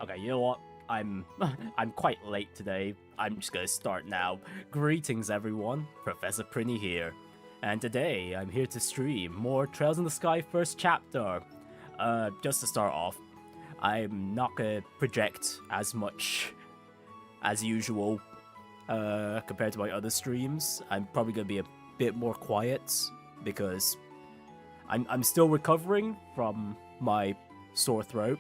Okay, you know what? I'm I'm quite late today. I'm just gonna start now. Greetings everyone, Professor Prinny here. And today I'm here to stream more Trails in the Sky first chapter. Just to start off, I'm not gonna project as much as usual compared to my other streams. I'm probably gonna be a bit more quiet because I'm still recovering from my sore throat.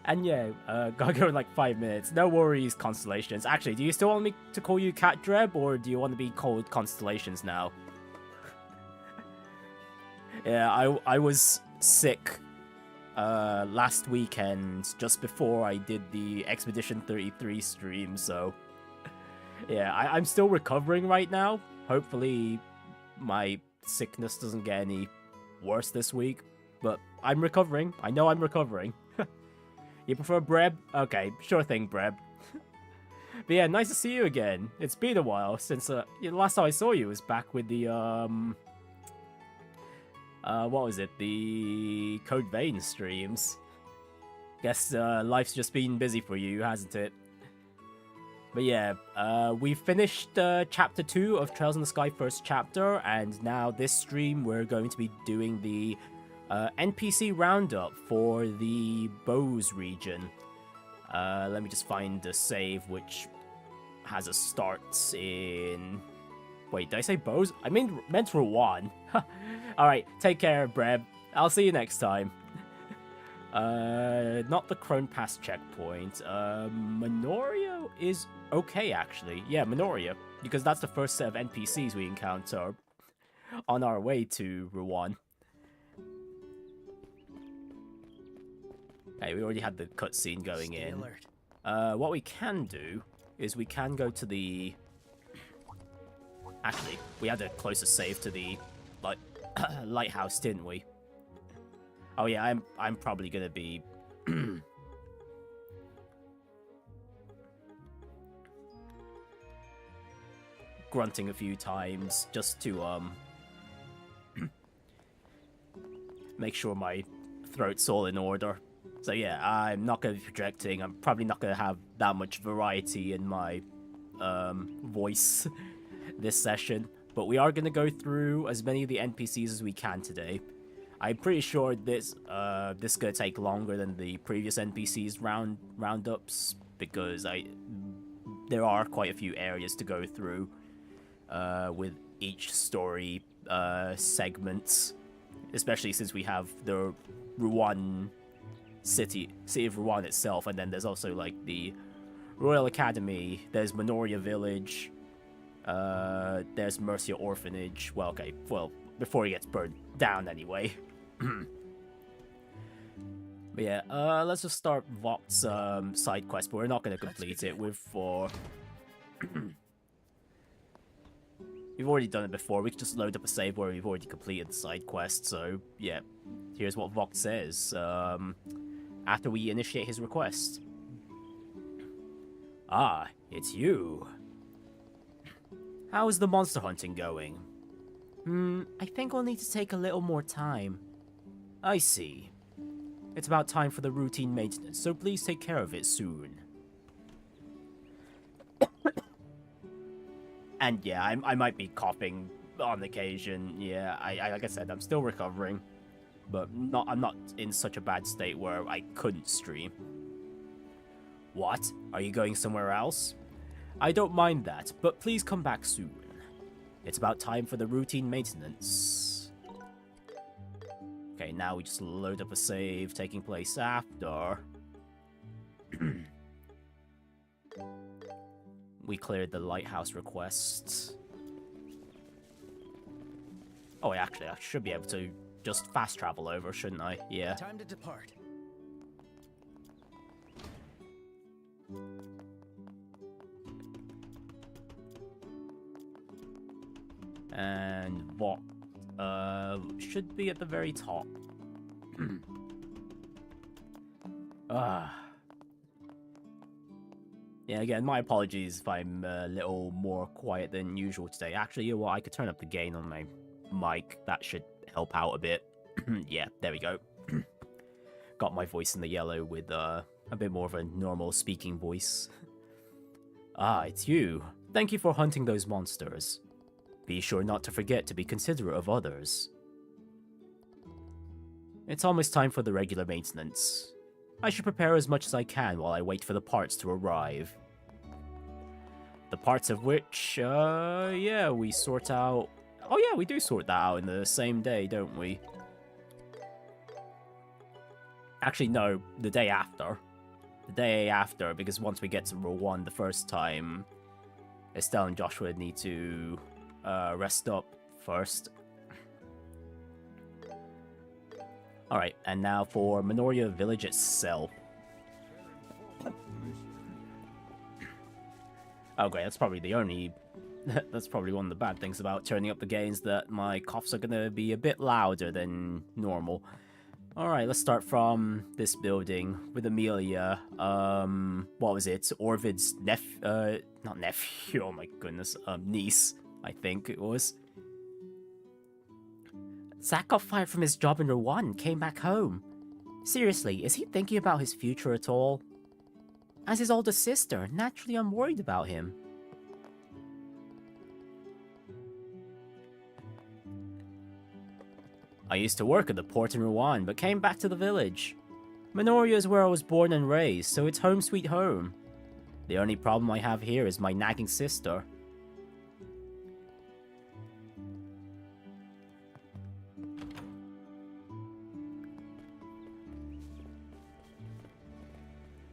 And yeah, gotta go in like 5 minutes. No worries, Constellations. Actually, do you still want me to call you Cat Dreb, or do you want to be called Constellations now? Yeah, I was sick last weekend, just before I did the Expedition 33 stream, so... Yeah, I'm still recovering right now. Hopefully my sickness doesn't get any worse this week, but I'm recovering. I know I'm recovering. You prefer Breb? Okay, sure thing, Breb. But yeah, nice to see you again. It's been a while since, the last time I saw you was back with the, what was it? The Code Vein streams. Guess, life's just been busy for you, hasn't it? But yeah, we finished, Chapter 2 of Trails in the Sky first chapter, and now this stream we're going to be doing the NPC Roundup for the Bose region. Let me just find the save, which has a start in... Wait, did I say Bose? I meant Ruan. Alright, take care, Breb. I'll see you next time. Not the Crone Pass checkpoint. Minoria is okay, actually. Yeah, Minoria, because that's the first set of NPCs we encounter on our way to Ruan. Okay, we already had the cutscene going in. What we can do is we can go to the... Actually, we had a closer save to the lighthouse, didn't we? Oh yeah, I'm probably gonna be grunting a few times just to make sure my throat's all in order. So yeah, I'm not going to be projecting. I'm probably not going to have that much variety in my voice this session. But we are going to go through as many of the NPCs as we can today. I'm pretty sure this is going to take longer than the previous NPCs roundups, because there are quite a few areas to go through with each story segment, especially since we have the Ruan city of Ruan itself, and then there's also like the Royal Academy, there's Minoria Village, there's Mercia Orphanage. Well, okay, well, before he gets burned down anyway. But yeah, let's just start Vogt's side quest, but we're not going to complete it. We've already done it before. We can just load up a save where we've already completed the side quest. So yeah, here's what Vogt says after we initiate his request. Ah, it's you. How's the monster hunting going? I think we'll need to take a little more time. I see. It's about time for the routine maintenance, so please take care of it soon. And yeah, I might be coughing on occasion. Yeah, like I said, I'm still recovering, but I'm not in such a bad state where I couldn't stream. What? Are you going somewhere else? I don't mind that, but please come back soon. It's about time for the routine maintenance. Okay, now we just load up a save taking place after we cleared the lighthouse request. Oh, actually, I should be able to just fast travel over, shouldn't I? Yeah. Time to depart. And what should be at the very top. Yeah, again, my apologies if I'm a little more quiet than usual today. Actually, you know what, I could turn up the gain on my mic. That should help out a bit. Yeah, there we go. Got my voice in the yellow with a a bit more of a normal speaking voice. Ah, it's you. Thank you for hunting those monsters. Be sure not to forget to be considerate of others. It's almost time for the regular maintenance. I should prepare as much as I can while I wait for the parts to arrive. The parts of which, yeah, we sort out... Oh yeah, we do sort that out in the same day, don't we? Actually, no, the day after. The day after, because once we get to Ruan the first time, Estelle and Joshua need to rest up first. Alright, and now for Minoria Village itself. Oh great, that's probably the only... that's probably one of the bad things about turning up the gains, that my coughs are gonna be a bit louder than normal. Alright, let's start from this building with Amelia. What was it? Orvid's not nephew, oh my goodness, niece, I think it was. Zach got fired from his job in Ruan and came back home. Seriously, is he thinking about his future at all? As his older sister, naturally I'm worried about him. I used to work at the port in Ruan, but came back to the village. Minoria is where I was born and raised, so it's home sweet home. The only problem I have here is my nagging sister.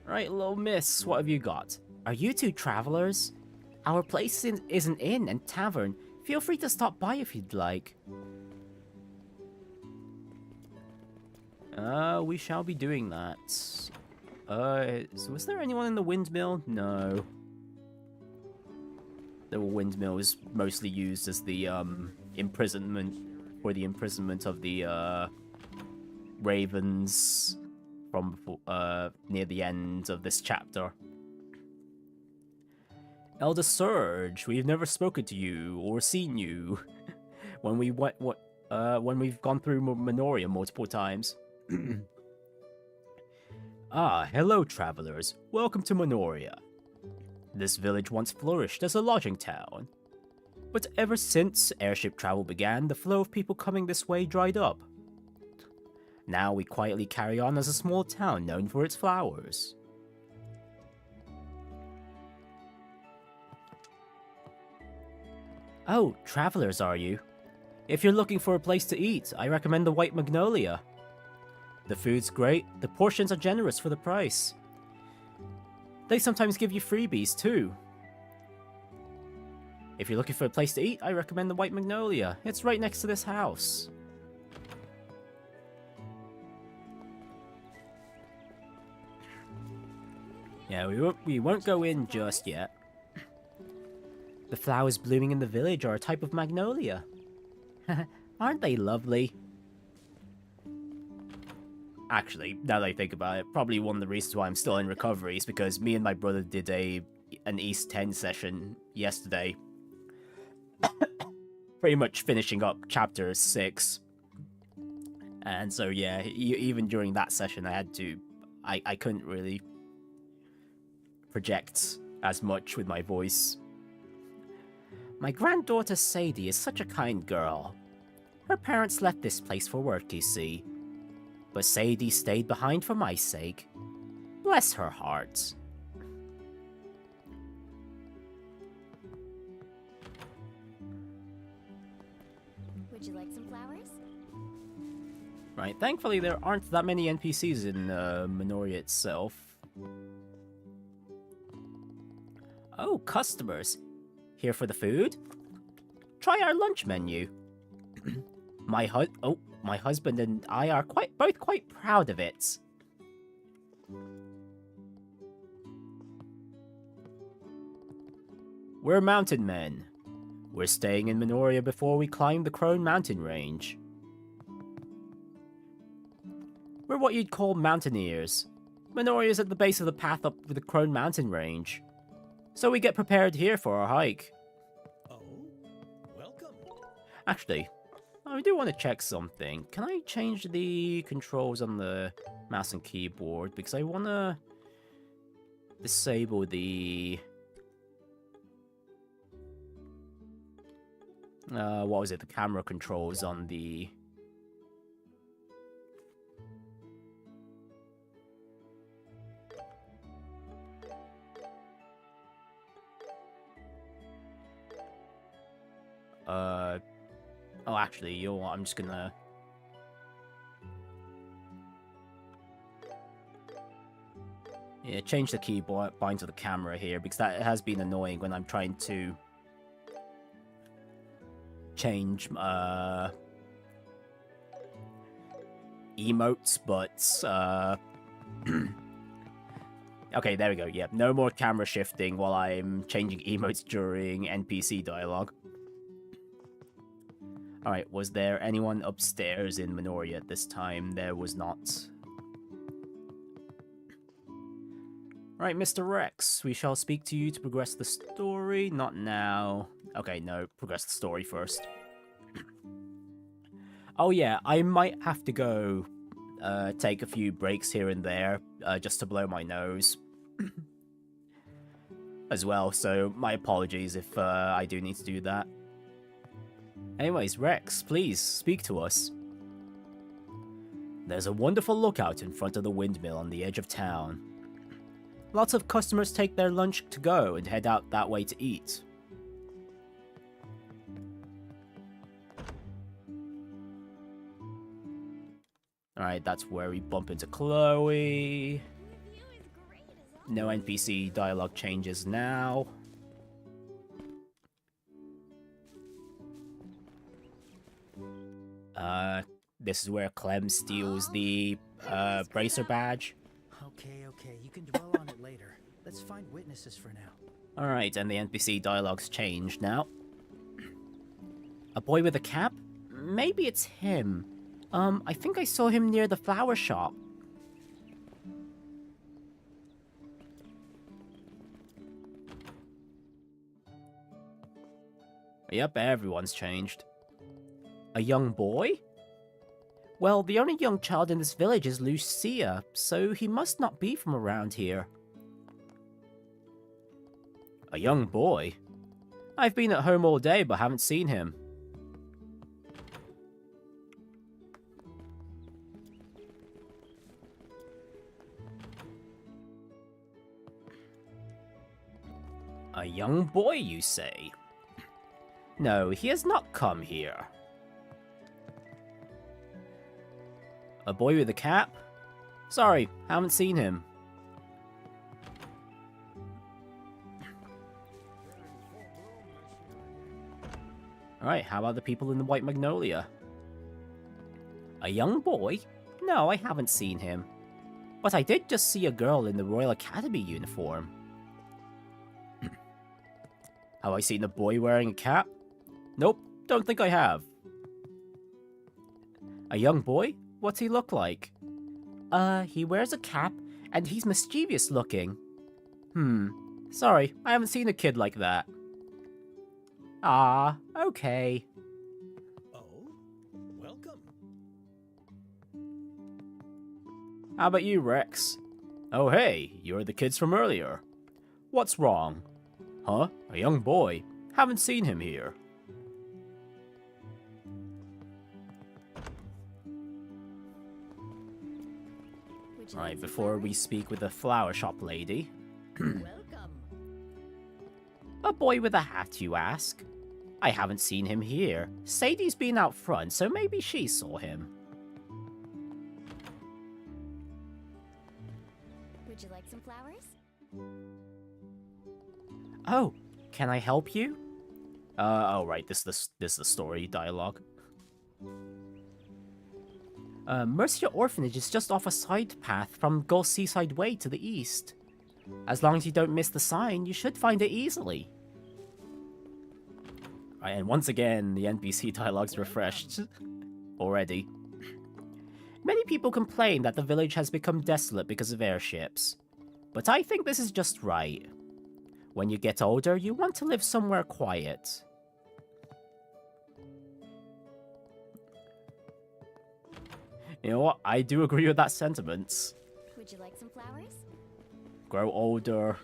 Right, little miss, what have you got? Are you two travelers? Our place is an inn and tavern. Feel free to stop by if you'd like. We shall be doing that. So was there anyone in the windmill? No. The windmill is mostly used as the, imprisonment, for the imprisonment of the, ravens from, near the end of this chapter. Elder Surge, we've never spoken to you or seen you when we've gone through Minoria multiple times. Ah, hello travelers. Welcome to Minoria. This village once flourished as a lodging town. But ever since airship travel began, the flow of people coming this way dried up. Now we quietly carry on as a small town known for its flowers. Oh, travelers are you? If you're looking for a place to eat, I recommend the White Magnolia. The food's great, the portions are generous for the price. They sometimes give you freebies too. If you're looking for a place to eat, I recommend the White Magnolia. It's right next to this house. Yeah, we won't go in just yet. The flowers blooming in the village are a type of magnolia. Aren't they lovely? Actually, now that I think about it, probably one of the reasons why I'm still in recovery is because me and my brother did an East 10 session yesterday. Pretty much finishing up chapter 6. And so yeah, even during that session I couldn't really project as much with my voice. My granddaughter Sadie is such a kind girl. Her parents left this place for work, you see. But Sadie stayed behind for my sake. Bless her heart. Would you like some flowers? Right, thankfully there aren't that many NPCs in Minoria itself. Oh, customers. Here for the food? Try our lunch menu. My husband and I are both quite proud of it. We're mountain men. We're staying in Minoria before we climb the Crone mountain range. We're what you'd call mountaineers. Minoria's at the base of the path up the Crone mountain range. So we get prepared here for our hike. Oh, welcome. Actually, I do want to check something. Can I change the controls on the mouse and keyboard? Because I want to disable the... what was it? The camera controls on the... Oh, actually, you know what? I'm just gonna... Yeah, change the keyboard bind to the camera here, because that has been annoying when I'm trying to change emotes, but okay, there we go. Yeah, no more camera shifting while I'm changing emotes during NPC dialogue. Alright, was there anyone upstairs in Minoria at this time? There was not. Alright, Mr. Rex, we shall speak to you to progress the story. Not now. Okay, no, progress the story first. Oh yeah, I might have to go take a few breaks here and there, just to blow my nose. As well, so my apologies if I do need to do that. Anyways, Rex, please, speak to us. There's a wonderful lookout in front of the windmill on the edge of town. Lots of customers take their lunch to go and head out that way to eat. Alright, that's where we bump into Chloe. No NPC dialogue changes now. This is where Clem steals the bracer badge. Okay, you can dwell on it later. Let's find witnesses for now. Alright, and the NPC dialogue's changed now. A boy with a cap? Maybe it's him. I think I saw him near the flower shop. Yep, everyone's changed. A young boy? Well, the only young child in this village is Lucia, so he must not be from around here. A young boy? I've been at home all day but haven't seen him. A young boy, you say? No, he has not come here. A boy with a cap? Sorry, haven't seen him. Alright, how about the people in the White Magnolia? A young boy? No, I haven't seen him. But I did just see a girl in the Royal Academy uniform. Have I seen a boy wearing a cap? Nope, don't think I have. A young boy? What's he look like? He wears a cap, and he's mischievous looking. Sorry, I haven't seen a kid like that. Ah, okay. Oh, welcome. How about you, Rex? Oh hey, you're the kids from earlier. What's wrong? Huh? A young boy? Haven't seen him here. Alright, before we speak with the flower shop lady. Welcome. A boy with a hat, you ask? I haven't seen him here. Sadie's been out front, so maybe she saw him. Would you like some flowers? Oh, can I help you? Oh right, this is the story dialogue. Mercia Orphanage is just off a side path from Gull Seaside Way to the east. As long as you don't miss the sign, you should find it easily. Right, and once again, the NPC dialogue's refreshed. Already. Many people complain that the village has become desolate because of airships. But I think this is just right. When you get older, you want to live somewhere quiet. You know what? I do agree with that sentiment. Would you like some flowers? Grow older.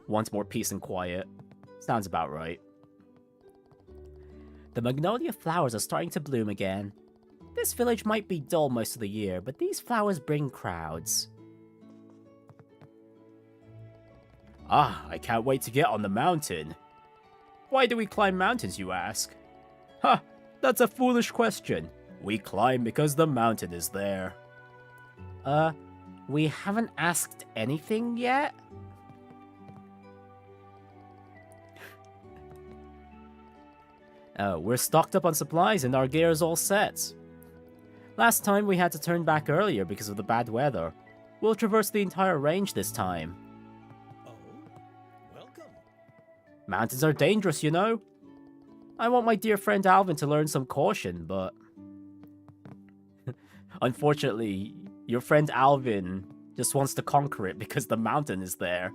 Wants more peace and quiet. Sounds about right. The magnolia flowers are starting to bloom again. This village might be dull most of the year, but these flowers bring crowds. Ah, I can't wait to get on the mountain. Why do we climb mountains, you ask? Ha! That's a foolish question. We climb because the mountain is there. We haven't asked anything yet? We're stocked up on supplies and our gear is all set. Last time we had to turn back earlier because of the bad weather. We'll traverse the entire range this time. Oh, welcome. Mountains are dangerous, you know. I want my dear friend Alvin to learn some caution, but... unfortunately, your friend Alvin just wants to conquer it because the mountain is there.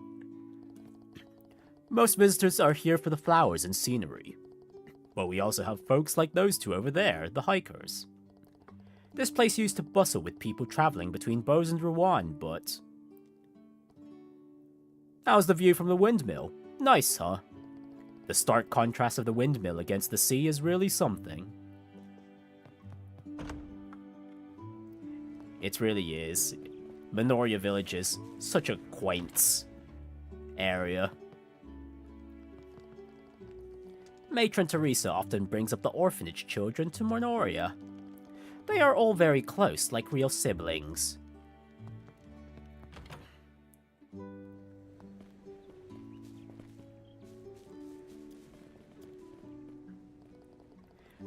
Most visitors are here for the flowers and scenery. But we also have folks like those two over there, the hikers. This place used to bustle with people traveling between Bose and Ruan, but... How's the view from the windmill? Nice, huh? The stark contrast of the windmill against the sea is really something. It really is. Minoria Village is such a quaint area. Matron Teresa often brings up the orphanage children to Minoria. They are all very close, like real siblings.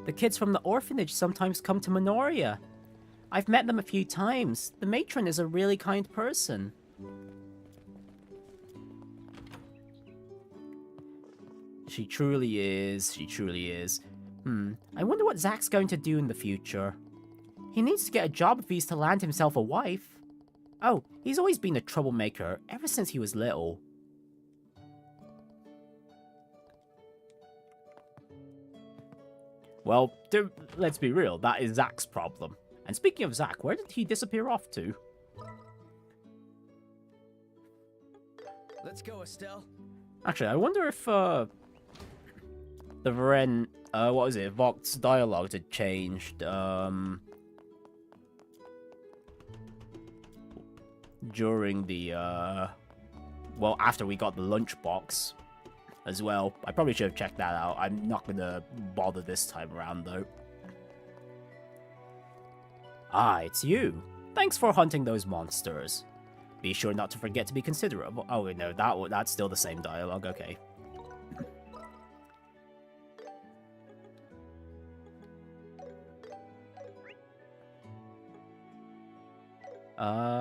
The kids from the orphanage sometimes come to Minoria. I've met them a few times. The matron is a really kind person. She truly is. She truly is. I wonder what Zach's going to do in the future. He needs to get a job if he's to land himself a wife. Oh, he's always been a troublemaker ever since he was little. Well, let's be real, that is Zach's problem. And speaking of Zach, where did he disappear off to? Let's go, Estelle. Actually, I wonder if, the Varen, what was it, Vox's dialogue had changed, during the, well, after we got the lunchbox as well. I probably should have checked that out. I'm not gonna bother this time around, though. Ah, it's you. Thanks for hunting those monsters. Be sure not to forget to be considerate. Oh, wait, no, that's still the same dialogue, okay.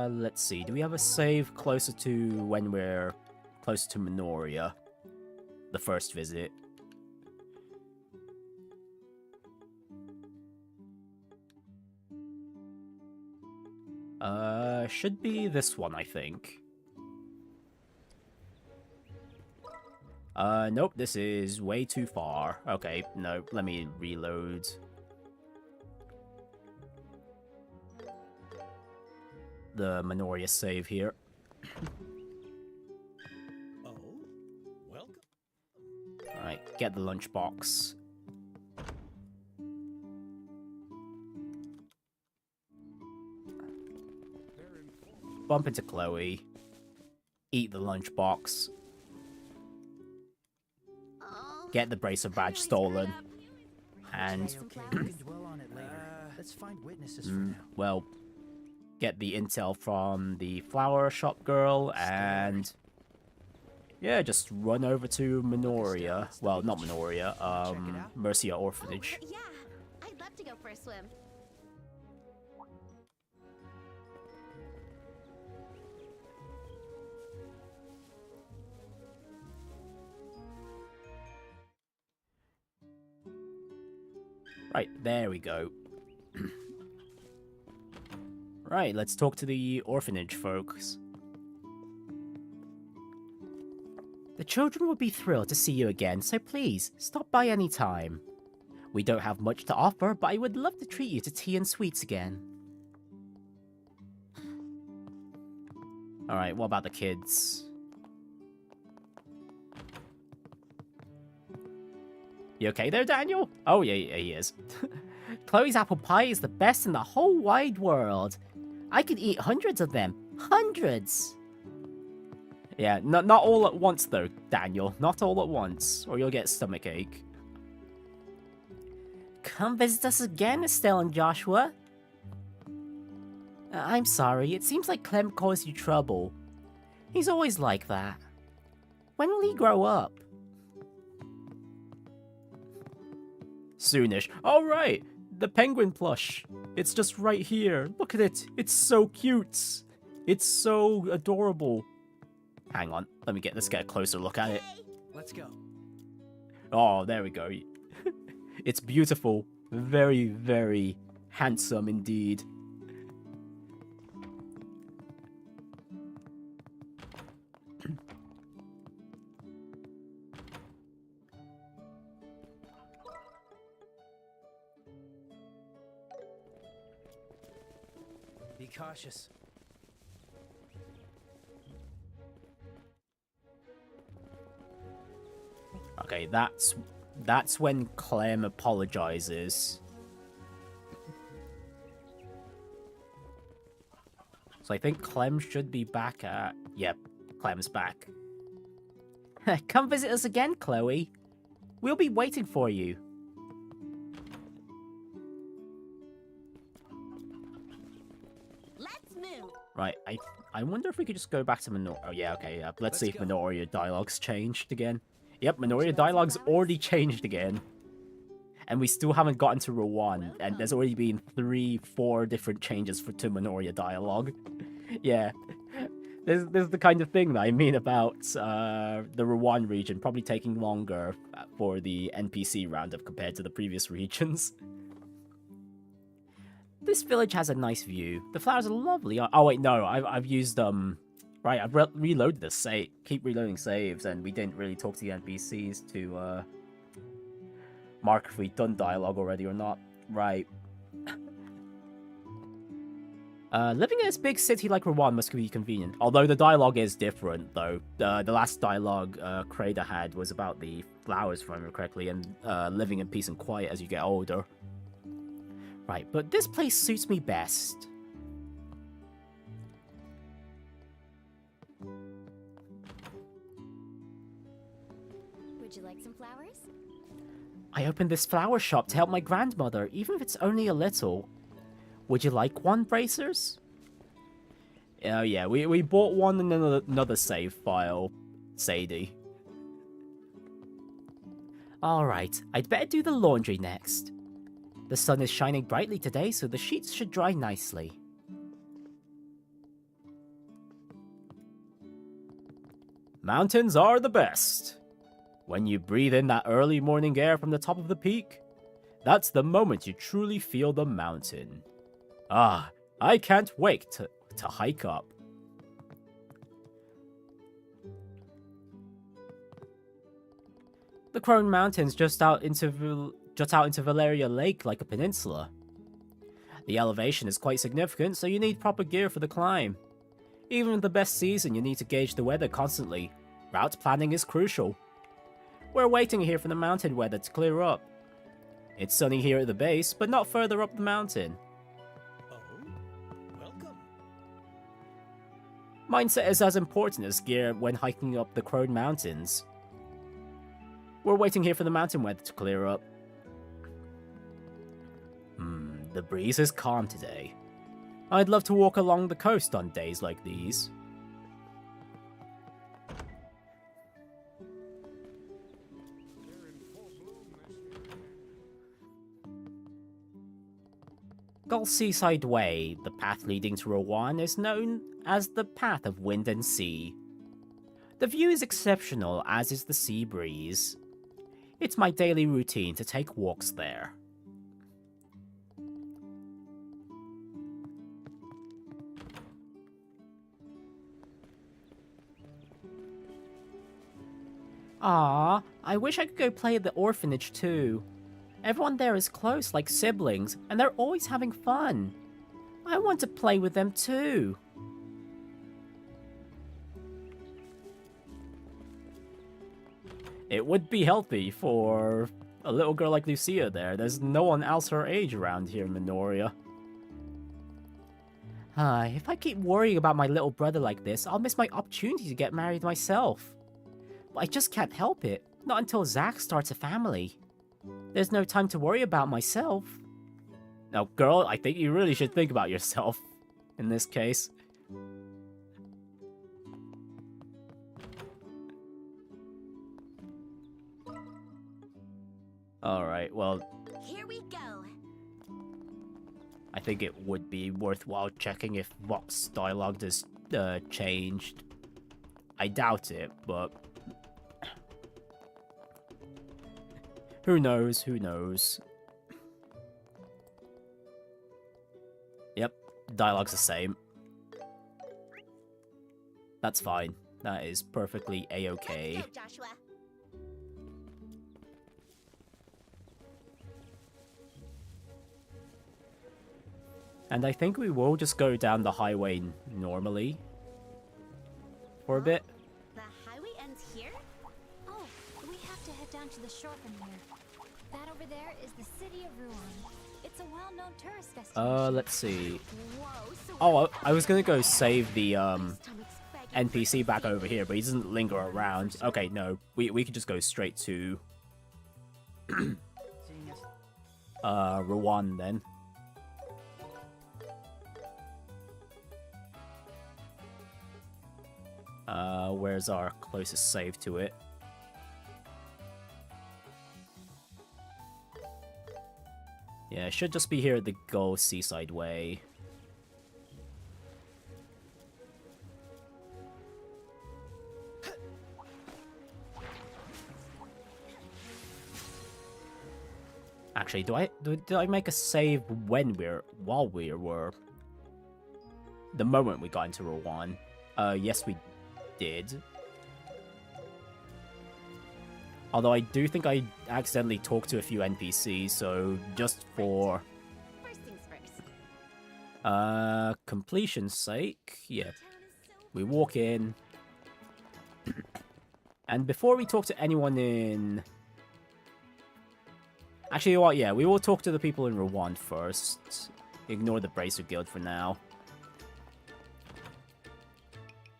Let's see. Do we have a save closer to when we're closer to Minoria? The first visit. Should be this one, I think. Nope, this is way too far. Okay, no, let me reload. The Minoria save here. Oh, welcome. Alright, get the lunchbox. Bump into Chloe. Eat the lunchbox. Get the bracer badge stolen. And, Okay, we can dwell on it later. Let's find witnesses for now. well, get the intel from the flower shop girl and... yeah, just run over to Minoria. Well, not Minoria, Mercia Orphanage. Yeah, I'd love to go for a swim. Right, there we go. Right, let's talk to the orphanage folks. The children would be thrilled to see you again, so please, stop by any time. We don't have much to offer, but I would love to treat you to tea and sweets again. Alright, what about the kids? You okay there, Daniel? Oh, yeah, he is. Chloe's apple pie is the best in the whole wide world. I could eat hundreds of them. Hundreds! Yeah, not all at once, though, Daniel. Not all at once, or you'll get stomachache. Come visit us again, Estelle and Joshua. I'm sorry, it seems like Clem caused you trouble. He's always like that. When will he grow up? Soonish. Alright, the penguin plush. It's just right here. Look at it. It's so cute. It's so adorable. Hang on, let's get a closer look at it. Let's go. Oh, there we go. It's beautiful. Very, very handsome indeed. Be cautious. Okay, that's when Clem apologizes. So I think Clem should be back at... Yep, Clem's back. Come visit us again, Chloe. We'll be waiting for you. Let's move. Right, I wonder if we could just go back to Minoria. Oh, yeah, okay, yeah. Let's see if Minoria dialogue's changed again. Yep, Minoria dialogue's already changed again. And we still haven't gotten to Ruan, and there's already been 3-4 different changes to Minoria dialogue. Yeah. This is the kind of thing that I mean about the Ruan region probably taking longer for the NPC roundup compared to the previous regions. This village has a nice view. The flowers are lovely. Oh wait, no, I've used right, I've reloaded the save. Keep reloading saves, and we didn't really talk to the NPCs to mark if we've done dialogue already or not. Right. Living in this big city like Ruan must be convenient. Although the dialogue is different, though. The last dialogue Crada had was about the flowers, if I remember correctly, and living in peace and quiet as you get older. Right, but this place suits me best. Would you like some flowers? I opened this flower shop to help my grandmother, even if it's only a little. Would you like one, Bracers? Oh yeah, we bought one in another save file, Sadie. Alright, I'd better do the laundry next. The sun is shining brightly today, so the sheets should dry nicely. Mountains are the best. When you breathe in that early morning air from the top of the peak, that's the moment you truly feel the mountain. Ah, I can't wait to hike up. The Crone Mountains jut out into Valeria Lake like a peninsula. The elevation is quite significant, so you need proper gear for the climb. Even in the best season, you need to gauge the weather constantly. Route planning is crucial. We're waiting here for the mountain weather to clear up. It's sunny here at the base, but not further up the mountain. Welcome. Mindset is as important as gear when hiking up the Crone Mountains. We're waiting here for the mountain weather to clear up. The breeze is calm today. I'd love to walk along the coast on days like these. Gull Seaside Way, the path leading to Rowan, is known as the Path of Wind and Sea. The view is exceptional, as is the sea breeze. It's my daily routine to take walks there. Ah, I wish I could go play at the orphanage too. Everyone there is close, like siblings, and they're always having fun. I want to play with them too. It would be healthy for a little girl like Lucia there. There's no one else her age around here in Minoria. If I keep worrying about my little brother like this, I'll miss my opportunity to get married myself. But I just can't help it. Not until Zack starts a family. There's no time to worry about myself. Now, girl, I think you really should think about yourself in this case. Alright, well, Here we go. I think it would be worthwhile checking if Vox dialogue has changed. I doubt it, but who knows, who knows. Yep, dialogue's the same. That's fine. That is perfectly a-okay. Let's go, Joshua. And I think we will just go down the highway normally for a bit. The highway ends here? Oh, we have to head down to the shore from here. That over there is the city of Ruan. It's a well-known tourist destination. Let's see. Whoa, so Oh, I was gonna go save the stomach's begging for NPC back tea. over here, but he doesn't linger around. Okay, no, we could just go straight to Seeing as Ruan then. Where's our closest save to it? Yeah, it should just be here at the Gull Seaside Way. Actually, did I make a save while we were the moment we got into Rowan? Yes, we did. Although I do think I accidentally talked to a few NPCs, so just for First things first. completion's sake, yeah, we walk in, and before we talk to anyone in... Actually, you know what, yeah, we will talk to the people in Rowan first. Ignore the Bracer Guild for now.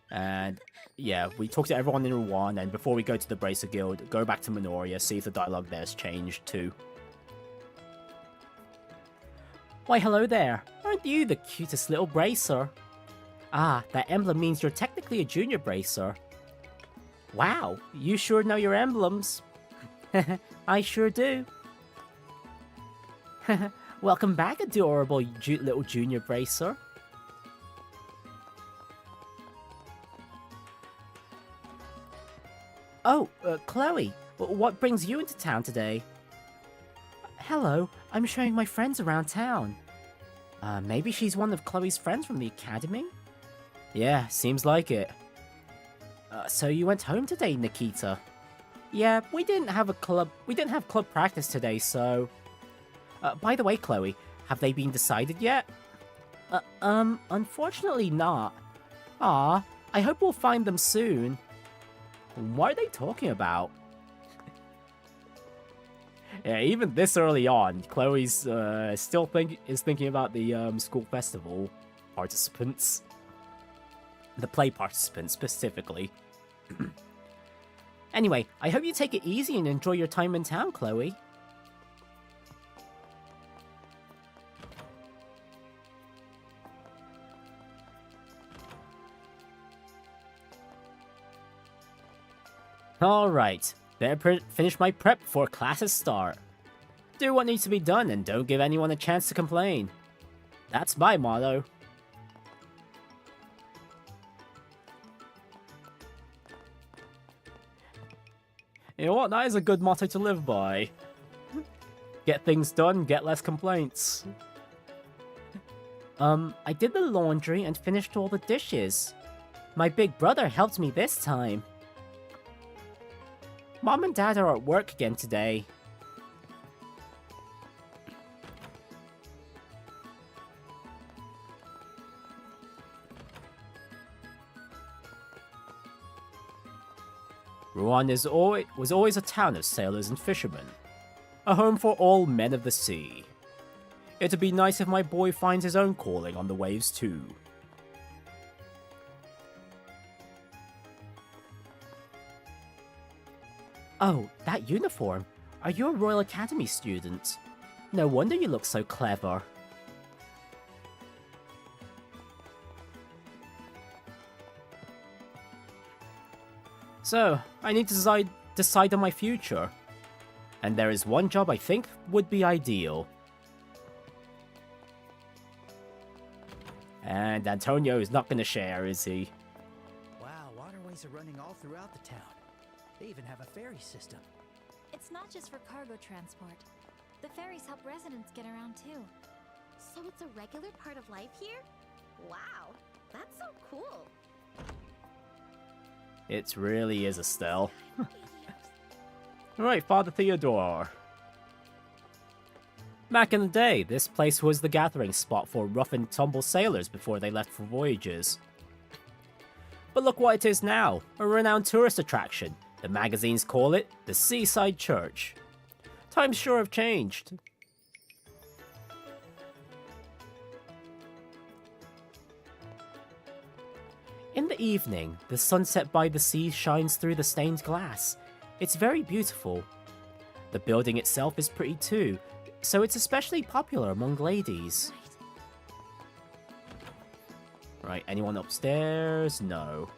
And yeah, we talk to everyone in Ruan, and before we go to the Bracer Guild, go back to Minoria, see if the dialogue there's changed too. Why, hello there. Aren't you the cutest little Bracer? Ah, that emblem means you're technically a junior Bracer. Wow, you sure know your emblems. I sure do. Welcome back, adorable little junior Bracer. Oh, Chloe, what brings you into town today? Hello, I'm showing my friends around town. Maybe she's one of Chloe's friends from the academy? Yeah, seems like it. So you went home today, Nikita? Yeah, we didn't have club practice today, so... by the way, Chloe, have they been decided yet? Unfortunately not. Ah, I hope we'll find them soon. What are they talking about? Yeah, even this early on, Chloe's still thinking about the school festival participants. The play participants, specifically. Anyway, I hope you take it easy and enjoy your time in town, Chloe. Alright, better finish my prep before classes start. Do what needs to be done and don't give anyone a chance to complain. That's my motto. You know what, that is a good motto to live by. Get things done, get less complaints. I did the laundry and finished all the dishes. My big brother helped me this time. Mom and Dad are at work again today. Ruan was always a town of sailors and fishermen, a home for all men of the sea. It'd be nice if my boy finds his own calling on the waves too. Oh, that uniform. Are you a Royal Academy student? No wonder you look so clever. So, I need to decide on my future. And there is one job I think would be ideal. And Antonio is not going to share, is he? Wow, waterways are running all throughout the town. They even have a ferry system. It's not just for cargo transport. The ferries help residents get around too. So it's a regular part of life here? Wow, that's so cool. It really is, Estelle. Alright, Father Theodore. Back in the day, this place was the gathering spot for rough and tumble sailors before they left for voyages. But look what it is now, a renowned tourist attraction. The magazines call it the Seaside Church. Times sure have changed. In the evening, the sunset by the sea shines through the stained glass. It's very beautiful. The building itself is pretty too, so it's especially popular among ladies. Right, anyone upstairs? No.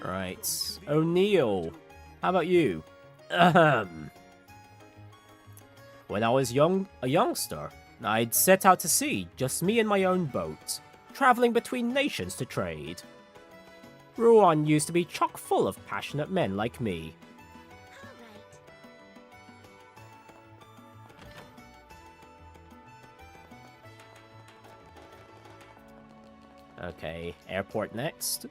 Right, O'Neill, how about you? When I was a youngster, I'd set out to sea, just me and my own boat, travelling between nations to trade. Ruan used to be chock full of passionate men like me. Okay, airport next.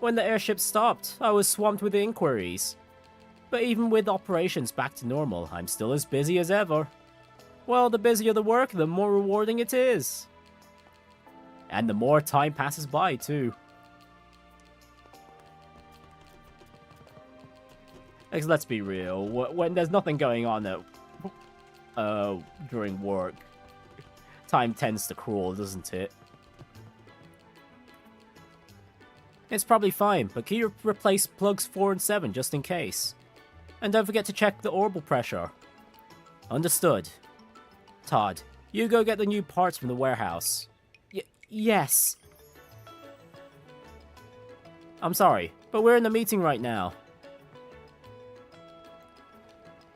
When the airship stopped, I was swamped with inquiries. But even with operations back to normal, I'm still as busy as ever. Well, the busier the work, the more rewarding it is. And the more time passes by, too. Because let's be real, when there's nothing going on during work, time tends to crawl, doesn't it? It's probably fine, but can you replace plugs 4 and 7 just in case? And don't forget to check the orbital pressure. Understood. Todd, you go get the new parts from the warehouse. Yes. I'm sorry, but we're in a meeting right now.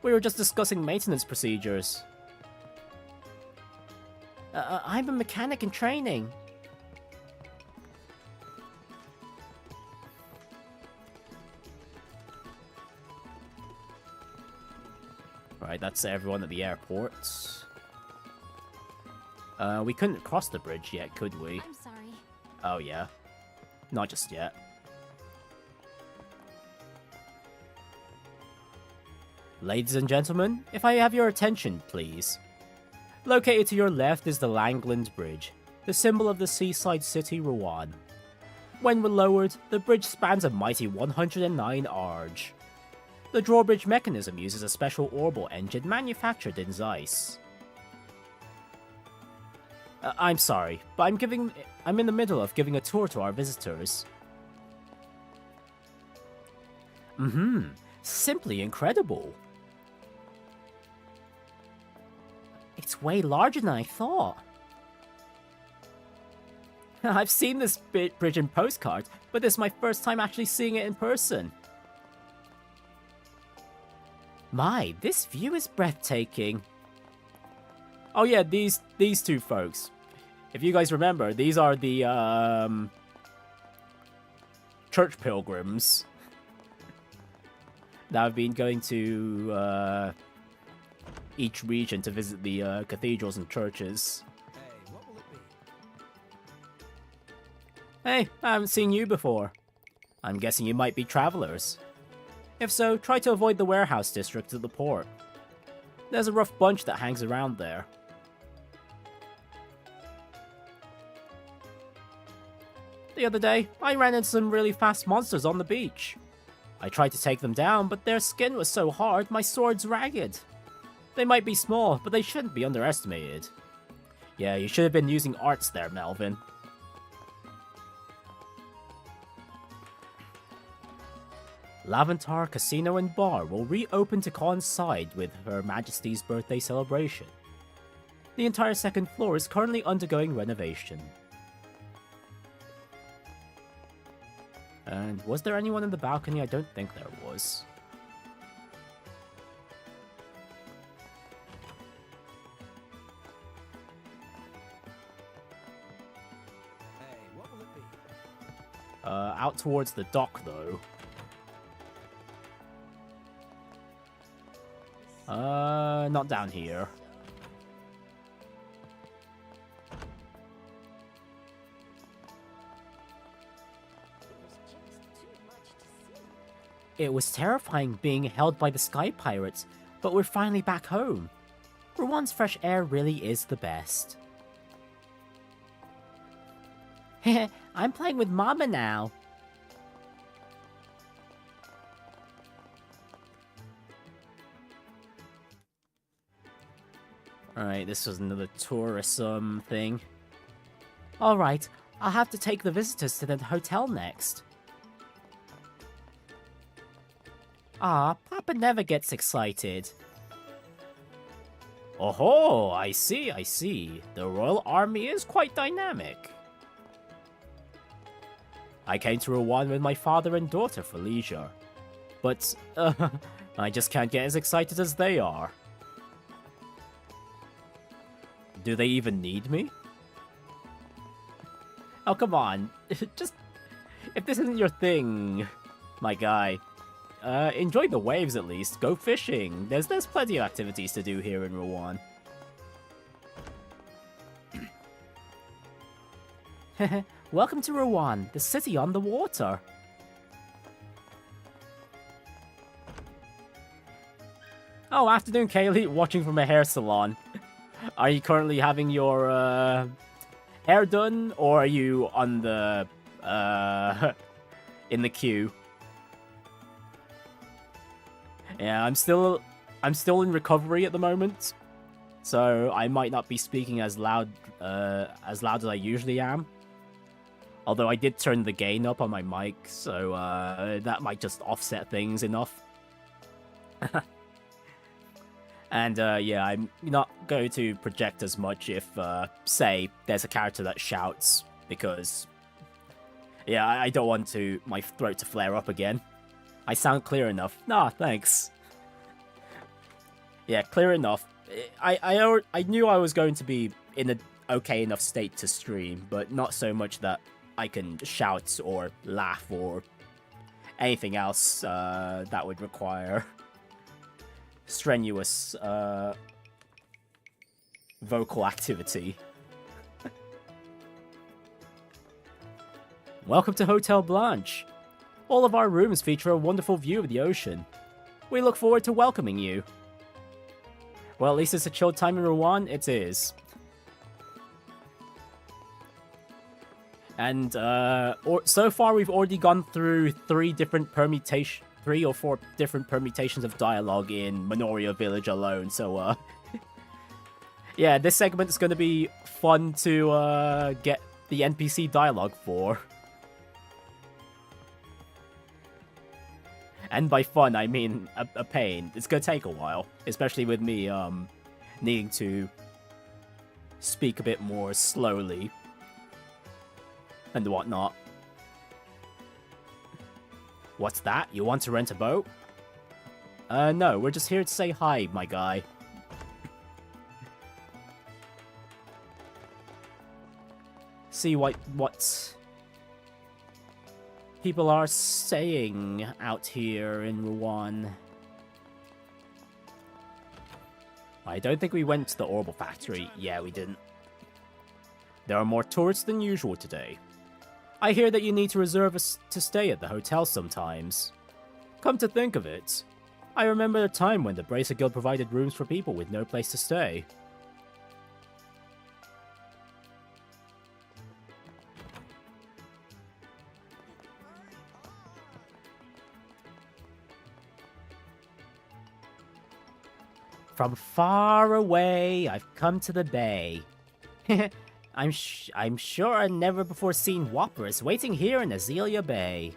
We were just discussing maintenance procedures. I'm a mechanic in training. Right, that's everyone at the airport. We couldn't cross the bridge yet, could we? I'm sorry. Oh, yeah. Not just yet. Ladies and gentlemen, if I have your attention, please. Located to your left is the Langland Bridge, the symbol of the seaside city Ruan. When lowered, the bridge spans a mighty 109 arch. The drawbridge mechanism uses a special orbital engine manufactured in Zeiss. I'm sorry, but I'm in the middle of giving a tour to our visitors. Simply incredible. It's way larger than I thought. I've seen this bridge in postcards, but this is my first time actually seeing it in person. My, this view is breathtaking. Oh yeah, these two folks. If you guys remember, these are the church pilgrims that have been going to each region to visit the cathedrals and churches. Hey, what will it be? Hey, I haven't seen you before. I'm guessing you might be travelers. If so, try to avoid the warehouse district at the port. There's a rough bunch that hangs around there. The other day, I ran into some really fast monsters on the beach. I tried to take them down, but their skin was so hard, my sword's ragged. They might be small, but they shouldn't be underestimated. Yeah, you should have been using arts there, Melvin. Laventar Casino and Bar will reopen to coincide with Her Majesty's birthday celebration. The entire second floor is currently undergoing renovation. And was there anyone in the balcony? I don't think there was. Hey, what will it be? Out towards the dock, though. Not down here. It was terrifying being held by the Sky Pirates, but we're finally back home. Ruan's fresh air really is the best. Heh, I'm playing with Mama now. Alright, this was another tourism thing. Alright, I'll have to take the visitors to the hotel next. Ah, Papa never gets excited. Oh, I see, I see. The royal army is quite dynamic. I came to Ruan with my father and daughter for leisure. But, I just can't get as excited as they are. Do they even need me? Oh, come on. Just... If this isn't your thing, my guy, enjoy the waves at least. Go fishing. There's plenty of activities to do here in Ruan. Welcome to Ruan, the city on the water. Oh, afternoon, Kaylee. Watching from a hair salon. Are you currently having your hair done, or are you on the in the queue? Yeah, I'm still in recovery at the moment, so I might not be speaking as loud as I usually am. Although I did turn the gain up on my mic, so that might just offset things enough. And yeah, I'm not going to project as much if, say, there's a character that shouts, because, yeah, I don't want my throat to flare up again. I sound clear enough. Nah, thanks. Yeah, clear enough. I knew I was going to be in an okay enough state to stream, but not so much that I can shout or laugh or anything else that would require strenuous vocal activity. Welcome to Hotel Blanche. All of our rooms feature a wonderful view of the ocean. We look forward to welcoming you. Well, at least it's a chilled time in Ruan. It is. And so far we've already gone through three or four different permutations of dialogue in Minoria Village alone, so yeah, this segment's gonna be fun to get the NPC dialogue for. And by fun, I mean a pain. It's gonna take a while, especially with me needing to speak a bit more slowly and whatnot. What's that? You want to rent a boat? No, we're just here to say hi, my guy. See what people are saying out here in Ruan. I don't think we went to the Orbital Factory. Yeah, we didn't. There are more tourists than usual today. I hear that you need to reserve to stay at the hotel sometimes. Come to think of it, I remember a time when the Bracer Guild provided rooms for people with no place to stay. From far away, I've come to the bay. I'm sure I've never before seen whoppers waiting here in Azalea Bay.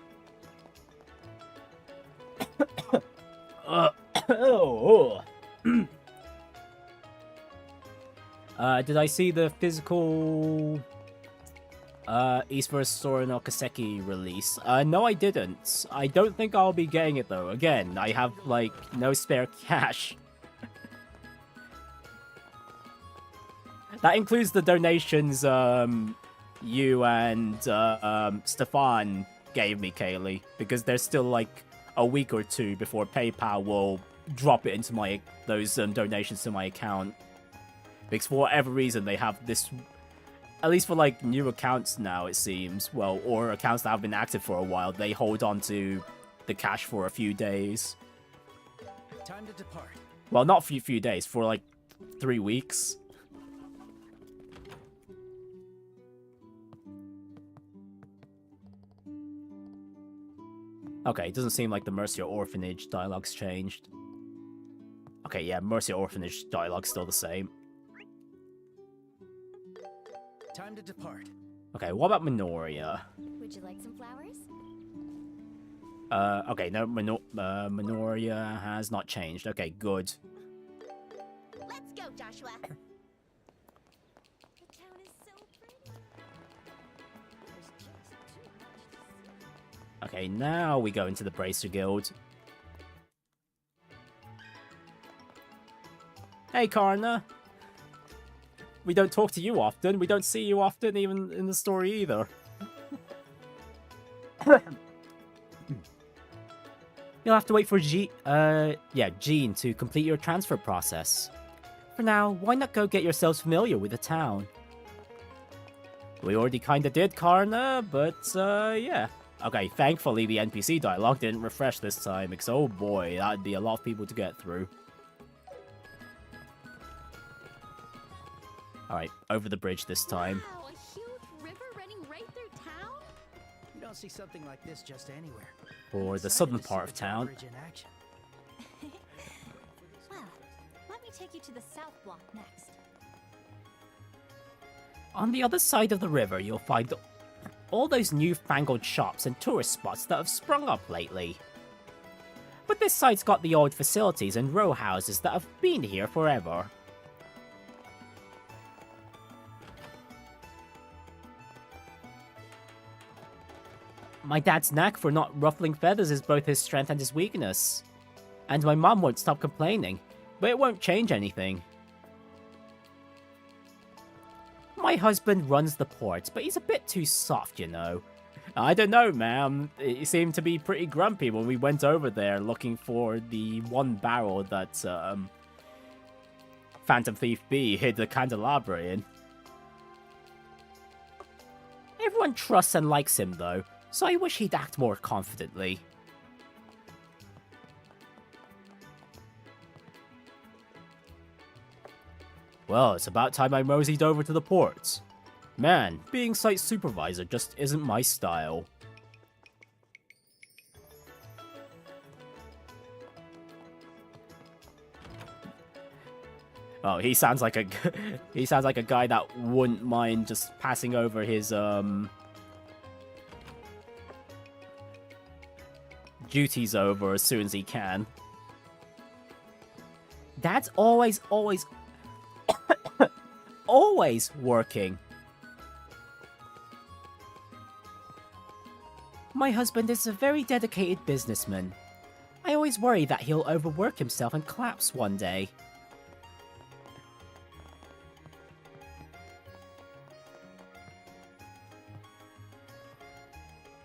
Did I see the physical East vs. Sora no Kaseki release? No, I didn't. I don't think I'll be getting it though. Again, I have like no spare cash. That includes the donations you and Stefan gave me, Kaylee, because there's still like a week or two before PayPal will drop it into those donations to my account. Because for whatever reason they have this, at least for like new accounts now it seems, well, or accounts that have been active for a while, they hold on to the cash for a few days. Time to depart. Well, not a few days, for like 3 weeks. Okay, it doesn't seem like the Mercia Orphanage dialogue's changed. Okay, yeah, Mercia Orphanage dialogue's still the same. Time to depart. Okay, what about Minoria? Would you like some flowers? Okay, no, Minoria has not changed. Okay, good. Let's go, Joshua. The town is so pretty. There's just too much to see. Okay, now we go into the Bracer Guild. Hey, Carna. We don't talk to you often. We don't see you often, even in the story either. You'll have to wait for Jean to complete your transfer process. For now, why not go get yourselves familiar with the town? We already kinda did, Carna, but, yeah. Okay, thankfully the NPC dialogue didn't refresh this time, because oh boy, that'd be a lot of people to get through. Alright, over the bridge this time. Wow, a huge river running right through town? You don't see something like this just anywhere. Or the Excited southern to see part of the town. bridge in action. Well, let me take you to the south block next. On the other side of the river, you'll find all those newfangled shops and tourist spots that have sprung up lately. But this side's got the old facilities and row houses that have been here forever. My dad's knack for not ruffling feathers is both his strength and his weakness. And my mom won't stop complaining, but it won't change anything. My husband runs the port, but he's a bit too soft, you know. I don't know, ma'am. He seemed to be pretty grumpy when we went over there looking for the one barrel that, Phantom Thief B hid the candelabra in. Everyone trusts and likes him, though, so I wish he'd act more confidently. Well, it's about time I moseyed over to the port. Man, being site supervisor just isn't my style. Oh, he sounds like a guy that wouldn't mind just passing over his duties over as soon as he can. Dad's always always working. My husband is a very dedicated businessman. I always worry that he'll overwork himself and collapse one day.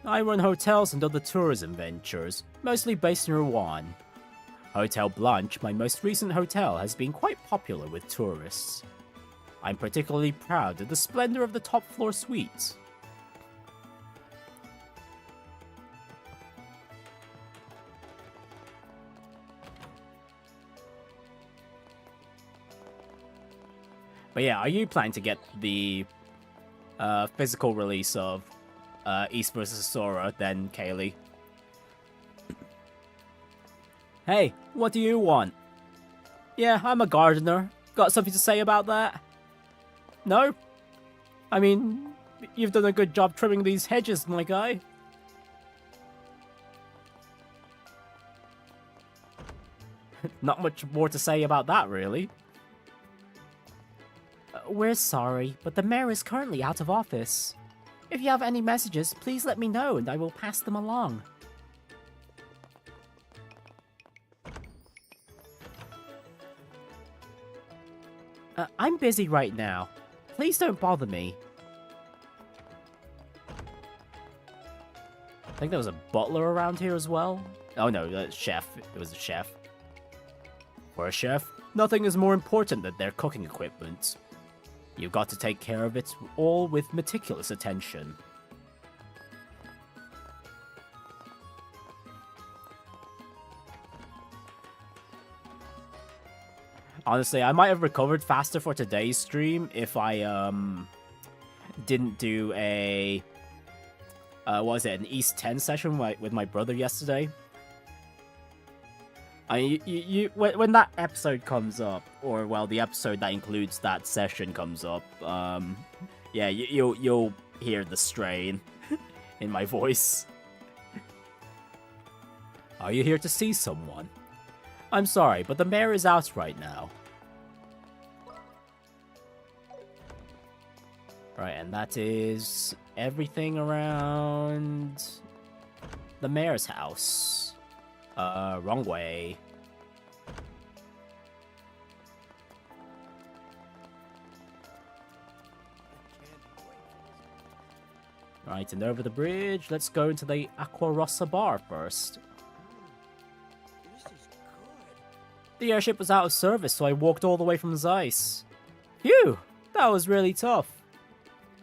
I run hotels and other tourism ventures, mostly based in Ruan. Hotel Blanche, my most recent hotel, has been quite popular with tourists. I'm particularly proud of the splendor of the top floor suites. But yeah, are you planning to get the physical release of East vs. Sora then, Kaylee? Hey, what do you want? Yeah, I'm a gardener. Got something to say about that? No? I mean, you've done a good job trimming these hedges, my guy. Not much more to say about that, really. We're sorry, but the mayor is currently out of office. If you have any messages, please let me know and I will pass them along. I'm busy right now. Please don't bother me. I think there was a butler around here as well. Oh no, chef. It was a chef. For a chef, nothing is more important than their cooking equipment. You've got to take care of it all with meticulous attention. Honestly, I might have recovered faster for today's stream if I didn't do a what was it, an East 10 session with my brother yesterday. When that episode comes up, or well, the episode that includes that session comes up, yeah, you'll hear the strain in my voice. Are you here to see someone? I'm sorry, but the mayor is out right now. Right, and that is everything around the mayor's house. Wrong way. Right, and over the bridge, let's go into the Aqua Rossa bar first. The airship was out of service, so I walked all the way from Zeiss. Phew! That was really tough.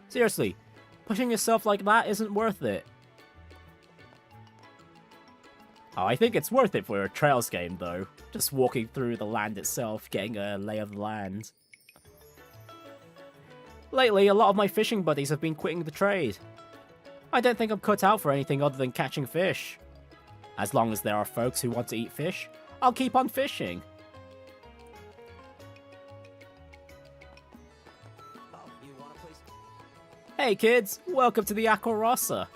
Seriously, pushing yourself like that isn't worth it. Oh, I think it's worth it for a Trails game, though. Just walking through the land itself, getting a lay of the land. Lately, a lot of my fishing buddies have been quitting the trade. I don't think I'm cut out for anything other than catching fish. As long as there are folks who want to eat fish, I'll keep on fishing. Hey kids, welcome to the Aqua Rossa.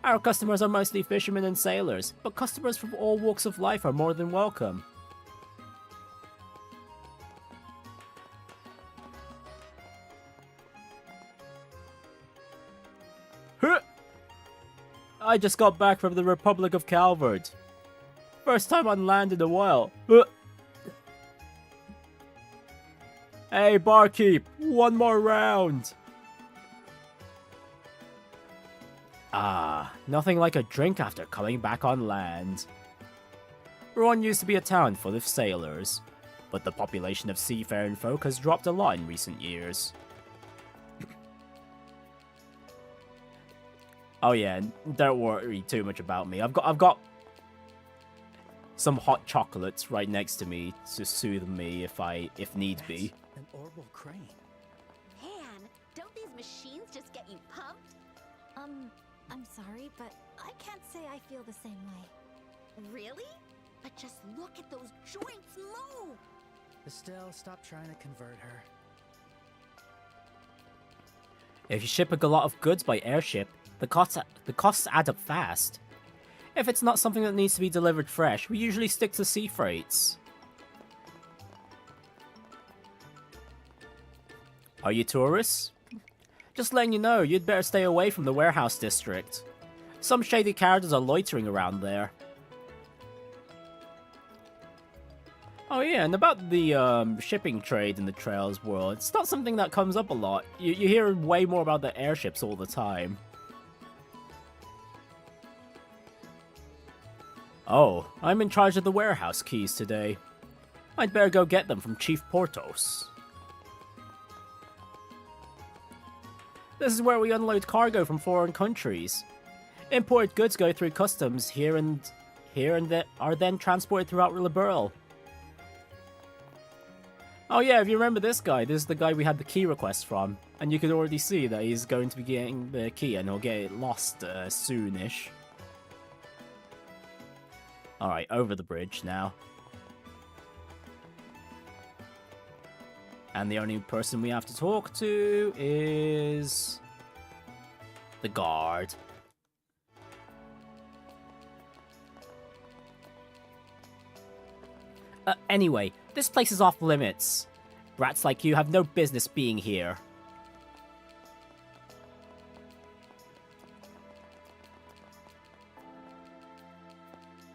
Our customers are mostly fishermen and sailors, but customers from all walks of life are more than welcome. Huh! I just got back from the Republic of Calvard. First time on land in a while. Huh! Hey barkeep, one more round! Ah, nothing like a drink after coming back on land. Ruan used to be a town full of sailors, but the population of seafaring folk has dropped a lot in recent years. Oh yeah, don't worry too much about me. I've got some hot chocolates right next to me to soothe me if need be. An orbital crane. Man, don't these machines just get you pumped? I'm sorry, but I can't say I feel the same way. Really? But just look at those joints move! Estelle, stop trying to convert her. If you ship a lot of goods by airship, the costs add up fast. If it's not something that needs to be delivered fresh, we usually stick to sea freights. Are you tourists? Just letting you know, you'd better stay away from the warehouse district. Some shady characters are loitering around there. Oh yeah, and about the shipping trade in the Trails world, it's not something that comes up a lot. You hear way more about the airships all the time. Oh, I'm in charge of the warehouse keys today. I'd better go get them from Chief Portos. This is where we unload cargo from foreign countries. Imported goods go through customs here and are then transported throughout Liberl. Oh yeah, if you remember this guy, this is the guy we had the key request from. And you could already see that he's going to be getting the key and he'll get it lost soonish. Alright, over the bridge now. And the only person we have to talk to is the guard. Anyway, this place is off limits. Brats like you have no business being here.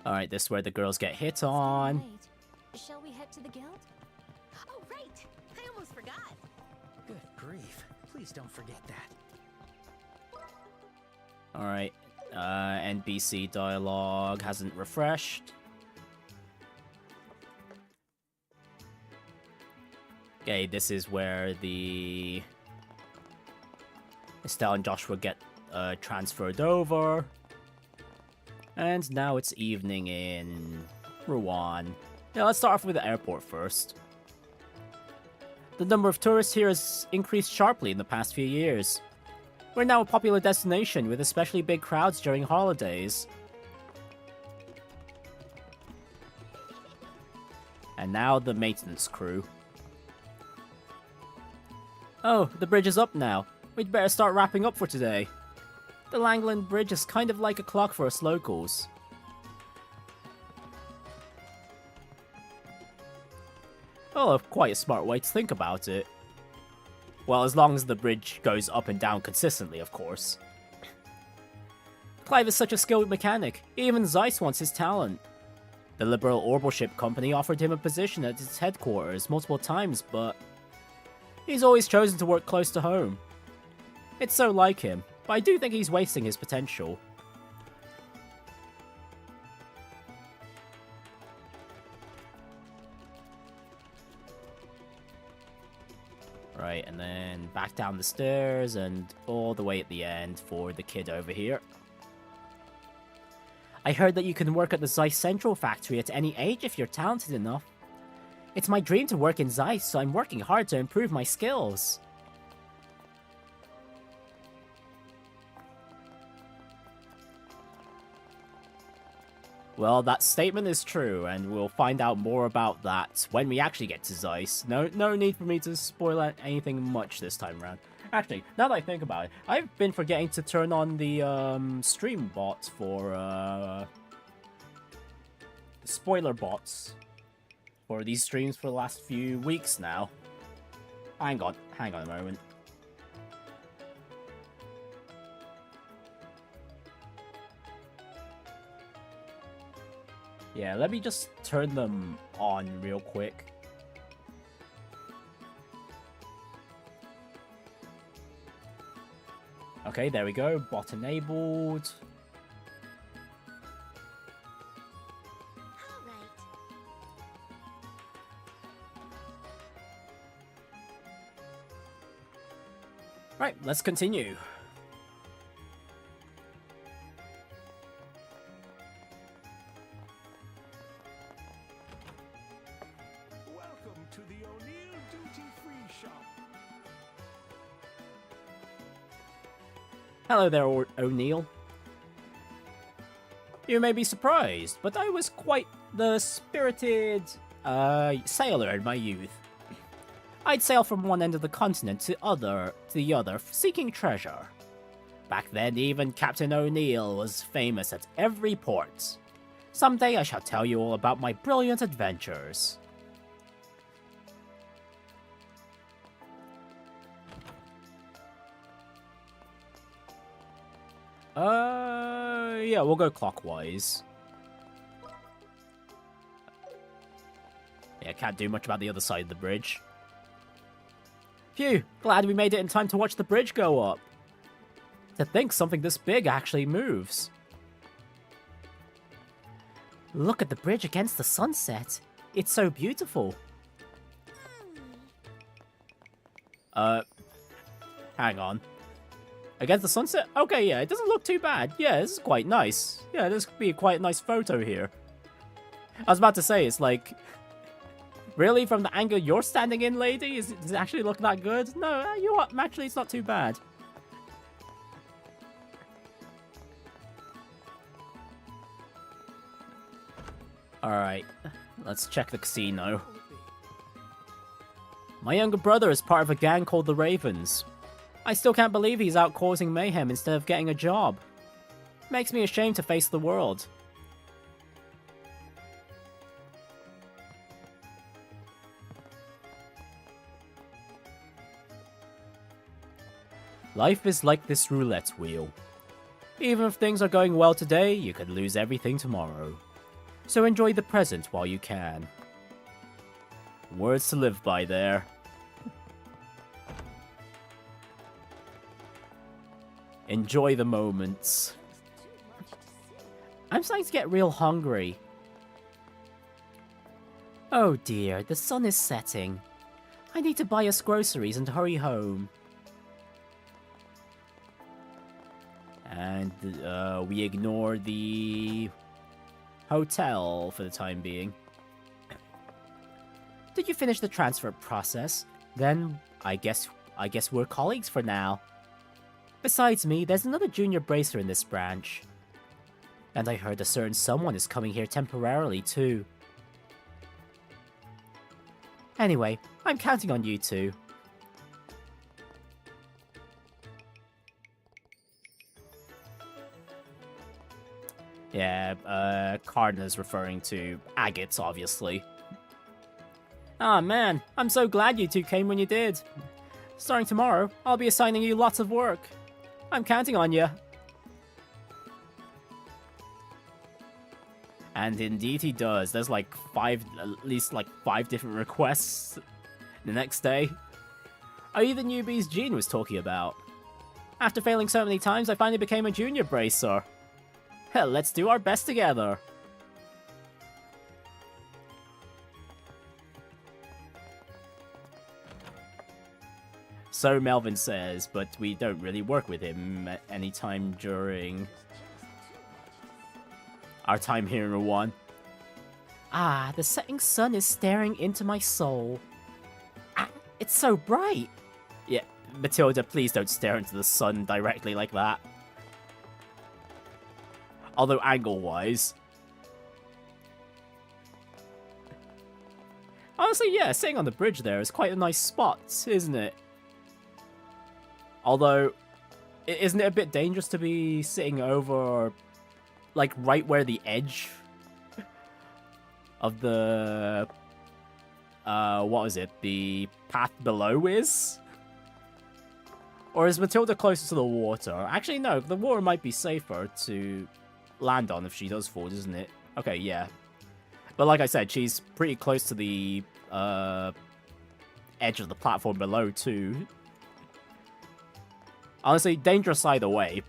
Alright, this is where the girls get hit on. Right. Shall we head to the guild? Oh, right! I almost forgot. Good grief. Please don't forget that. Alright, NPC dialogue hasn't refreshed. Okay, this is where the Estelle and Joshua get transferred over. And now it's evening in Ruan. Yeah, let's start off with the airport first. The number of tourists here has increased sharply in the past few years. We're now a popular destination with especially big crowds during holidays. And now the maintenance crew. Oh, the bridge is up now. We'd better start wrapping up for today. The Langland Bridge is kind of like a clock for us locals. Oh, quite a smart way to think about it. Well, as long as the bridge goes up and down consistently, of course. Clive is such a skilled mechanic. Even Zeiss wants his talent. The Liberal Orbital Ship Company offered him a position at its headquarters multiple times, but he's always chosen to work close to home. It's so like him, but I do think he's wasting his potential. Right, and then back down the stairs and all the way at the end for the kid over here. I heard that you can work at the Zeiss Central factory at any age if you're talented enough. It's my dream to work in Zeiss, so I'm working hard to improve my skills. Well, that statement is true, and we'll find out more about that when we actually get to Zeiss. No need for me to spoil anything much this time around. Actually, now that I think about it, I've been forgetting to turn on the stream bot for spoiler bots for these streams for the last few weeks now. Hang on a moment. Yeah, let me just turn them on real quick. Okay, there we go. Bot enabled. Right, let's continue. Welcome to the O'Neill Duty-Free Shop. Hello there, O'Neill. You may be surprised, but I was quite the spirited sailor in my youth. I'd sail from one end of the continent to the other, seeking treasure. Back then, even Captain O'Neill was famous at every port. Someday I shall tell you all about my brilliant adventures. Yeah, we'll go clockwise. Yeah, can't do much about the other side of the bridge. Phew, glad we made it in time to watch the bridge go up. To think something this big actually moves. Look at the bridge against the sunset. It's so beautiful. Hang on. Against the sunset? Okay, yeah, it doesn't look too bad. Yeah, this is quite nice. Yeah, this could be quite a nice photo here. I was about to say, it's like Really? From the angle you're standing in, lady? Does it actually look that good? No, you know what? Actually, it's not too bad. Alright, let's check the casino. My younger brother is part of a gang called the Ravens. I still can't believe he's out causing mayhem instead of getting a job. Makes me ashamed to face the world. Life is like this roulette wheel. Even if things are going well today, you could lose everything tomorrow. So enjoy the present while you can. Words to live by there. Enjoy the moments. I'm starting to get real hungry. Oh dear, the sun is setting. I need to buy us groceries and hurry home. And we ignore the hotel for the time being. Did you finish the transfer process? Then I guess we're colleagues for now. Besides me, there's another junior bracer in this branch. And I heard a certain someone is coming here temporarily too. Anyway, I'm counting on you two. Yeah, Carna's referring to agates, obviously. Ah, man, I'm so glad you two came when you did. Starting tomorrow, I'll be assigning you lots of work. I'm counting on you. And indeed he does. There's like at least five different requests the next day. Are you the newbies Jean was talking about? After failing so many times, I finally became a junior bracer. Hell, let's do our best together. So Melvin says, but we don't really work with him any time during our time here in Ruan. Ah, the setting sun is staring into my soul. Ah, it's so bright. Yeah, Matilda, please don't stare into the sun directly like that. Although angle-wise. Honestly, yeah, sitting on the bridge there is quite a nice spot, isn't it? Although, isn't it a bit dangerous to be sitting over, like, right where the edge of the, what was it, the path below is? Or is Matilda closer to the water? Actually, no, the water might be safer to land on if she does fall, isn't it? Okay, yeah. But like I said, she's pretty close to the edge of the platform below, too. Honestly, dangerous either way.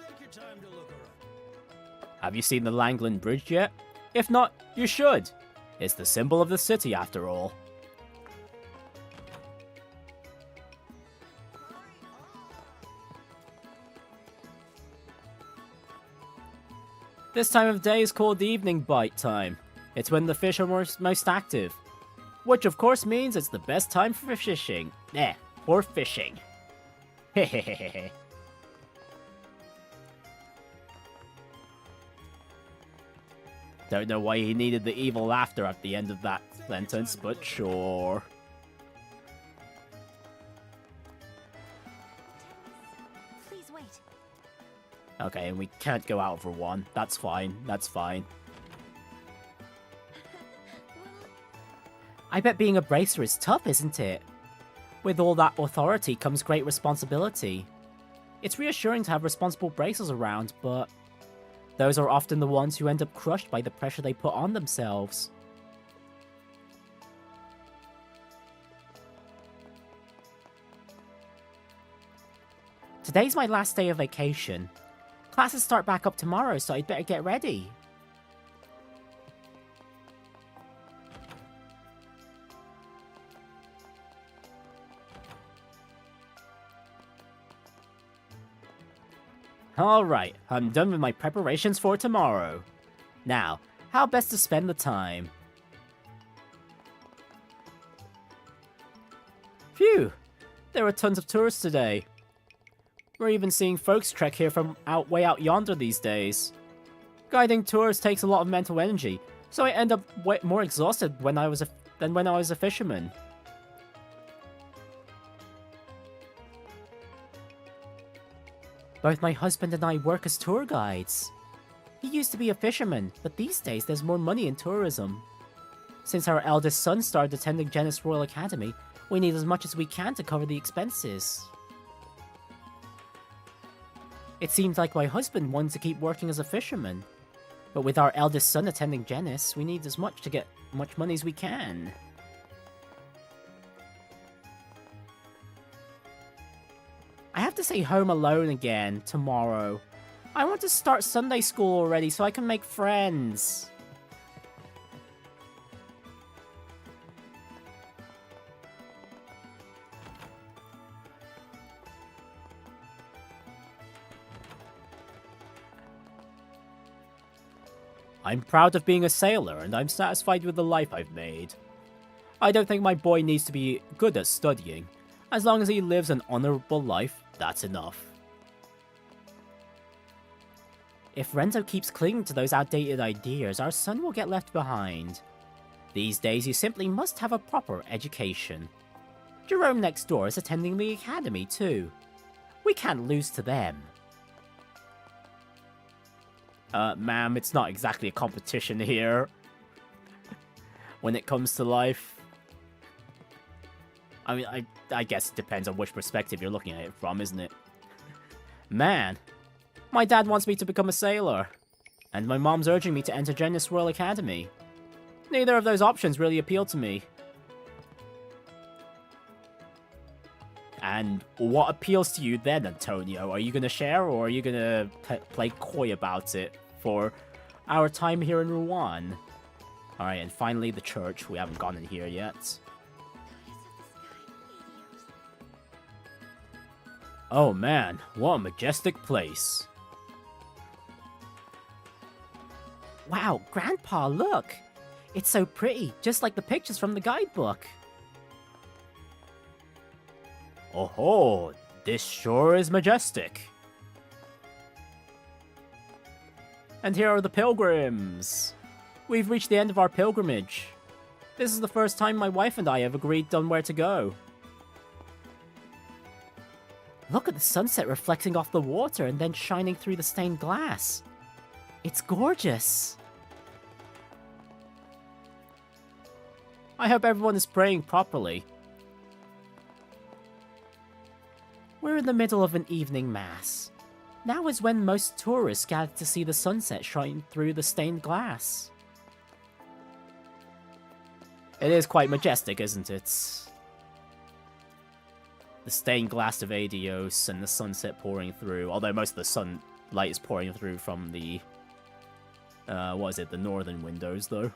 Take your time to look around. Have you seen the Langland Bridge yet? If not, you should. It's the symbol of the city, after all. This time of day is called evening bite time. It's when the fish are most active. Which of course means it's the best time for fishing. For fishing. Hehehehe. Don't know why he needed the evil laughter at the end of that sentence, but sure. Please wait. Okay, and we can't go out for one. That's fine. That's fine. I bet being a bracer is tough, isn't it? With all that authority comes great responsibility. It's reassuring to have responsible bracers around, but those are often the ones who end up crushed by the pressure they put on themselves. Today's my last day of vacation. Classes start back up tomorrow, so I'd better get ready. Alright, I'm done with my preparations for tomorrow. Now, how best to spend the time? Phew! There were tons of tourists today. We're even seeing folks trek here from way out yonder these days. Guiding tours takes a lot of mental energy, so I end up way more exhausted than when I was a fisherman. Both my husband and I work as tour guides. He used to be a fisherman, but these days there's more money in tourism. Since our eldest son started attending Jenis Royal Academy, we need as much as we can to cover the expenses. It seems like my husband wanted to keep working as a fisherman, but with our eldest son attending Jenis, we need as much to get much money as we can. I have to stay home alone again tomorrow. I want to start Sunday school already so I can make friends. I'm proud of being a sailor, and I'm satisfied with the life I've made. I don't think my boy needs to be good at studying. As long as he lives an honorable life, that's enough. If Renzo keeps clinging to those outdated ideas, our son will get left behind. These days, you simply must have a proper education. Jerome next door is attending the academy too. We can't lose to them. Ma'am, it's not exactly a competition here. When it comes to life. I mean, I guess it depends on which perspective you're looking at it from, isn't it? Man, my dad wants me to become a sailor. And my mom's urging me to enter Jenis Royal Academy. Neither of those options really appeal to me. And what appeals to you then, Antonio? Are you going to share, or are you going to play coy about it for our time here in Ruan? Alright, and finally the church. We haven't gone in here yet. Oh man, what a majestic place. Wow, Grandpa, look! It's so pretty, just like the pictures from the guidebook. Oh, this sure is majestic. And here are the pilgrims. We've reached the end of our pilgrimage. This is the first time my wife and I have agreed on where to go. Look at the sunset reflecting off the water and then shining through the stained glass. It's gorgeous. I hope everyone is praying properly. We're in the middle of an evening mass. Now is when most tourists gather to see the sunset shine through the stained glass. It is quite majestic, isn't it? The stained glass of Adios and the sunset pouring through, although most of the sunlight is pouring through from the, the northern windows, though.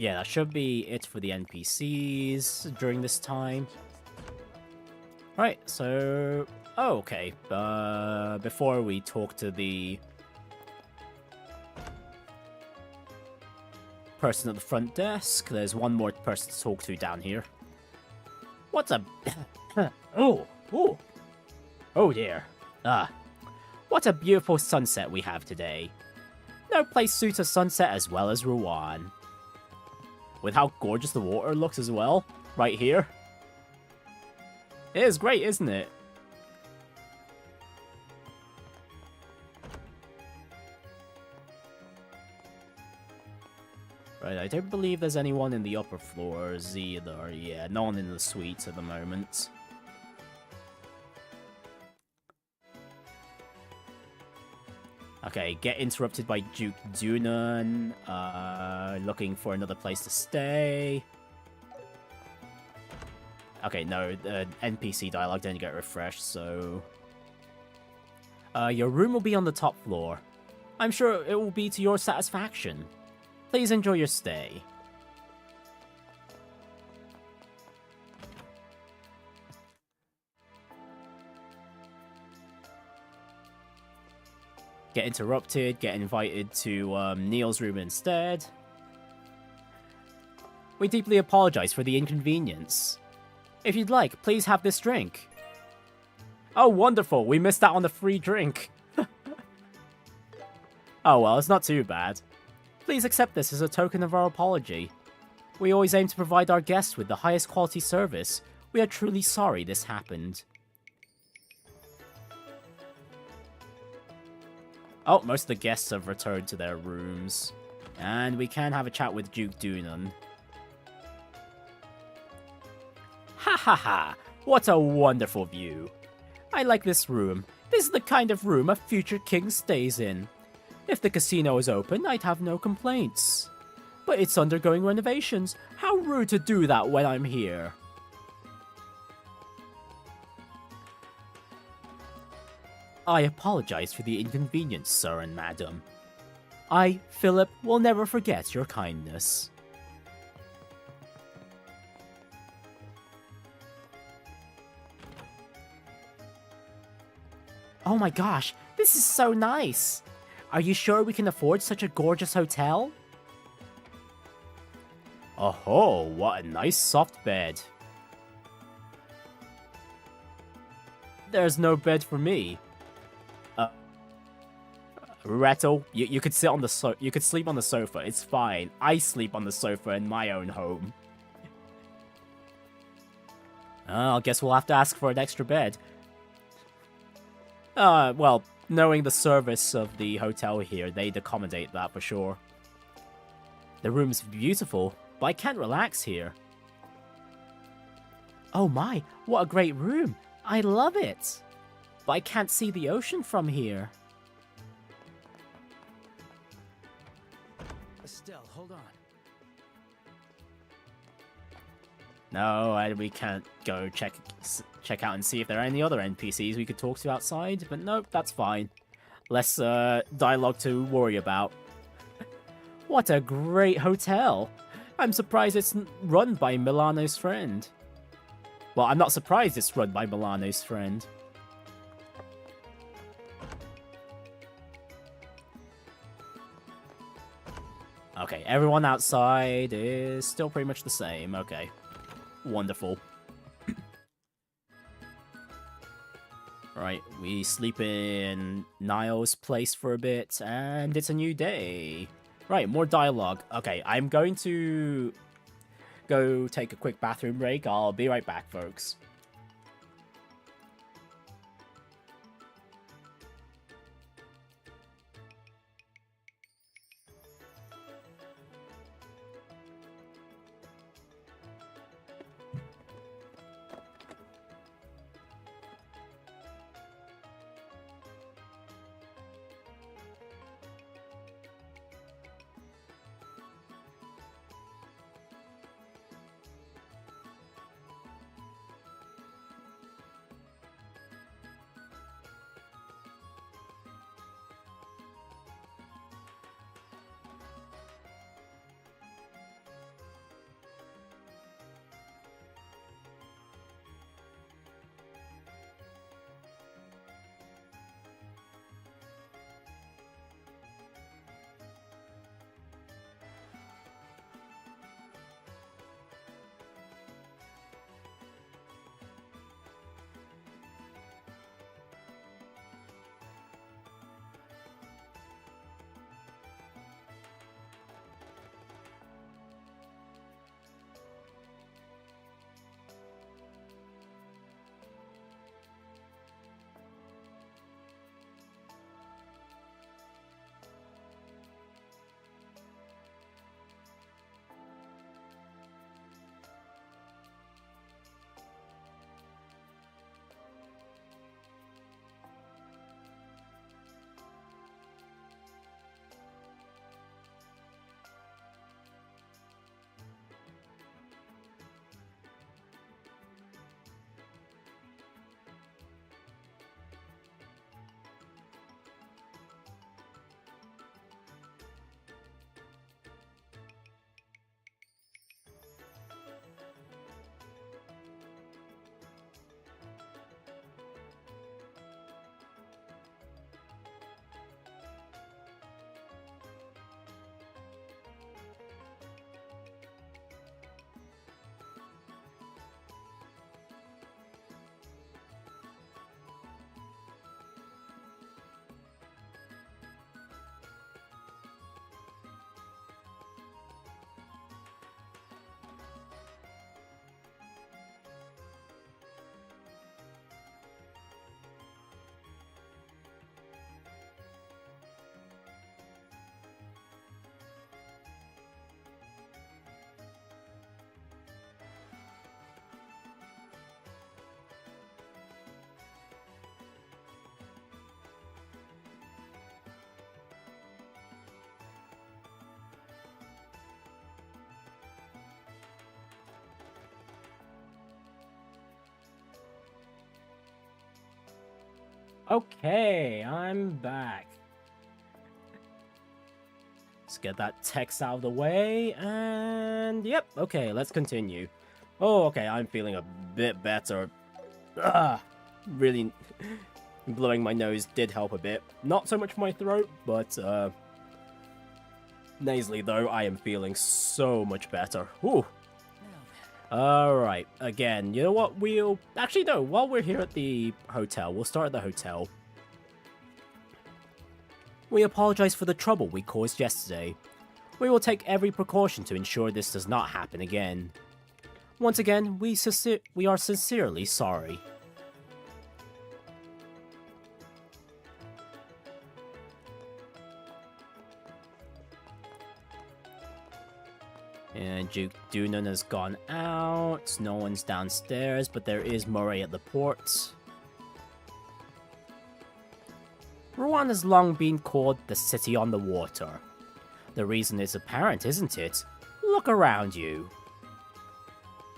That should be it for the NPCs during this time. Right, so... Oh, okay. Before we talk to the person at the front desk, there's one more person to talk to down here. What's a... Oh dear. What a beautiful sunset we have today. No place suits a sunset as well as Ruan. With how gorgeous the water looks as well, right here. It is great, isn't it? Right, I don't believe there's anyone in the upper floors either. Yeah, no one in the suites at the moment. Okay, get interrupted by Duke Dunan. Looking for another place to stay. Okay, no, the NPC dialogue didn't get refreshed, so... your room will be on the top floor. I'm sure it will be to your satisfaction. Please enjoy your stay. Get interrupted, get invited to Neil's room instead. We deeply apologize for the inconvenience. If you'd like, please have this drink. Oh, wonderful. We missed out on the free drink. Oh well, it's not too bad. Please accept this as a token of our apology. We always aim to provide our guests with the highest quality service. We are truly sorry this happened. Oh, most of the guests have returned to their rooms. And we can have a chat with Duke Dunan. Ha ha ha! What a wonderful view. I like this room. This is the kind of room a future king stays in. If the casino is open, I'd have no complaints. But it's undergoing renovations. How rude to do that when I'm here. I apologize for the inconvenience, sir and madam. I, Philip, will never forget your kindness. Oh my gosh, this is so nice! Are you sure we can afford such a gorgeous hotel? Oh, what a nice soft bed. There's no bed for me. Retto, you could sit on the you could sleep on the sofa. It's fine. I sleep on the sofa in my own home. I guess we'll have to ask for an extra bed. Well, knowing the service of the hotel here, they'd accommodate that for sure. The room's beautiful, but I can't relax here. Oh my, what a great room. I love it. But I can't see the ocean from here. Estelle, hold on. No, we can't go check out and see if there are any other NPCs we could talk to outside, but nope, that's fine. Less dialogue to worry about. What a great hotel! I'm surprised it's run by Milano's friend. Well, I'm not surprised it's run by Milano's friend. Okay, everyone outside is still pretty much the same. Okay. Wonderful. Right, we sleep in Niall's place for a bit, and it's a new day. Right, more dialogue. Okay, I'm going to go take a quick bathroom break. I'll be right back, folks. Okay, I'm back. Let's get that text out of the way, and yep, okay, let's continue. Oh, okay, I'm feeling a bit better. Really, blowing my nose did help a bit. Not so much for my throat, but nasally though, I am feeling so much better. Whew. Alright, again, you know what, we'll... Actually, no, while we're here at the hotel, we'll start at the hotel. We apologize for the trouble we caused yesterday. We will take every precaution to ensure this does not happen again. Once again, we are sincerely sorry. And Duke Dunan has gone out. No one's downstairs, but there is Murray at the port. Ruan has long been called the City on the Water. The reason is apparent, isn't it? Look around you.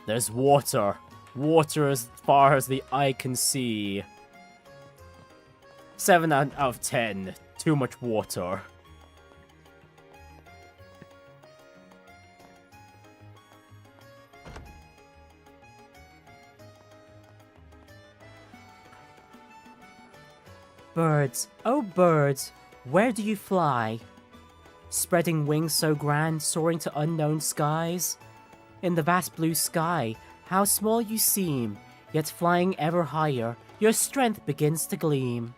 There's water. Water as far as the eye can see. 7 out of 10. Too much water. Birds, oh birds, where do you fly? Spreading wings so grand, soaring to unknown skies? In the vast blue sky, how small you seem, yet flying ever higher, your strength begins to gleam.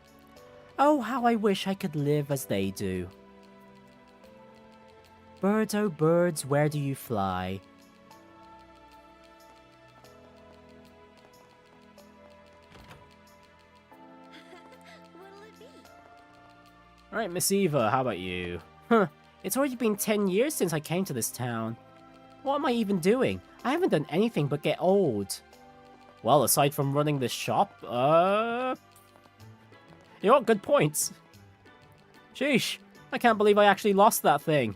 Oh, how I wish I could live as they do. Birds, oh birds, where do you fly? Alright, Miss Eva, how about you? Huh, it's already been 10 years since I came to this town. What am I even doing? I haven't done anything but get old. Well, aside from running this shop, You know what, good points. Sheesh, I can't believe I actually lost that thing.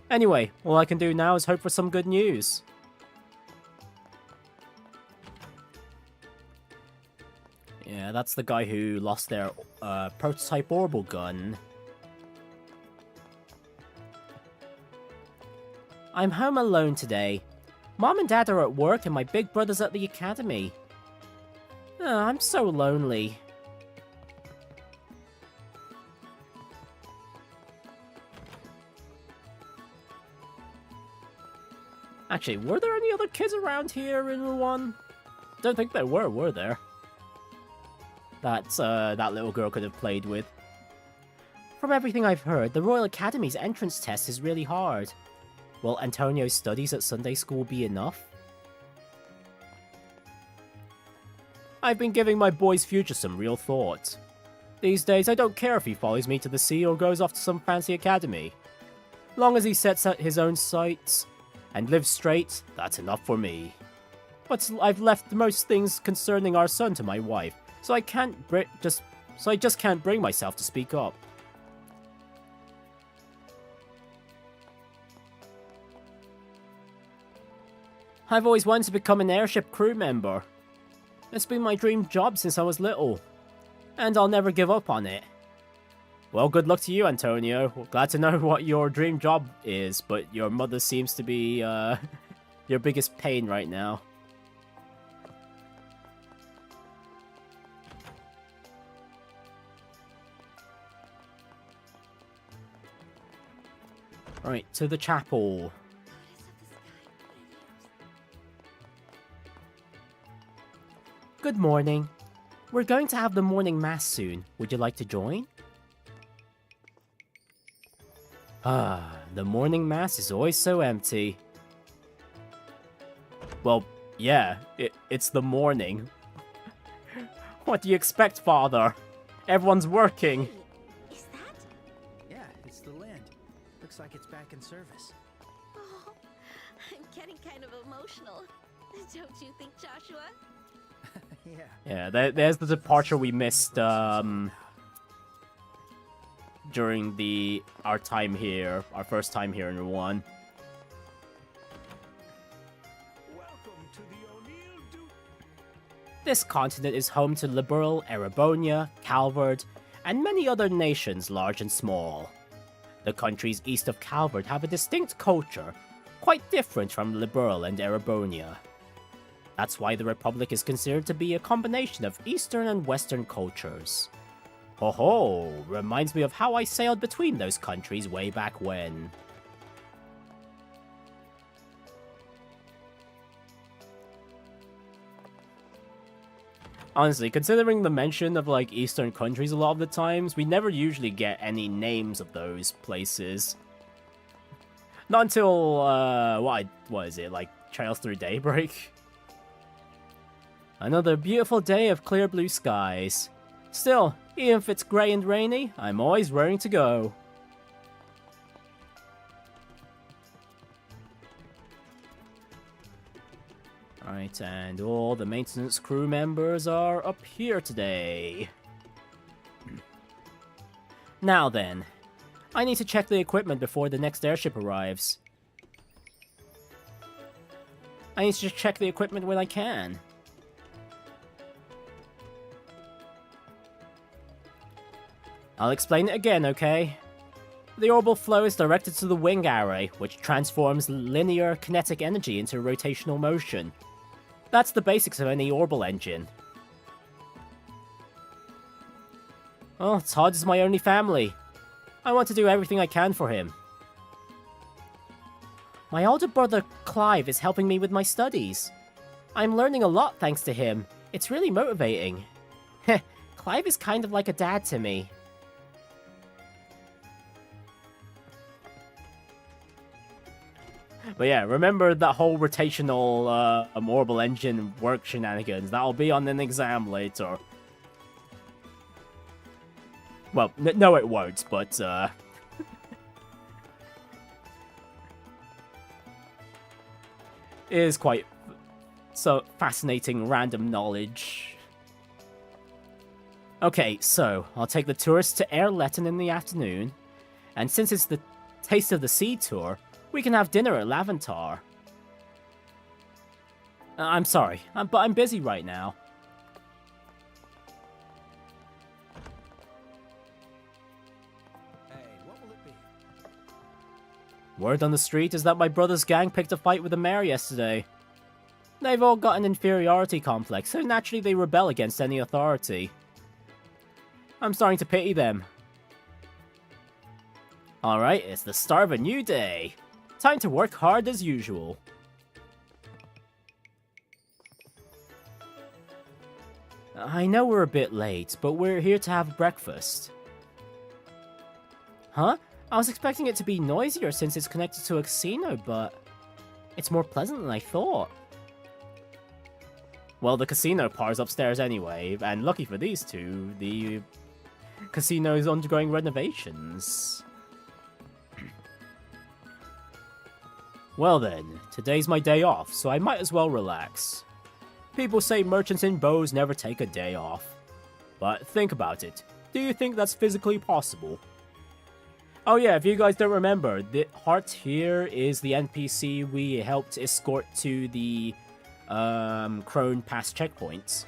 Anyway, all I can do now is hope for some good news. Yeah, that's the guy who lost their prototype orbital gun. I'm home alone today. Mom and Dad are at work and my big brother's at the academy. Oh, I'm so lonely. Actually, were there any other kids around here in Ruan? Don't think there were there? That little girl could have played with. From everything I've heard, the Royal Academy's entrance test is really hard. Will Antonio's studies at Sunday school be enough? I've been giving my boy's future some real thought. These days, I don't care if he follows me to the sea or goes off to some fancy academy. Long as he sets out his own sights and lives straight, that's enough for me. But I've left most things concerning our son to my wife, so I just can't bring myself to speak up. I've always wanted to become an airship crew member. It's been my dream job since I was little, and I'll never give up on it. Well, good luck to you, Antonio. Glad to know what your dream job is, but your mother seems to be your biggest pain right now. Right, to the chapel. Good morning. We're going to have the morning mass soon. Would you like to join? Ah, the morning mass is always so empty. Well, yeah, it's the morning. What do you expect, Father? Everyone's working. Is that? Yeah, it's the land. Looks like it's back in service. Oh, I'm getting kind of emotional. Don't you think, Joshua? Yeah. Yeah, there's the departure we missed during our time here, our first time here in Ruan. Welcome to the O'Neill This continent is home to Liberal, Erebonia, Calvard, and many other nations large and small. The countries east of Calvard have a distinct culture, quite different from Liberal and Erebonia. That's why the Republic is considered to be a combination of Eastern and Western cultures. Ho ho, reminds me of how I sailed between those countries way back when. Honestly, considering the mention of, like, Eastern countries a lot of the times, we never usually get any names of those places. Not until, what is it, like, Trails Through Daybreak? Another beautiful day of clear blue skies. Still, even if it's grey and rainy, I'm always raring to go. Right, and all the maintenance crew members are up here today. Now then, I need to check the equipment before the next airship arrives. I need to check the equipment when I can. I'll explain it again, okay? The orbital flow is directed to the wing array, which transforms linear kinetic energy into rotational motion. That's the basics of any orbital engine. Oh, Todd is my only family. I want to do everything I can for him. My older brother, Clive, is helping me with my studies. I'm learning a lot thanks to him. It's really motivating. Heh, Clive is kind of like a dad to me. But yeah, remember that whole rotational orbital engine work shenanigans. That'll be on an exam later. Well, no it won't, but it is quite so fascinating random knowledge. Okay, so I'll take the tourists to Airleton in the afternoon, and since it's the Taste of the Sea tour, we can have dinner at Laventar. I'm sorry, but I'm busy right now. Hey, what will it be? Word on the street is that my brother's gang picked a fight with the mayor yesterday. They've all got an inferiority complex, so naturally they rebel against any authority. I'm starting to pity them. Alright, it's the start of a new day. Time to work hard as usual. I know we're a bit late, but we're here to have breakfast. Huh? I was expecting it to be noisier since it's connected to a casino, but it's more pleasant than I thought. Well, the casino part's upstairs anyway, and lucky for these two, the casino is undergoing renovations. Well then, today's my day off, so I might as well relax. People say merchants in bows never take a day off. But think about it. Do you think that's physically possible? Oh yeah, if you guys don't remember, the Heart here is the NPC we helped escort to the Crone Pass checkpoints.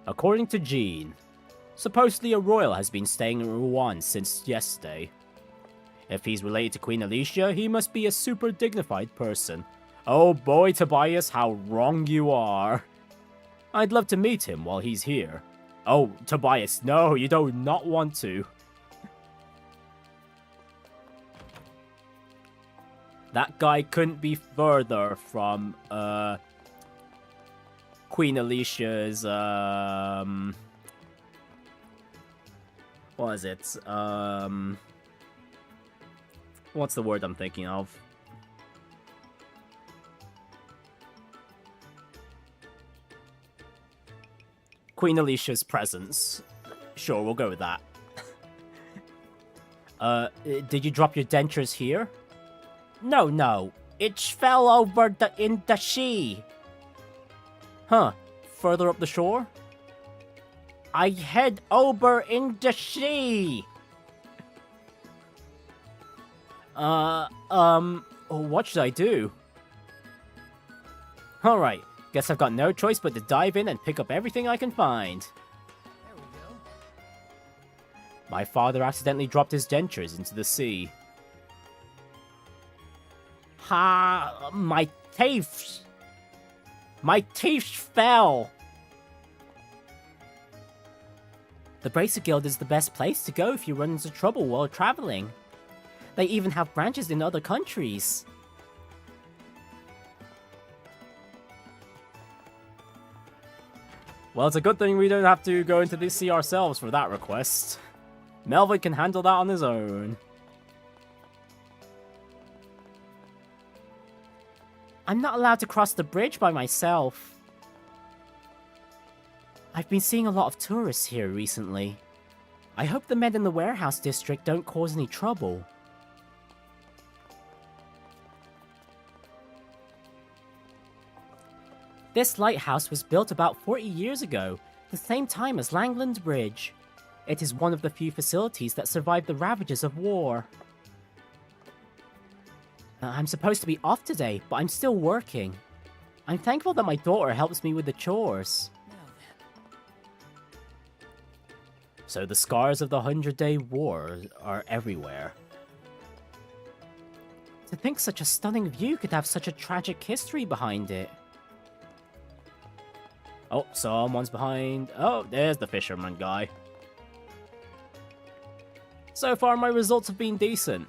According to Jean, supposedly a royal has been staying in Ruan since yesterday. If he's related to Queen Alicia, he must be a super dignified person. Oh boy, Tobias, how wrong you are. I'd love to meet him while he's here. Oh, Tobias, no, you do not want to. That guy couldn't be further from, Queen Alicia's, what is it? What's the word I'm thinking of? Queen Alicia's presence. Sure, we'll go with that. Did you drop your dentures here? No. It fell over in the sea. Huh. further up the shore? I head over in the sea! What should I do? Alright, guess I've got no choice but to dive in and pick up everything I can find. There we go. My father accidentally dropped his dentures into the sea. Ha! My teeth! My teeth fell! The Bracer Guild is the best place to go if you run into trouble while traveling. They even have branches in other countries. Well, it's a good thing we don't have to go into the sea ourselves for that request. Melvin can handle that on his own. I'm not allowed to cross the bridge by myself. I've been seeing a lot of tourists here recently. I hope the men in the warehouse district don't cause any trouble. This lighthouse was built about 40 years ago, the same time as Langland Bridge. It is one of the few facilities that survived the ravages of war. I'm supposed to be off today, but I'm still working. I'm thankful that my daughter helps me with the chores. So the scars of the 100-Day War are everywhere. To think such a stunning view could have such a tragic history behind it. Oh, someone's behind. Oh, there's the fisherman guy. So far, my results have been decent.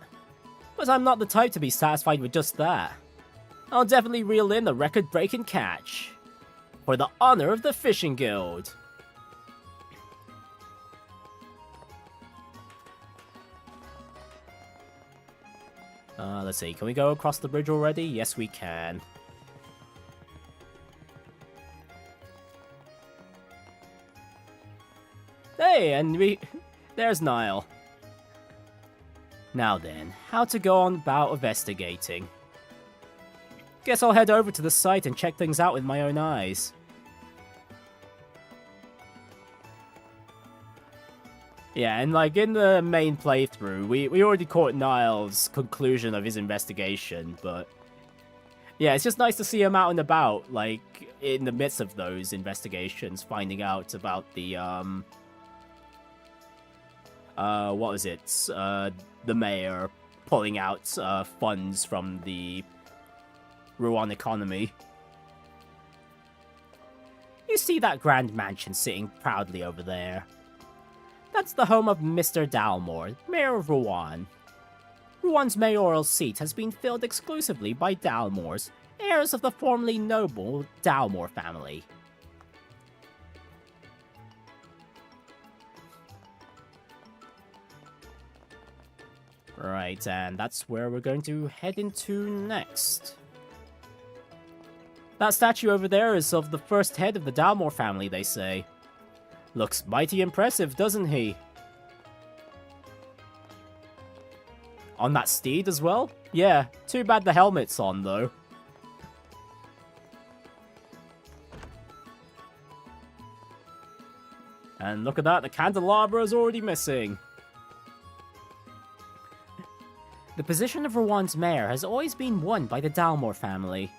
But I'm not the type to be satisfied with just that. I'll definitely reel in the record-breaking catch. For the honor of the Fishing Guild. Let's see, can we go across the bridge already? Yes, we can. Hey, and there's Niall. Now then, how to go on about investigating. Guess I'll head over to the site and check things out with my own eyes. Yeah, and like in the main playthrough, we already caught Niall's conclusion of his investigation, but yeah, it's just nice to see him out and about, like in the midst of those investigations, finding out about the what was it? The mayor pulling out funds from the Ruan economy. You see that grand mansion sitting proudly over there? That's the home of Mr. Dalmore, Mayor of Ruan. Ruan's mayoral seat has been filled exclusively by Dalmores, heirs of the formerly noble Dalmore family. Right, and that's where we're going to head into next. That statue over there is of the first head of the Dalmore family, they say. Looks mighty impressive, doesn't he? On that steed as well? Yeah, too bad the helmet's on, though. And look at that, the candelabra is already missing. The position of Ruan's mayor has always been won by the Dalmore family.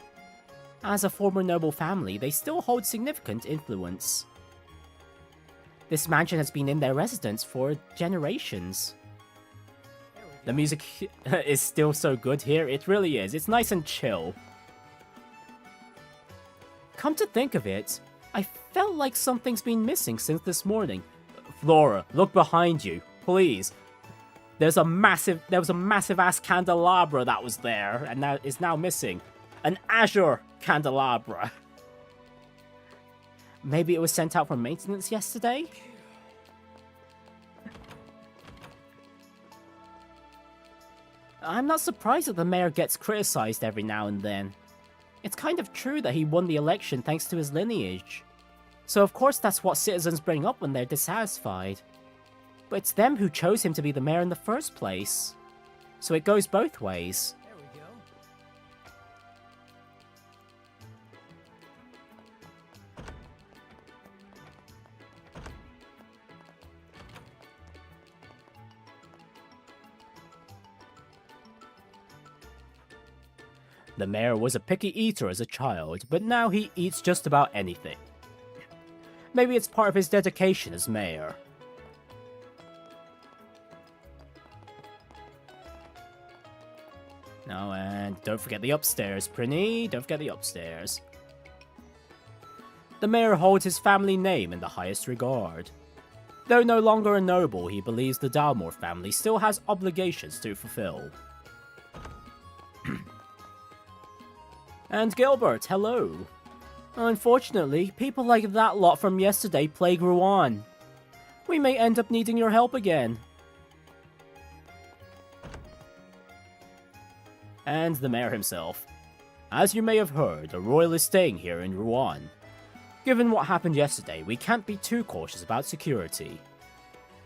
As a former noble family, they still hold significant influence. This mansion has been in their residence for generations. The music is still so good here, it really is. It's nice and chill. Come to think of it, I felt like something's been missing since this morning. Flora, look behind you, please. There was a massive ass candelabra that was there, and that is now missing. An azure candelabra. Maybe it was sent out for maintenance yesterday? I'm not surprised that the mayor gets criticized every now and then. It's kind of true that he won the election thanks to his lineage. So of course that's what citizens bring up when they're dissatisfied. But it's them who chose him to be the mayor in the first place. So it goes both ways. There we go. The mayor was a picky eater as a child, but now he eats just about anything. Maybe it's part of his dedication as mayor. No, and don't forget the upstairs, Prinny. Don't forget the upstairs. The mayor holds his family name in the highest regard. Though no longer a noble, he believes the Dalmore family still has obligations to fulfill. And Gilbert, hello. Unfortunately, people like that lot from yesterday plague Ruan. We may end up needing your help again. And the mayor himself. As you may have heard, the royal is staying here in Ruan. Given what happened yesterday, we can't be too cautious about security.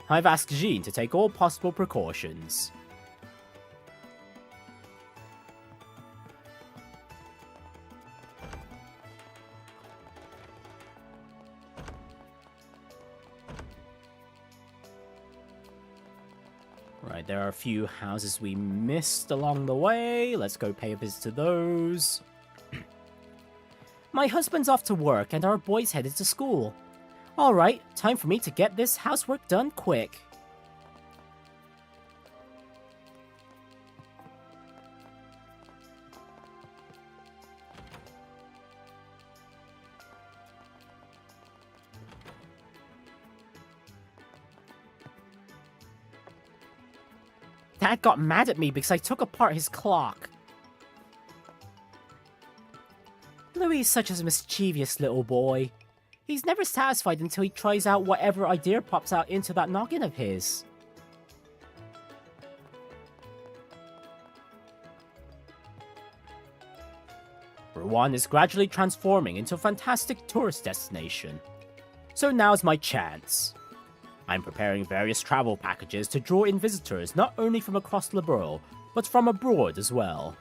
I've asked Jean to take all possible precautions. Right, there are a few houses we missed along the way. Let's go pay a visit to those. My husband's off to work and our boys headed to school. Alright, time for me to get this housework done quick. Dad got mad at me because I took apart his clock. Louis is such a mischievous little boy. He's never satisfied until he tries out whatever idea pops out into that noggin of his. Ruan is gradually transforming into a fantastic tourist destination. So now's my chance. I'm preparing various travel packages to draw in visitors not only from across the borough, but from abroad as well.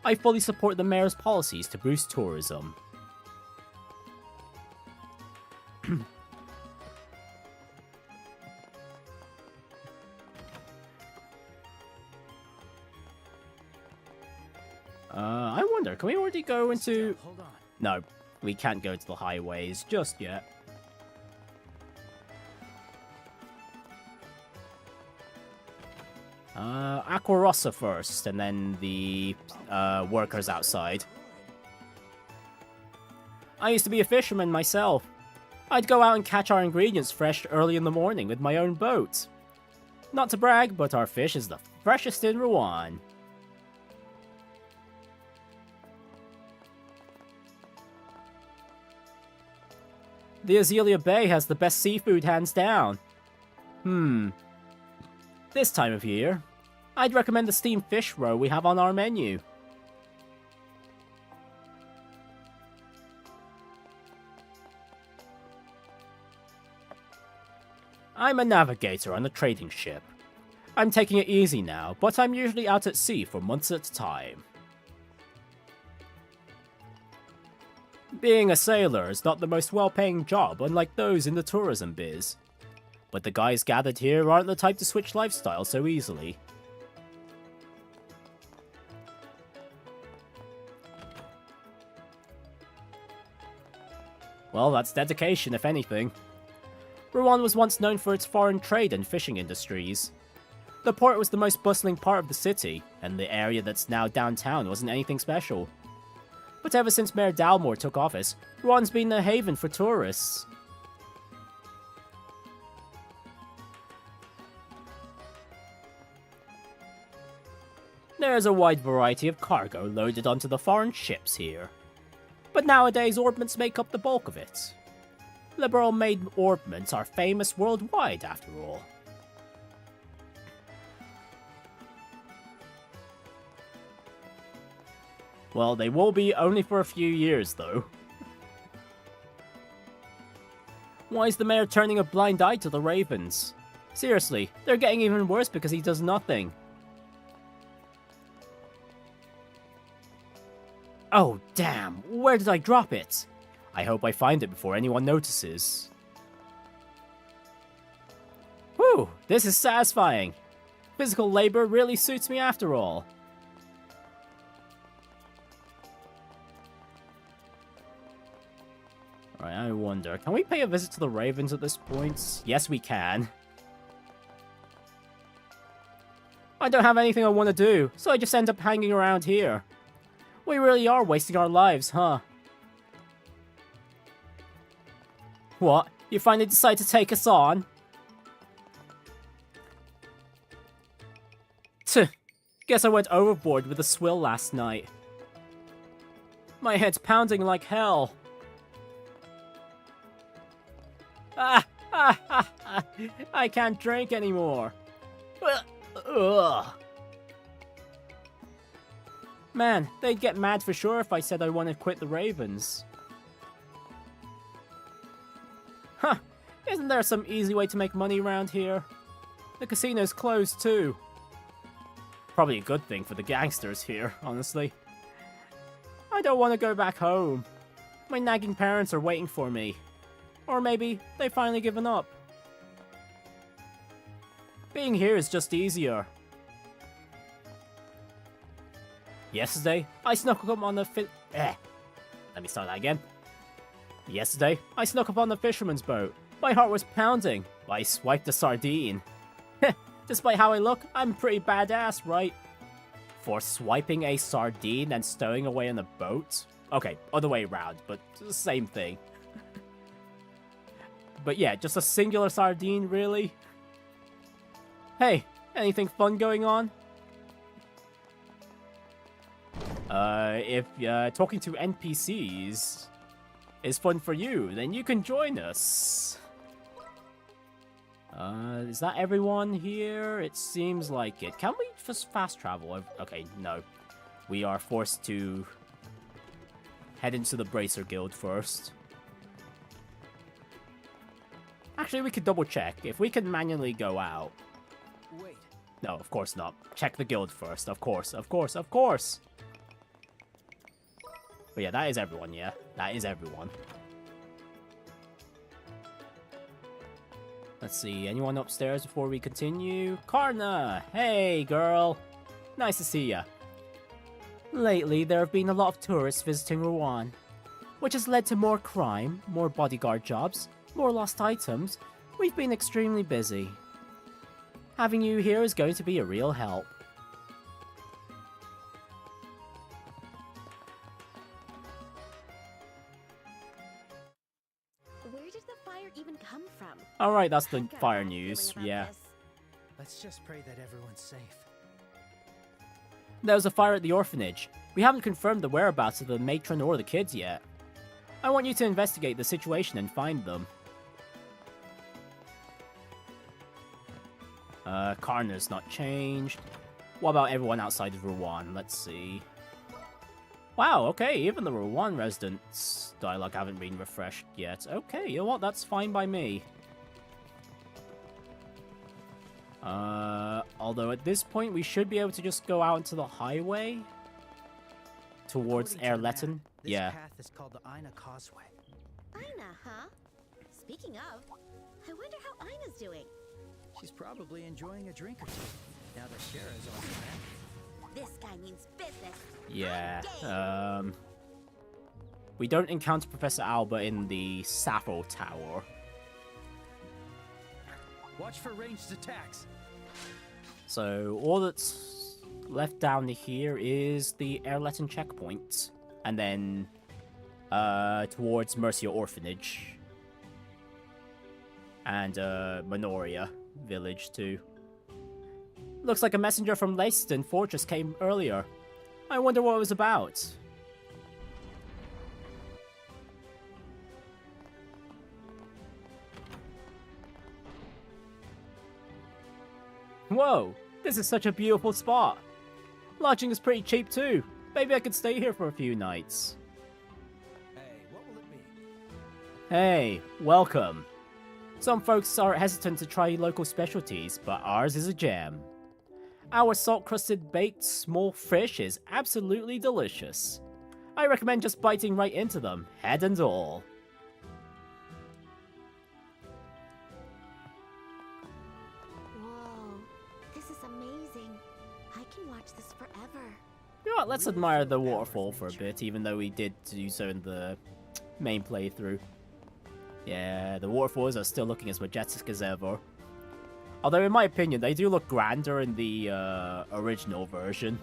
I fully support the mayor's policies to boost tourism. I wonder, can we already go into... Hold on. No, we can't go to the highways just yet. Aquarossa first, and then the workers outside. I used to be a fisherman myself. I'd go out and catch our ingredients fresh early in the morning with my own boat. Not to brag, but our fish is the freshest in Ruan. The Azalea Bay has the best seafood hands down. This time of year, I'd recommend the steamed fish roe we have on our menu. I'm a navigator on a trading ship. I'm taking it easy now, but I'm usually out at sea for months at a time. Being a sailor is not the most well-paying job, unlike those in the tourism biz. But the guys gathered here aren't the type to switch lifestyle so easily. Well, that's dedication, if anything. Ruan was once known for its foreign trade and fishing industries. The port was the most bustling part of the city, and the area that's now downtown wasn't anything special. But ever since Mayor Dalmore took office, Ruan's been a haven for tourists. There's a wide variety of cargo loaded onto the foreign ships here. But nowadays, orbments make up the bulk of it. Liberal-made orbments are famous worldwide, after all. Well, they will be only for a few years, though. Why is the mayor turning a blind eye to the ravens? Seriously, they're getting even worse because he does nothing. Oh, damn! Where did I drop it? I hope I find it before anyone notices. Whew, this is satisfying. Physical labor really suits me after all. wonder, can we pay a visit to the Ravens at this point? Yes, we can. I don't have anything I want to do, so I just end up hanging around here. We really are wasting our lives, huh? What? You finally decide to take us on? Tch, guess I went overboard with the swill last night. My head's pounding like hell. I can't drink anymore. Ugh. Man, they'd get mad for sure if I said I want to quit the Ravens. Huh, isn't there some easy way to make money around here? The casino's closed too. Probably a good thing for the gangsters here, honestly. I don't want to go back home. My nagging parents are waiting for me. Or maybe they've finally given up. Being here is just easier. Yesterday, I snuck up on the Let me start that again. Yesterday, I snuck up on the fisherman's boat. My heart was pounding, but I swiped a sardine. Despite how I look, I'm pretty badass, right? For swiping a sardine and stowing away in a boat? Okay, other way around, but same thing. But yeah, just a singular sardine, really? Hey, anything fun going on? If talking to NPCs is fun for you, then you can join us. Is that everyone here? It seems like it. Can we just fast travel? Okay, no. We are forced to head into the Bracer Guild first. Actually, we could double check. If we can manually go out. Wait. No, of course not. Check the guild first. Of course, of course, of course. But yeah, that is everyone, yeah. That is everyone. Let's see, anyone upstairs before we continue? Carna! Hey, girl! Nice to see ya. Lately, there have been a lot of tourists visiting Ruan, which has led to more crime, more bodyguard jobs, more lost items. We've been extremely busy. Having you here is going to be a real help. Where did the fire even come from? Alright, that's the I've got a fire bad news, feeling about yeah. this. Let's just pray that everyone's safe. There was a fire at the orphanage. We haven't confirmed the whereabouts of the matron or the kids yet. I want you to investigate the situation and find them. Carna's not changed. What about everyone outside of Ruan? Let's see. Wow, okay, even the Ruan residents' dialogue haven't been refreshed yet. Okay, you know what? That's fine by me. Although at this point we should be able to just go out into the highway towards According to the map, Erletten. This Yeah. path is called the Ina Causeway. Ina, huh? Speaking of, I wonder how Ina's doing. She's probably enjoying a drink or two, now that Shara's also back. This guy means business. Yeah. I'm game. We don't encounter Professor Alba in the Sappho Tower. Watch for ranged attacks. So all that's left down here is the Erletten checkpoint. And then towards Mercia Orphanage. And Minoria Village too. Looks like a messenger from Leyston Fortress came earlier. I wonder what it was about. Whoa, this is such a beautiful spot. Lodging is pretty cheap too. Maybe I could stay here for a few nights. Hey, what will it be? Hey, welcome. Some folks are hesitant to try local specialties, but ours is a gem. Our salt-crusted baked small fish is absolutely delicious. I recommend just biting right into them, head and all. Whoa, this is amazing. I can watch this forever. You know what, let's admire the waterfall for a bit, even though we did do so in the main playthrough. Yeah, the waterfalls are still looking as majestic as ever. Although, in my opinion, they do look grander in the original version.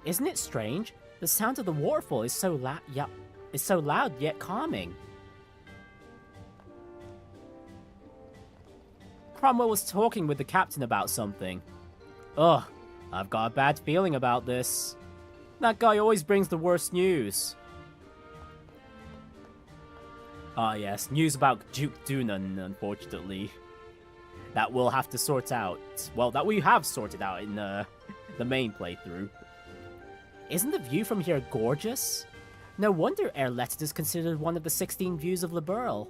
Isn't it strange? The sound of the waterfall is so loud yet calming. Cromwell was talking with the captain about something. Ugh, I've got a bad feeling about this. That guy always brings the worst news. Ah yes, news about Duke Dunan, unfortunately. That we'll have to sort out. Well, that we have sorted out in the main playthrough. Isn't the view from here gorgeous? No wonder Erletten is considered one of the 16 views of Liberl.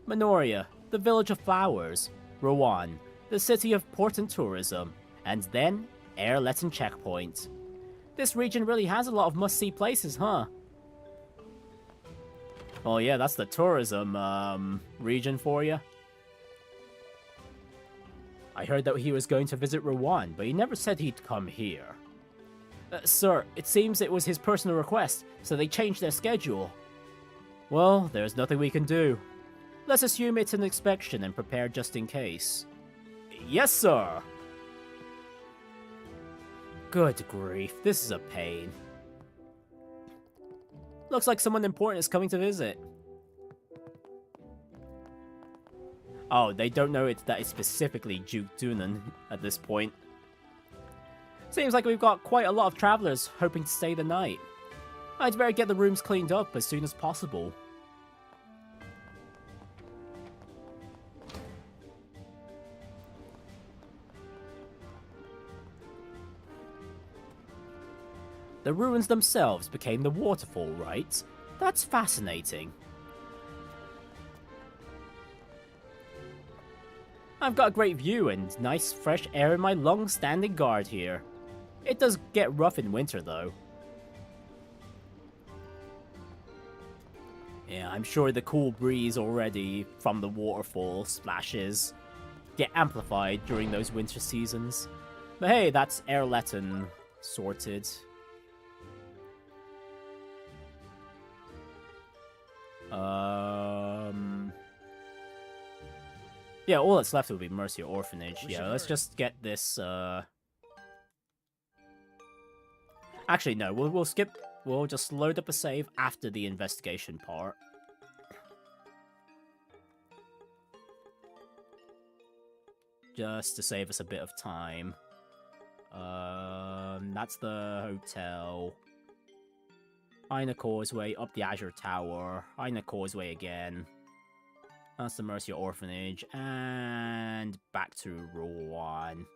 Minoria, the village of flowers. Ruan, the city of port and tourism. And then, Erletten checkpoint. This region really has a lot of must-see places, huh? Oh yeah, that's the tourism, region for you. I heard that he was going to visit Ruan, but he never said he'd come here. Sir, it seems it was his personal request, so they changed their schedule. Well, there's nothing we can do. Let's assume it's an inspection and prepare just in case. Yes, sir! Good grief, this is a pain. Looks like someone important is coming to visit. Oh, they don't know that it's specifically Duke Dunan at this point. Seems like we've got quite a lot of travelers hoping to stay the night. I'd better get the rooms cleaned up as soon as possible. The ruins themselves became the waterfall, right? That's fascinating. I've got a great view and nice fresh air in my long-standing guard here. It does get rough in winter, though. Yeah, I'm sure the cool breeze already from the waterfall splashes get amplified during those winter seasons. But hey, that's Erletten sorted. Yeah, all that's left will be Mercia Orphanage. Yeah, let's just get this, Actually, no, we'll skip... We'll just load up a save after the investigation part. Just to save us a bit of time. That's the hotel. Ina Causeway, up the Azure Tower. Ina Causeway again. That's the Mercia Orphanage. And back to Ruan.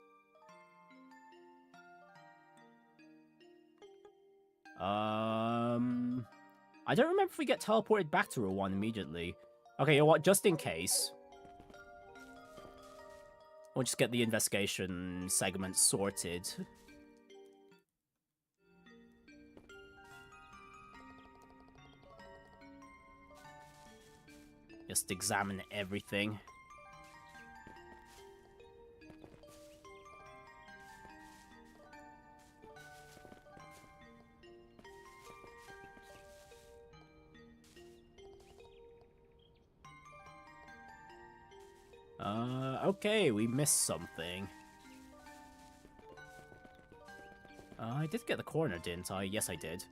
I don't remember if we get teleported back to Ruan immediately. Okay, you know what? Just in case. We'll just get the investigation segment sorted. Just examine everything. Okay, we missed something. I did get the corner, didn't I? Yes, I did.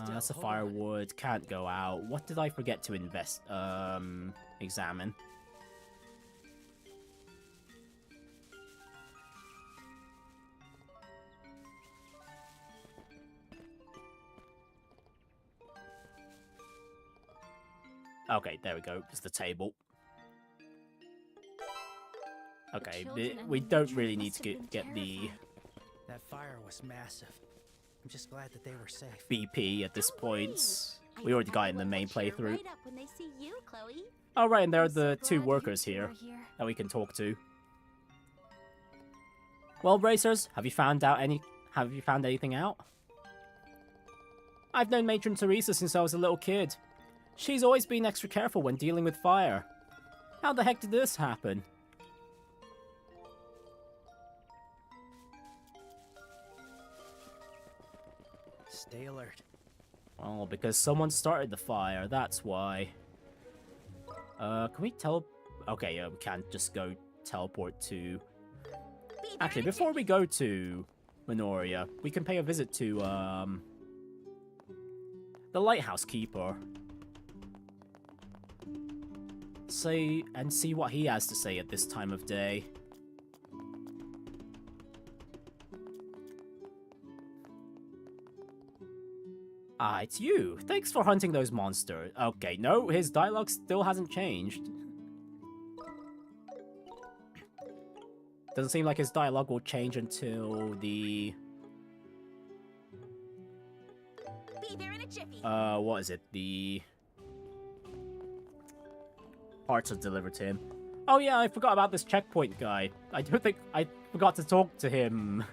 That's a firewood. Can't go out. What did I forget to examine? Okay, there we go. It's the table. Okay, we don't really need to get the... That fire was massive. I'm just glad that they were safe. BP at this point. We already got it in the main playthrough. Right up when they see you, Chloe. Oh right, and there are the two workers here that we can talk to. Well, racers, have you found anything out? I've known Matron Teresa since I was a little kid. She's always been extra careful when dealing with fire. How the heck did this happen? Stay alert. Well, because someone started the fire, that's why. Can we Okay, yeah, we can't just go teleport to... Actually, before we go to Minoria, we can pay a visit to, the lighthouse keeper. See what he has to say at this time of day. Ah, it's you. Thanks for hunting those monsters. Okay, no, his dialogue still hasn't changed. Doesn't seem like his dialogue will change until the... Be there in a jiffy. What is it? The... parts are delivered to him. Oh yeah, I forgot about this checkpoint guy. I don't think I forgot to talk to him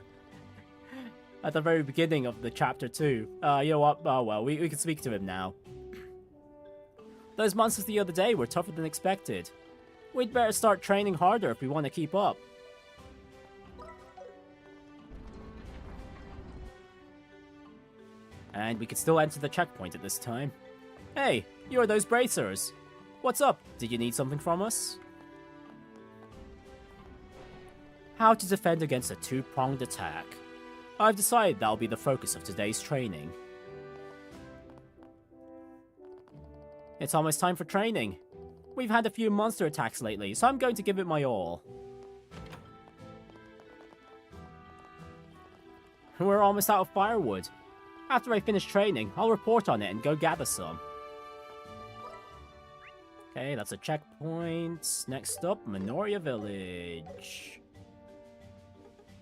at the very beginning of the chapter 2. You know what? Oh well, we can speak to him now. Those monsters the other day were tougher than expected. We'd better start training harder if we want to keep up. And we can still enter the checkpoint at this time. Hey, you're those bracers. What's up? Did you need something from us? How to defend against a two-pronged attack. I've decided that'll be the focus of today's training. It's almost time for training. We've had a few monster attacks lately, so I'm going to give it my all. We're almost out of firewood. After I finish training, I'll report on it and go gather some. Okay, that's a checkpoint. Next up, Minoria Village.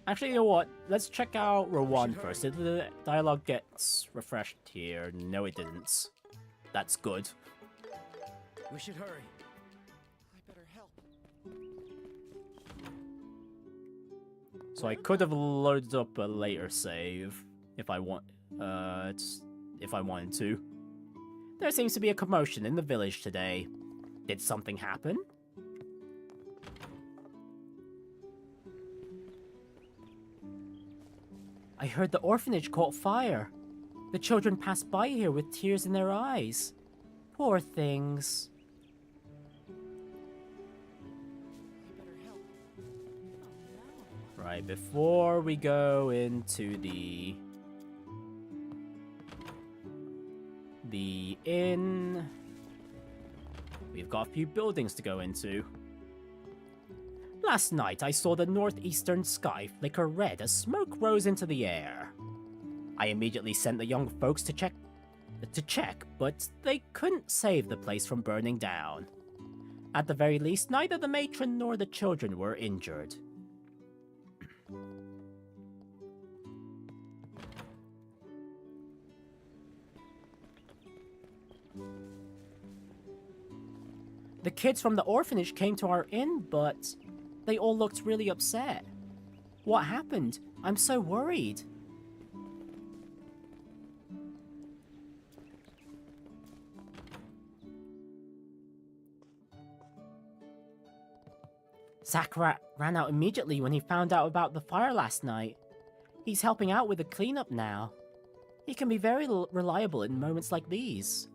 Actually, you know what? Let's check out Ruan first. Did the dialogue get refreshed here? No, it didn't. That's good. We should hurry. I better help. So I could have loaded up a later save if I wanted to. There seems to be a commotion in the village today. Did something happen? I heard the orphanage caught fire. The children passed by here with tears in their eyes. Poor things. Right, before we go into the inn, we've got a few buildings to go into. Last night, I saw the northeastern sky flicker red as smoke rose into the air. I immediately sent the young folks to check, but they couldn't save the place from burning down. At the very least, neither the matron nor the children were injured. The kids from the orphanage came to our inn, but they all looked really upset. What happened? I'm so worried. Zach ran out immediately when he found out about the fire last night. He's helping out with the cleanup now. He can be very reliable in moments like these.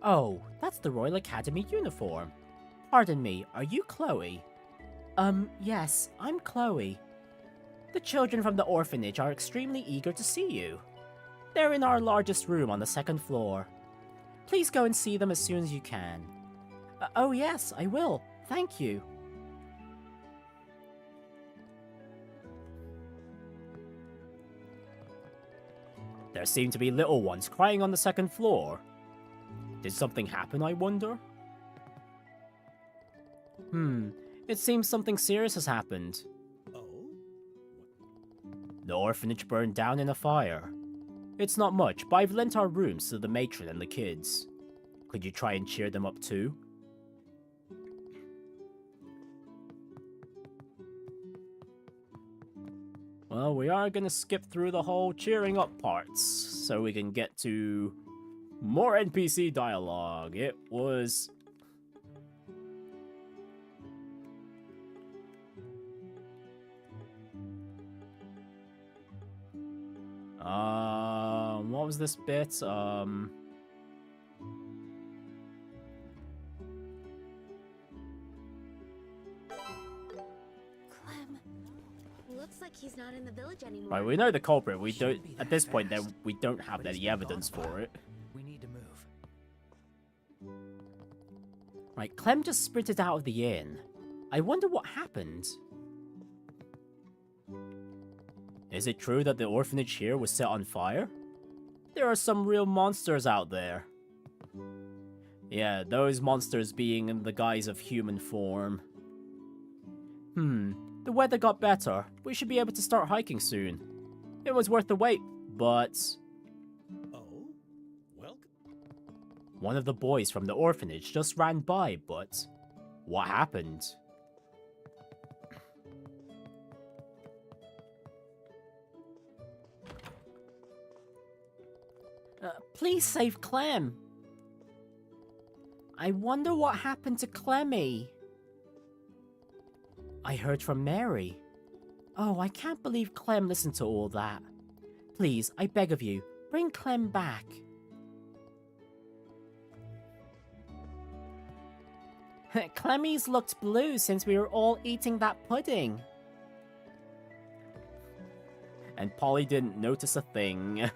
Oh, that's the Royal Academy uniform. Pardon me, are you Chloe? Yes, I'm Chloe. The children from the orphanage are extremely eager to see you. They're in our largest room on the second floor. Please go and see them as soon as you can. Oh yes, I will. Thank you. There seem to be little ones crying on the second floor. Did something happen, I wonder? It seems something serious has happened. Oh? The orphanage burned down in a fire. It's not much, but I've lent our rooms to the matron and the kids. Could you try and cheer them up too? Well, we are gonna skip through the whole cheering up parts, so we can get to more NPC dialogue. It was... what was this bit? Clem. Looks like he's not in the village anymore. Right, we know the culprit. We don't... Shouldn't be At that this point, fast. we don't have But he's any been evidence gone a for while. it. We need to move. Right, Clem just sprinted out of the inn. I wonder what happened. Is it true that the orphanage here was set on fire? There are some real monsters out there. Yeah, those monsters being in the guise of human form. The weather got better. We should be able to start hiking soon. It was worth the wait, but... Oh? Welcome. One of the boys from the orphanage just ran by, but... What happened? Please save Clem. I wonder what happened to Clemmy. I heard from Mary. Oh, I can't believe Clem listened to all that. Please, I beg of you, bring Clem back. Clemmy's looked blue since we were all eating that pudding. And Polly didn't notice a thing.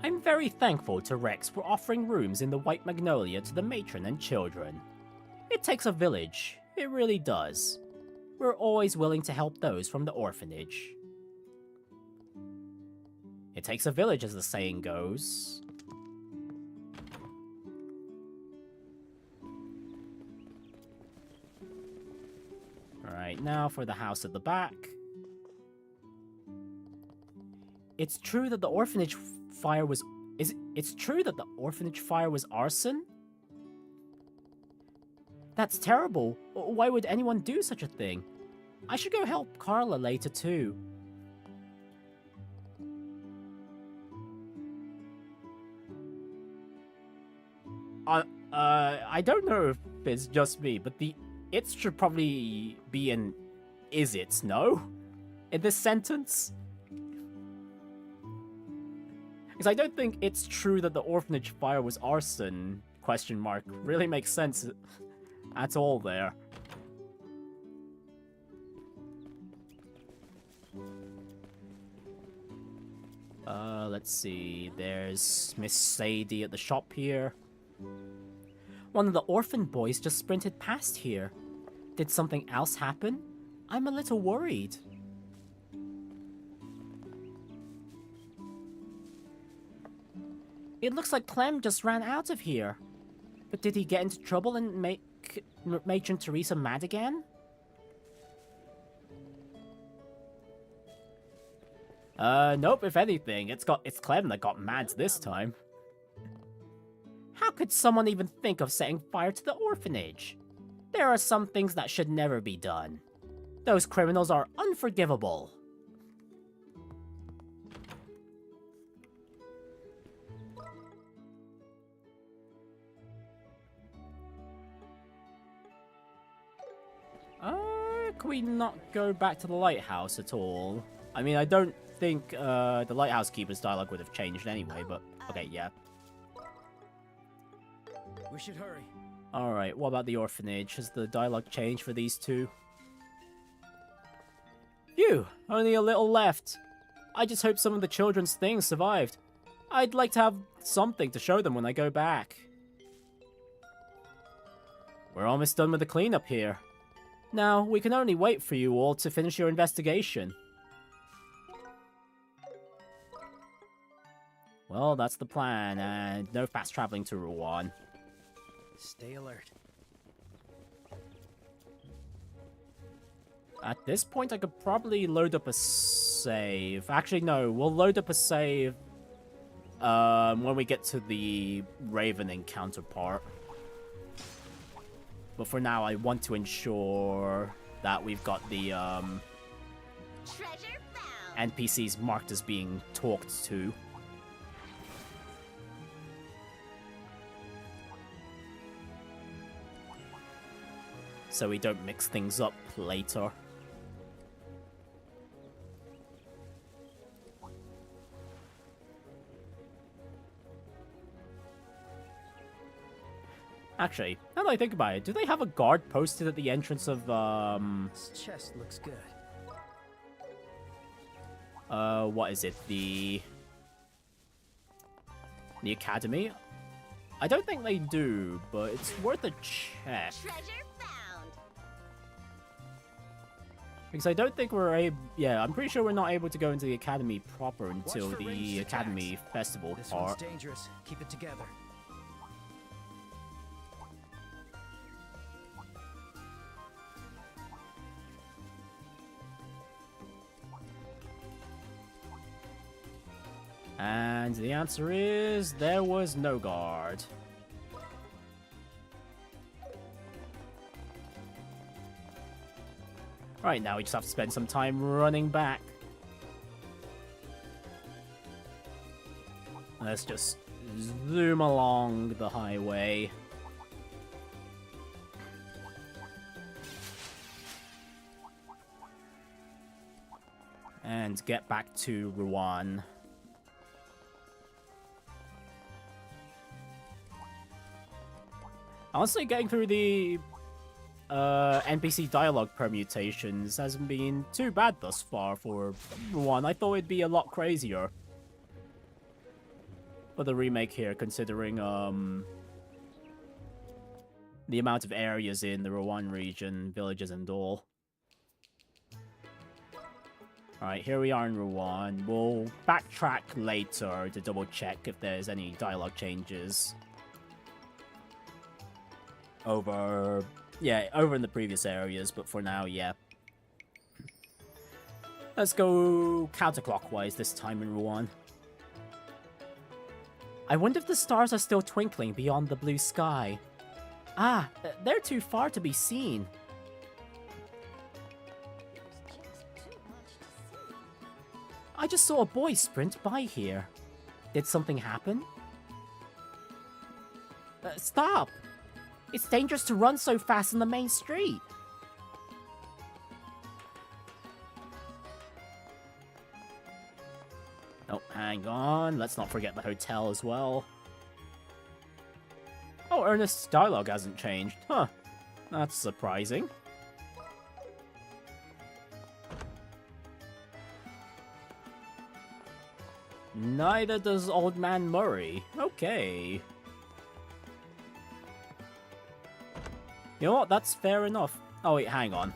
I'm very thankful to Rex for offering rooms in the White Magnolia to the matron and children. It takes a village, it really does. We're always willing to help those from the orphanage. It takes a village, as the saying goes. Alright, now for the house at the back. It's true that the orphanage fire was... It's true that the orphanage fire was arson? That's terrible. Why would anyone do such a thing? I should go help Carla later too. I don't know if it's just me, but the it should probably be an is it, no? In this sentence? Because I don't think it's true that the orphanage fire was arson, question mark, really makes sense at all there. Let's see, there's Miss Sadie at the shop here. One of the orphan boys just sprinted past here. Did something else happen? I'm a little worried. It looks like Clem just ran out of here. But did he get into trouble and make Matron Teresa mad again? Nope, if anything, it's Clem that got mad this time. How could someone even think of setting fire to the orphanage? There are some things that should never be done. Those criminals are unforgivable. Can we not go back to the lighthouse at all? I mean, I don't think the lighthouse keeper's dialogue would have changed anyway, but okay, yeah. We should hurry. Alright, what about the orphanage? Has the dialogue changed for these two? Phew, only a little left. I just hope some of the children's things survived. I'd like to have something to show them when I go back. We're almost done with the cleanup here. Now, we can only wait for you all to finish your investigation. Well, that's the plan, and no fast traveling to Ruan. Stay alert. At this point, I could probably load up a save. Actually, no, we'll load up a save when we get to the Ravening counterpart. But for now, I want to ensure that we've got the Treasure found. NPCs marked as being talked to. So we don't mix things up later. Actually, now that I think about it, do they have a guard posted at the entrance of, This chest looks good. what is it? The academy? I don't think they do, but it's worth a check. Treasure found. Because I don't think we're able... Yeah, I'm pretty sure we're not able to go into the academy proper until Watch for the ranged academy attacks. festival This one's part. dangerous. Keep it together. And the answer is... there was no guard. Right, now we just have to spend some time running back. Let's just zoom along the highway. And get back to Ruan. Honestly, getting through the NPC dialogue permutations hasn't been too bad thus far for Ruan. I thought it'd be a lot crazier for the remake here, considering the amount of areas in the Ruan region, villages and all. Alright, here we are in Ruan. We'll backtrack later to double check if there's any dialogue changes. Over in the previous areas, but for now, yeah. Let's go counterclockwise this time in Ruan. I wonder if the stars are still twinkling beyond the blue sky. Ah, they're too far to be seen. I just saw a boy sprint by here. Did something happen? Stop! It's dangerous to run so fast in the main street. Oh, hang on. Let's not forget the hotel as well. Oh, Ernest's dialogue hasn't changed. Huh. That's surprising. Neither does Old Man Murray. Okay. You know what? That's fair enough. Oh, wait, hang on.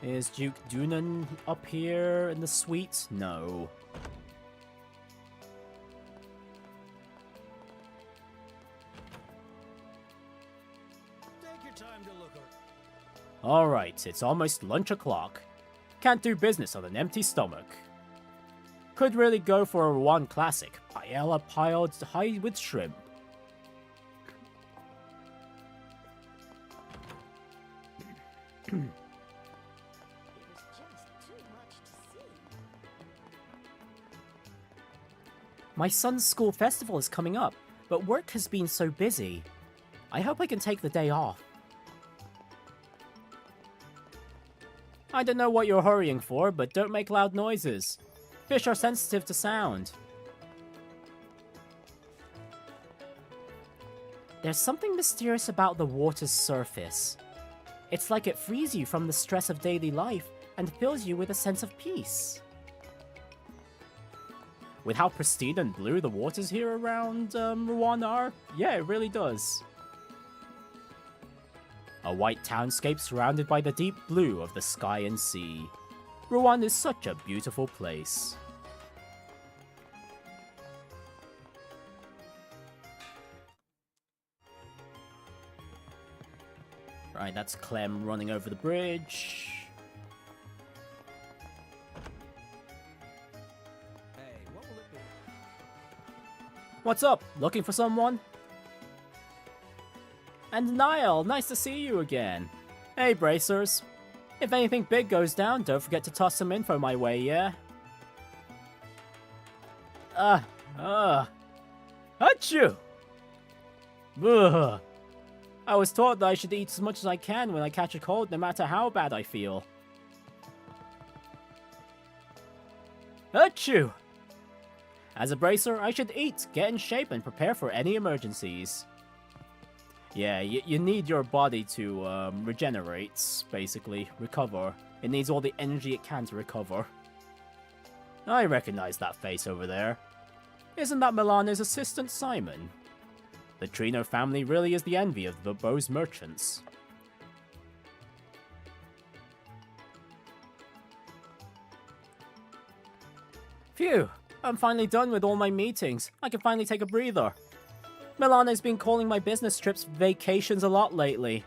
Is Duke Dunan up here in the suite? No. Take your time to look her. Alright, it's almost lunch o'clock. Can't do business on an empty stomach. Could really go for a Ruan classic. Paella piled high with shrimp. My son's school festival is coming up, but work has been so busy. I hope I can take the day off. I don't know what you're hurrying for, but don't make loud noises. Fish are sensitive to sound. There's something mysterious about the water's surface. It's like it frees you from the stress of daily life and fills you with a sense of peace. With how pristine and blue the waters here around Ruan are, yeah, it really does. A white townscape surrounded by the deep blue of the sky and sea. Ruan is such a beautiful place. Right, that's Clem running over the bridge. What's up? Looking for someone? And Niall, nice to see you again. Hey, Bracers. If anything big goes down, don't forget to toss some info my way, yeah? Achoo! Ugh. I was taught that I should eat as much as I can when I catch a cold, no matter how bad I feel. Achoo! As a bracer, I should eat, get in shape, and prepare for any emergencies. Yeah, you need your body to regenerate, basically. Recover. It needs all the energy it can to recover. I recognize that face over there. Isn't that Milano's assistant, Simon? The Trino family really is the envy of the Bose merchants. Phew, I'm finally done with all my meetings. I can finally take a breather. Milano's been calling my business trips vacations a lot lately.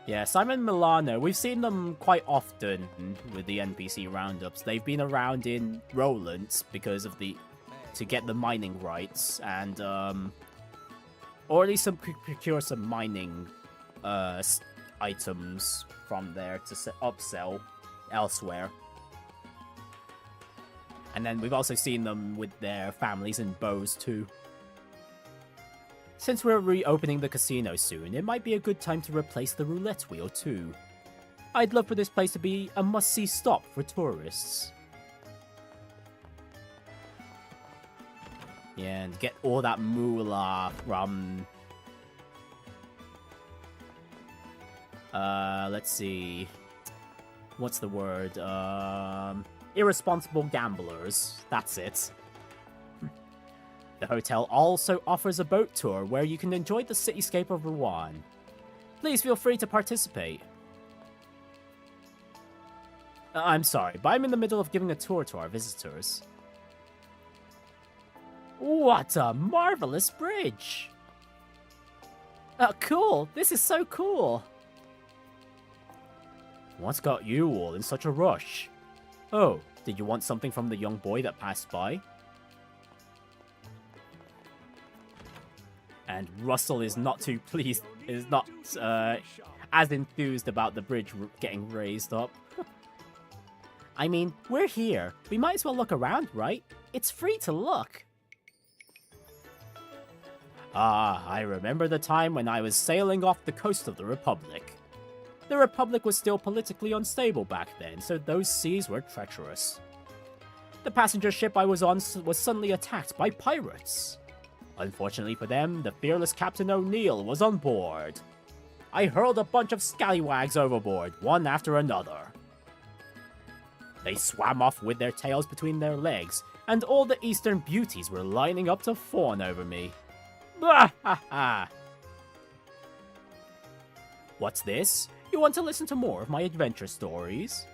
Yeah, Simon and Milano, we've seen them quite often with the NPC roundups. They've been around in Roland because of to get the mining rights and or at least procure some mining items from there to upsell elsewhere. And then we've also seen them with their families in Bose too. Since we're reopening the casino soon, it might be a good time to replace the roulette wheel too. I'd love for this place to be a must-see stop for tourists. Yeah, and get all that moolah from... let's see... What's the word? Irresponsible gamblers. That's it. The hotel also offers a boat tour where you can enjoy the cityscape of Ruan. Please feel free to participate. I'm sorry, but I'm in the middle of giving a tour to our visitors. What a marvelous bridge! Cool! This is so cool! What's got you all in such a rush? Oh, did you want something from the young boy that passed by? And Russell is not too pleased, is not as enthused about the bridge getting raised up. I mean, we're here. We might as well look around, right? It's free to look. Ah, I remember the time when I was sailing off the coast of the Republic. The Republic was still politically unstable back then, so those seas were treacherous. The passenger ship I was on was suddenly attacked by pirates. Unfortunately for them, the fearless Captain O'Neill was on board. I hurled a bunch of scallywags overboard, one after another. They swam off with their tails between their legs, and all the eastern beauties were lining up to fawn over me. Bah ha ha! What's this? You want to listen to more of my adventure stories?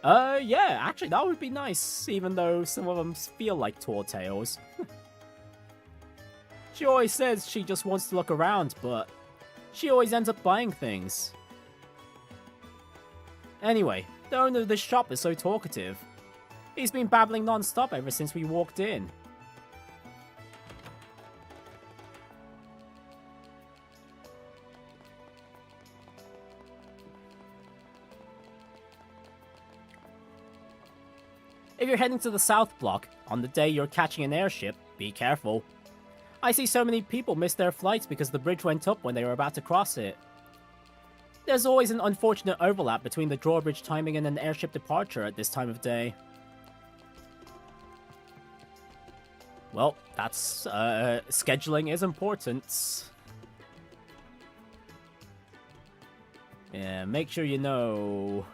Yeah, actually that would be nice, even though some of them feel like tall tales. She always says she just wants to look around, but she always ends up buying things. Anyway, the owner of this shop is so talkative. He's been babbling non-stop ever since we walked in. If you're heading to the South Block on the day you're catching an airship, be careful. I see so many people miss their flights because the bridge went up when they were about to cross it. There's always an unfortunate overlap between the drawbridge timing and an airship departure at this time of day. Well, that's, scheduling is important. Yeah, make sure you know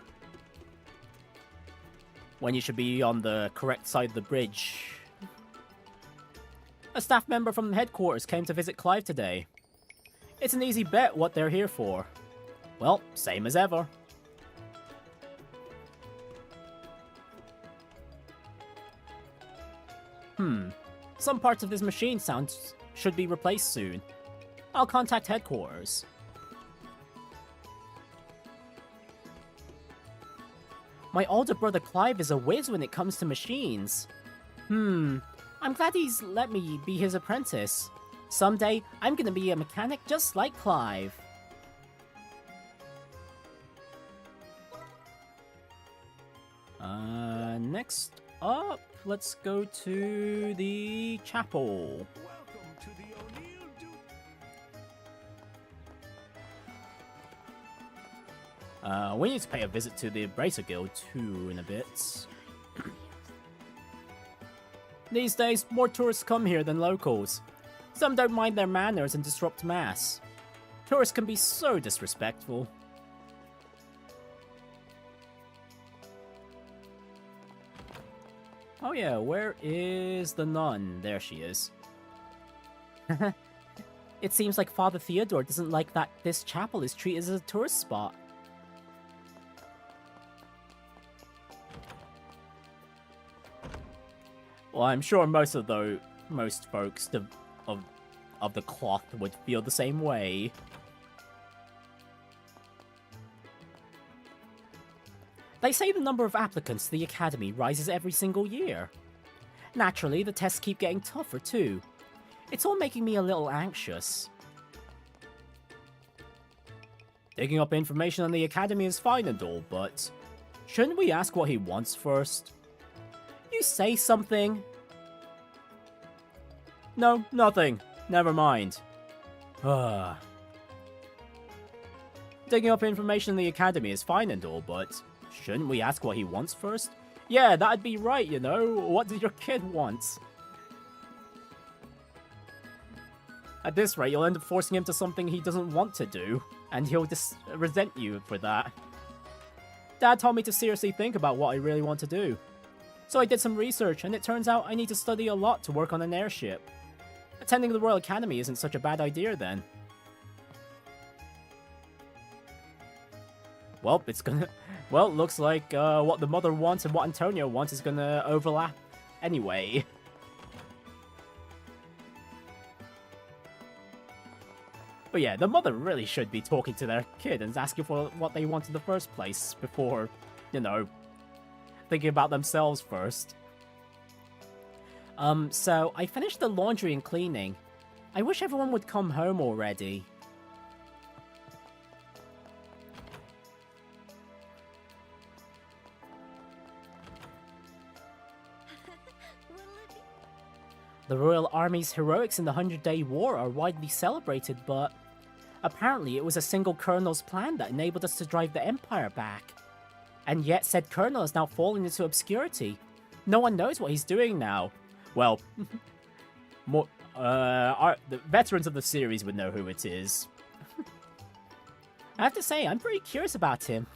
when you should be on the correct side of the bridge. A staff member from headquarters came to visit Clive today. It's an easy bet what they're here for. Well, same as ever. Some parts of this machine should be replaced soon. I'll contact headquarters. My older brother Clive is a whiz when it comes to machines. I'm glad he's let me be his apprentice. Someday, I'm gonna be a mechanic just like Clive. Next up, let's go to the chapel. Welcome to the O'Neill Duke. We need to pay a visit to the Bracer Guild too in a bit. These days, more tourists come here than locals. Some don't mind their manners and disrupt mass. Tourists can be so disrespectful. Oh yeah, where is the nun? There she is. It seems like Father Theodore doesn't like that this chapel is treated as a tourist spot. Well, I'm sure most folks of the cloth would feel the same way. They say the number of applicants to the academy rises every single year. Naturally, the tests keep getting tougher too. It's all making me a little anxious. Digging up information on the academy is fine and all, but shouldn't we ask what he wants first? You say something? No, nothing. Never mind. Digging up information on the academy is fine and all, but shouldn't we ask what he wants first? Yeah, that'd be right, you know. What does your kid want? At this rate, you'll end up forcing him to something he doesn't want to do, and he'll just resent you for that. Dad told me to seriously think about what I really want to do. So I did some research, and it turns out I need to study a lot to work on an airship. Attending the Royal Academy isn't such a bad idea then. Well, Well, looks like what the mother wants and what Antonio wants is gonna overlap anyway. But yeah, the mother really should be talking to their kid and asking for what they want in the first place before, you know, thinking about themselves first. So I finished the laundry and cleaning. I wish everyone would come home already. The Royal Army's heroics in the 100-Day War are widely celebrated, but apparently it was a single colonel's plan that enabled us to drive the Empire back. And yet said colonel has now fallen into obscurity. No one knows what he's doing now. Well, the veterans of the series would know who it is. I have to say, I'm pretty curious about him.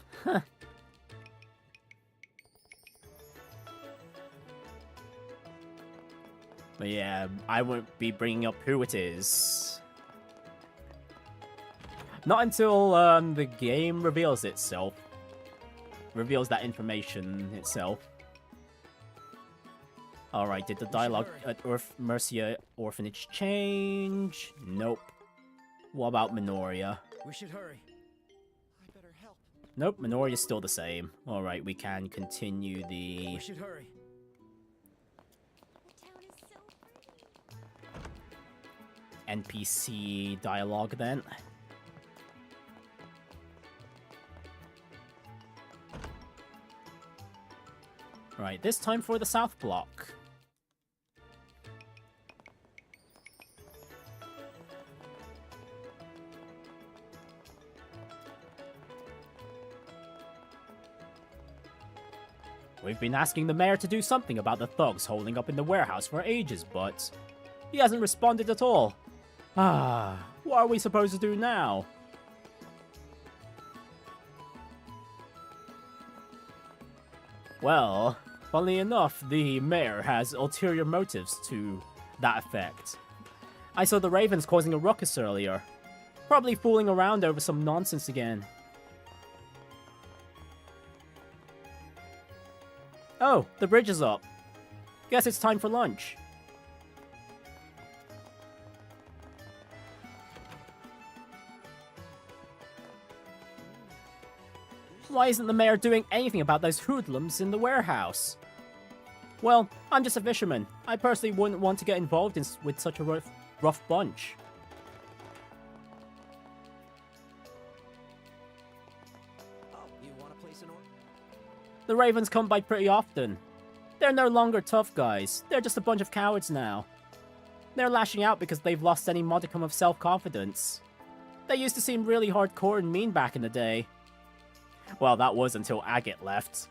But yeah, I won't be bringing up who it is. Not until the game reveals itself. Reveals that information itself. Alright, did the dialogue at Mercia Orphanage change? Nope. What about Minoria? We should hurry. I better help. Nope, Minoria's still the same. Alright, we can continue the... We should hurry. NPC dialogue then. Right, this time for the South Block. We've been asking the mayor to do something about the thugs holding up in the warehouse for ages, but he hasn't responded at all. What are we supposed to do now? Well, funnily enough, the mayor has ulterior motives to that effect. I saw the Ravens causing a ruckus earlier. Probably fooling around over some nonsense again. Oh, the bridge is up. Guess it's time for lunch. Why isn't the mayor doing anything about those hoodlums in the warehouse? Well, I'm just a fisherman. I personally wouldn't want to get involved with such a rough bunch. Oh, you want to place an order? The Ravens come by pretty often. They're no longer tough guys. They're just a bunch of cowards now. They're lashing out because they've lost any modicum of self-confidence. They used to seem really hardcore and mean back in the day. Well, that was until Agate left.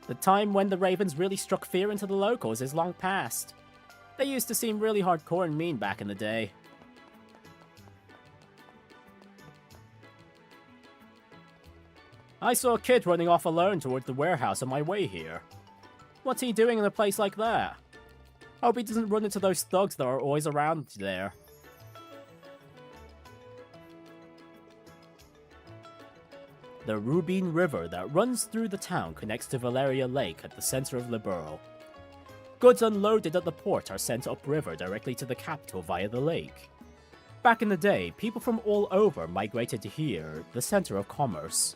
The time when the Ravens really struck fear into the locals is long past. They used to seem really hardcore and mean back in the day. I saw a kid running off alone towards the warehouse on my way here. What's he doing in a place like that? Hope he doesn't run into those thugs that are always around there. The Rubine River that runs through the town connects to Valeria Lake at the center of Liberl. Goods unloaded at the port are sent upriver directly to the capital via the lake. Back in the day, people from all over migrated to here, the center of commerce.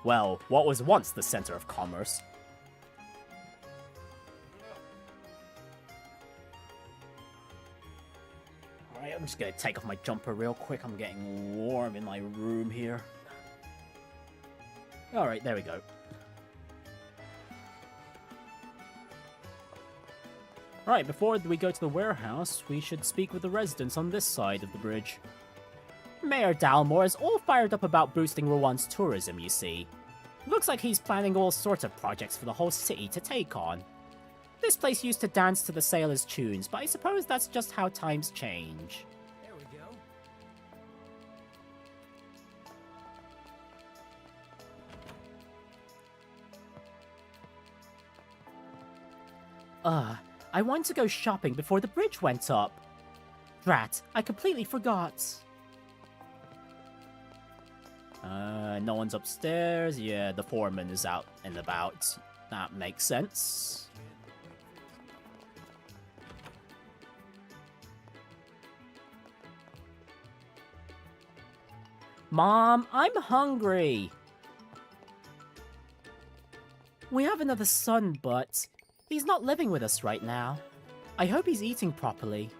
Well, what was once the center of commerce. Alright, I'm just gonna take off my jumper real quick. I'm getting warm in my room here. Alright, there we go. Alright, before we go to the warehouse, we should speak with the residents on this side of the bridge. Mayor Dalmore is all fired up about boosting Ruan's tourism, you see. Looks like he's planning all sorts of projects for the whole city to take on. This place used to dance to the sailors' tunes, but I suppose that's just how times change. There we go. I wanted to go shopping before the bridge went up. Drat, I completely forgot. No one's upstairs. Yeah, the foreman is out and about. That makes sense. Mom, I'm hungry. We have another son, but he's not living with us right now. I hope he's eating properly.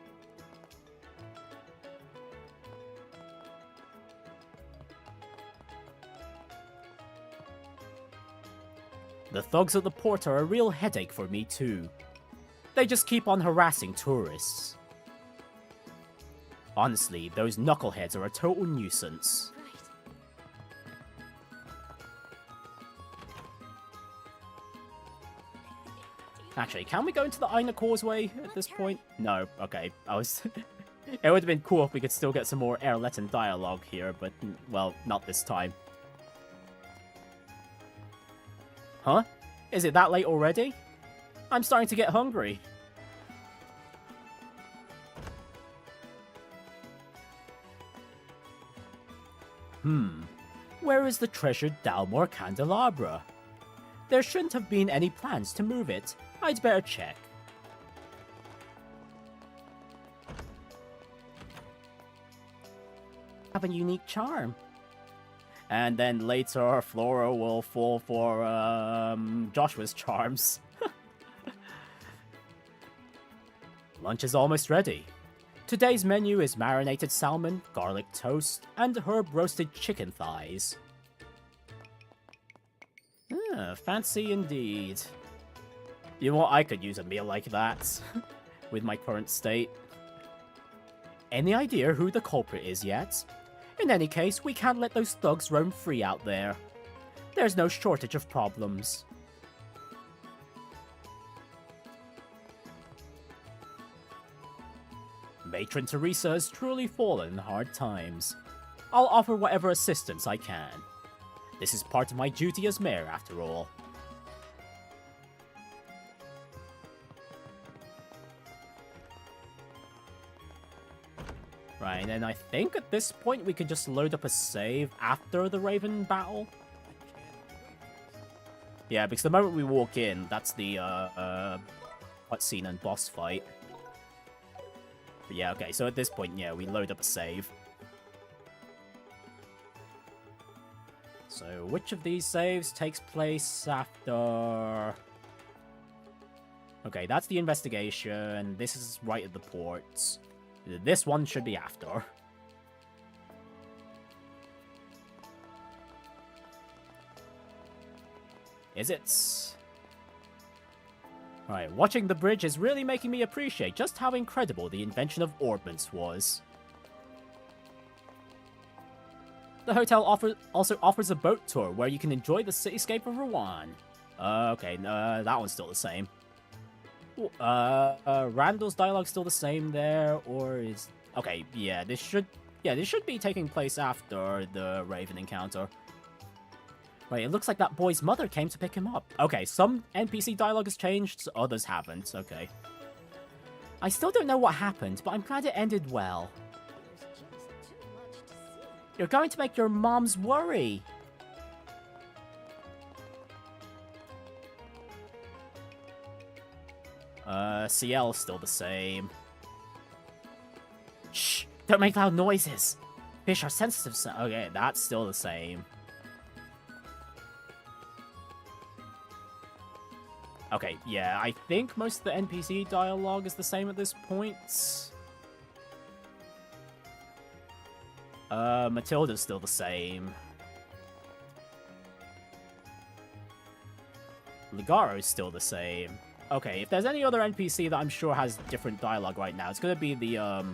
The thugs at the port are a real headache for me too. They just keep on harassing tourists. Honestly, those knuckleheads are a total nuisance. Actually, can we go into the Ina Causeway at this point? No, okay. It would have been cool if we could still get some more Erletten dialogue here, but, well, not this time. Huh? Is it that late already? I'm starting to get hungry. Where is the treasured Dalmore candelabra? There shouldn't have been any plans to move it. I'd better check. Have a unique charm. And then later, Flora will fall for Joshua's charms. Lunch is almost ready. Today's menu is marinated salmon, garlic toast, and herb-roasted chicken thighs. Fancy indeed. You know what? I could use a meal like that with my current state. Any idea who the culprit is yet? In any case, we can't let those thugs roam free out there. There's no shortage of problems. Matron Teresa has truly fallen in hard times. I'll offer whatever assistance I can. This is part of my duty as mayor, after all. Right, and I think at this point we can just load up a save after the Raven battle. Yeah, because the moment we walk in, that's the cutscene and boss fight. But yeah, okay, so at this point, yeah, we load up a save. So, which of these saves takes place after... Okay, that's the investigation. This is right at the ports. This one should be after. Is it? Alright, watching the bridge is really making me appreciate just how incredible the invention of ordnance was. The hotel also offers a boat tour where you can enjoy the cityscape of Ruan. Okay, that one's still the same. Randall's dialogue still the same there, or is... Okay, yeah, this should be taking place after the Raven encounter. Wait, it looks like that boy's mother came to pick him up. Okay, some NPC dialogue has changed, others haven't. Okay. I still don't know what happened, but I'm glad it ended well. There's just too much to see. You're going to make your moms worry. CL's still the same. Shh! Don't make loud noises! Fish are sensitive, so... Okay, that's still the same. Okay, yeah, I think most of the NPC dialogue is the same at this point. Matilda's still the same. Ligaro's still the same. Okay, if there's any other NPC that I'm sure has different dialogue right now, it's gonna be the,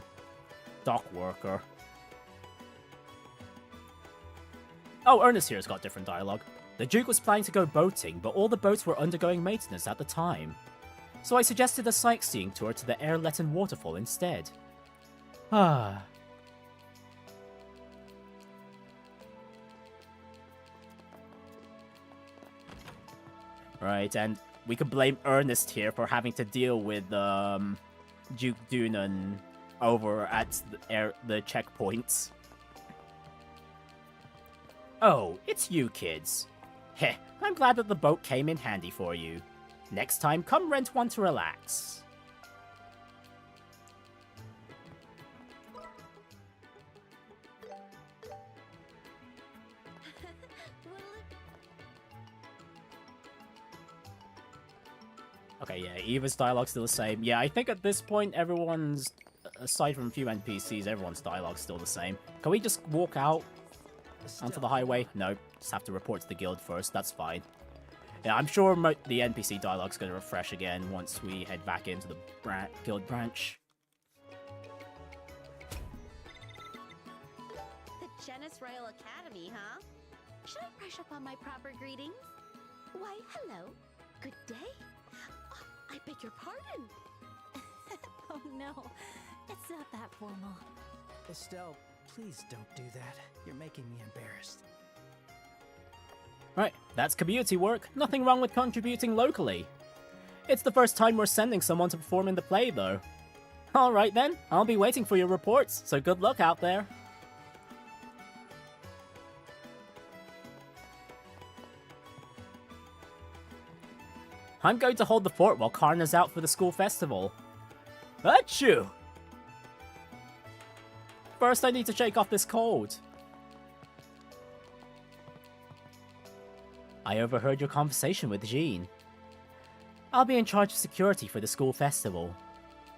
dock worker. Oh, Ernest here's got different dialogue. The Duke was planning to go boating, but all the boats were undergoing maintenance at the time. So I suggested a sightseeing tour to the Airletten waterfall instead. Ah. Right, and we can blame Ernest here for having to deal with, Duke Dunan over at the checkpoints. Oh, it's you kids. Heh, I'm glad that the boat came in handy for you. Next time, come rent one to relax. Okay, yeah, Eva's dialogue's still the same. Yeah, I think at this point, everyone's, aside from a few NPCs, everyone's dialogue's still the same. Can we just walk out onto the highway? No, just have to report to the guild first, that's fine. Yeah, I'm sure the NPC dialogue's going to refresh again once we head back into the guild branch. The Jenis Royal Academy, huh? Should I brush up on my proper greetings? Why, hello. Good day. Oh, I beg your pardon. Oh no, it's not that formal. Estelle, please don't do that. You're making me embarrassed. Right, that's community work. Nothing wrong with contributing locally. It's the first time we're sending someone to perform in the play, though. Alright then, I'll be waiting for your reports, so good luck out there. I'm going to hold the fort while Carna's out for the school festival. Achoo! First, I need to shake off this cold. I overheard your conversation with Jean. I'll be in charge of security for the school festival,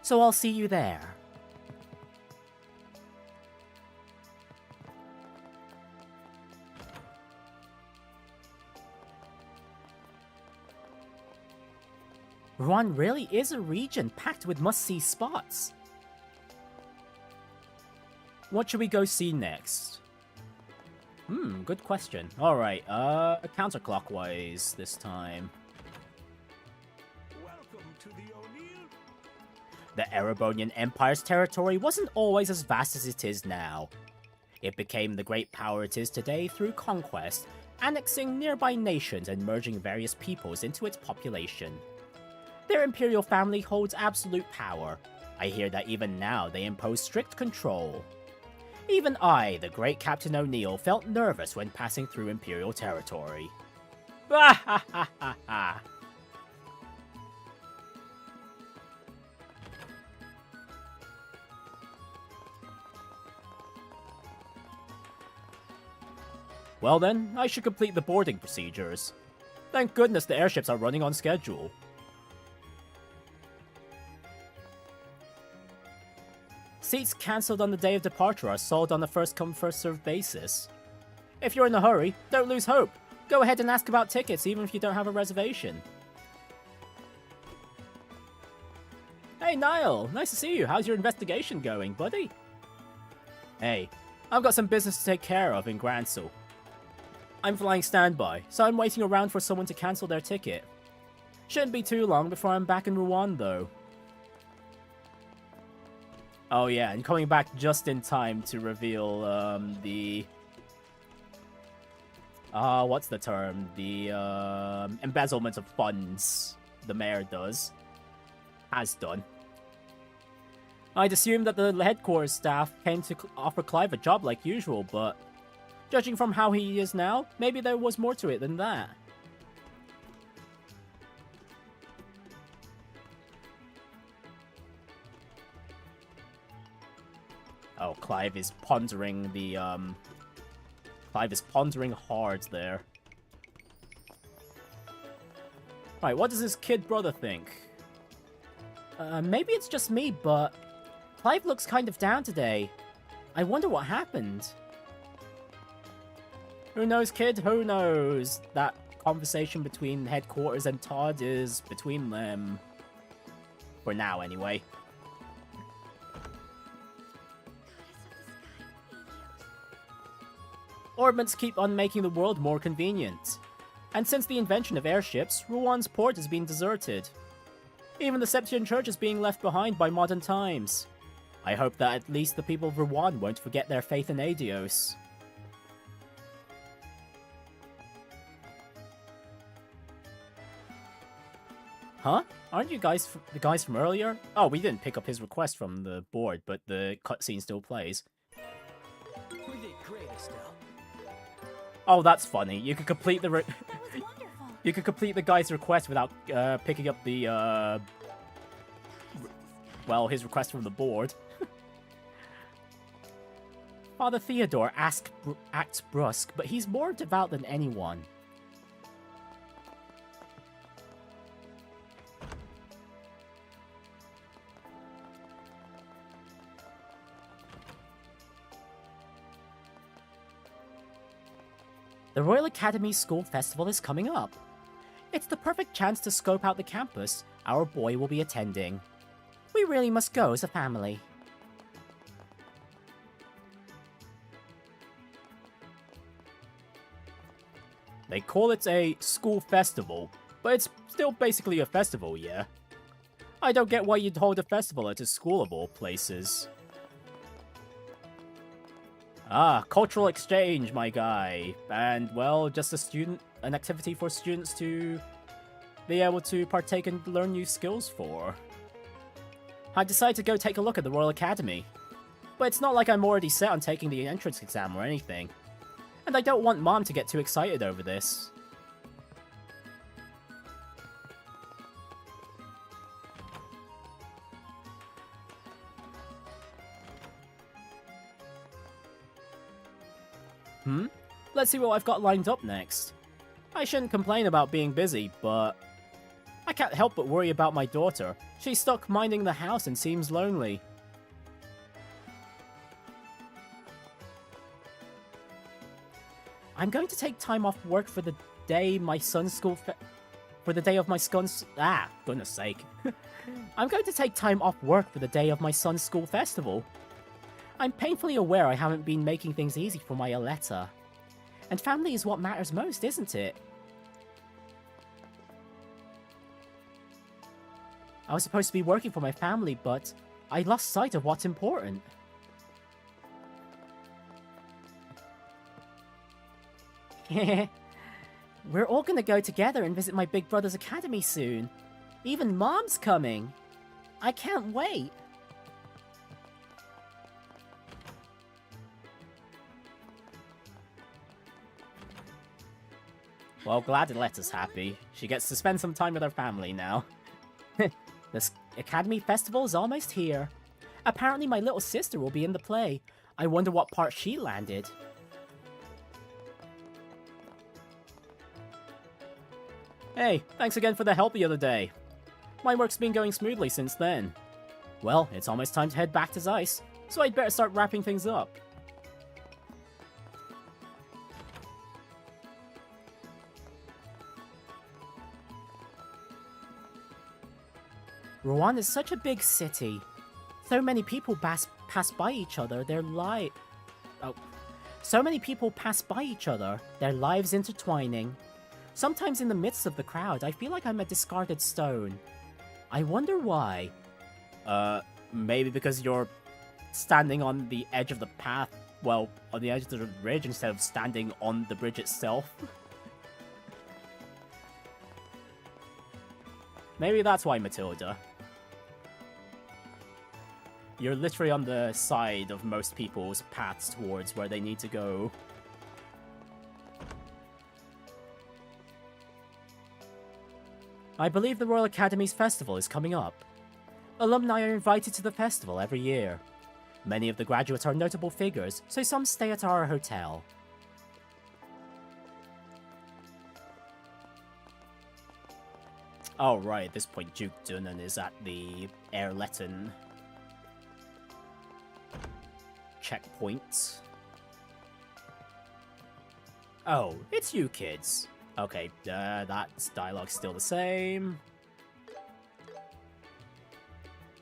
so I'll see you there. Ruan really is a region packed with must-see spots. What should we go see next? Good question. Alright, counterclockwise this time. Welcome to the O'Neill. The Erebonian Empire's territory wasn't always as vast as it is now. It became the great power it is today through conquest, annexing nearby nations and merging various peoples into its population. Their imperial family holds absolute power. I hear that even now they impose strict control. Even I, the great Captain O'Neill, felt nervous when passing through Imperial territory. Well then, I should complete the boarding procedures. Thank goodness the airships are running on schedule. Seats cancelled on the day of departure are sold on a first-come, first-served basis. If you're in a hurry, don't lose hope. Go ahead and ask about tickets even if you don't have a reservation. Hey Niall, nice to see you. How's your investigation going, buddy? Hey, I've got some business to take care of in Gransel. I'm flying standby, so I'm waiting around for someone to cancel their ticket. Shouldn't be too long before I'm back in Ruan, though. Oh yeah, and coming back just in time to reveal, the... what's the term? The, embezzlement of funds the mayor does. Has done. I'd assumed that the headquarters staff came to offer Clive a job like usual, but... judging from how he is now, maybe there was more to it than that. Oh, Clive is pondering the, Clive is pondering hard there. Right, what does his kid brother think? Maybe it's just me, but... Clive looks kind of down today. I wonder what happened. Who knows, kid? Who knows? That conversation between headquarters and Todd is between them. For now, anyway. Ordnance keep on making the world more convenient. And since the invention of airships, Ruan's port has been deserted. Even the Septian Church is being left behind by modern times. I hope that at least the people of Ruan won't forget their faith in Adios. Huh? Aren't you guys the guys from earlier? Oh, we didn't pick up his request from the board, but the cutscene still plays. We did great, Estelle. Oh, that's funny. You could complete the That was wonderful. you could complete the guy's request without picking up the well, his request from the board. Father Theodore acts brusque, but he's more devout than anyone. The Royal Academy School Festival is coming up. It's the perfect chance to scope out the campus our boy will be attending. We really must go as a family. They call it a school festival, but it's still basically a festival, yeah? I don't get why you'd hold a festival at a school of all places. Ah, cultural exchange, my guy. And, well, just an activity for students to be able to partake and learn new skills for. I decided to go take a look at the Royal Academy. But it's not like I'm already set on taking the entrance exam or anything. And I don't want Mom to get too excited over this. Let's see what I've got lined up next. I shouldn't complain about being busy, but I can't help but worry about my daughter. She's stuck minding the house and seems lonely. I'm going to take time off work for the day my son's school goodness sake. I'm going to take time off work for the day of my son's school festival. I'm painfully aware I haven't been making things easy for my Aletta. And family is what matters most, isn't it? I was supposed to be working for my family, but I lost sight of what's important. We're all gonna go together and visit my big brother's academy soon. Even Mom's coming. I can't wait. Well, glad it lets us happy. She gets to spend some time with her family now. This Academy Festival is almost here. Apparently my little sister will be in the play. I wonder what part she landed. Hey, thanks again for the help the other day. My work's been going smoothly since then. Well, it's almost time to head back to Zeiss, so I'd better start wrapping things up. Ruan is such a big city. So many people pass by each other, so many people pass by each other, their lives intertwining. Sometimes in the midst of the crowd, I feel like I'm a discarded stone. I wonder why. Maybe because you're standing on the edge of the path, well, on the edge of the bridge instead of standing on the bridge itself. Maybe that's why, Matilda. You're literally on the side of most people's paths towards where they need to go. I believe the Royal Academy's festival is coming up. Alumni are invited to the festival every year. Many of the graduates are notable figures, so some stay at our hotel. Oh right, at this point Duke Dunan is at the Airleton checkpoint. Oh, it's you kids. Okay, that's dialogue's still the same.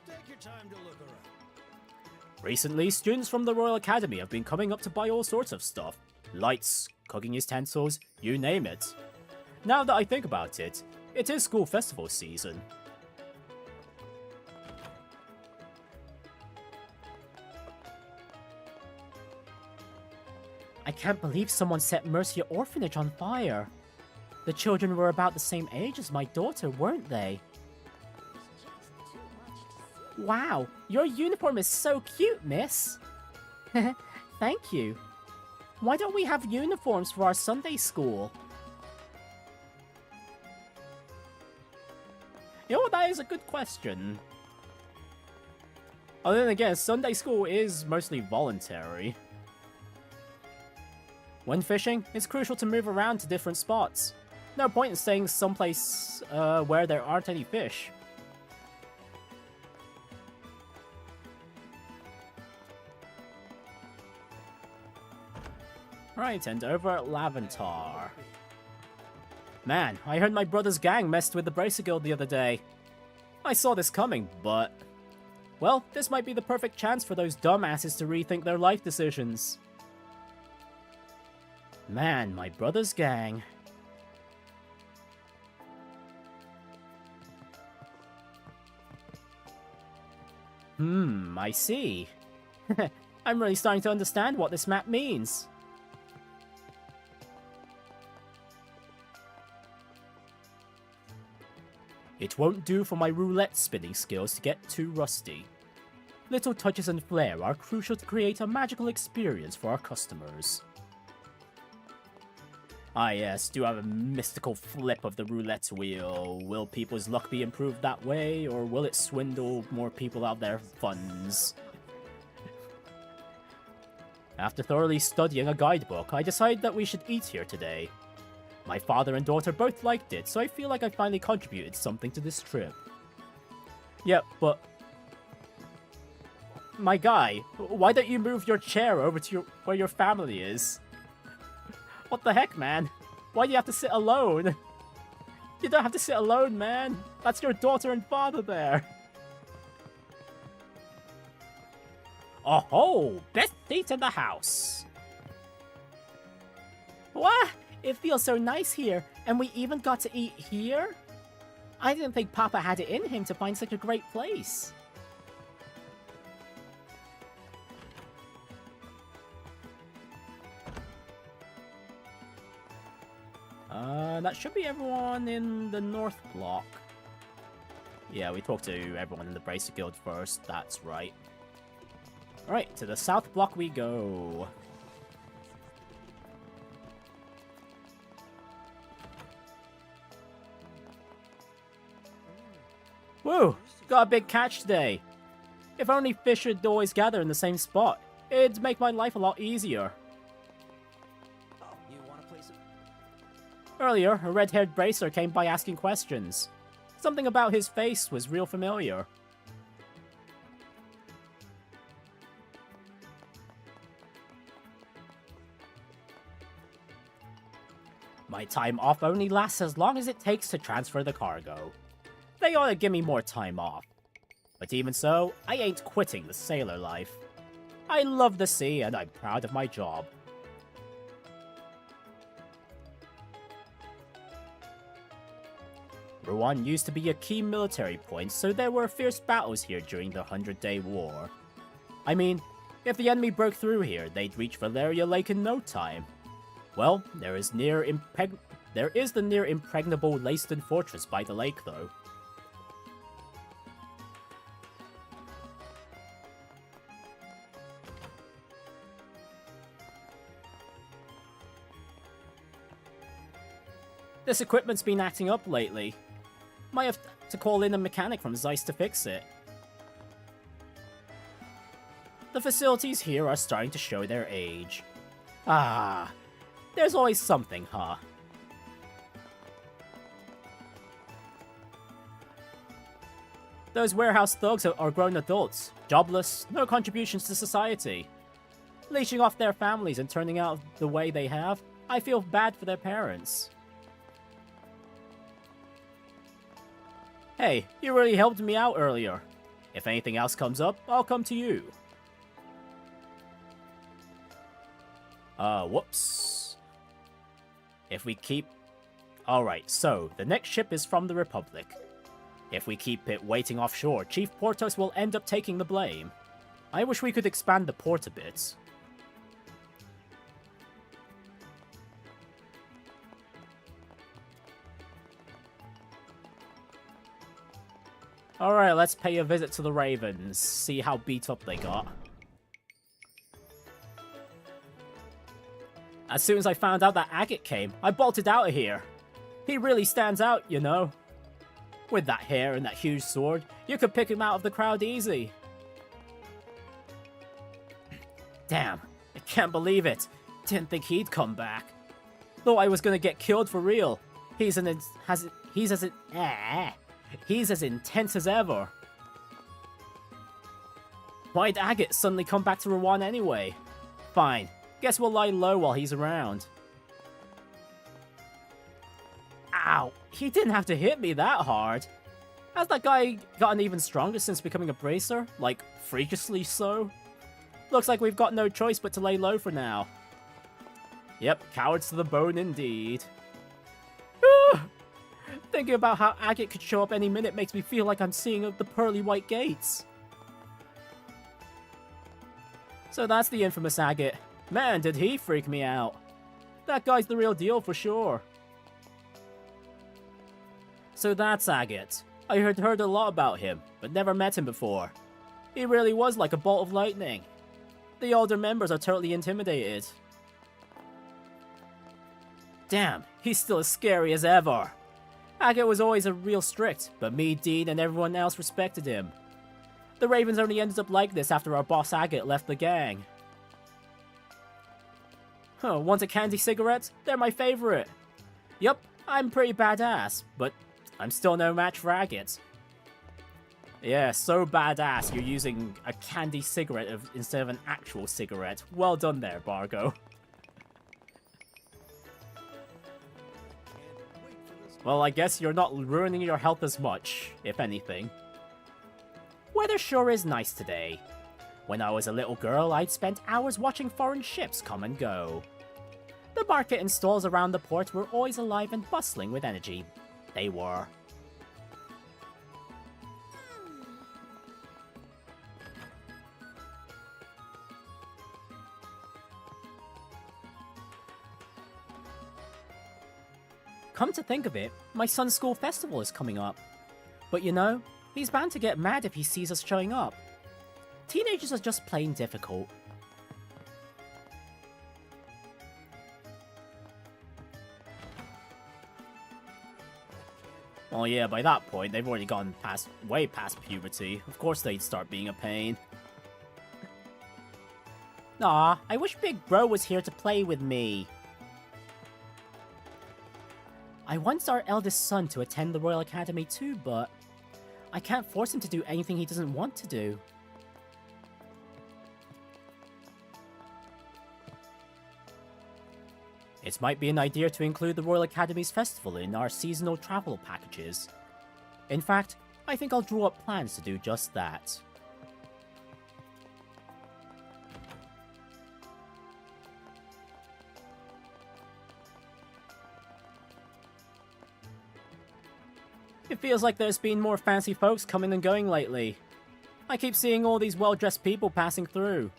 Take your time to look around. Recently, students from the Royal Academy have been coming up to buy all sorts of stuff. Lights, cooking utensils, you name it. Now that I think about it, it is school festival season. I can't believe someone set Mercia Orphanage on fire. The children were about the same age as my daughter, weren't they? Wow, your uniform is so cute, miss. Thank you. Why don't we have uniforms for our Sunday school? You know what, that is a good question. Oh, then again, Sunday school is mostly voluntary. When fishing, it's crucial to move around to different spots. No point in staying someplace where there aren't any fish. Right, and over at Laventar. Man, I heard my brother's gang messed with the Bracer Guild the other day. I saw this coming, but... well, this might be the perfect chance for those dumbasses to rethink their life decisions. Man, my brother's gang. I see. I'm really starting to understand what this map means. It won't do for my roulette spinning skills to get too rusty. Little touches and flair are crucial to create a magical experience for our customers. Ah yes, do have a mystical flip of the roulette wheel. Will people's luck be improved that way, or will it swindle more people out of their funds? After thoroughly studying a guidebook, I decided that we should eat here today. My father and daughter both liked it, so I feel like I finally contributed something to this trip. Yeah, but... my guy, why don't you move your chair over to where your family is? What the heck, man? Why do you have to sit alone? You don't have to sit alone, man. That's your daughter and father there. Oh-ho! Best seat in the house. What? It feels so nice here, and we even got to eat here? I didn't think Papa had it in him to find such a great place. That should be everyone in the North Block. Yeah, we talked to everyone in the Bracer Guild first, that's right. Alright, to the South Block we go. Woo! Got a big catch today. If only fish would always gather in the same spot, it'd make my life a lot easier. Oh, you want to play some? Earlier, a red-haired bracer came by asking questions. Something about his face was real familiar. My time off only lasts as long as it takes to transfer the cargo. They ought to give me more time off. But even so, I ain't quitting the sailor life. I love the sea and I'm proud of my job. Ruan used to be a key military point, so there were fierce battles here during the 100-Day War. I mean, if the enemy broke through here, they'd reach Valeria Lake in no time. Well, there is the near impregnable Leyston Fortress by the lake, though. This equipment's been acting up lately. Might have to call in a mechanic from Zeiss to fix it. The facilities here are starting to show their age. Ah, there's always something, huh? Those warehouse thugs are grown adults, jobless, no contributions to society. Leeching off their families and turning out the way they have, I feel bad for their parents. Hey, you really helped me out earlier. If anything else comes up, I'll come to you. Whoops. If we keep... Alright, so, the next ship is from the Republic. If we keep it waiting offshore, Chief Portos will end up taking the blame. I wish we could expand the port a bit. Alright, let's pay a visit to the Ravens, see how beat up they got. As soon as I found out that Agate came, I bolted out of here. He really stands out, you know. With that hair and that huge sword, you could pick him out of the crowd easy. Damn, I can't believe it. Didn't think he'd come back. Thought I was gonna get killed for real. He's as intense as ever. Why'd Agate suddenly come back to Ruan anyway? Fine, guess we'll lie low while he's around. Ow, he didn't have to hit me that hard. Has that guy gotten even stronger since becoming a bracer? Like, freakishly so? Looks like we've got no choice but to lay low for now. Yep, cowards to the bone indeed. Thinking about how Agate could show up any minute makes me feel like I'm seeing the pearly white gates. So that's the infamous Agate. Man, did he freak me out. That guy's the real deal for sure. So that's Agate. I had heard a lot about him, but never met him before. He really was like a bolt of lightning. The older members are totally intimidated. Damn, he's still as scary as ever. Agate was always a real strict, but me, Dean, and everyone else respected him. The Ravens only ended up like this after our boss Agate left the gang. Huh, want a candy cigarette? They're my favorite. Yup, I'm pretty badass, but I'm still no match for Agate. Yeah, so badass you're using a candy cigarette instead of an actual cigarette. Well done there, Bargo. Well, I guess you're not ruining your health as much, if anything. Weather sure is nice today. When I was a little girl, I'd spent hours watching foreign ships come and go. The market and stalls around the port were always alive and bustling with energy. They were. Come to think of it, my son's school festival is coming up. But you know, he's bound to get mad if he sees us showing up. Teenagers are just plain difficult. Well, yeah, by that point, they've already gone way past puberty. Of course they'd start being a pain. Aw, I wish Big Bro was here to play with me. I want our eldest son to attend the Royal Academy too, but I can't force him to do anything he doesn't want to do. It might be an idea to include the Royal Academy's festival in our seasonal travel packages. In fact, I think I'll draw up plans to do just that. It feels like there's been more fancy folks coming and going lately. I keep seeing all these well-dressed people passing through.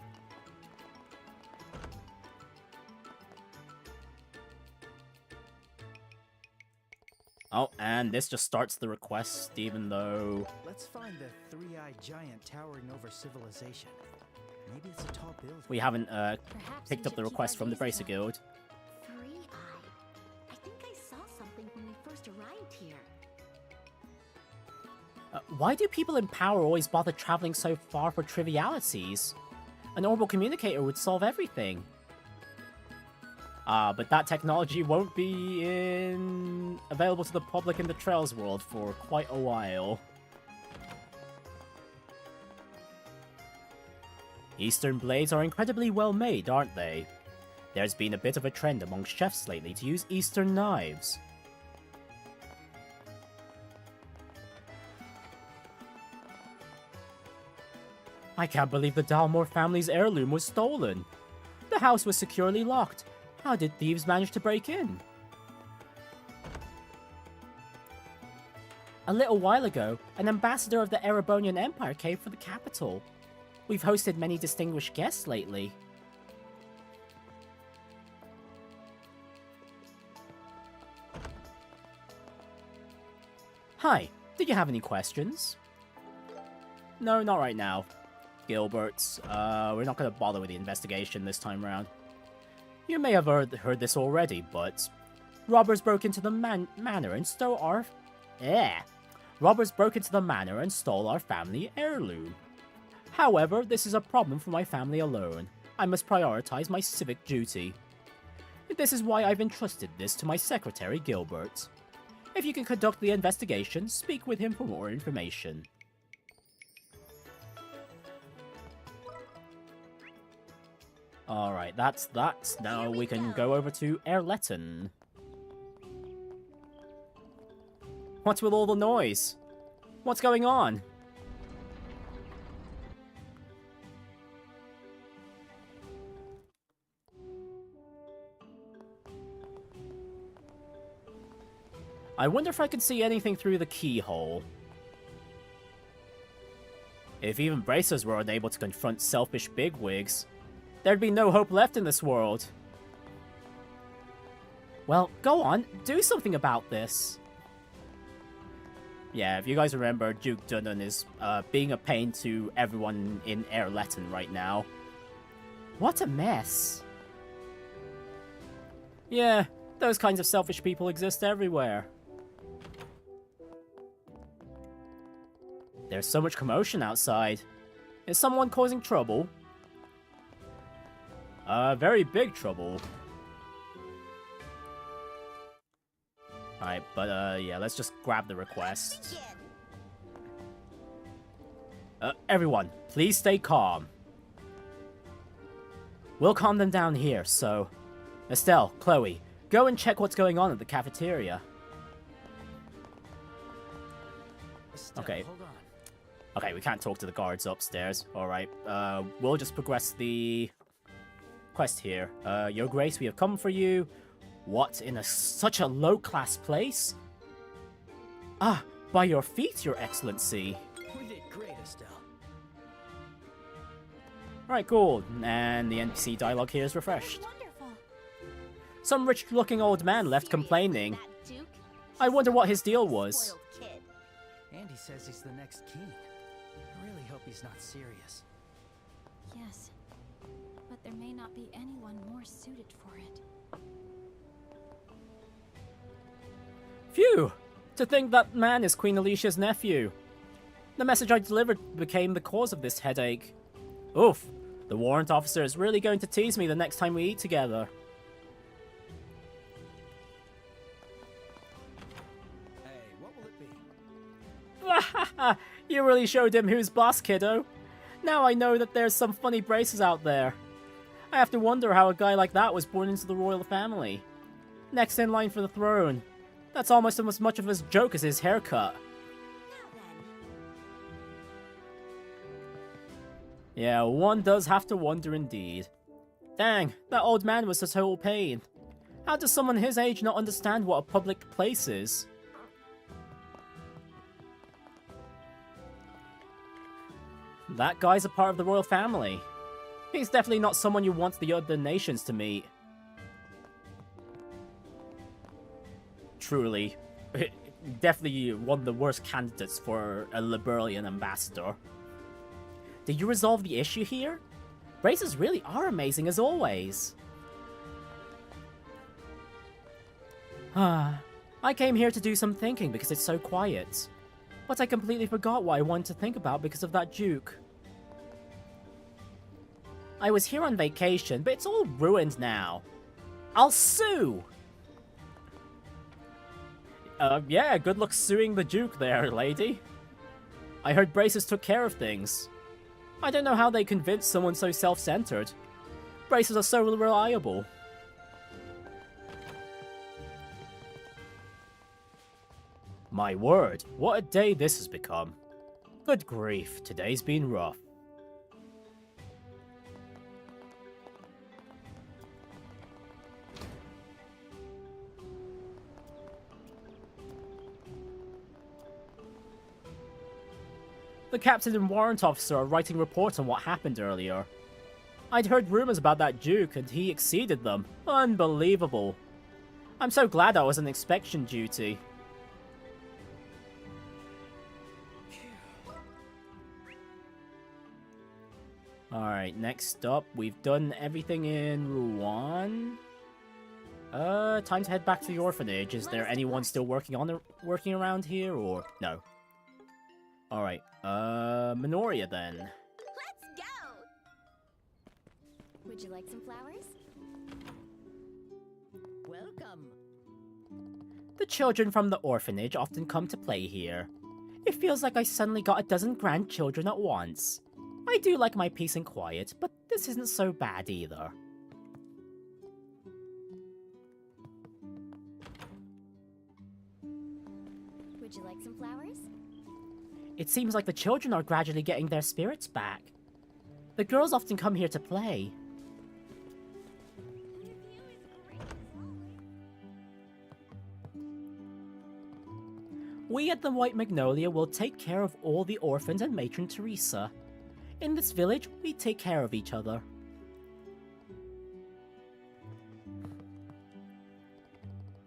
Oh, and this just starts the request, even though... Let's find the three-eyed giant towering over civilization. Maybe it's a tall building. We haven't Perhaps picked we up the should keep request our from the gaze Bracer open. Guild. Three-eyed. I think I saw something when we first arrived here. Why do people in power always bother traveling so far for trivialities? An orbital communicator would solve everything. But that technology won't be available to the public in the Trails world for quite a while. Eastern blades are incredibly well made, aren't they? There's been a bit of a trend among chefs lately to use Eastern knives. I can't believe the Dalmore family's heirloom was stolen. The house was securely locked. How did thieves manage to break in? A little while ago, an ambassador of the Erebonian Empire came for the capital. We've hosted many distinguished guests lately. Hi, did you have any questions? No, not right now. Gilbert's, we're not gonna bother with the investigation this time around. You may have heard this already, but robbers broke into the manor and stole our... Robbers broke into the manor and stole our family heirloom. However, this is a problem for my family alone. I must prioritize my civic duty. This is why I've entrusted this to my secretary, Gilbert. If you can conduct the investigation, speak with him for more information. Alright, that's that. Now we can go over to Erletten. What's with all the noise? What's going on? I wonder if I could see anything through the keyhole. If even bracers were unable to confront selfish bigwigs, there'd be no hope left in this world. Well, go on, do something about this. Yeah, if you guys remember, Duke Dunan is being a pain to everyone in Erletten right now. What a mess. Yeah, those kinds of selfish people exist everywhere. There's so much commotion outside. Is someone causing trouble? Very big trouble. Alright, but yeah, let's just grab the request. Everyone, please stay calm. We'll calm them down here, so... Estelle, Chloe, go and check what's going on at the cafeteria. Estelle, Okay. hold on. Okay, we can't talk to the guards upstairs. Alright, we'll just progress the quest here. Your Grace, we have come for you. What, in such a low-class place? Ah, by your feet, Your Excellency. We did great, Estelle. Alright, cool. And the NPC dialogue here is refreshed. Wonderful. Some rich-looking old man left complaining. I wonder what his deal was. Andy says he's the next king. I really hope he's not serious. Yes, but there may not be anyone more suited for it. Phew! To think that man is Queen Alicia's nephew. The message I delivered became the cause of this headache. Oof, the warrant officer is really going to tease me the next time we eat together. Hey, what will it be? You really showed him who's boss, kiddo. Now I know that there's some funny braces out there. I have to wonder how a guy like that was born into the royal family. Next in line for the throne. That's almost as much of a joke as his haircut. Now then. Yeah, one does have to wonder indeed. Dang, that old man was a total pain. How does someone his age not understand what a public place is? That guy's a part of the royal family. He's definitely not someone you want the other nations to meet. Truly, definitely one of the worst candidates for a Liberalian ambassador. Did you resolve the issue here? Braces really are amazing as always. I came here to do some thinking because it's so quiet. But I completely forgot what I wanted to think about because of that Duke. I was here on vacation, but it's all ruined now. I'll sue! Yeah, good luck suing the Duke there, lady. I heard Braces took care of things. I don't know how they convinced someone so self-centered. Braces are so reliable. My word, what a day this has become. Good grief, today's been rough. The captain and warrant officer are writing reports on what happened earlier. I'd heard rumors about that Duke, and he exceeded them. Unbelievable. I'm so glad I was on inspection duty. Alright, next up, we've done everything in Ruan. Time to head back to the orphanage. Is there anyone still working around here, or no? Alright, Minoria then. Let's go! Would you like some flowers? Welcome. The children from the orphanage often come to play here. It feels like I suddenly got a dozen grandchildren at once. I do like my peace and quiet, but this isn't so bad either. Would you like some flowers? It seems like the children are gradually getting their spirits back. The girls often come here to play. We at the White Magnolia will take care of all the orphans and Matron Teresa. In this village, we take care of each other.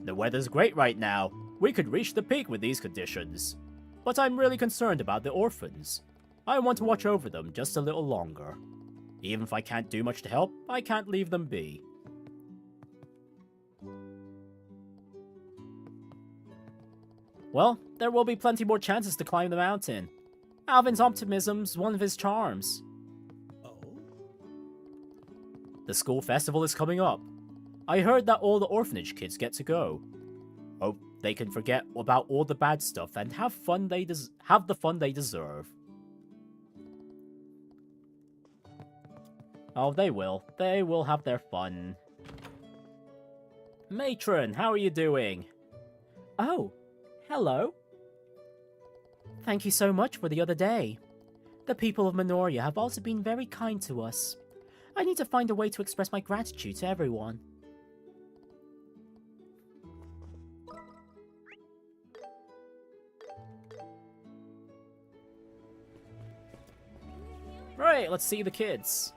The weather's great right now. We could reach the peak with these conditions. But I'm really concerned about the orphans. I want to watch over them just a little longer. Even if I can't do much to help, I can't leave them be. Well, there will be plenty more chances to climb the mountain. Alvin's optimism's one of his charms. Oh? The school festival is coming up. I heard that all the orphanage kids get to go. Hope they can forget about all the bad stuff and have the fun they deserve. Oh, they will. They will have their fun. Matron, how are you doing? Oh, hello. Thank you so much for the other day. The people of Minoria have also been very kind to us. I need to find a way to express my gratitude to everyone. Right, let's see the kids.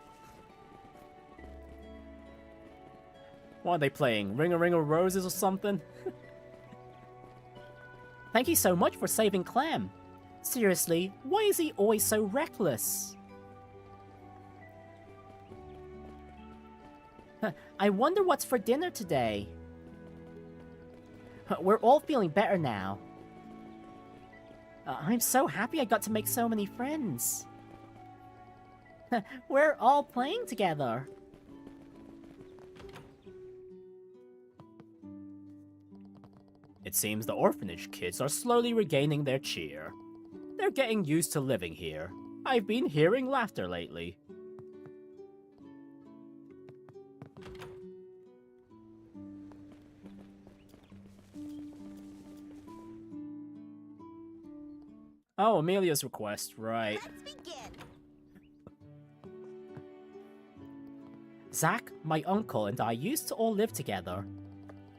What are they playing? Ring a Ring of Roses or something? Thank you so much for saving Clem. Seriously, why is he always so reckless? I wonder what's for dinner today. We're all feeling better now. I'm so happy I got to make so many friends. We're all playing together. It seems the orphanage kids are slowly regaining their cheer. They're getting used to living here. I've been hearing laughter lately. Oh, Amelia's request, right. Let's begin. Zack, my uncle, and I used to all live together.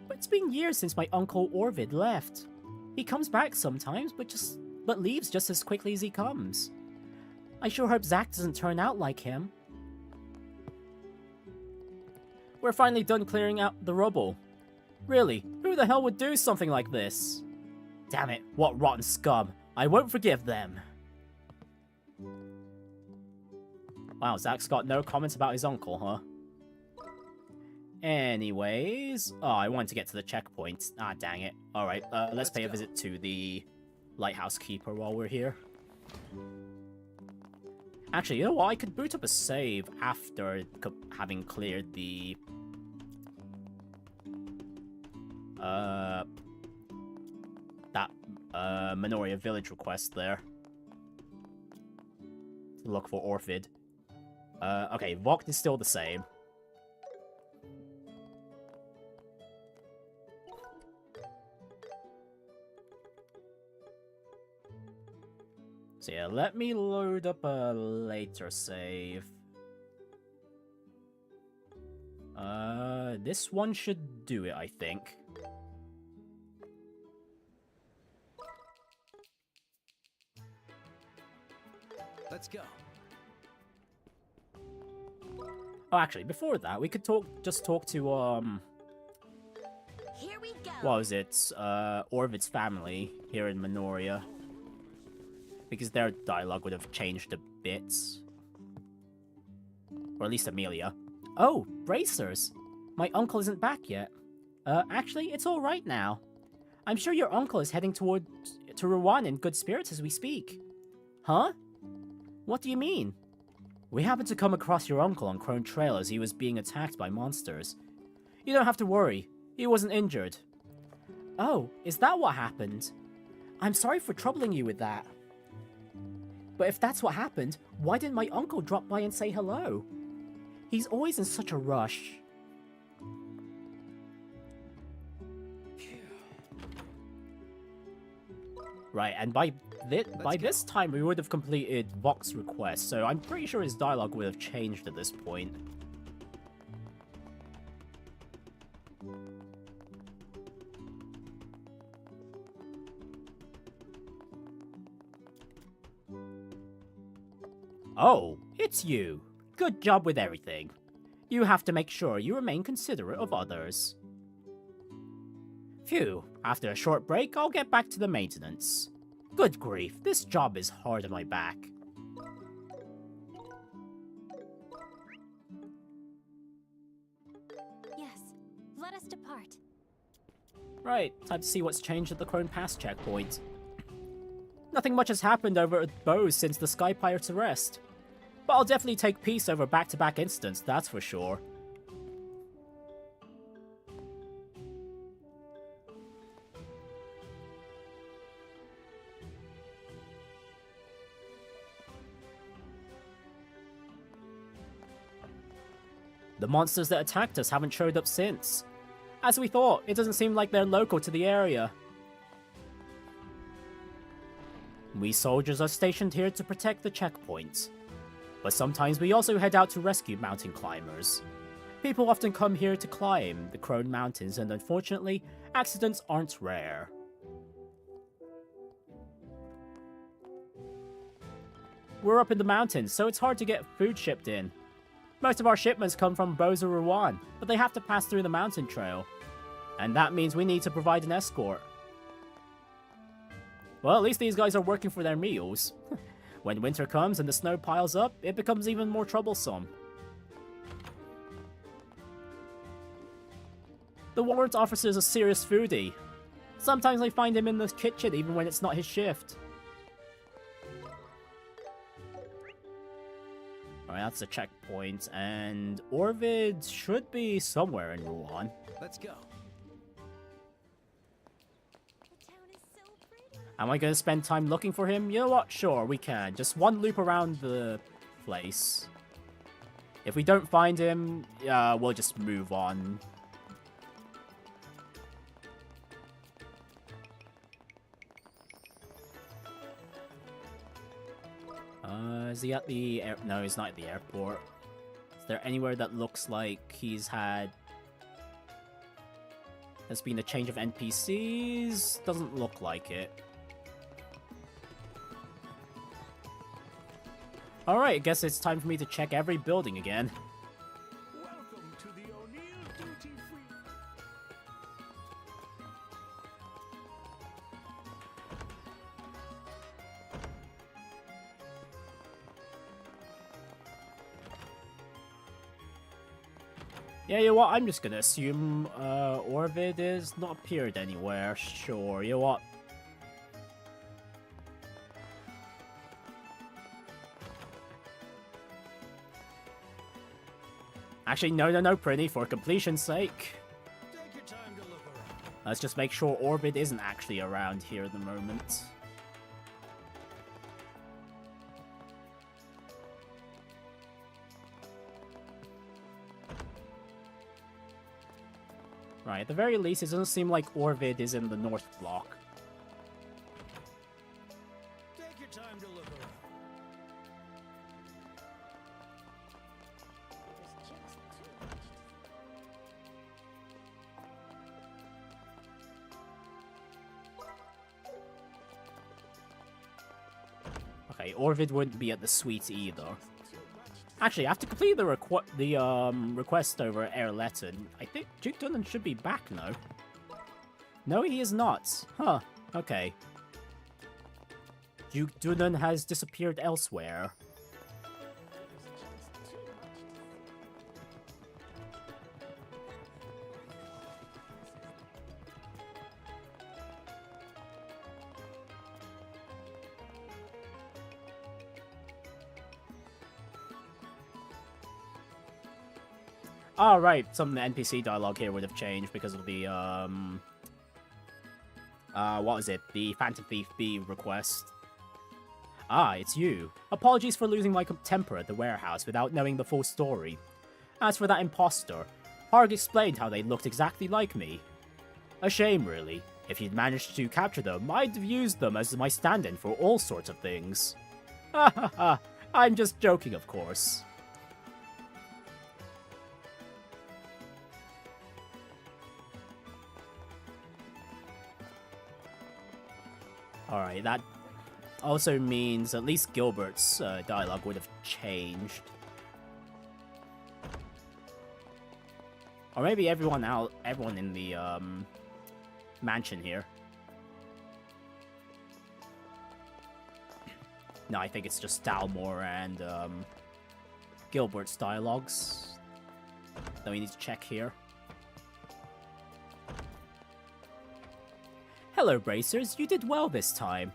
But it's been years since my uncle Orvid left. He comes back sometimes, but leaves just as quickly as he comes. I sure hope Zack doesn't turn out like him. We're finally done clearing out the rubble. Really, who the hell would do something like this? Damn it, what rotten scum. I won't forgive them. Wow, Zack's got no comments about his uncle, huh? Anyways... Oh, I wanted to get to the checkpoint. Ah, dang it. Alright, let's pay a visit to the lighthouse keeper while we're here. Actually, you know what? I could boot up a save after having cleared the... Minoria village request there. To look for Orphid. Okay, Vogt is still the same. So yeah, let me load up a later save. This one should do it, I think. Let's go. Oh, actually, before that, we could just talk to, Here we go. what was it? Orvid's family here in Minoria. Because their dialogue would have changed a bit. Or at least Amelia. Oh, bracers! My uncle isn't back yet. Actually, it's alright now. I'm sure your uncle is heading to Ruan in good spirits as we speak. Huh? What do you mean? We happened to come across your uncle on Crone Trail as he was being attacked by monsters. You don't have to worry. He wasn't injured. Oh, is that what happened? I'm sorry for troubling you with that. But if that's what happened, why didn't my uncle drop by and say hello? He's always in such a rush. Right, and by this time we would have completed Vogt's request, so I'm pretty sure his dialogue would have changed at this point. Oh, it's you. Good job with everything. You have to make sure you remain considerate of others. Phew, after a short break, I'll get back to the maintenance. Good grief, this job is hard on my back. Yes, let us depart. Right, time to see what's changed at the Crone Pass checkpoint. Nothing much has happened over at Bose since the Sky Pirate's arrest. But I'll definitely take peace over back-to-back incidents, that's for sure. The monsters that attacked us haven't showed up since. As we thought, it doesn't seem like they're local to the area. We soldiers are stationed here to protect the checkpoint. But sometimes we also head out to rescue mountain climbers. People often come here to climb the Crone Mountains, and unfortunately, accidents aren't rare. We're up in the mountains, so it's hard to get food shipped in. Most of our shipments come from Bose or Ruan, but they have to pass through the mountain trail. And that means we need to provide an escort. Well, at least these guys are working for their meals. When winter comes and the snow piles up, it becomes even more troublesome. The warrant officer is a serious foodie. Sometimes I find him in the kitchen even when it's not his shift. Alright, that's a checkpoint, and Orvid should be somewhere in Ruan. Let's go. The town is so pretty. Am I going to spend time looking for him? You know what? Sure, we can. Just one loop around the place. If we don't find him, we'll just move on. Is he at the air? No, he's not at the airport. Is there anywhere that looks like there's been a change of NPCs? Doesn't look like it. Alright, I guess it's time for me to check every building again. Welcome to the O'Neill Duty Free. Yeah, you know what? I'm just gonna assume Orvid is not appeared anywhere. Sure, you know what? Actually, no, Prinny, for completion's sake. Take your time to look around. Let's just make sure Orvid isn't actually around here at the moment. Right, at the very least, it doesn't seem like Orvid is in the North Block. Take your time to look around. There's just too much. Okay, Orvid wouldn't be at the suite either. Actually, I have to complete the request over Erleton. I think Duke Dunan should be back now. No, he is not. Huh, okay. Duke Dunan has disappeared elsewhere. Oh, right, some of the NPC dialogue here would have changed because of the, what was it? The Phantom Thief B request. Ah, it's you. Apologies for losing my temper at the warehouse without knowing the full story. As for that imposter, Harg explained how they looked exactly like me. A shame, really. If you'd managed to capture them, I'd have used them as my stand-in for all sorts of things. Ha ha ha, I'm just joking, of course. Alright, that also means at least Gilbert's dialogue would have changed. Or maybe everyone in the mansion here. No, I think it's just Dalmore and Gilbert's dialogues that we need to check here. Hello, Bracers. You did well this time.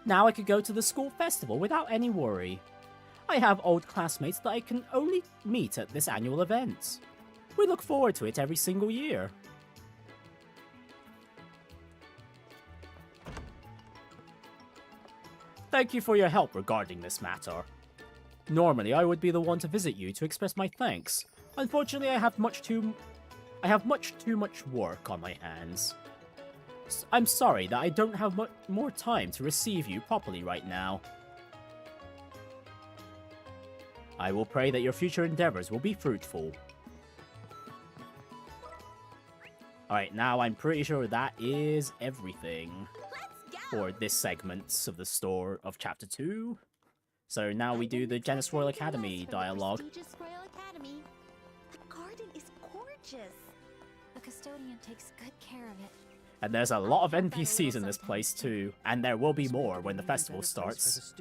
Now I could go to the school festival without any worry. I have old classmates that I can only meet at this annual event. We look forward to it every single year. Thank you for your help regarding this matter. Normally, I would be the one to visit you to express my thanks. Unfortunately, I have much too much work on my hands. I'm sorry that I don't have more time to receive you properly right now. I will pray that your future endeavors will be fruitful. Alright, now I'm pretty sure that is everything Let's go. for this segment of the store of Chapter 2. So now we do the Jenis Royal Academy dialogue. Prestigious Royal Academy. The garden is gorgeous. The custodian takes good care of it. And there's a lot of NPCs in this place too, and there will be more when the festival starts.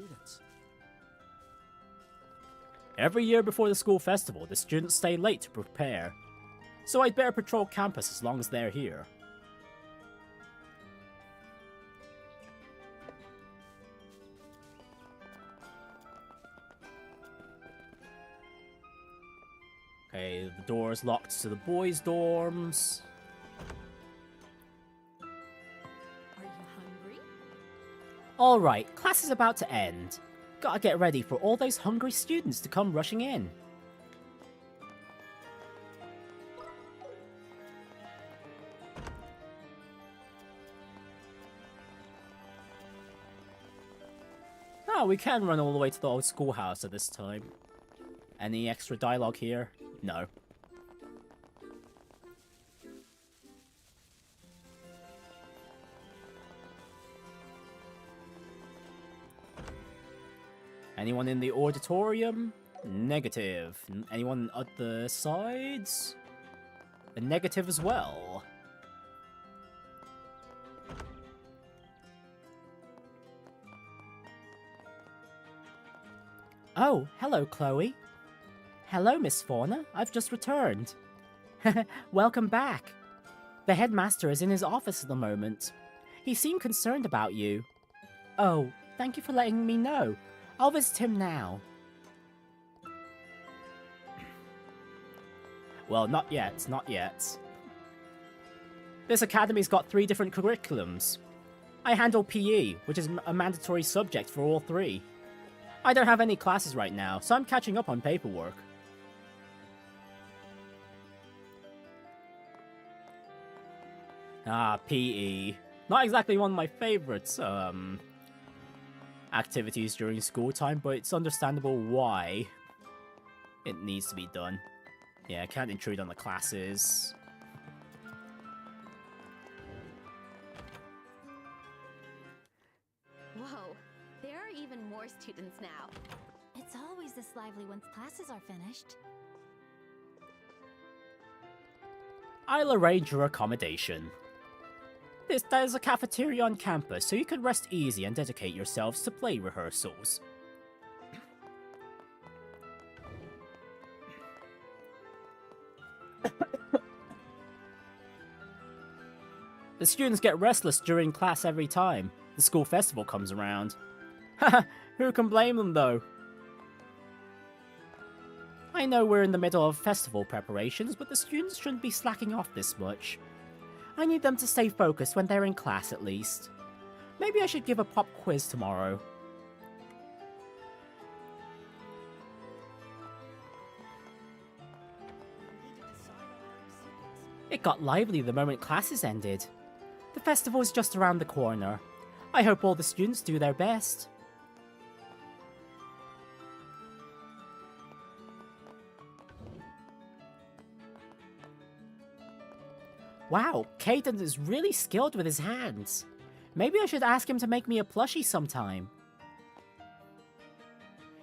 Every year before the school festival, the students stay late to prepare. So I'd better patrol campus as long as they're here. Okay, the door is locked to the boys' dorms. Are you hungry? Alright, class is about to end. Gotta get ready for all those hungry students to come rushing in. Oh, we can run all the way to the old schoolhouse at this time. Any extra dialogue here? No. Anyone in the auditorium? Negative. Anyone at the sides? A negative as well. Oh, hello, Chloe. Hello, Miss Fauna. I've just returned. Welcome back. The headmaster is in his office at the moment. He seemed concerned about you. Oh, thank you for letting me know. I'll visit him now. Well, not yet, not yet. This academy's got 3 different curriculums. I handle PE, which is a mandatory subject for all 3. I don't have any classes right now, so I'm catching up on paperwork. Ah, PE. Not exactly one of my favorites, activities during school time, but it's understandable why it needs to be done. Yeah, I can't intrude on the classes. Whoa, there are even more students now. It's always this lively once classes are finished. I'll arrange your accommodation. There's a cafeteria on campus, so you can rest easy and dedicate yourselves to play rehearsals. The students get restless during class every time the school festival comes around. Haha, who can blame them though? I know we're in the middle of festival preparations, but the students shouldn't be slacking off this much. I need them to stay focused when they're in class at least. Maybe I should give a pop quiz tomorrow. It got lively the moment classes ended. The festival is just around the corner. I hope all the students do their best. Wow, Caden is really skilled with his hands. Maybe I should ask him to make me a plushie sometime.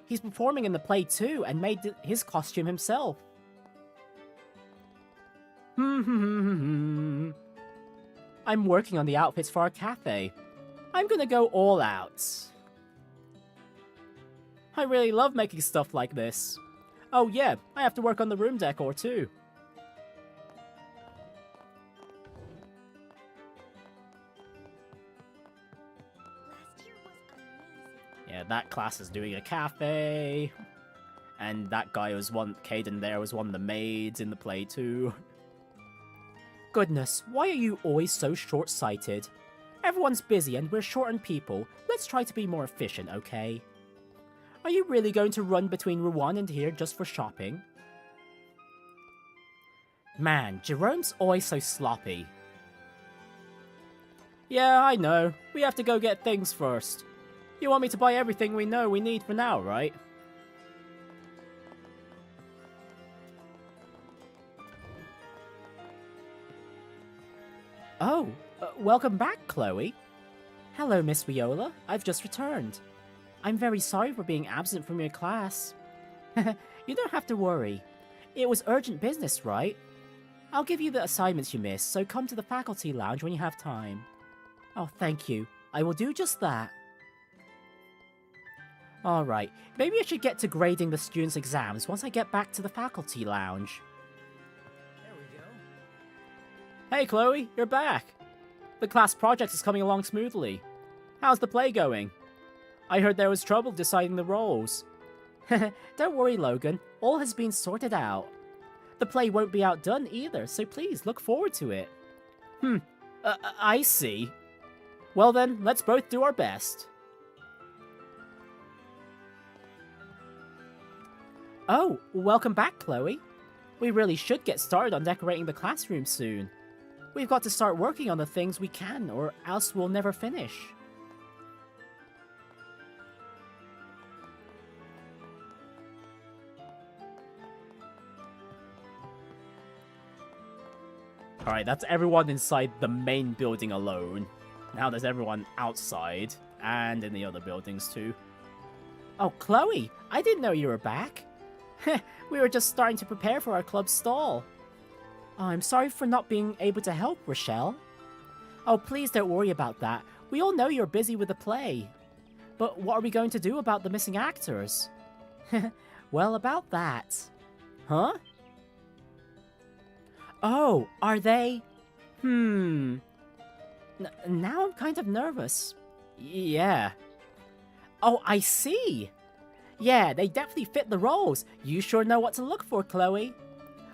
He's performing in the play too, and made his costume himself. I'm working on the outfits for our cafe. I'm gonna go all out. I really love making stuff like this. Oh yeah, I have to work on the room decor too. Yeah, that class is doing a cafe. And that guy was Caden there was one of the maids in the play too. Goodness, why are you always so short-sighted? Everyone's busy and we're short on people. Let's try to be more efficient, okay? Are you really going to run between Ruan and here just for shopping? Man, Jerome's always so sloppy. Yeah, I know. We have to go get things first. You want me to buy everything we know we need for now, right? Oh, welcome back, Chloe. Hello, Miss Viola. I've just returned. I'm very sorry for being absent from your class. You don't have to worry. It was urgent business, right? I'll give you the assignments you missed, so come to the faculty lounge when you have time. Oh, thank you. I will do just that. Alright, maybe I should get to grading the students' exams once I get back to the faculty lounge. There we go. Hey Chloe, you're back! The class project is coming along smoothly. How's the play going? I heard there was trouble deciding the roles. Don't worry, Logan. All has been sorted out. The play won't be outdone either, so please look forward to it. I see. Well then, let's both do our best. Oh, welcome back, Chloe. We really should get started on decorating the classroom soon. We've got to start working on the things we can, or else we'll never finish. Alright, that's everyone inside the main building alone. Now there's everyone outside, and in the other buildings too. Oh, Chloe! I didn't know you were back. We were just starting to prepare for our club stall. Oh, I'm sorry for not being able to help, Rochelle. Oh, please don't worry about that. We all know you're busy with the play. But what are we going to do about the missing actors? Well, about that. Huh? Oh, are they? Now I'm kind of nervous. Yeah. Oh, I see. Yeah, they definitely fit the roles. You sure know what to look for, Chloe.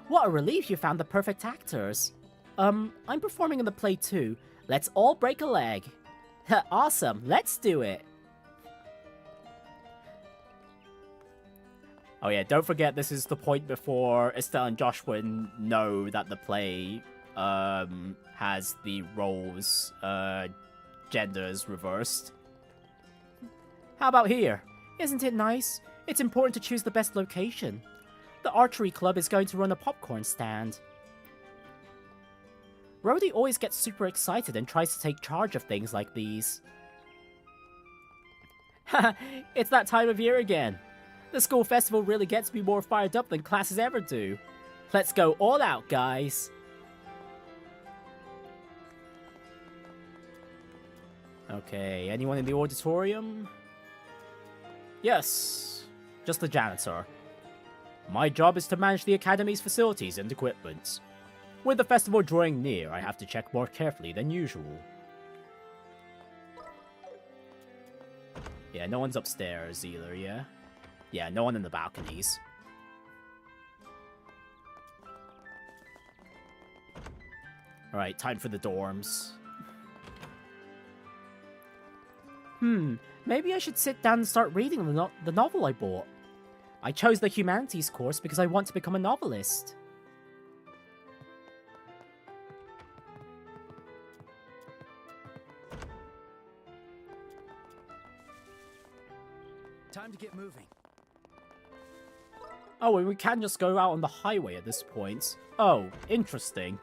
What a relief you found the perfect actors. I'm performing in the play too. Let's all break a leg. Awesome, let's do it. Oh yeah, don't forget this is the point before Estelle and Joshua know that the play has the roles, genders reversed. How about here? Isn't it nice? It's important to choose the best location. The archery club is going to run a popcorn stand. Rhodey always gets super excited and tries to take charge of things like these. Haha, it's that time of year again. The school festival really gets me more fired up than classes ever do. Let's go all out, guys. Okay, anyone in the auditorium? Yes, just the janitor. My job is to manage the Academy's facilities and equipment. With the festival drawing near, I have to check more carefully than usual. Yeah, no one's upstairs either, yeah? Yeah, no one in the balconies. Alright, time for the dorms. Maybe I should sit down and start reading the novel I bought. I chose the humanities course because I want to become a novelist. Time to get moving. Oh, and we can just go out on the highway at this point. Oh, interesting.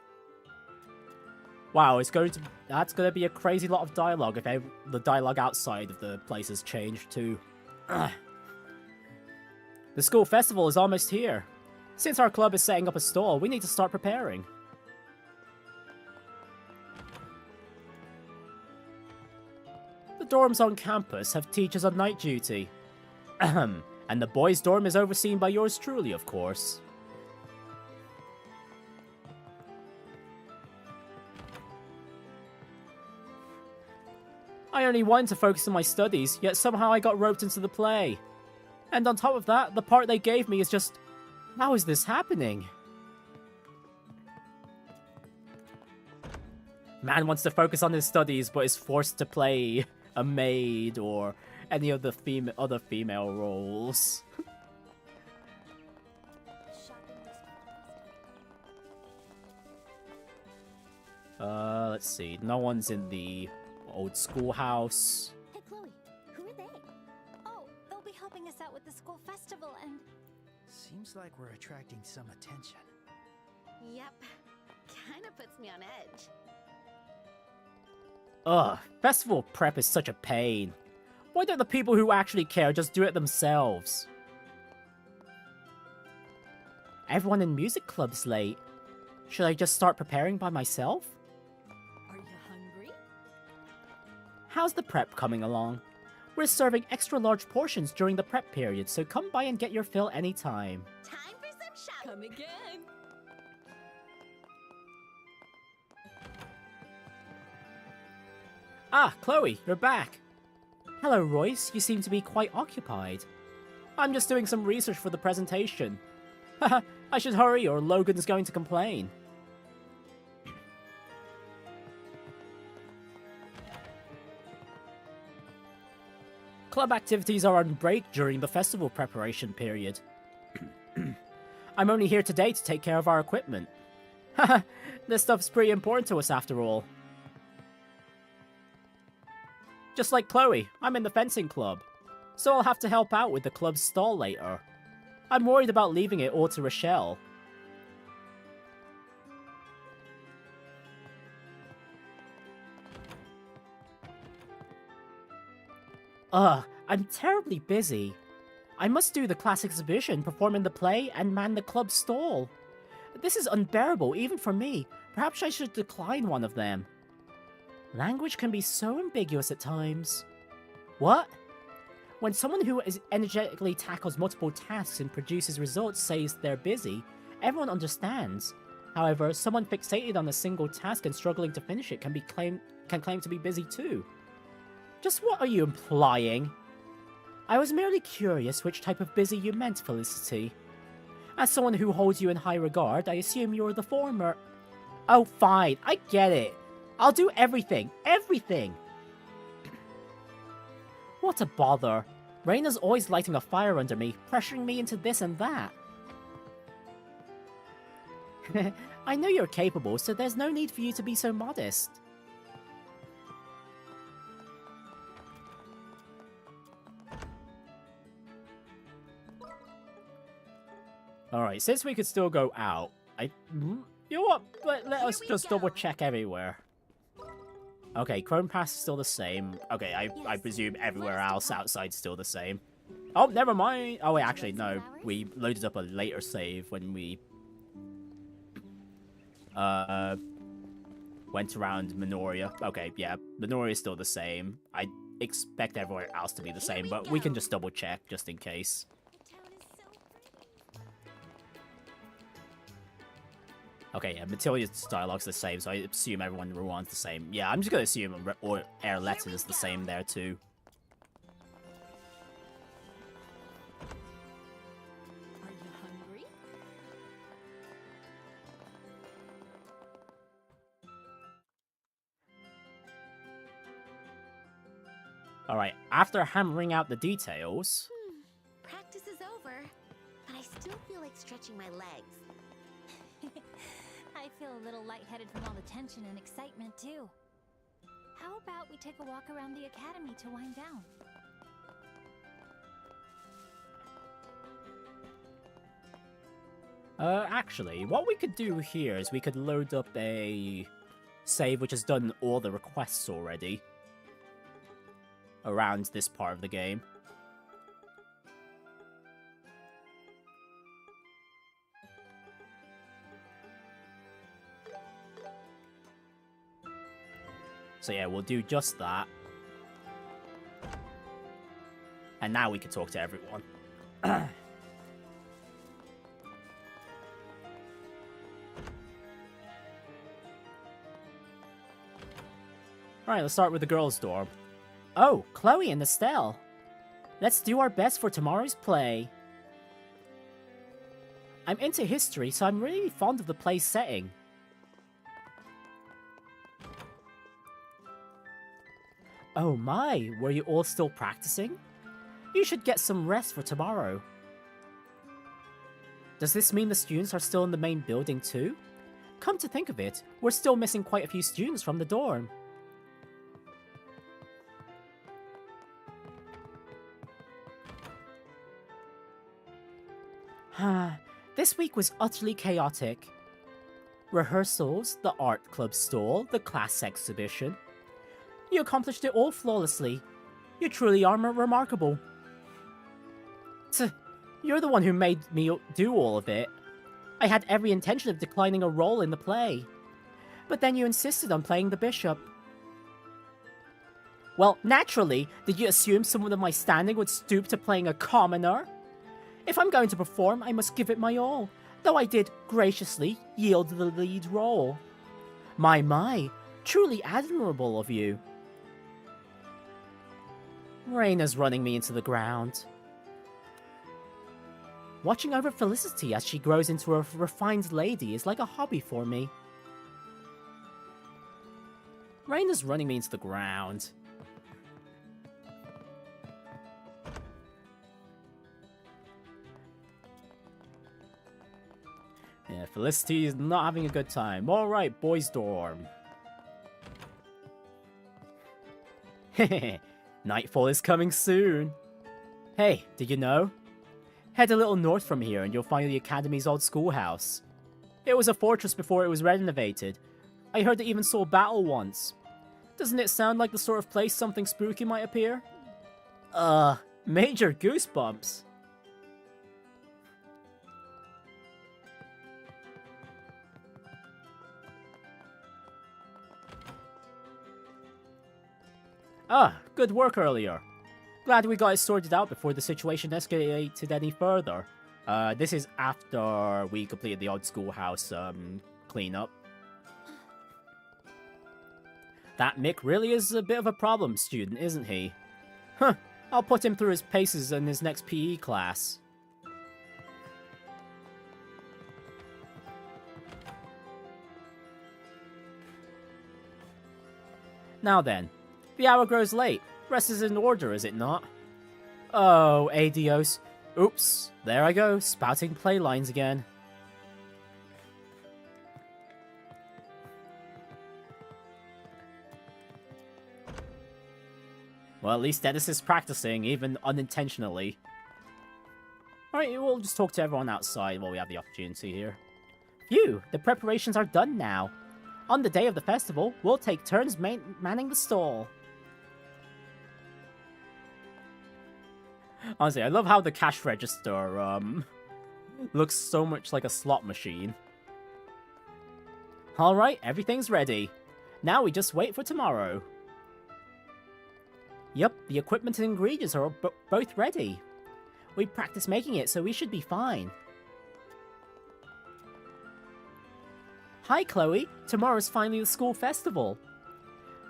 Wow, that's going to be a crazy lot of dialogue if the dialogue outside of the place has changed too. Ugh. The school festival is almost here. Since our club is setting up a stall, we need to start preparing. The dorms on campus have teachers on night duty. Ahem. And the boys' dorm is overseen by yours truly, of course. I only wanted to focus on my studies, yet somehow I got roped into the play. And on top of that, the part they gave me is just... How is this happening? Man wants to focus on his studies, but is forced to play a maid or any of the other female roles. Let's see. No one's in the old schoolhouse. Hey, Chloe, who are they? Oh, they'll be helping us out with the school festival and... Seems like we're attracting some attention. Yep. Kinda puts me on edge. Ugh, festival prep is such a pain. Why don't the people who actually care just do it themselves? Everyone in music club's late. Should I just start preparing by myself? Are you hungry? How's the prep coming along? We're serving extra large portions during the prep period, so come by and get your fill anytime. Time for some shopping. Come again. Ah, Chloe, you're back. Hello, Royce. You seem to be quite occupied. I'm just doing some research for the presentation. Haha, I should hurry or Logan's going to complain. Club activities are on break during the festival preparation period. I'm only here today to take care of our equipment. Haha, this stuff's pretty important to us after all. Just like Chloe, I'm in the fencing club, so I'll have to help out with the club's stall later. I'm worried about leaving it all to Rochelle. Ugh, I'm terribly busy. I must do the class exhibition, perform in the play, and man the club stall. This is unbearable, even for me. Perhaps I should decline one of them. Language can be so ambiguous at times. What? When someone who energetically tackles multiple tasks and produces results says they're busy, everyone understands. However, someone fixated on a single task and struggling to finish it can claim to be busy too. Just what are you implying? I was merely curious which type of busy you meant, Felicity. As someone who holds you in high regard, I assume you're the former. Oh, fine, I get it. I'll do everything. Everything! What a bother. Raina's always lighting a fire under me, pressuring me into this and that. I know you're capable, so there's no need for you to be so modest. Alright, since we could still go out, you know what? Let us just double check everywhere. Okay, Chrome Pass is still the same. Okay, I presume everywhere else outside's still the same. Oh, never mind. Oh, wait, actually, no. We loaded up a later save when we went around Menoria. Okay, yeah, Menoria is still the same. I expect everywhere else to be the same, but we can just double check just in case. Okay, yeah, Matilia's dialogue's the same, so I assume everyone in Ruan's the same. Yeah, I'm just gonna assume Arletta is the same there too. Are you hungry? Alright, after hammering out the details... Practice is over, but I still feel like stretching my legs. I feel a little lightheaded from all the tension and excitement, too. How about we take a walk around the academy to wind down? Actually, what we could do here is we could load up a save which has done all the requests already around this part of the game. So yeah, we'll do just that. And now we can talk to everyone. Alright, let's start with the girls' dorm. Oh, Chloe and Estelle. Let's do our best for tomorrow's play. I'm into history, so I'm really fond of the play's setting. Oh my, were you all still practicing? You should get some rest for tomorrow. Does this mean the students are still in the main building too? Come to think of it, we're still missing quite a few students from the dorm. This week was utterly chaotic. Rehearsals, the art club stall, the class exhibition. You accomplished it all flawlessly. You truly are remarkable. You're the one who made me do all of it. I had every intention of declining a role in the play. But then you insisted on playing the bishop. Well, naturally, did you assume someone of my standing would stoop to playing a commoner? If I'm going to perform, I must give it my all, though I did graciously yield the lead role. My, truly admirable of you. Raina's running me into the ground. Watching over Felicity as she grows into a refined lady is like a hobby for me. Rain is running me into the ground. Yeah, Felicity is not having a good time. Alright, boys' dorm. Hehe, nightfall is coming soon. Hey, did you know? Head a little north from here and you'll find the Academy's old schoolhouse. It was a fortress before it was renovated. I heard it even saw battle once. Doesn't it sound like the sort of place something spooky might appear? Major goosebumps. Ah, good work earlier. Glad we got it sorted out before the situation escalated any further. This is after we completed the old schoolhouse, cleanup. That Mick really is a bit of a problem student, isn't he? Huh, I'll put him through his paces in his next PE class. Now then, the hour grows late. Rest is in order, is it not? Oh, adios. Oops, there I go, spouting play lines again. Well, at least Dennis is practicing, even unintentionally. Alright, we'll just talk to everyone outside while we have the opportunity here. Phew, the preparations are done now. On the day of the festival, we'll take turns manning the stall. Honestly, I love how the cash register, looks so much like a slot machine. Alright, everything's ready. Now we just wait for tomorrow. Yup, the equipment and ingredients are both ready. We practiced making it, so we should be fine. Hi, Chloe. Tomorrow's finally the school festival.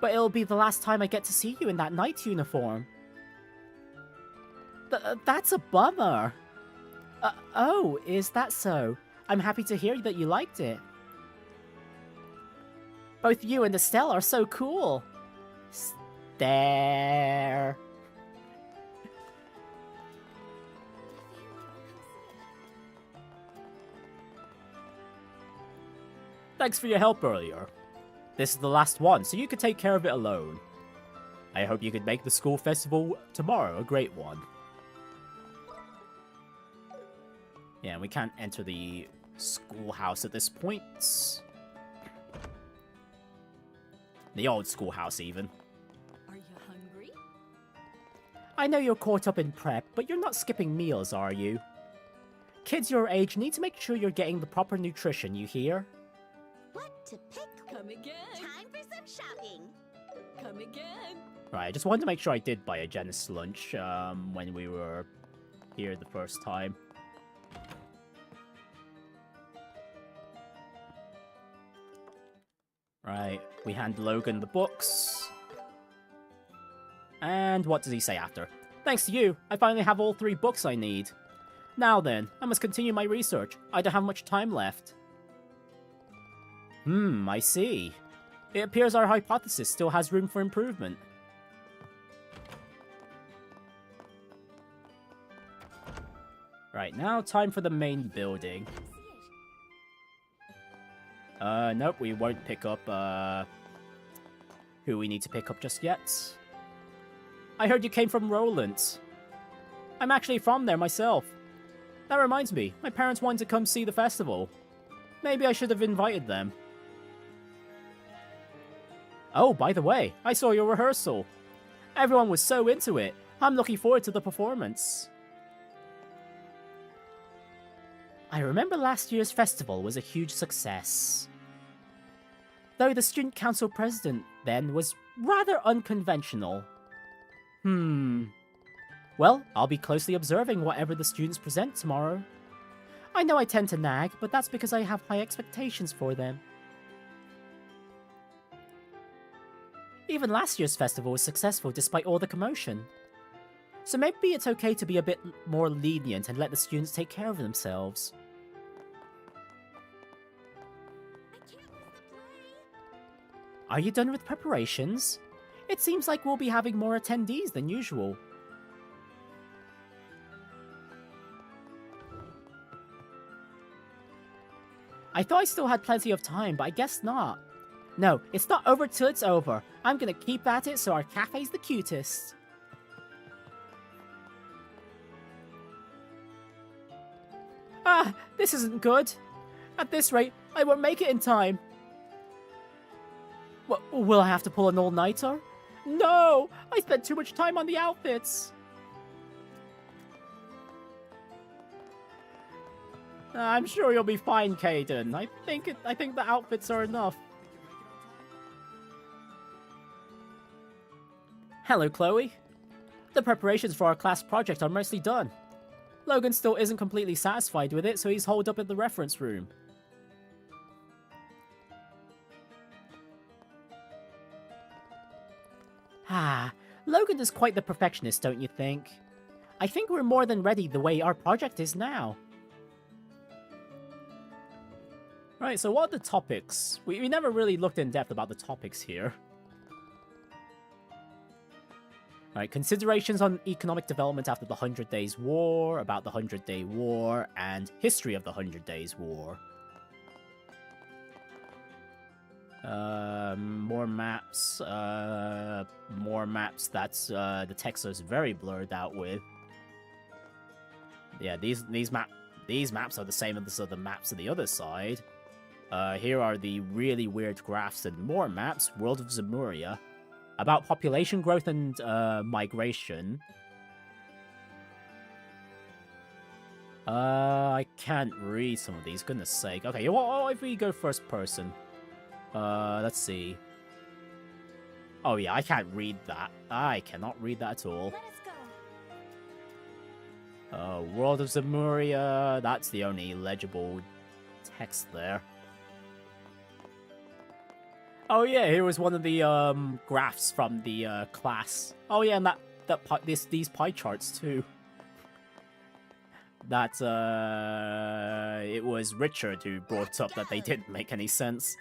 But it'll be the last time I get to see you in that night uniform. That's a bummer. Oh, is that so? I'm happy to hear that you liked it. Both you and Estelle are so cool. Stare. Thanks for your help earlier. This is the last one, so you could take care of it alone. I hope you could make the school festival tomorrow a great one. Yeah, we can't enter the schoolhouse at this point. The old schoolhouse, even. Are you hungry? I know you're caught up in prep, but you're not skipping meals, are you? Kids your age need to make sure you're getting the proper nutrition, you hear? What to pick? Come again. Time for some shopping. Come again. Right, I just wanted to make sure I did buy a Jenis lunch when we were here the first time. Right, we hand Logan the books. And what does he say after? Thanks to you, I finally have all 3 books I need. Now then, I must continue my research. I don't have much time left. I see. It appears our hypothesis still has room for improvement. Right, now time for the main building. Nope, we won't pick up, who we need to pick up just yet. I heard you came from Roland. I'm actually from there myself. That reminds me, my parents wanted to come see the festival. Maybe I should have invited them. Oh, by the way, I saw your rehearsal. Everyone was so into it. I'm looking forward to the performance. I remember last year's festival was a huge success. Though the student council president then was rather unconventional. Well, I'll be closely observing whatever the students present tomorrow. I know I tend to nag, but that's because I have high expectations for them. Even last year's festival was successful despite all the commotion. So maybe it's okay to be a bit more lenient and let the students take care of themselves. I can't miss the play. Are you done with preparations? It seems like we'll be having more attendees than usual. I thought I still had plenty of time, but I guess not. No, it's not over till it's over. I'm gonna keep at it so our cafe's the cutest. Ah, this isn't good. At this rate, I won't make it in time. Will I have to pull an all-nighter? No! I spent too much time on the outfits! I'm sure you'll be fine, Caden. I think the outfits are enough. Hello, Chloe. The preparations for our class project are mostly done. Logan still isn't completely satisfied with it, so he's holed up in the reference room. Ah, Logan is quite the perfectionist, don't you think? I think we're more than ready the way our project is now. Right, so what are the topics? We never really looked in depth about the topics here. Alright, considerations on economic development after the 100 Days War, about the 100-Day War, and history of the 100 Days War. More maps. That's the text is very blurred out with. Yeah, these maps are the same as the maps on the other side. Here are the really weird graphs and more maps. World of Zemuria. About population growth and migration. I can't read some of these, goodness sake. Okay, what if we go first person? Let's see. Oh yeah, I can't read that. I cannot read that at all. Let us go. World of Zemuria. That's the only legible text there. Oh yeah, here was one of the graphs from the class. Oh yeah, and these pie charts too. That it was Richard who brought up that they didn't make any sense.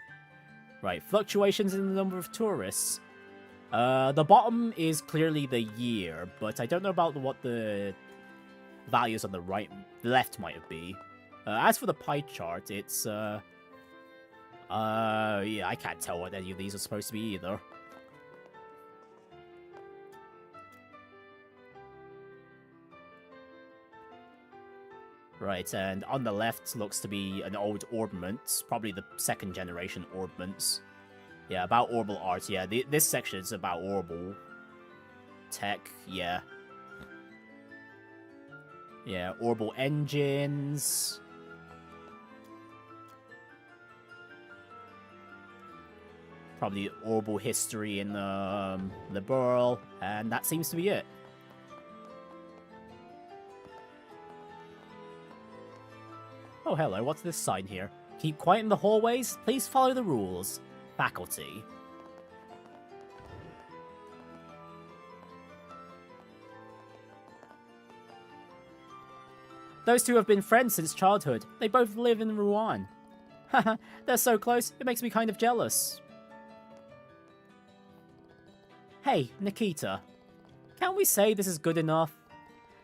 Right, fluctuations in the number of tourists. The bottom is clearly the year, but I don't know about what the values on the left might be. As for the pie chart, it's yeah, I can't tell what any of these are supposed to be either. Right, and on the left looks to be an old ordnance, probably the second generation ordnance. Yeah, about Orbital art, yeah, this section is about Orbital tech, yeah. Yeah, Orbital engines. Probably Orbital history in the Burl, and that seems to be it. Oh, hello, what's this sign here? Keep quiet in the hallways, please follow the rules. Faculty. Those two have been friends since childhood. They both live in Ruan. Haha, they're so close, it makes me kind of jealous. Hey, Nikita. Can't we say this is good enough?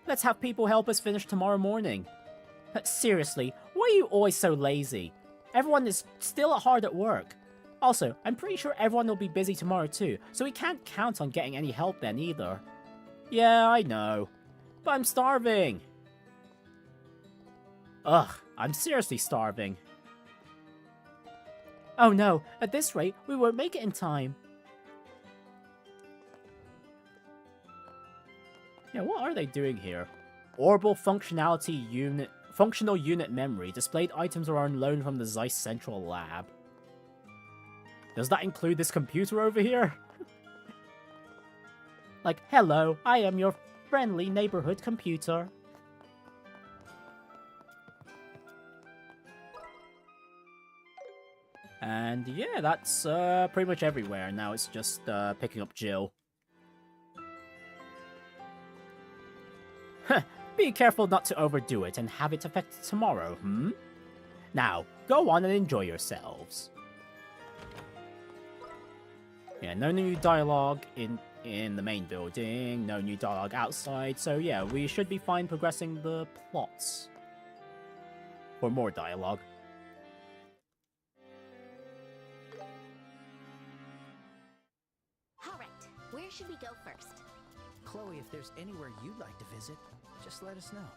Let's have people help us finish tomorrow morning. Seriously, why are you always so lazy? Everyone is still hard at work. Also, I'm pretty sure everyone will be busy tomorrow too, so we can't count on getting any help then either. Yeah, I know. But I'm starving. Ugh, I'm seriously starving. Oh no, at this rate, we won't make it in time. Yeah, what are they doing here? Orbital functionality unit... Functional unit memory. Displayed items are on loan from the Zeiss Central Lab. Does that include this computer over here? Like, hello, I am your friendly neighborhood computer. And yeah, that's pretty much everywhere. Now it's just picking up Jill. Be careful not to overdo it and have it affect tomorrow, Now, go on and enjoy yourselves. Yeah, no new dialogue in the main building, no new dialogue outside, so yeah, we should be fine progressing the plots. For more dialogue. Alright, where should we go first? Chloe, if there's anywhere you'd like to visit, just let us know.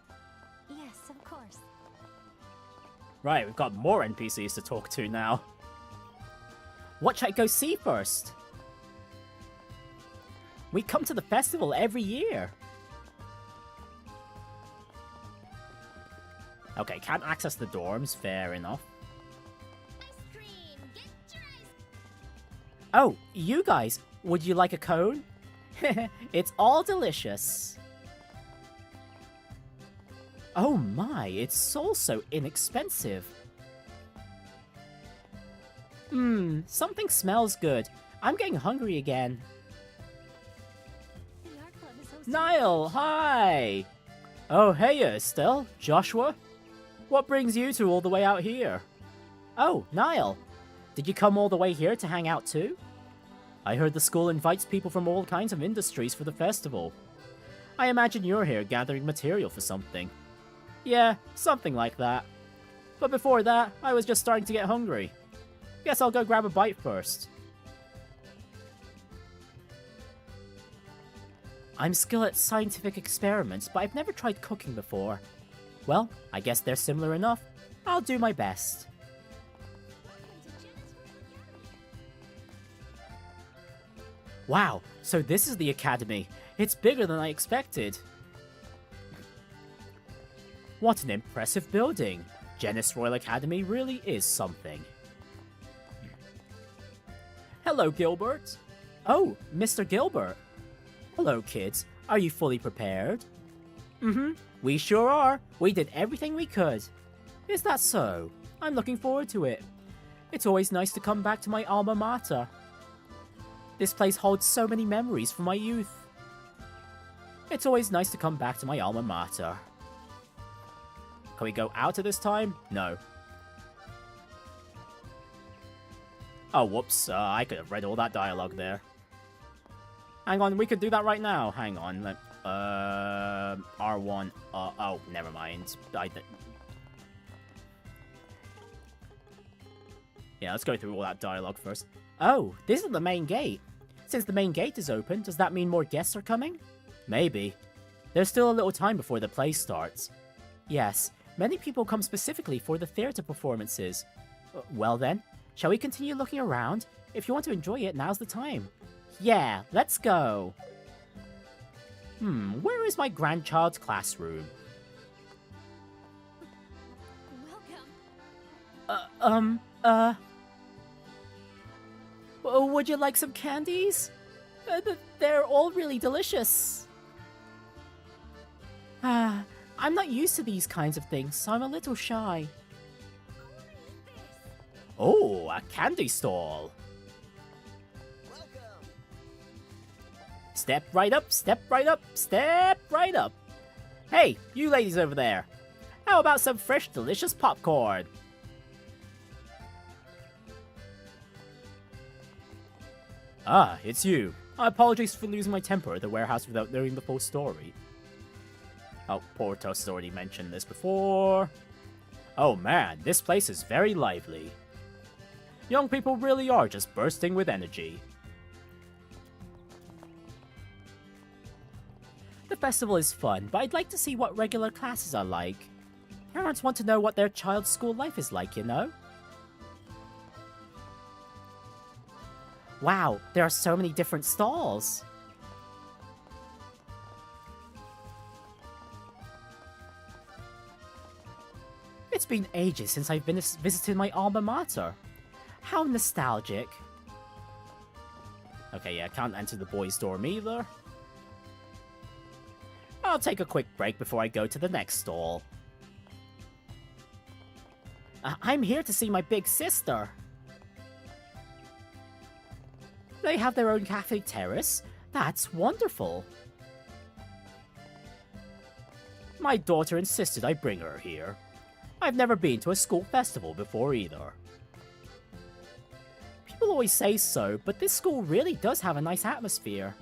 Yes, of course. Right, we've got more NPCs to talk to now. What should I go see first? We come to the festival every year. Okay, can't access the dorms, fair enough. Ice cream! Get your ice... Oh, you guys, would you like a cone? It's all delicious. Oh my, it's also inexpensive. Something smells good. I'm getting hungry again. The art club is so Niall, hi! Oh, hey, Estelle, Joshua. What brings you two all the way out here? Oh, Niall, did you come all the way here to hang out too? I heard the school invites people from all kinds of industries for the festival. I imagine you're here gathering material for something. Yeah, something like that. But before that, I was just starting to get hungry. Guess I'll go grab a bite first. I'm skilled at scientific experiments, but I've never tried cooking before. Well, I guess they're similar enough. I'll do my best. Wow, so this is the academy. It's bigger than I expected. What an impressive building. Jenis Royal Academy really is something. Hello, Gilbert. Oh, Mr. Gilbert. Hello, kids. Are you fully prepared? We sure are. We did everything we could. Is that so? I'm looking forward to it. It's always nice to come back to my alma mater. This place holds so many memories from my youth. It's always nice to come back to my alma mater. Can we go out at this time? No. Oh, whoops. I could have read all that dialogue there. Hang on, we could do that right now. Hang on. R1. Oh, never mind. Yeah, let's go through all that dialogue first. Oh, this is the main gate. Since the main gate is open, does that mean more guests are coming? Maybe. There's still a little time before the play starts. Yes, many people come specifically for the theatre performances. Well then, shall we continue looking around? If you want to enjoy it, now's the time. Yeah, let's go. Where is my grandchild's classroom? Welcome. Would you like some candies? They're all really delicious. I'm not used to these kinds of things, so I'm a little shy. Oh, a candy stall. Welcome. Step right up, step right up, step right up. Hey, you ladies over there. How about some fresh, delicious popcorn? Ah, it's you. I apologize for losing my temper at the warehouse without knowing the full story. Oh, Portos already mentioned this before. Oh man, this place is very lively. Young people really are just bursting with energy. The festival is fun, but I'd like to see what regular classes are like. Parents want to know what their child's school life is like, you know? Wow, there are so many different stalls. It's been ages since I've visited my alma mater. How nostalgic. Okay, yeah, can't enter the boys' dorm either. I'll take a quick break before I go to the next stall. I'm here to see my big sister. They have their own cafe terrace? That's wonderful. My daughter insisted I bring her here. I've never been to a school festival before either. People always say so, but this school really does have a nice atmosphere.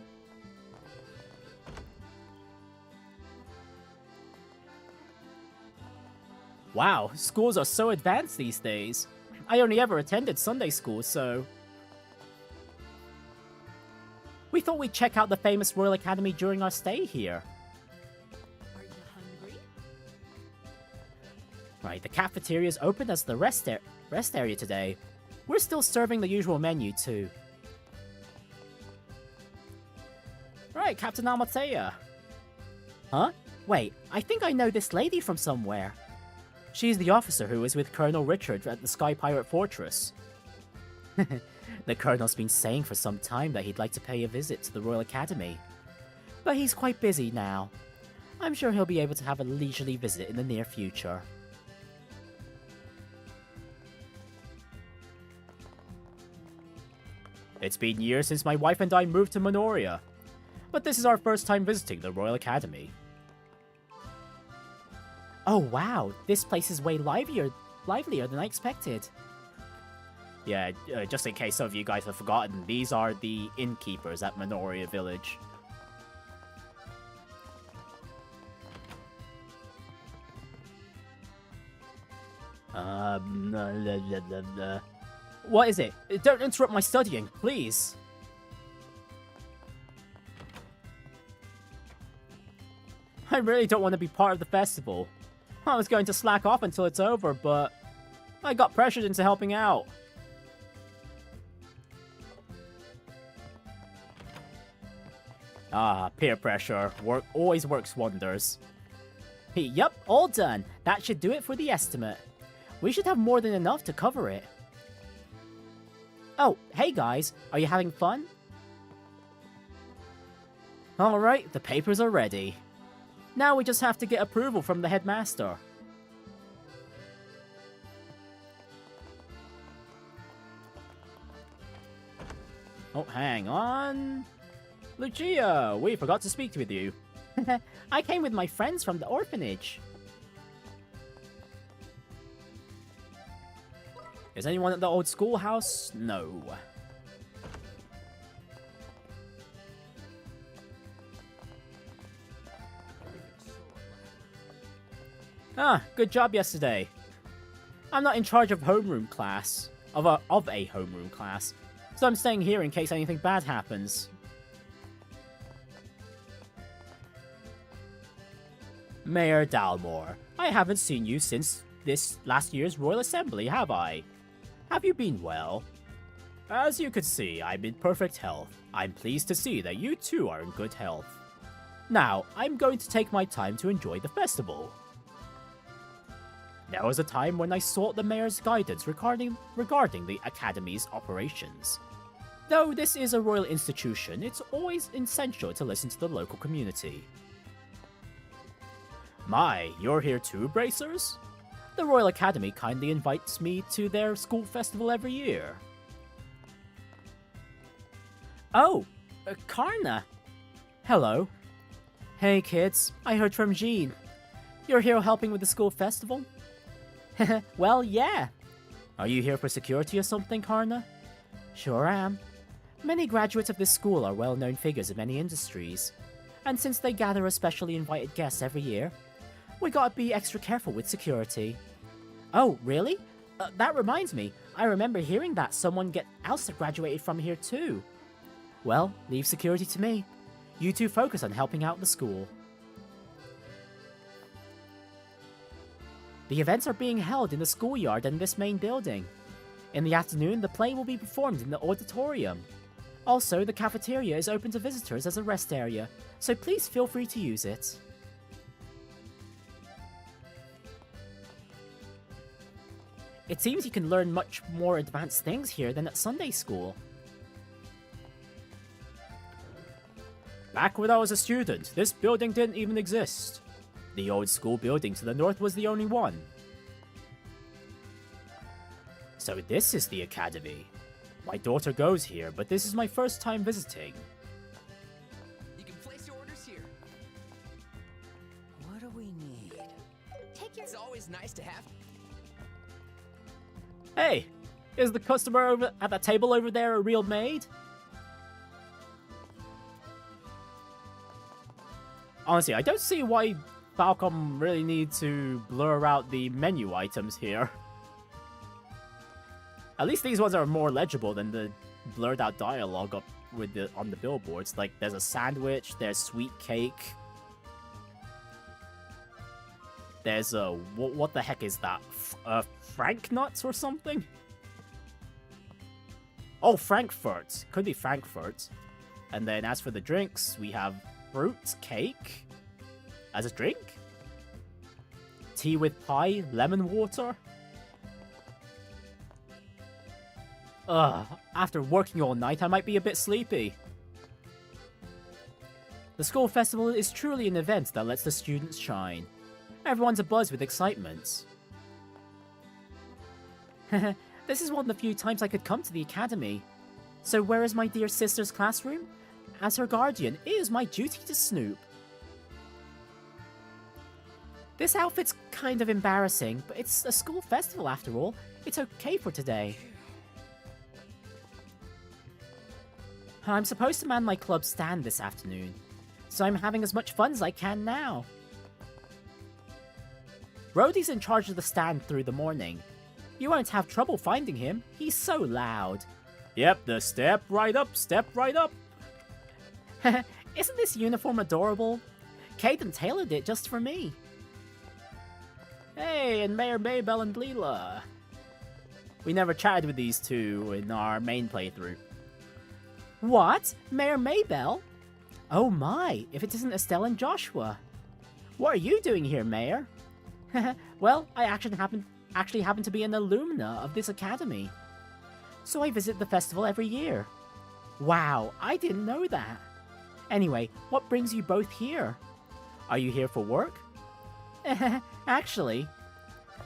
Wow, schools are so advanced these days. I only ever attended Sunday school, so... We thought we'd check out the famous Royal Academy during our stay here. Are you hungry? Right, the cafeteria's open as the rest area today. We're still serving the usual menu, too. Right, Captain Amatea. Huh? Wait, I think I know this lady from somewhere. She's the officer who was with Colonel Richard at the Sky Pirate Fortress. The Colonel's been saying for some time that he'd like to pay a visit to the Royal Academy. But he's quite busy now. I'm sure he'll be able to have a leisurely visit in the near future. It's been years since my wife and I moved to Menoria, but this is our first time visiting the Royal Academy. Oh wow, this place is way livelier than I expected. Yeah, just in case some of you guys have forgotten, these are the innkeepers at Menoria Village. What is it? Don't interrupt my studying, please. I really don't want to be part of the festival. I was going to slack off until it's over, but I got pressured into helping out. Ah, peer pressure. Always works wonders. Yup, all done. That should do it for the estimate. We should have more than enough to cover it. Oh, hey guys, are you having fun? Alright, the papers are ready. Now we just have to get approval from the Headmaster. Oh, hang on. Lucia, we forgot to speak with you. I came with my friends from the Orphanage. Is anyone at the old schoolhouse? No. Ah, good job yesterday. I'm not in charge of homeroom class. Of a homeroom class. So I'm staying here in case anything bad happens. Mayor Dalmore, I haven't seen you since this last year's Royal Assembly, have I? Have you been well? As you can see, I'm in perfect health. I'm pleased to see that you too are in good health. Now, I'm going to take my time to enjoy the festival. There was a time when I sought the Mayor's guidance regarding the Academy's operations. Though this is a royal institution, it's always essential to listen to the local community. My, you're here too, Bracers? The Royal Academy kindly invites me to their school festival every year. Oh, Carna. Hello. Hey kids, I heard from Jean. You're here helping with the school festival? Well, yeah. Are you here for security or something, Carna? Sure am. Many graduates of this school are well-known figures in many industries, and since they gather as specially invited guests every year, we gotta be extra careful with security. Oh, really? That reminds me, I remember hearing that someone else graduated from here too. Well, leave security to me. You two focus on helping out the school. The events are being held in the schoolyard and this main building. In the afternoon, the play will be performed in the auditorium. Also, the cafeteria is open to visitors as a rest area, so please feel free to use it. It seems you can learn much more advanced things here than at Sunday school. Back when I was a student, this building didn't even exist. The old school building to the north was the only one. So this is the academy. My daughter goes here, but this is my first time visiting. You can place your orders here. What do we need? Hey, is the customer over at that table over there a real maid? Honestly, I don't see why Falcom really need to blur out the menu items here. At least these ones are more legible than the blurred out dialogue up with on the billboards. Like, there's a sandwich, there's sweet cake. There's a... What the heck is that? Frank nuts or something? Oh, Frankfurt. Could be Frankfurt. And then as for the drinks, we have fruit cake as a drink. Tea with pie, lemon water. Ugh, after working all night, I might be a bit sleepy. The school festival is truly an event that lets the students shine. Everyone's abuzz with excitement. This is one of the few times I could come to the academy. So where is my dear sister's classroom? As her guardian, it is my duty to snoop. This outfit's kind of embarrassing, but it's a school festival after all. It's okay for today. I'm supposed to man my club stand this afternoon, so I'm having as much fun as I can now. Rhodey's in charge of the stand through the morning. You won't have trouble finding him, he's so loud. Yep, the step right up, step right up. Isn't this uniform adorable? Caden tailored it just for me. Hey, and Mayor Maybell and Leela. We never chatted with these two in our main playthrough. What? Mayor Maybell? Oh my, if it isn't Estelle and Joshua. What are you doing here, Mayor? Well, I actually happen to be an alumna of this academy. So I visit the festival every year. Wow, I didn't know that. Anyway, what brings you both here? Are you here for work? Actually,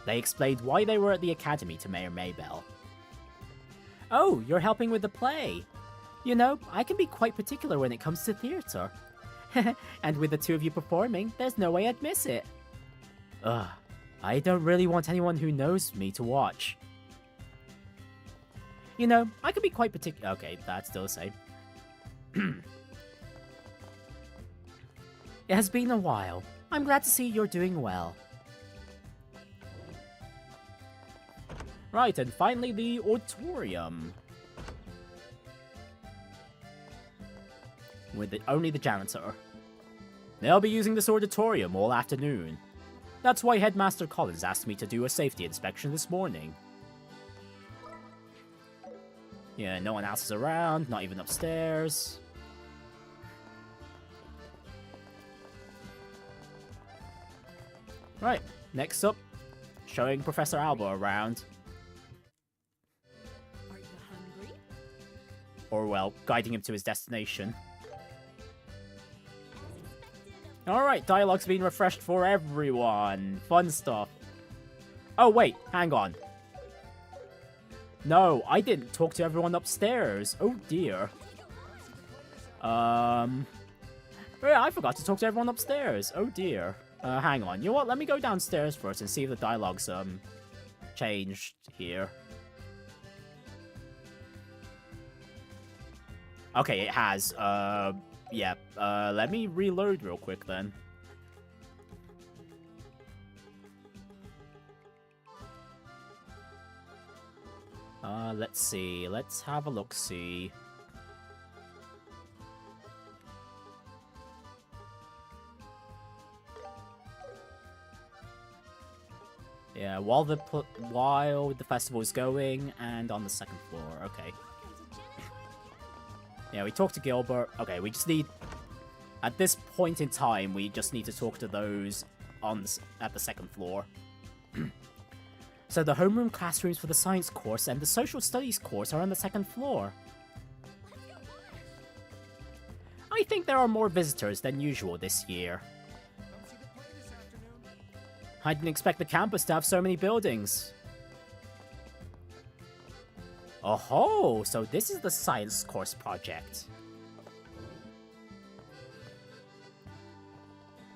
they explained why they were at the academy to Mayor Maybell. Oh, you're helping with the play. You know, I can be quite particular when it comes to theatre. And with the two of you performing, there's no way I'd miss it. Ugh, I don't really want anyone who knows me to watch. You know, I can be quite particular. Okay, that's still the same. It has been a while. I'm glad to see you're doing well. Right, and finally the auditorium. With only the janitor. They'll be using this auditorium all afternoon. That's why Headmaster Collins asked me to do a safety inspection this morning. Yeah, no one else is around, not even upstairs. Right, next up, showing Professor Alba around. Are you hungry? Or, well, guiding him to his destination. Alright, dialogue's been refreshed for everyone. Fun stuff. Oh, wait, hang on. No, I didn't talk to everyone upstairs. Oh, dear. Yeah, I forgot to talk to everyone upstairs. Oh, dear. Hang on. You know what? Let me go downstairs first and see if the dialogue's, changed here. Okay, it has. Yeah. Let me reload real quick then. Let's see. Let's have a look-see. Yeah, while the festival is going, and on the second floor. Okay. Yeah, we talked to Gilbert. Okay, we just need... At this point in time, we just need to talk to those at the second floor. So the homeroom classrooms for the science course and the social studies course are on the second floor. I think there are more visitors than usual this year. I didn't expect the campus to have so many buildings. Oh-ho, so this is the science course project.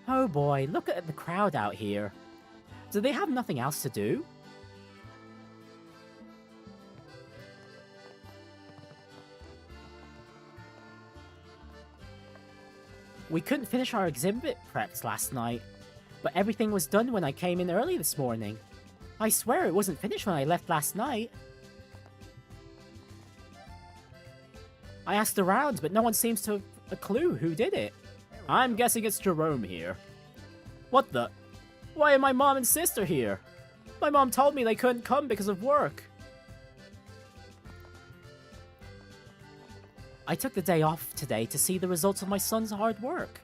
Oh boy, look at the crowd out here. Do they have nothing else to do? We couldn't finish our exhibit preps last night, but everything was done when I came in early this morning. I swear it wasn't finished when I left last night. I asked around, but no one seems to have a clue who did it. I'm guessing it's Jerome here. What the? Why are my mom and sister here? My mom told me they couldn't come because of work. I took the day off today to see the results of my son's hard work.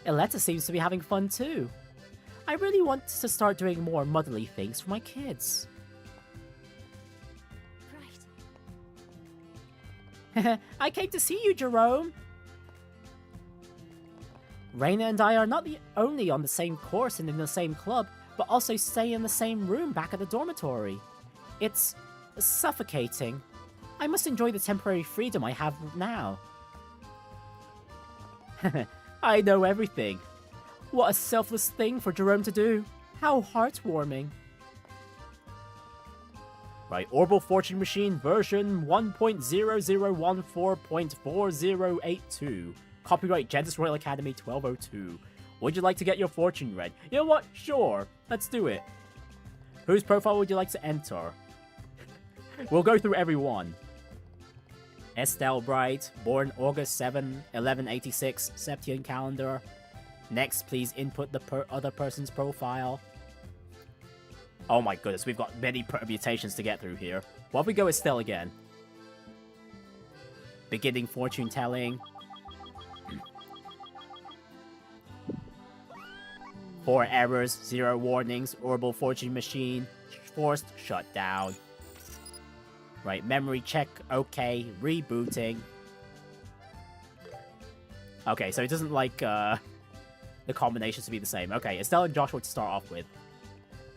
Eletta seems to be having fun too. I really want to start doing more motherly things for my kids. Right. I came to see you, Jerome. Reina and I are not only on the same course and in the same club, but also stay in the same room back at the dormitory. It's suffocating. I must enjoy the temporary freedom I have now. I know everything. What a selfless thing for Jerome to do. How heartwarming. Right, Orbital Fortune Machine version 1.0014.4082. Copyright Jenis Royal Academy 1202. Would you like to get your fortune read? You know what? Sure. Let's do it. Whose profile would you like to enter? We'll go through every one. Estelle Bright, born August 7, 1186, Septian calendar. Next, please input the other person's profile. Oh my goodness, we've got many permutations to get through here. What if we go Estelle again? Beginning fortune telling. 4 errors, 0 warnings, Orbital Fortune Machine, forced shutdown. Right, memory check, okay, rebooting. Okay, so it doesn't like the combinations to be the same. Okay, Estelle and Joshua to start off with.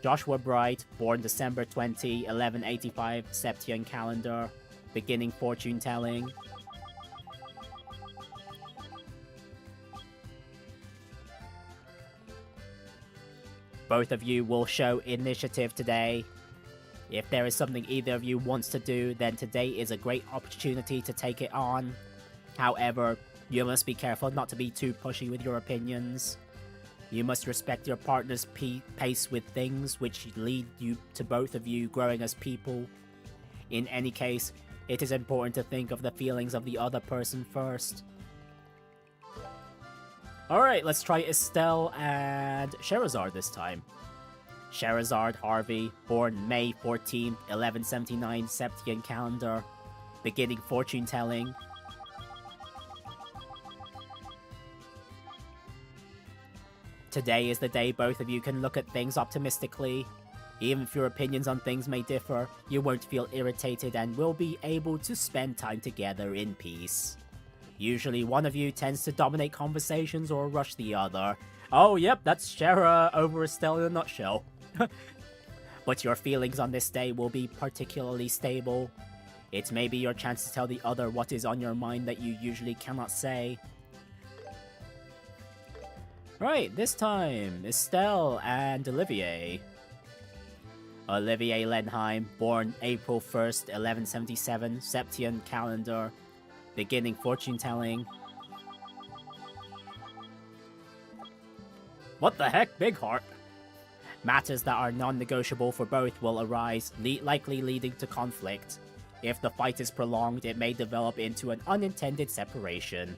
Joshua Bright, born December 20, 1185, Septian calendar, beginning fortune telling. Both of you will show initiative today. If there is something either of you wants to do, then today is a great opportunity to take it on. However, you must be careful not to be too pushy with your opinions. You must respect your partner's pace with things which lead you to both of you growing as people. In any case, it is important to think of the feelings of the other person first. Alright, let's try Estelle and Sherazard this time. Sherazard Harvey, born May 14th, 1179, Septian calendar, beginning fortune telling. Today is the day both of you can look at things optimistically. Even if your opinions on things may differ, you won't feel irritated and will be able to spend time together in peace. Usually one of you tends to dominate conversations or rush the other. Oh yep, that's Shera over Estelle in a nutshell. But your feelings on this day will be particularly stable. It may be your chance to tell the other what is on your mind that you usually cannot say. Right, this time, Estelle and Olivier. Olivier Lenheim, born April 1st, 1177, Septian calendar, beginning fortune telling. What the heck, Big Heart? Matters that are non-negotiable for both will arise, likely leading to conflict. If the fight is prolonged, it may develop into an unintended separation.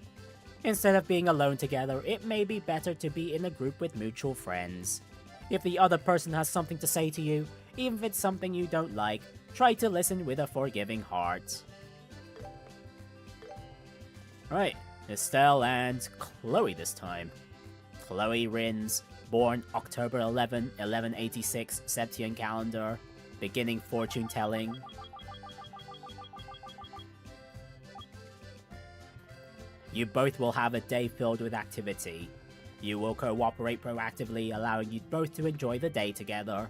Instead of being alone together, it may be better to be in a group with mutual friends. If the other person has something to say to you, even if it's something you don't like, try to listen with a forgiving heart. Right, Estelle and Chloe this time. Chloe Rins, born October 11, 1186, Septian calendar, beginning fortune telling. You both will have a day filled with activity. You will cooperate proactively, allowing you both to enjoy the day together.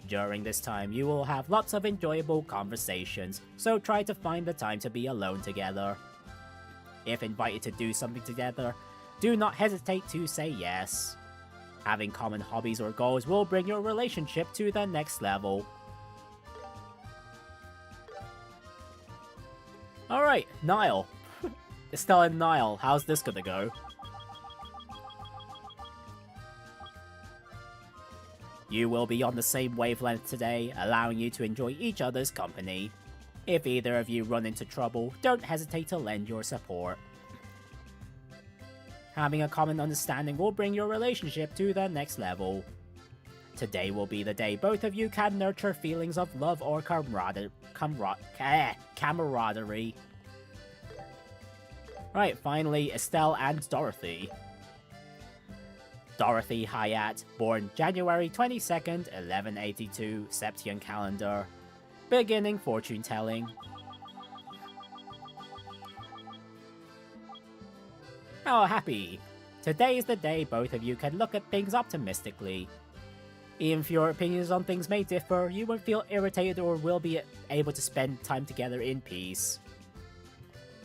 During this time, you will have lots of enjoyable conversations, so try to find the time to be alone together. If invited to do something together, do not hesitate to say yes. Having common hobbies or goals will bring your relationship to the next level. Alright, Niall. Estelle and Niall, how's this gonna go? You will be on the same wavelength today, allowing you to enjoy each other's company. If either of you run into trouble, don't hesitate to lend your support. Having a common understanding will bring your relationship to the next level. Today will be the day both of you can nurture feelings of love or camaraderie. Right, finally, Estelle and Dorothy. Dorothy Hayat, born January 22nd, 1182, Septian calendar. Beginning fortune telling. Oh, happy! Today is the day both of you can look at things optimistically. Even if your opinions on things may differ, you won't feel irritated or will be able to spend time together in peace.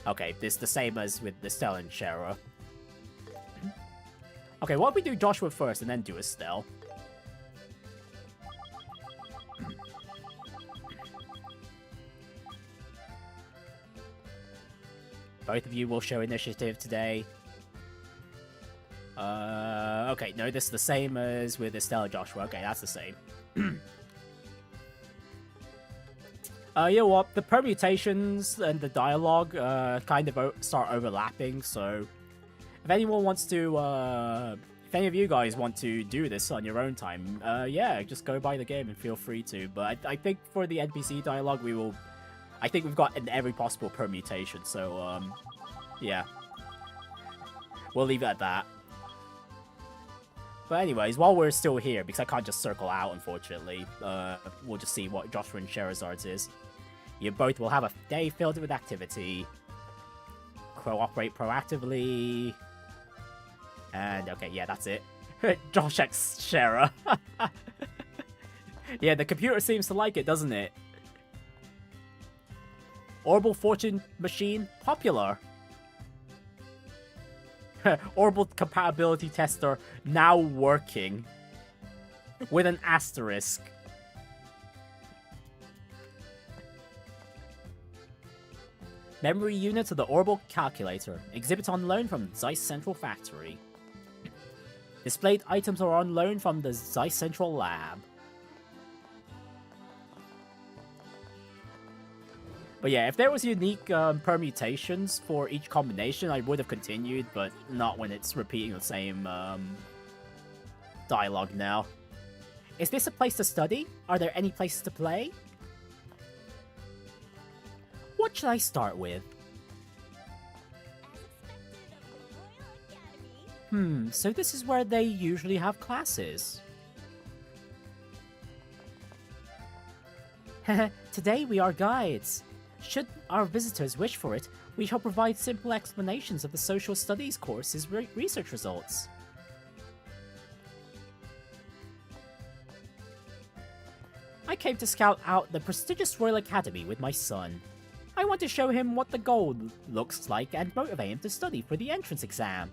Okay, this is the same as with Estelle and Shara. Okay, what if we do Joshua first and then do Estelle? Both of you will show initiative today. Okay, no, this is the same as with Estelle and Joshua. Okay, that's the same. You know what? The permutations and the dialogue kind of start overlapping, so if anyone wants to, if any of you guys want to do this on your own time, yeah, just go buy the game and feel free to. But I think for the NPC dialogue, I think we've got in every possible permutation, so, yeah. We'll leave it at that. But anyways, while we're still here, because I can't just circle out, unfortunately, we'll just see what Joshua and Sherazard's is. You both will have a day filled with activity. Cooperate proactively. And, okay, yeah, that's it. Josh X Shara. Yeah, the computer seems to like it, doesn't it? Orbital Fortune Machine, popular. Orbital Compatibility Tester, now working. With an asterisk. Memory units of the Orbital Calculator. Exhibit on loan from Zeiss Central Factory. Displayed items are on loan from the Zeiss Central Lab. But yeah, if there was unique permutations for each combination, I would have continued, but not when it's repeating the same dialogue now. Is this a place to study? Are there any places to play? What should I start with? So this is where they usually have classes. Today we are guides. Should our visitors wish for it, we shall provide simple explanations of the social studies course's research results. I came to scout out the prestigious Royal Academy with my son. I want to show him what the goal looks like and motivate him to study for the entrance exam.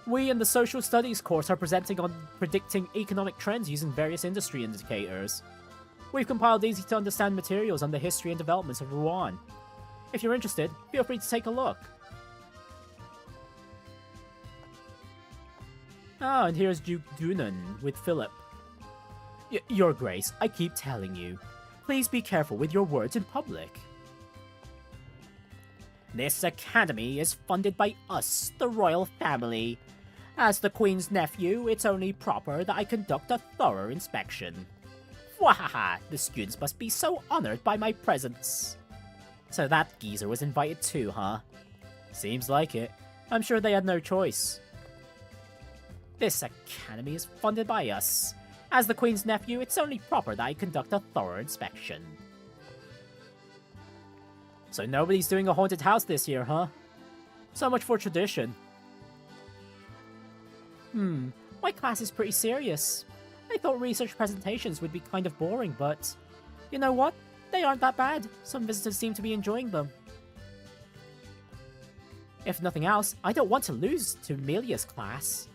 We in the Social Studies course are presenting on predicting economic trends using various industry indicators. We've compiled easy-to-understand materials on the history and developments of Ruan. If you're interested, feel free to take a look. Ah, and here's Duke Dunan with Philip. Your Grace, I keep telling you. Please be careful with your words in public. This academy is funded by us, the royal family. As the Queen's nephew, it's only proper that I conduct a thorough inspection. Wahaha, the students must be so honored by my presence. So that geezer was invited too, huh? Seems like it. I'm sure they had no choice. This academy is funded by us. As the Queen's nephew, it's only proper that I conduct a thorough inspection. So nobody's doing a haunted house this year, huh? So much for tradition. My class is pretty serious. I thought research presentations would be kind of boring, but... You know what? They aren't that bad. Some visitors seem to be enjoying them. If nothing else, I don't want to lose to Melia's class.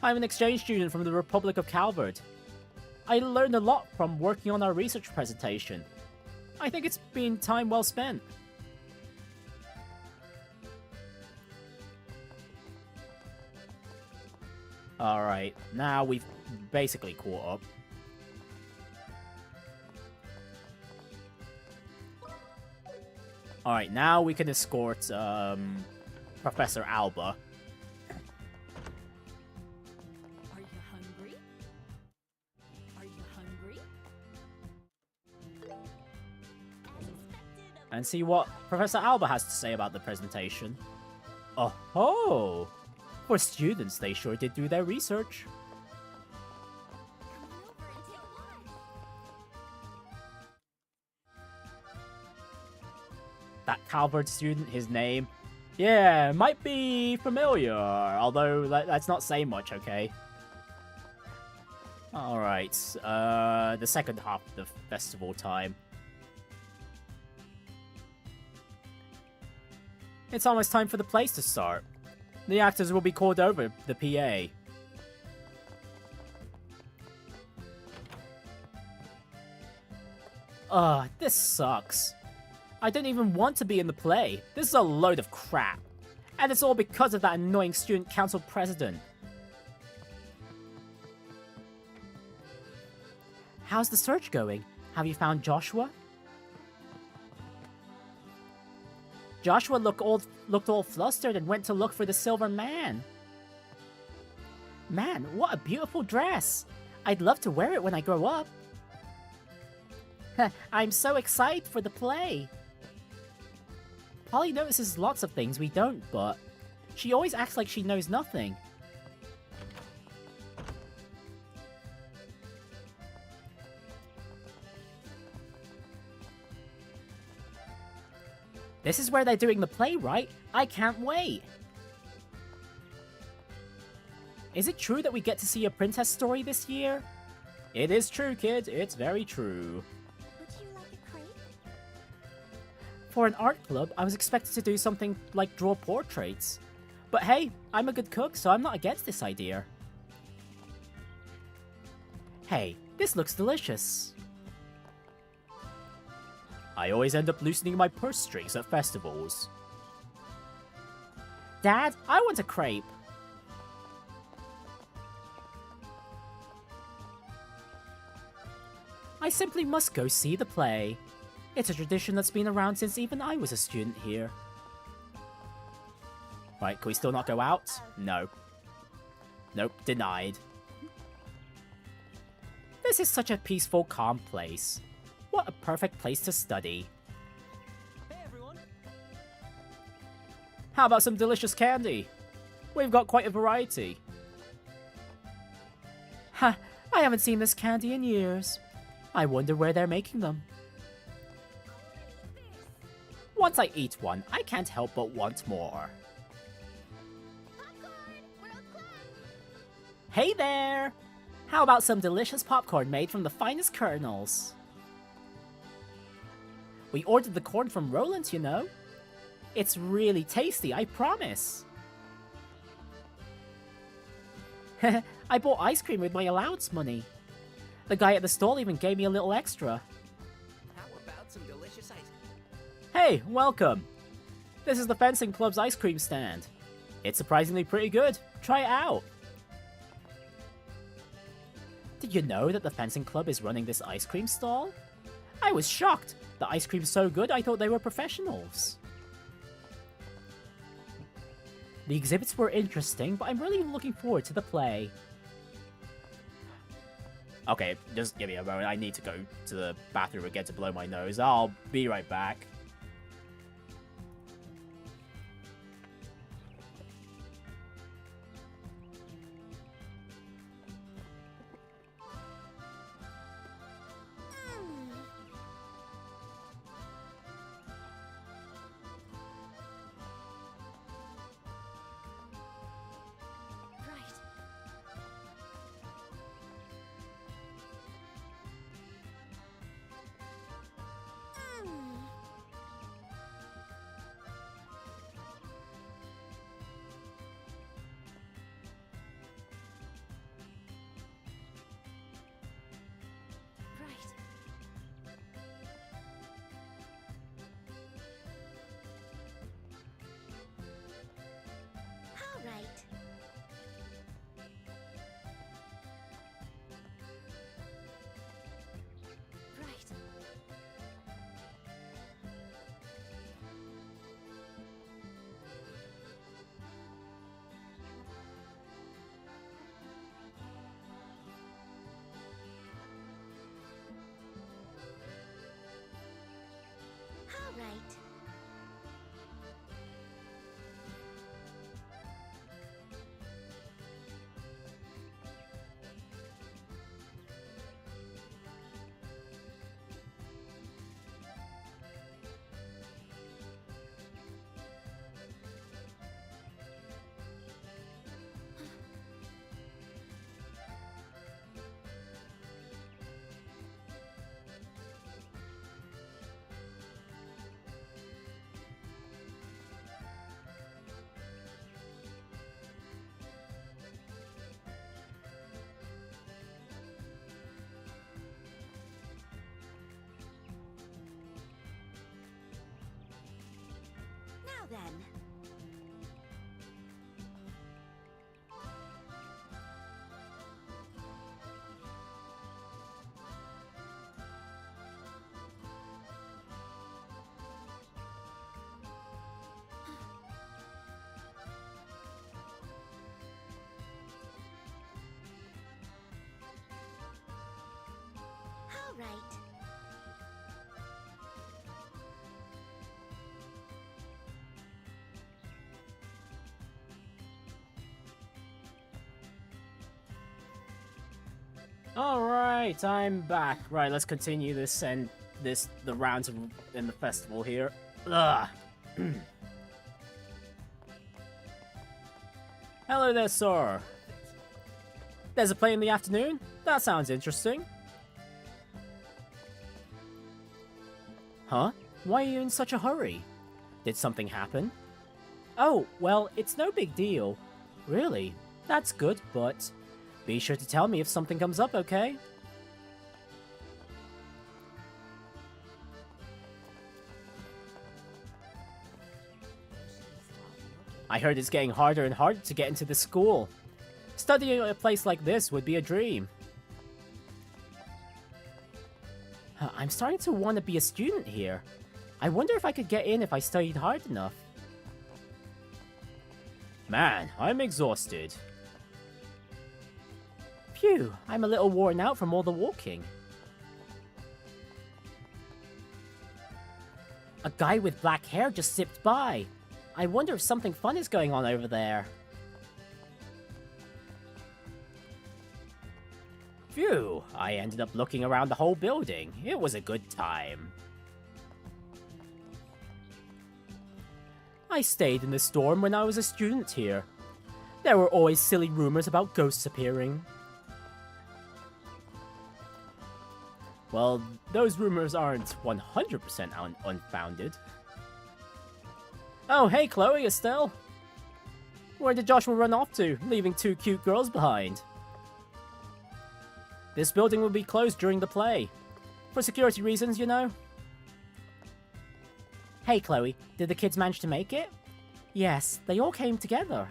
I'm an exchange student from the Republic of Calvard. I learned a lot from working on our research presentation. I think it's been time well spent. Alright, now we've basically caught up. Alright, now we can escort, Professor Alba. Are you hungry? Are you hungry? And see what Professor Alba has to say about the presentation. Oh-ho! For students, they sure did do their research. Come on over and take a look. That Calvert student, his name. Yeah, might be familiar, although let's not say much, okay? Alright, the second half of the festival time. It's almost time for the plays to start. The actors will be called over the PA. Ugh, this sucks. I don't even want to be in the play. This is a load of crap. And it's all because of that annoying student council president. How's the search going? Have you found Joshua? Joshua looked all flustered and went to look for the silver man. Man, what a beautiful dress! I'd love to wear it when I grow up. I'm so excited for the play. Polly notices lots of things we don't, but she always acts like she knows nothing. This is where they're doing the play, right? I can't wait! Is it true that we get to see a princess story this year? It is true, kid. It's very true. Would you like a crepe? For an art club, I was expected to do something like draw portraits. But hey, I'm a good cook, so I'm not against this idea. Hey, this looks delicious. I always end up loosening my purse strings at festivals. Dad, I want a crepe. I simply must go see the play. It's a tradition that's been around since even I was a student here. Right, can we still not go out? No. Nope, denied. This is such a peaceful, calm place. What a perfect place to study. Hey everyone! How about some delicious candy? We've got quite a variety. Ha! I haven't seen this candy in years. I wonder where they're making them. Once I eat one, I can't help but want more. Hey there! How about some delicious popcorn made from the finest kernels? We ordered the corn from Roland, you know. It's really tasty, I promise. I bought ice cream with my allowance money. The guy at the stall even gave me a little extra. How about some delicious ice cream? Hey, welcome! This is the fencing club's ice cream stand. It's surprisingly pretty good. Try it out. Did you know that the fencing club is running this ice cream stall? I was shocked. The ice cream's so good, I thought they were professionals. The exhibits were interesting, but I'm really looking forward to the play. Okay, just give me a moment. I need to go to the bathroom again to blow my nose. I'll be right back. Right. then. All right. Alright, I'm back. Right, let's continue this and the rounds in the festival here. Ugh. Hello there, sir. There's a play in the afternoon? That sounds interesting. Huh? Why are you in such a hurry? Did something happen? Oh, well, it's no big deal. Really? That's good, but be sure to tell me if something comes up, okay? I heard it's getting harder and harder to get into the school. Studying at a place like this would be a dream. I'm starting to want to be a student here. I wonder if I could get in if I studied hard enough. Man, I'm exhausted. Phew, I'm a little worn out from all the walking. A guy with black hair just zipped by. I wonder if something fun is going on over there. Phew, I ended up looking around the whole building. It was a good time. I stayed in this dorm when I was a student here. There were always silly rumors about ghosts appearing. Well, those rumors aren't 100% unfounded. Oh, hey Chloe, Estelle. Where did Joshua run off to, leaving two cute girls behind? This building will be closed during the play. For security reasons, you know. Hey Chloe, did the kids manage to make it? Yes, they all came together.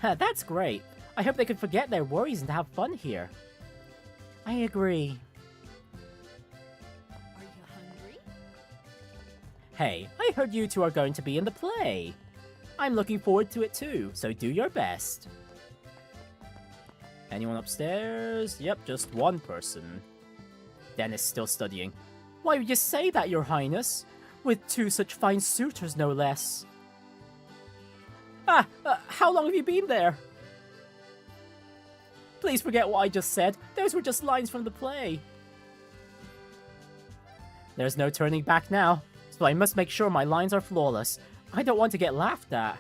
That's great. I hope they can forget their worries and have fun here. I agree. Are you hungry? Hey, I heard you two are going to be in the play. I'm looking forward to it too, so do your best. Anyone upstairs? Yep, just one person. Dennis still studying. Why would you say that, Your Highness? With two such fine suitors, no less. How long have you been there? Please forget what I just said. Those were just lines from the play. There's no turning back now, so I must make sure my lines are flawless. I don't want to get laughed at.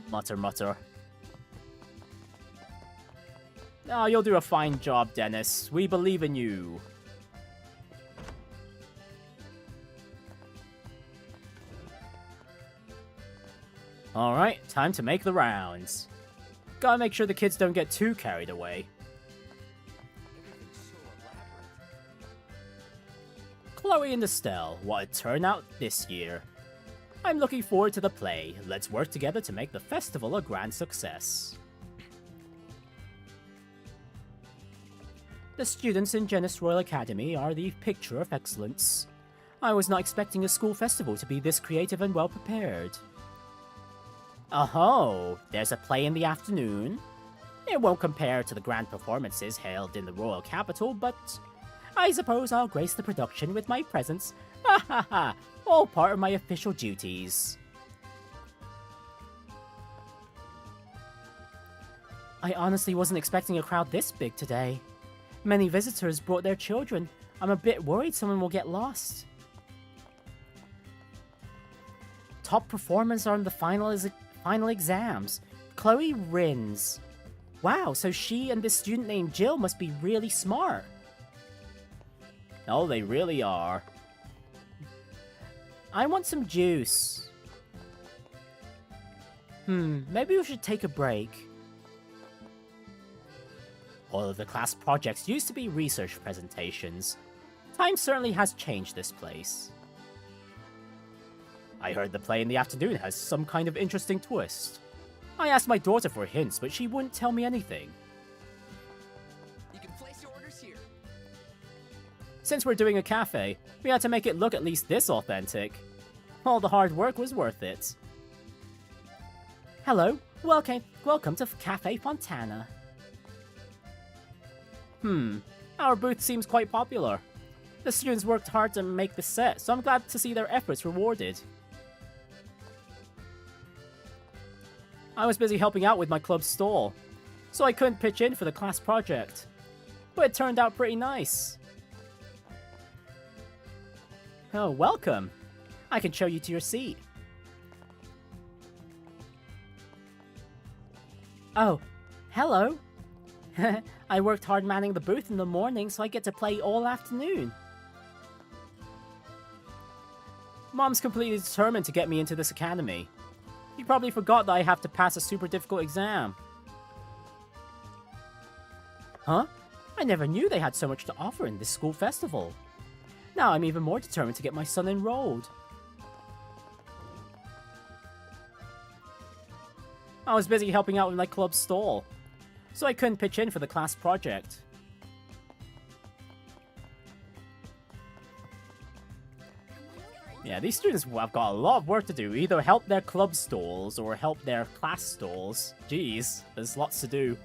Mutter, mutter. Oh, you'll do a fine job, Dennis. We believe in you. Alright, time to make the rounds. Gotta make sure the kids don't get too carried away. Everything's so elaborate. Chloe and Estelle, what a turnout this year. I'm looking forward to the play. Let's work together to make the festival a grand success. The students in Jenis Royal Academy are the picture of excellence. I was not expecting a school festival to be this creative and well prepared. Oh, there's a play in the afternoon. It won't compare to the grand performances held in the royal capital, but I suppose I'll grace the production with my presence. Ha ha ha! All part of my official duties. I honestly wasn't expecting a crowd this big today. Many visitors brought their children. I'm a bit worried someone will get lost. Top performers are in the final exams. Chloe Rins. Wow, so she and this student named Jill must be really smart. Oh, they really are. I want some juice. Maybe we should take a break. All of the class projects used to be research presentations. Time certainly has changed this place. I heard the play in the afternoon has some kind of interesting twist. I asked my daughter for hints, but she wouldn't tell me anything. You can place your orders here. Since we're doing a cafe, we had to make it look at least this authentic. All the hard work was worth it. Hello, welcome to Cafe Fontana. Our booth seems quite popular. The students worked hard to make the set, so I'm glad to see their efforts rewarded. I was busy helping out with my club's stall, so I couldn't pitch in for the class project. But it turned out pretty nice. Oh, welcome. I can show you to your seat. Oh, hello. I worked hard manning the booth in the morning, so I get to play all afternoon. Mom's completely determined to get me into this academy. You probably forgot that I have to pass a super difficult exam. Huh? I never knew they had so much to offer in this school festival. Now I'm even more determined to get my son enrolled. I was busy helping out with my club's stall, so I couldn't pitch in for the class project. Yeah, these students have got a lot of work to do. Either help their club stalls or help their class stalls. Jeez, there's lots to do.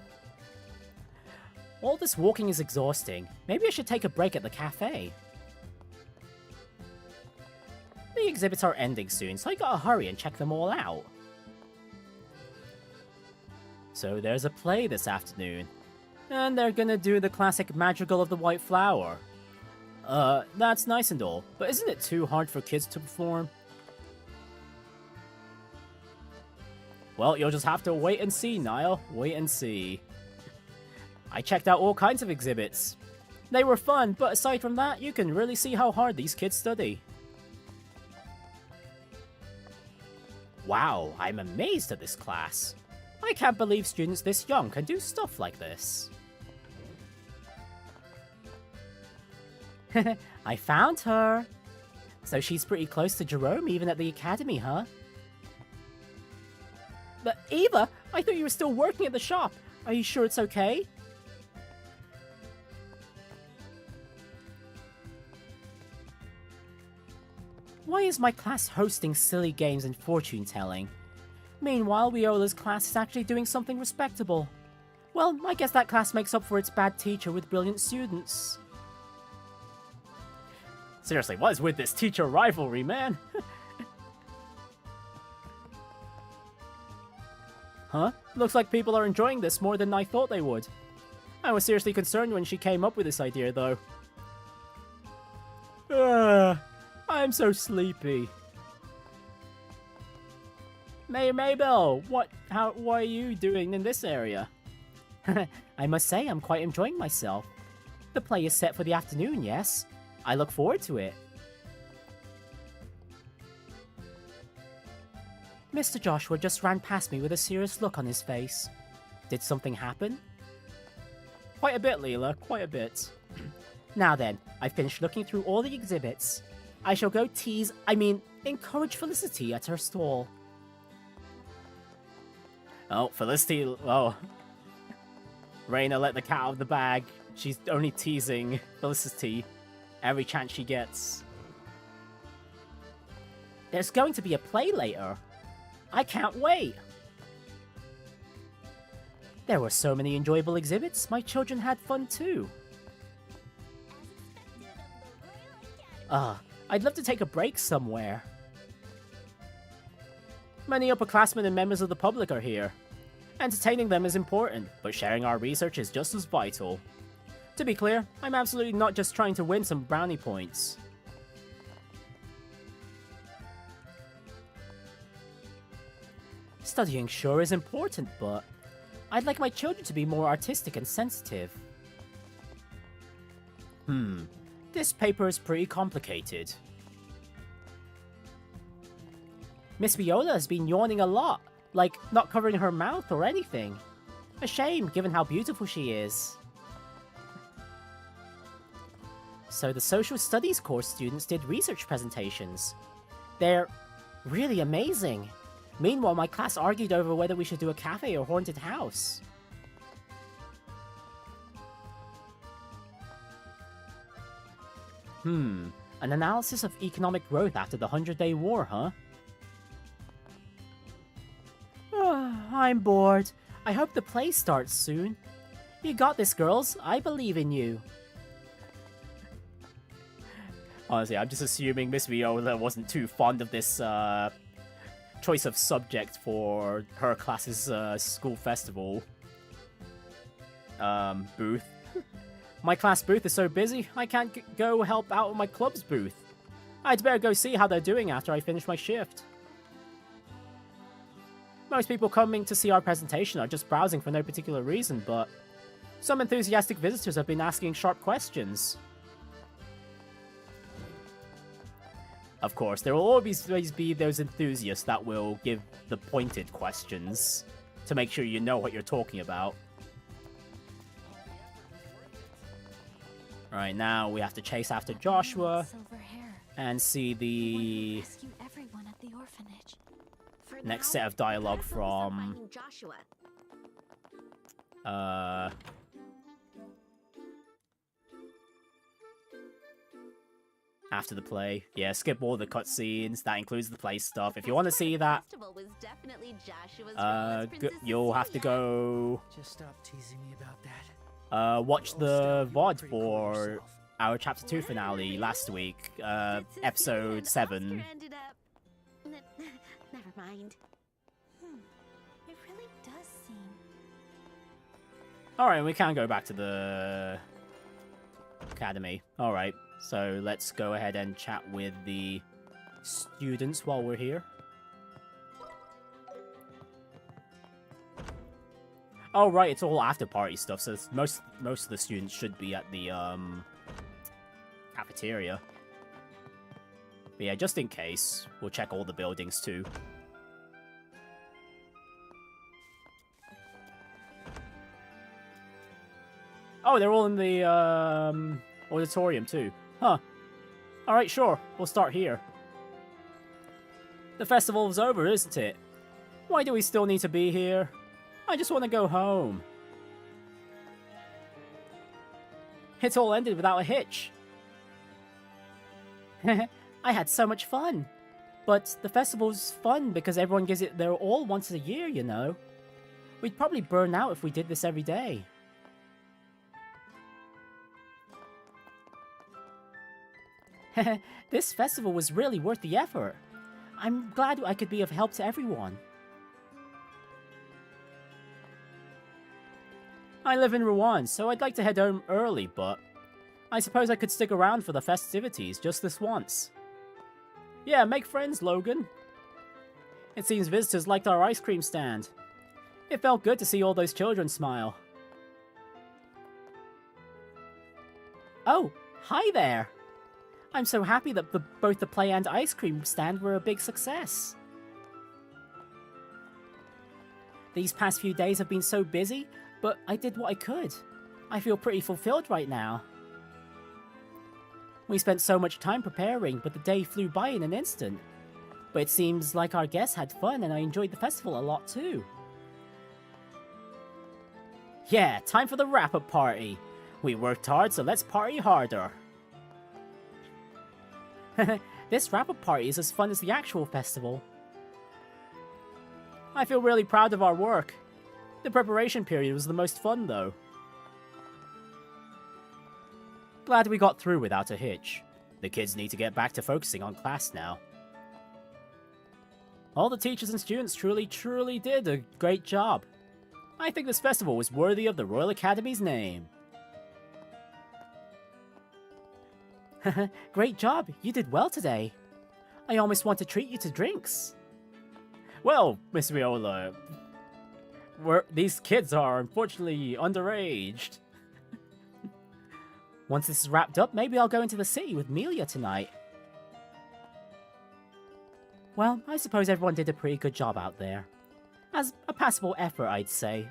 All this walking is exhausting. Maybe I should take a break at the cafe. The exhibits are ending soon, so I gotta hurry and check them all out. So there's a play this afternoon. And they're gonna do the classic Madrigal of the White Flower. That's nice and all, but isn't it too hard for kids to perform? Well, you'll just have to wait and see, Niall. Wait and see. I checked out all kinds of exhibits. They were fun, but aside from that, you can really see how hard these kids study. Wow, I'm amazed at this class. I can't believe students this young can do stuff like this. I found her! So she's pretty close to Jerome even at the academy, huh? But Eva, I thought you were still working at the shop. Are you sure it's okay? Why is my class hosting silly games and fortune-telling? Meanwhile, Viola's class is actually doing something respectable. Well, I guess that class makes up for its bad teacher with brilliant students. Seriously, what is with this teacher rivalry, man? Huh? Looks like people are enjoying this more than I thought they would. I was seriously concerned when she came up with this idea, though. I'm so sleepy. Mabel, what are you doing in this area? I must say, I'm quite enjoying myself. The play is set for the afternoon, yes? I look forward to it. Mr. Joshua just ran past me with a serious look on his face. Did something happen? Quite a bit, Leela, quite a bit. Now then, I've finished looking through all the exhibits. I shall go encourage Felicity at her stall. Oh, Felicity, oh. Raina let the cat out of the bag. She's only teasing Felicity every chance she gets. There's going to be a play later. I can't wait. There were so many enjoyable exhibits. My children had fun too. I'd love to take a break somewhere. Many upperclassmen and members of the public are here. Entertaining them is important, but sharing our research is just as vital. To be clear, I'm absolutely not just trying to win some brownie points. Studying sure is important, but I'd like my children to be more artistic and sensitive. This paper is pretty complicated. Miss Viola has been yawning a lot, like not covering her mouth or anything. A shame, given how beautiful she is. So the social studies course students did research presentations. They're Really amazing. Meanwhile, my class argued over whether we should do a cafe or haunted house. An analysis of economic growth after the 100-Day War, huh? I'm bored. I hope the play starts soon. You got this, girls. I believe in you. Honestly, I'm just assuming Miss Viola wasn't too fond of this choice of subject for her class's school festival booth. My class booth is so busy, I can't go help out with my club's booth. I'd better go see how they're doing after I finish my shift. Most people coming to see our presentation are just browsing for no particular reason, but some enthusiastic visitors have been asking sharp questions. Of course, there will always be those enthusiasts that will give the pointed questions to make sure you know what you're talking about. Right, now we have to chase after Joshua and see the Rescue everyone at the orphanage. For next now, set of dialogue the festival is about from finding Joshua. After the play. Yeah, skip all the cutscenes. That includes the play stuff. If you want to see that, Festival was definitely Joshua's role as Princess you'll have to Cecilia. go Just stop teasing me about that. watch Oh, the Stella, you're VOD pretty cool for yourself. our Chapter 2 finale last week, Princess Cecilia episode and 7. Oscar ended up... Never mind. It really does seem. Alright, we can go back to the academy. Alright, so let's go ahead and chat with the students while we're here. Oh right, it's all after party stuff, so most of the students should be at the cafeteria. But yeah, just in case, we'll check all the buildings too. Oh, they're all in the auditorium too. Huh. Alright, sure. We'll start here. The festival's over, isn't it? Why do we still need to be here? I just want to go home. It all ended without a hitch. I had so much fun. But the festival's fun because everyone gives it their all once a year, you know. We'd probably burn out if we did this every day. This festival was really worth the effort. I'm glad I could be of help to everyone. I live in Ruan, so I'd like to head home early, but I suppose I could stick around for the festivities just this once. Yeah, make friends, Logan. It seems visitors liked our ice cream stand. It felt good to see all those children smile. Oh, hi there! I'm so happy that both the play and ice cream stand were a big success. These past few days have been so busy, but I did what I could. I feel pretty fulfilled right now. We spent so much time preparing, but the day flew by in an instant. But it seems like our guests had fun and I enjoyed the festival a lot too. Yeah, time for the wrap-up party. We worked hard, so let's party harder. This wrap-up party is as fun as the actual festival. I feel really proud of our work. The preparation period was the most fun, though. Glad we got through without a hitch. The kids need to get back to focusing on class now. All the teachers and students truly did a great job. I think this festival was worthy of the Royal Academy's name. Great job, you did well today. I almost want to treat you to drinks. Well, Miss Viola, these kids are unfortunately underaged. Once this is wrapped up, maybe I'll go into the city with Melia tonight. Well, I suppose everyone did a pretty good job out there. As a passable effort, I'd say.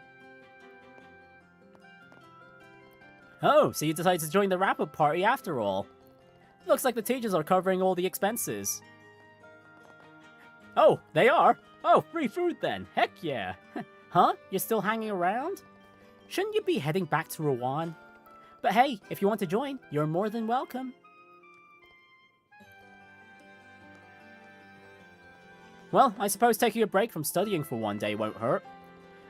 Oh, so you decided to join the wrap-up party after all. Looks like the teachers are covering all the expenses. Oh, they are? Oh, free food then. Heck yeah. Huh? You're still hanging around? Shouldn't you be heading back to Ruan? But hey, if you want to join, you're more than welcome. Well, I suppose taking a break from studying for one day won't hurt.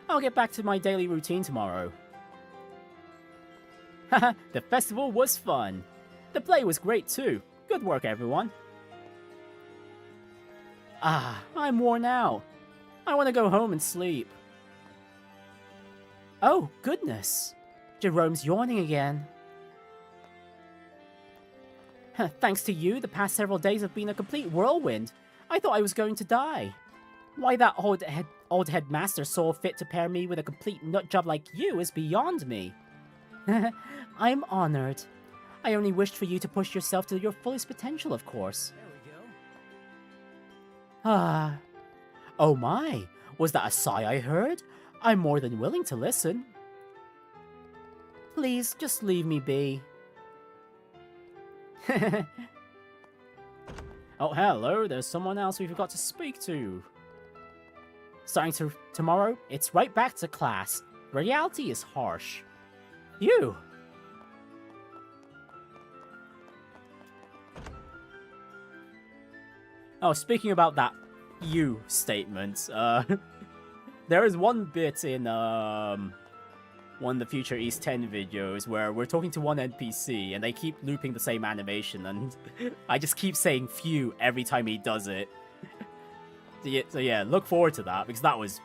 I'll get back to my daily routine tomorrow. Haha, the festival was fun. The play was great too. Good work, everyone. Ah, I'm worn out. I want to go home and sleep. Oh, goodness. Jerome's yawning again. Thanks to you, the past several days have been a complete whirlwind. I thought I was going to die. Why that old headmaster saw fit to pair me with a complete nutjob like you is beyond me. I'm honored. I only wished for you to push yourself to your fullest potential, of course. There we go. Ah. Oh my, was that a sigh I heard? I'm more than willing to listen. Please, just leave me be. Oh, hello, there's someone else we forgot to speak to. Starting tomorrow, it's right back to class. Reality is harsh. You! Oh, speaking about that you statement, there is one bit in one of the future East 10 videos where we're talking to one NPC and they keep looping the same animation and I just keep saying phew every time he does it. So yeah, look forward to that because that was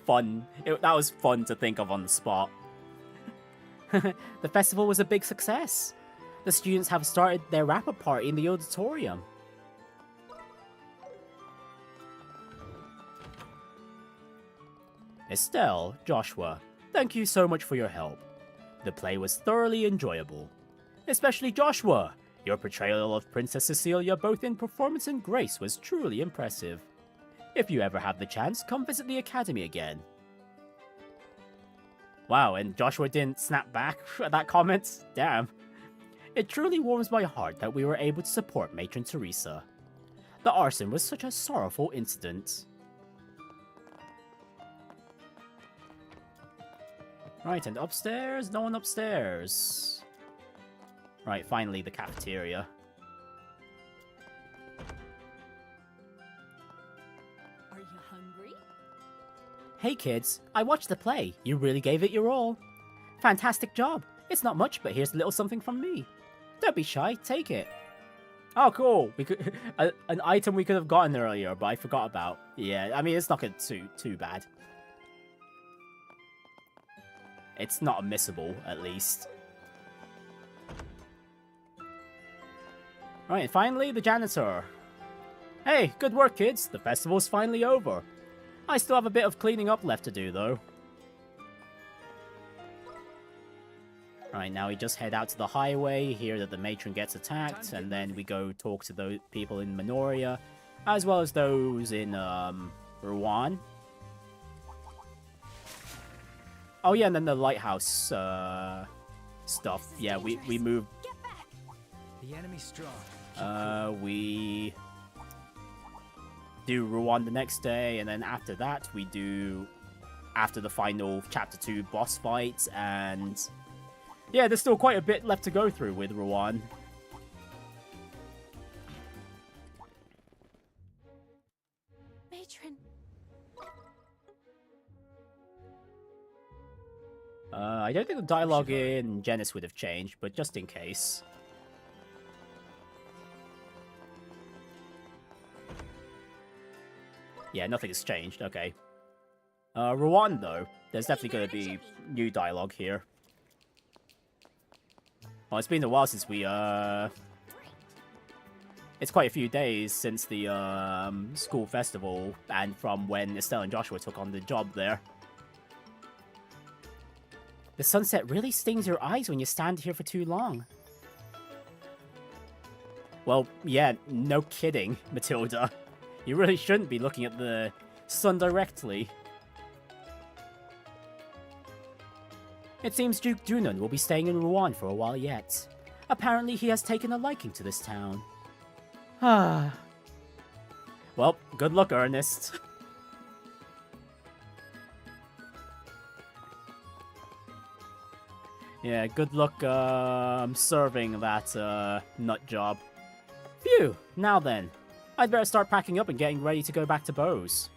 fun. That was fun to think of on the spot. The festival was a big success. The students have started their wrap-up party in the auditorium. Estelle, Joshua, thank you so much for your help. The play was thoroughly enjoyable. Especially Joshua! Your portrayal of Princess Cecilia both in performance and grace was truly impressive. If you ever have the chance, come visit the academy again. Wow, and Joshua didn't snap back at that comment? Damn. It truly warms my heart that we were able to support Matron Teresa. The arson was such a sorrowful incident. Right, and upstairs? No one upstairs. Right, finally the cafeteria. Are you hungry? Hey kids, I watched the play. You really gave it your all. Fantastic job. It's not much, but here's a little something from me. Don't be shy, take it. Oh, cool. We could an item we could have gotten earlier, but I forgot about. Yeah, I mean, it's not too bad. It's not missable, at least. Right, finally, the janitor. Hey, good work, kids. The festival's finally over. I still have a bit of cleaning up left to do, though. Right, now we just head out to the highway, hear that the matron gets attacked, and then we go talk to those people in Mercia, as well as those in, Ruan. Oh yeah, and then the lighthouse, stuff. Yeah, we move. The enemy's strong. We do Ruan the next day, and then after that, we do after the final Chapter 2 boss fight, and yeah, there's still quite a bit left to go through with Ruan. Matron. I don't think the dialogue in Jenis would have changed, but just in case. Yeah, nothing's changed, okay. Ruan, though, there's definitely going to be new dialogue here. Well, it's been a while since we, It's quite a few days since the, school festival, and from when Estelle and Joshua took on the job there. The sunset really stings your eyes when you stand here for too long. Well, yeah, no kidding, Matilda. You really shouldn't be looking at the sun directly. It seems Duke Dunan will be staying in Ruan for a while yet. Apparently he has taken a liking to this town. Ah. Well, good luck, Ernest. Yeah, good luck serving that nut job. Phew, now then. I'd better start packing up and getting ready to go back to Bose.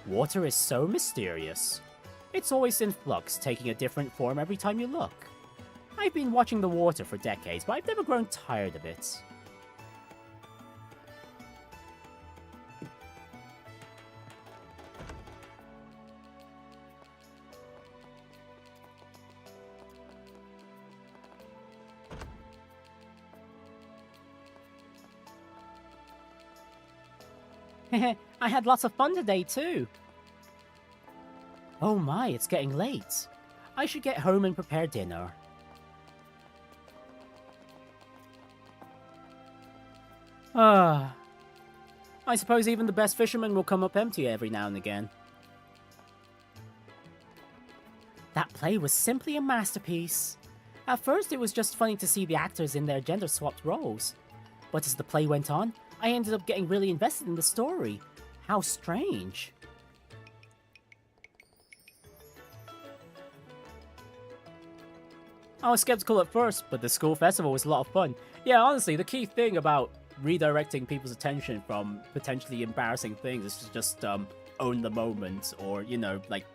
Water is so mysterious. It's always in flux, taking a different form every time you look. I've been watching the water for decades, but I've never grown tired of it. I had lots of fun today too. Oh my, it's getting late. I should get home and prepare dinner. I suppose even the best fisherman will come up empty every now and again. That play was simply a masterpiece. At first it was just funny to see the actors in their gender-swapped roles. But as the play went on, I ended up getting really invested in the story. How strange. I was skeptical at first, but the school festival was a lot of fun. Yeah, honestly, the key thing about redirecting people's attention from potentially embarrassing things is to just own the moment, or, you know, like,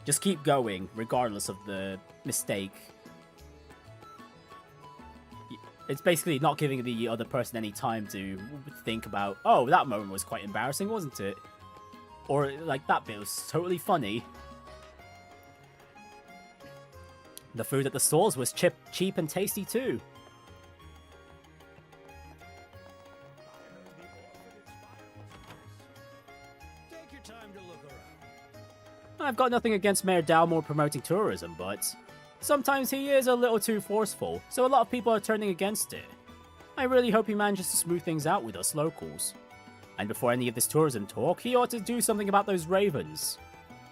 just keep going regardless of the mistake. It's basically not giving the other person any time to think about, oh, that moment was quite embarrassing, wasn't it? Or, like, that bit was totally funny. The food at the stalls was cheap and tasty too. Take your time to look around. I've got nothing against Mayor Dalmore promoting tourism, but sometimes he is a little too forceful, so a lot of people are turning against it. I really hope he manages to smooth things out with us locals. And before any of this tourism talk, he ought to do something about those ravens.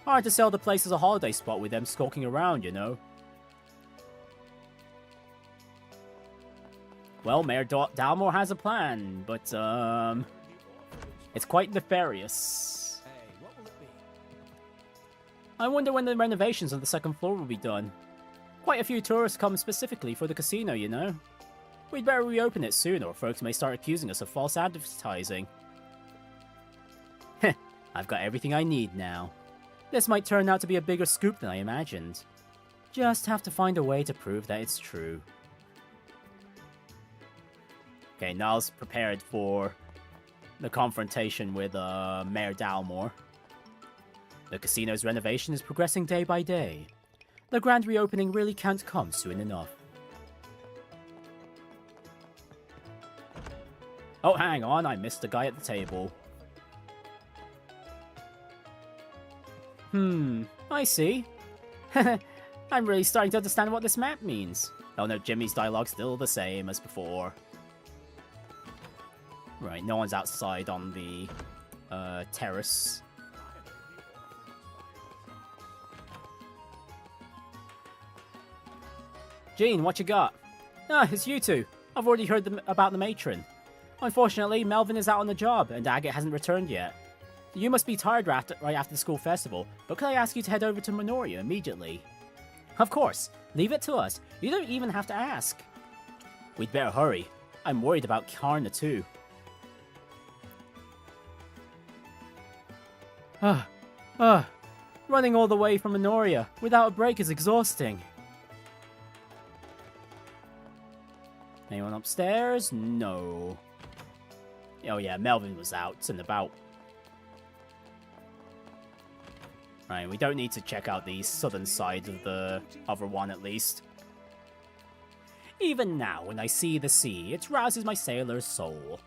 Hard to sell the place as a holiday spot with them skulking around, you know. Well, Mayor Dalmore has a plan, but, it's quite nefarious. Hey, what will it be? I wonder when the renovations on the second floor will be done. Quite a few tourists come specifically for the casino, you know. We'd better reopen it soon, or folks may start accusing us of false advertising. Heh, I've got everything I need now. This might turn out to be a bigger scoop than I imagined. Just have to find a way to prove that it's true. Okay, Niall's prepared for the confrontation with Mayor Dalmore. The casino's renovation is progressing day by day. The grand reopening really can't come soon enough. Oh, hang on, I missed the guy at the table. I see. I'm really starting to understand what this map means. Oh no, Jimmy's dialogue's still the same as before. Right, no one's outside on the terrace. Jean, what you got? Ah, it's you two. I've already heard about the Matron. Unfortunately, Melvin is out on the job, and Agate hasn't returned yet. You must be tired right after the school festival, but could I ask you to head over to Minoria immediately? Of course. Leave it to us. You don't even have to ask. We'd better hurry. I'm worried about Carna too. Running all the way from Minoria without a break is exhausting. Anyone upstairs? No. Oh yeah, Melvin was out and about. Right, we don't need to check out the southern side of the other one at least. Even now, when I see the sea, it rouses my sailor's soul.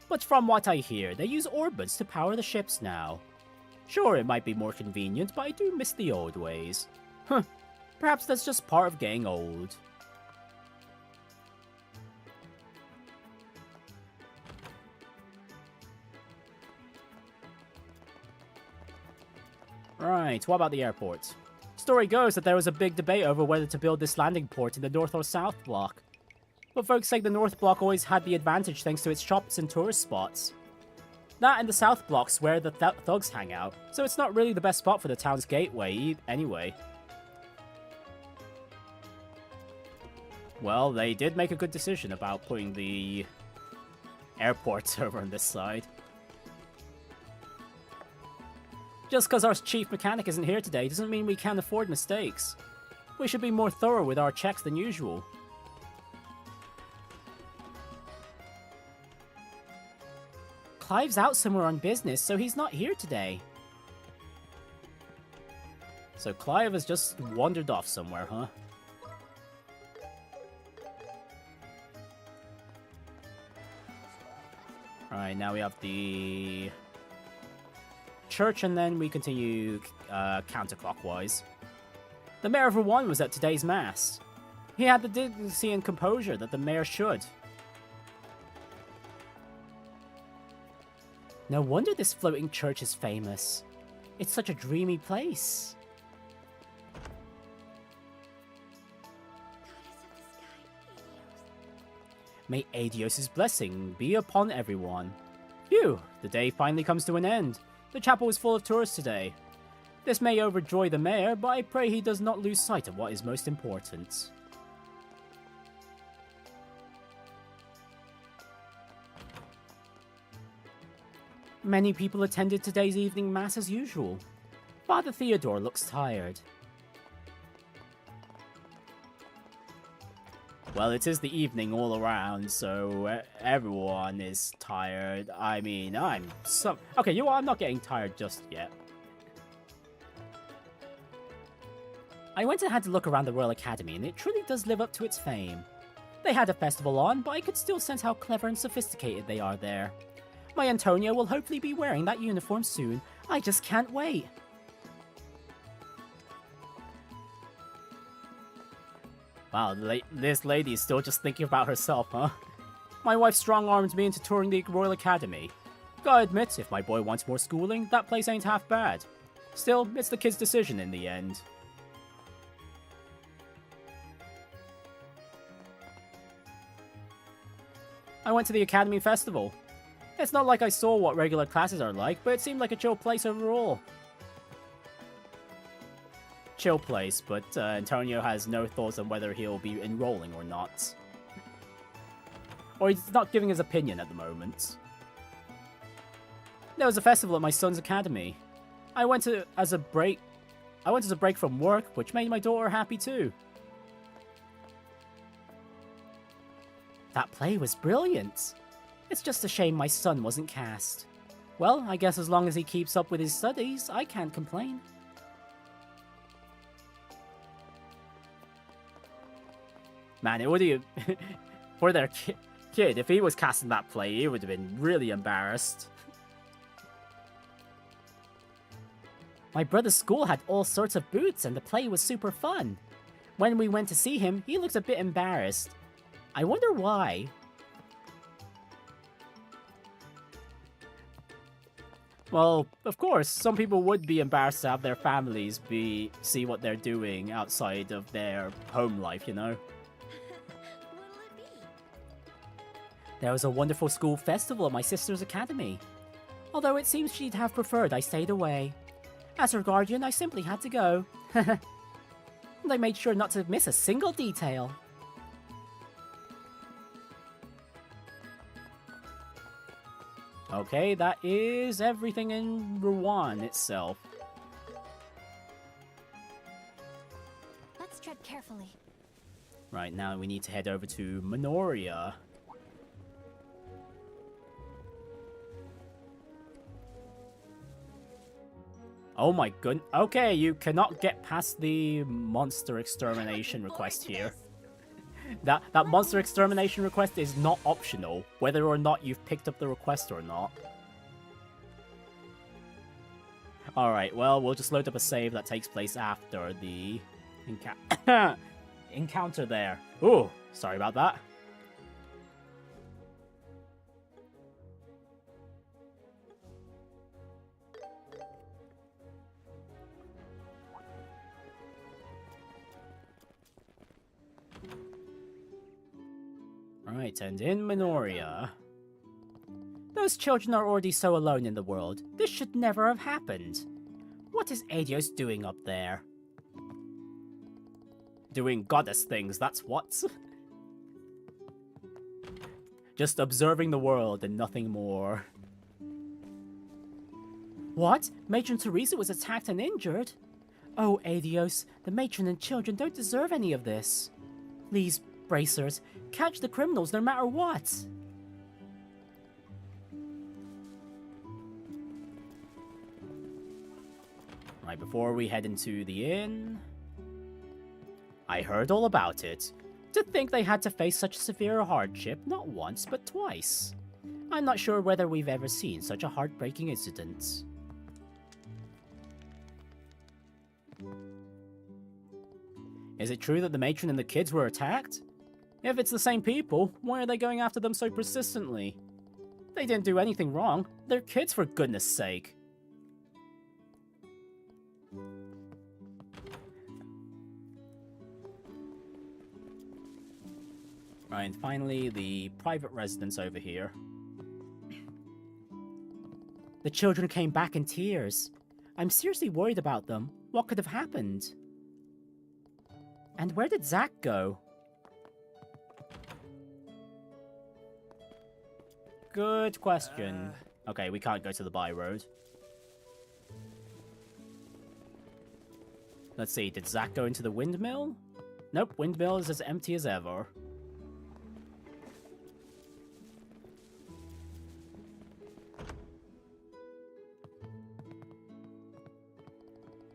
But from what I hear, they use orbits to power the ships now. Sure, it might be more convenient, but I do miss the old ways. Huh, perhaps that's just part of getting old. Right, what about the airport? Story goes that there was a big debate over whether to build this landing port in the north or south block. But folks say the north block always had the advantage thanks to its shops and tourist spots. That and the south block's where the thugs hang out, so it's not really the best spot for the town's gateway anyway. Well, they did make a good decision about putting the airport over on this side. Just because our chief mechanic isn't here today doesn't mean we can't afford mistakes. We should be more thorough with our checks than usual. Clive's out somewhere on business, so he's not here today. So Clive has just wandered off somewhere, huh? Alright, now we have the church, and then we continue counterclockwise. The Mayor of Ruan was at today's mass. He had the dignity and composure that the mayor should. No wonder this floating church is famous. It's such a dreamy place. May Adios' blessing be upon everyone. Phew, the day finally comes to an end. The chapel is full of tourists today. This may overjoy the mayor, but I pray he does not lose sight of what is most important. Many people attended today's evening mass as usual. Father Theodore looks tired. Well, it is the evening all around, so everyone is tired. I mean, okay, you know what? I'm not getting tired just yet. I went and had to look around the Royal Academy, and it truly does live up to its fame. They had a festival on, but I could still sense how clever and sophisticated they are there. My Antonio will hopefully be wearing that uniform soon. I just can't wait. Wow, this lady is still just thinking about herself, huh? My wife strong-armed me into touring the Royal Academy. Gotta admit, if my boy wants more schooling, that place ain't half bad. Still, it's the kid's decision in the end. I went to the Academy Festival. It's not like I saw what regular classes are like, but it seemed like a chill place overall. Chill place, but Antonio has no thoughts on whether he'll be enrolling or not. Or he's not giving his opinion at the moment. There was a festival at my son's academy. I went as a break from work, which made my daughter happy too. That play was brilliant. It's just a shame my son wasn't cast. Well, I guess as long as he keeps up with his studies, I can't complain. Man, it would have... for their kid, if he was cast in that play, he would have been really embarrassed. My brother's school had all sorts of booths, and the play was super fun. When we went to see him, he looked a bit embarrassed. I wonder why. Well, of course, some people would be embarrassed to have their families see what they're doing outside of their home life, you know? What'll it be? There was a wonderful school festival at my sister's academy. Although it seems she'd have preferred I stayed away. As her guardian, I simply had to go. And I made sure not to miss a single detail. Okay, that is everything in Ruan itself. Let's tread carefully. Right, now we need to head over to Minoria. Oh my goodness. Okay, you cannot get past the monster extermination request here. That monster extermination request is not optional, whether or not you've picked up the request or not. Alright, well, we'll just load up a save that takes place after the encounter there. Ooh, sorry about that. Right, and in Minoria... Those children are already so alone in the world. This should never have happened. What is Adios doing up there? Doing goddess things, that's what. Just observing the world and nothing more. What? Matron Teresa was attacked and injured? Oh, Adios, the matron and children don't deserve any of this. Please, bracers, catch the criminals no matter what. Right, before we head into the inn... I heard all about it. To think they had to face such severe hardship, not once, but twice. I'm not sure whether we've ever seen such a heartbreaking incident. Is it true that the matron and the kids were attacked? If it's the same people, why are they going after them so persistently? They didn't do anything wrong. They're kids, for goodness sake. Right, and finally, the private residence over here. The children came back in tears. I'm seriously worried about them. What could have happened? And where did Zach go? Good question. Okay, we can't go to the by road. Let's see, did Zach go into the windmill? Nope, windmill is as empty as ever.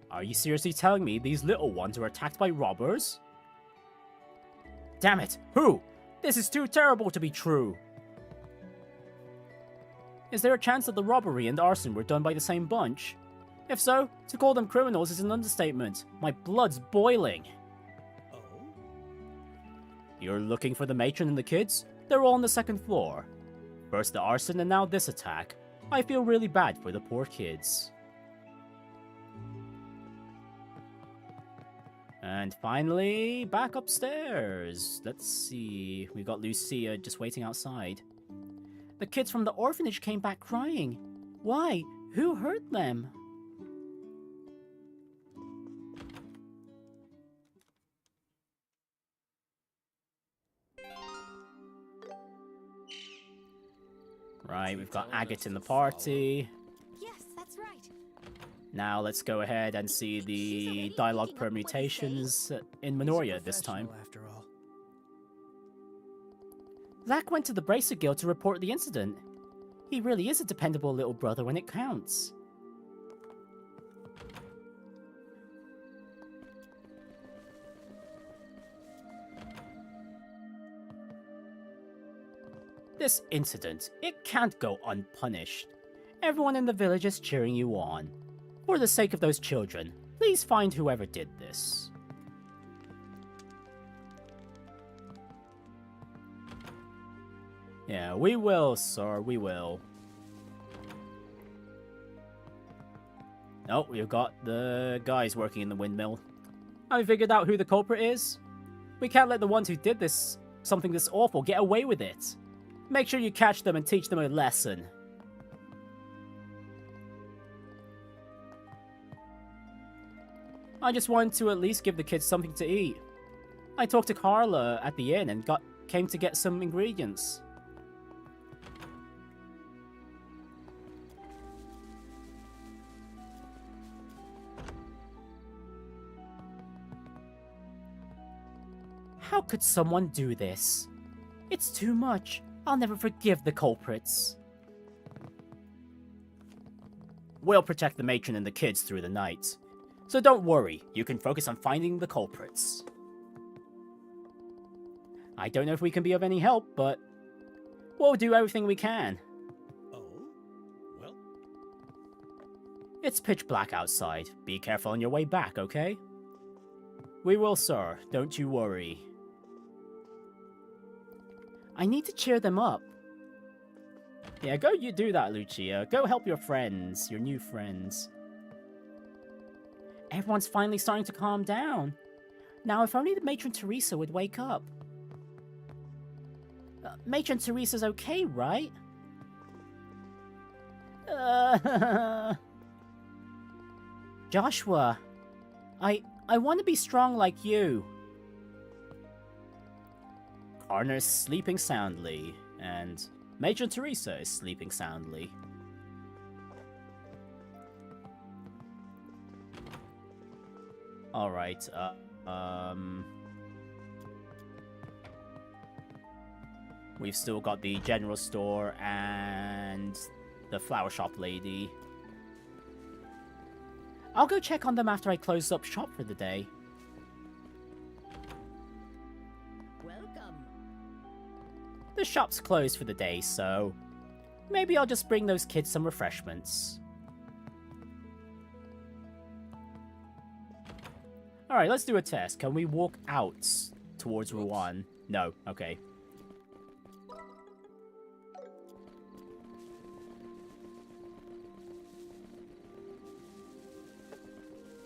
Are you seriously telling me these little ones were attacked by robbers? Damn it! Who? This is too terrible to be true! Is there a chance that the robbery and arson were done by the same bunch? If so, to call them criminals is an understatement. My blood's boiling. Oh? You're looking for the matron and the kids? They're all on the second floor. First the arson and now this attack. I feel really bad for the poor kids. And finally, back upstairs. Let's see. We got Lucia just waiting outside. The kids from the orphanage came back crying. Why? Who hurt them? Right, we've got Agate in the party. Yes, that's right. Now let's go ahead and see the dialogue permutations in Minoria this time. After all. Zach went to the Bracer Guild to report the incident. He really is a dependable little brother when it counts. This incident, it can't go unpunished. Everyone in the village is cheering you on. For the sake of those children, please find whoever did this. Yeah, we will, sir, we will. Oh, we've got the guys working in the windmill. Have you figured out who the culprit is? We can't let the ones who did something this awful get away with it. Make sure you catch them and teach them a lesson. I just wanted to at least give the kids something to eat. I talked to Carla at the inn and came to get some ingredients. How could someone do this? It's too much. I'll never forgive the culprits. We'll protect the matron and the kids through the night. So don't worry, you can focus on finding the culprits. I don't know if we can be of any help, but we'll do everything we can. Oh? Well? It's pitch black outside. Be careful on your way back, okay? We will, sir. Don't you worry. I need to cheer them up. Yeah, go you do that, Lucia. Go help your friends, your new friends. Everyone's finally starting to calm down. Now, if only the Matron Teresa would wake up. Matron Teresa's okay, right? Joshua, I want to be strong like you. Carna is sleeping soundly, and Matron Teresa is sleeping soundly. Alright, we've still got the general store and the flower shop lady. I'll go check on them after I close up shop for the day. Welcome. The shop's closed for the day, so maybe I'll just bring those kids some refreshments. Alright, let's do a test. Can we walk out towards Ruan? No, okay.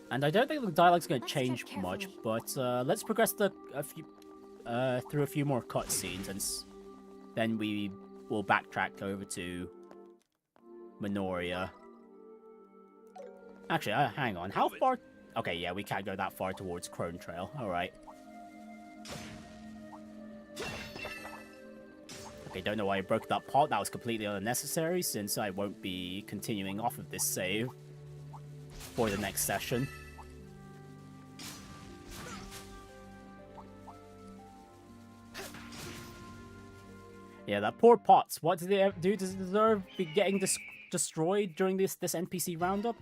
And I don't think the dialogue's going to change much, but let's progress through a few more cutscenes, and then we will backtrack over to Mercia. Actually, hang on. How far? Okay, yeah, we can't go that far towards Crone Trail. Alright. Okay, don't know why I broke that pot. That was completely unnecessary, since I won't be continuing off of this save for the next session. Yeah, that poor Potts. What did they do to deserve getting destroyed during this NPC roundup?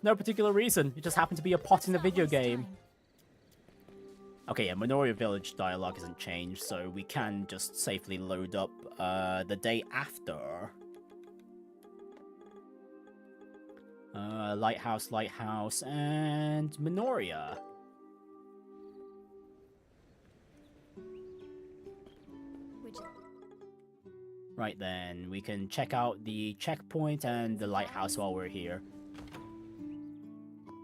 No particular reason. It just happened to be a pot in the video game. Okay, yeah, Mercia Village dialogue hasn't changed, so we can just safely load up the day after. Lighthouse, and Mercia. Right then, we can check out the checkpoint and the lighthouse while we're here.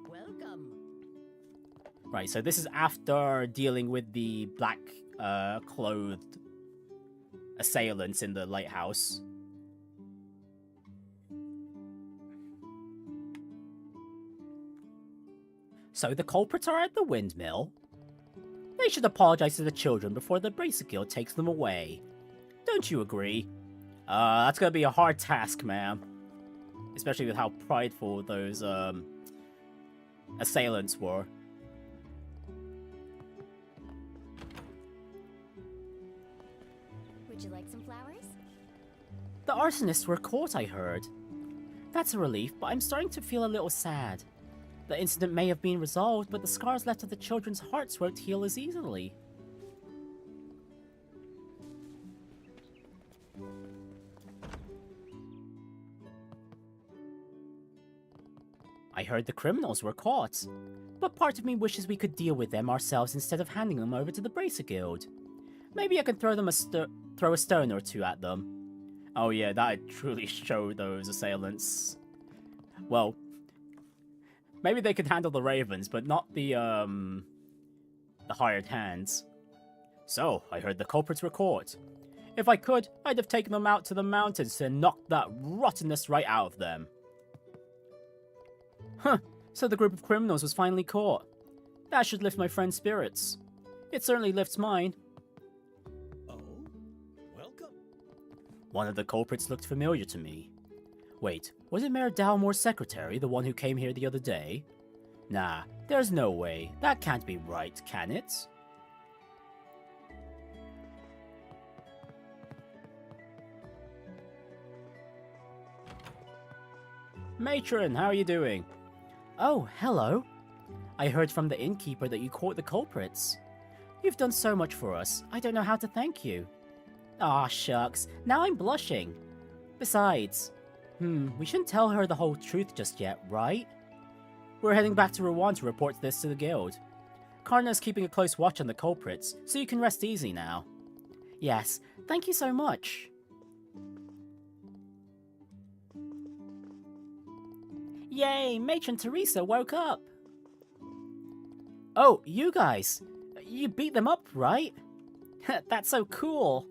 Welcome. Right, so this is after dealing with the black clothed assailants in the lighthouse. So the culprits are at the windmill? They should apologize to the children before the Bracer Guild takes them away. Don't you agree? That's gonna be a hard task, ma'am. Especially with how prideful those, assailants were. Would you like some flowers? The arsonists were caught, I heard. That's a relief, but I'm starting to feel a little sad. The incident may have been resolved, but the scars left of the children's hearts won't heal as easily. I heard the criminals were caught, but part of me wishes we could deal with them ourselves instead of handing them over to the Bracer Guild. Maybe I can throw a stone or two at them. Oh yeah, that'd truly show those assailants. Well, maybe they could handle the ravens, but not the hired hands. So, I heard the culprits were caught. If I could, I'd have taken them out to the mountains and knocked that rottenness right out of them. Huh, so the group of criminals was finally caught. That should lift my friend's spirits. It certainly lifts mine. Oh, welcome. One of the culprits looked familiar to me. Wait, was it Mayor Dalmore's secretary, the one who came here the other day? Nah, there's no way. That can't be right, can it? Matron, how are you doing? Oh, hello. I heard from the innkeeper that you caught the culprits. You've done so much for us, I don't know how to thank you. Aw, shucks, now I'm blushing. Besides, we shouldn't tell her the whole truth just yet, right? We're heading back to Ruan to report this to the guild. Carna's keeping a close watch on the culprits, so you can rest easy now. Yes, thank you so much. Yay, Matron Teresa woke up! Oh, you guys! You beat them up, right? That's so cool!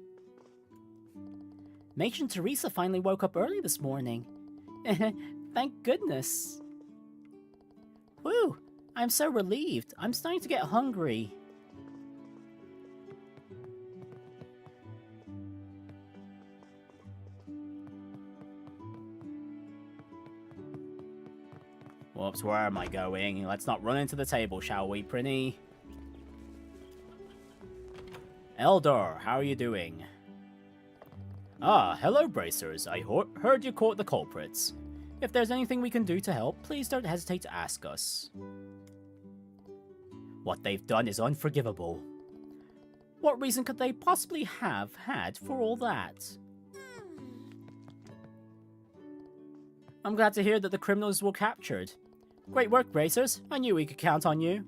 Matron Teresa finally woke up early this morning. Thank goodness. Whew! I'm so relieved. I'm starting to get hungry. Whoops, where am I going? Let's not run into the table, shall we, Prinny? Eldor, how are you doing? Ah, hello, Bracers. I heard you caught the culprits. If there's anything we can do to help, please don't hesitate to ask us. What they've done is unforgivable. What reason could they possibly have had for all that? I'm glad to hear that the criminals were captured. Great work, Bracers. I knew we could count on you.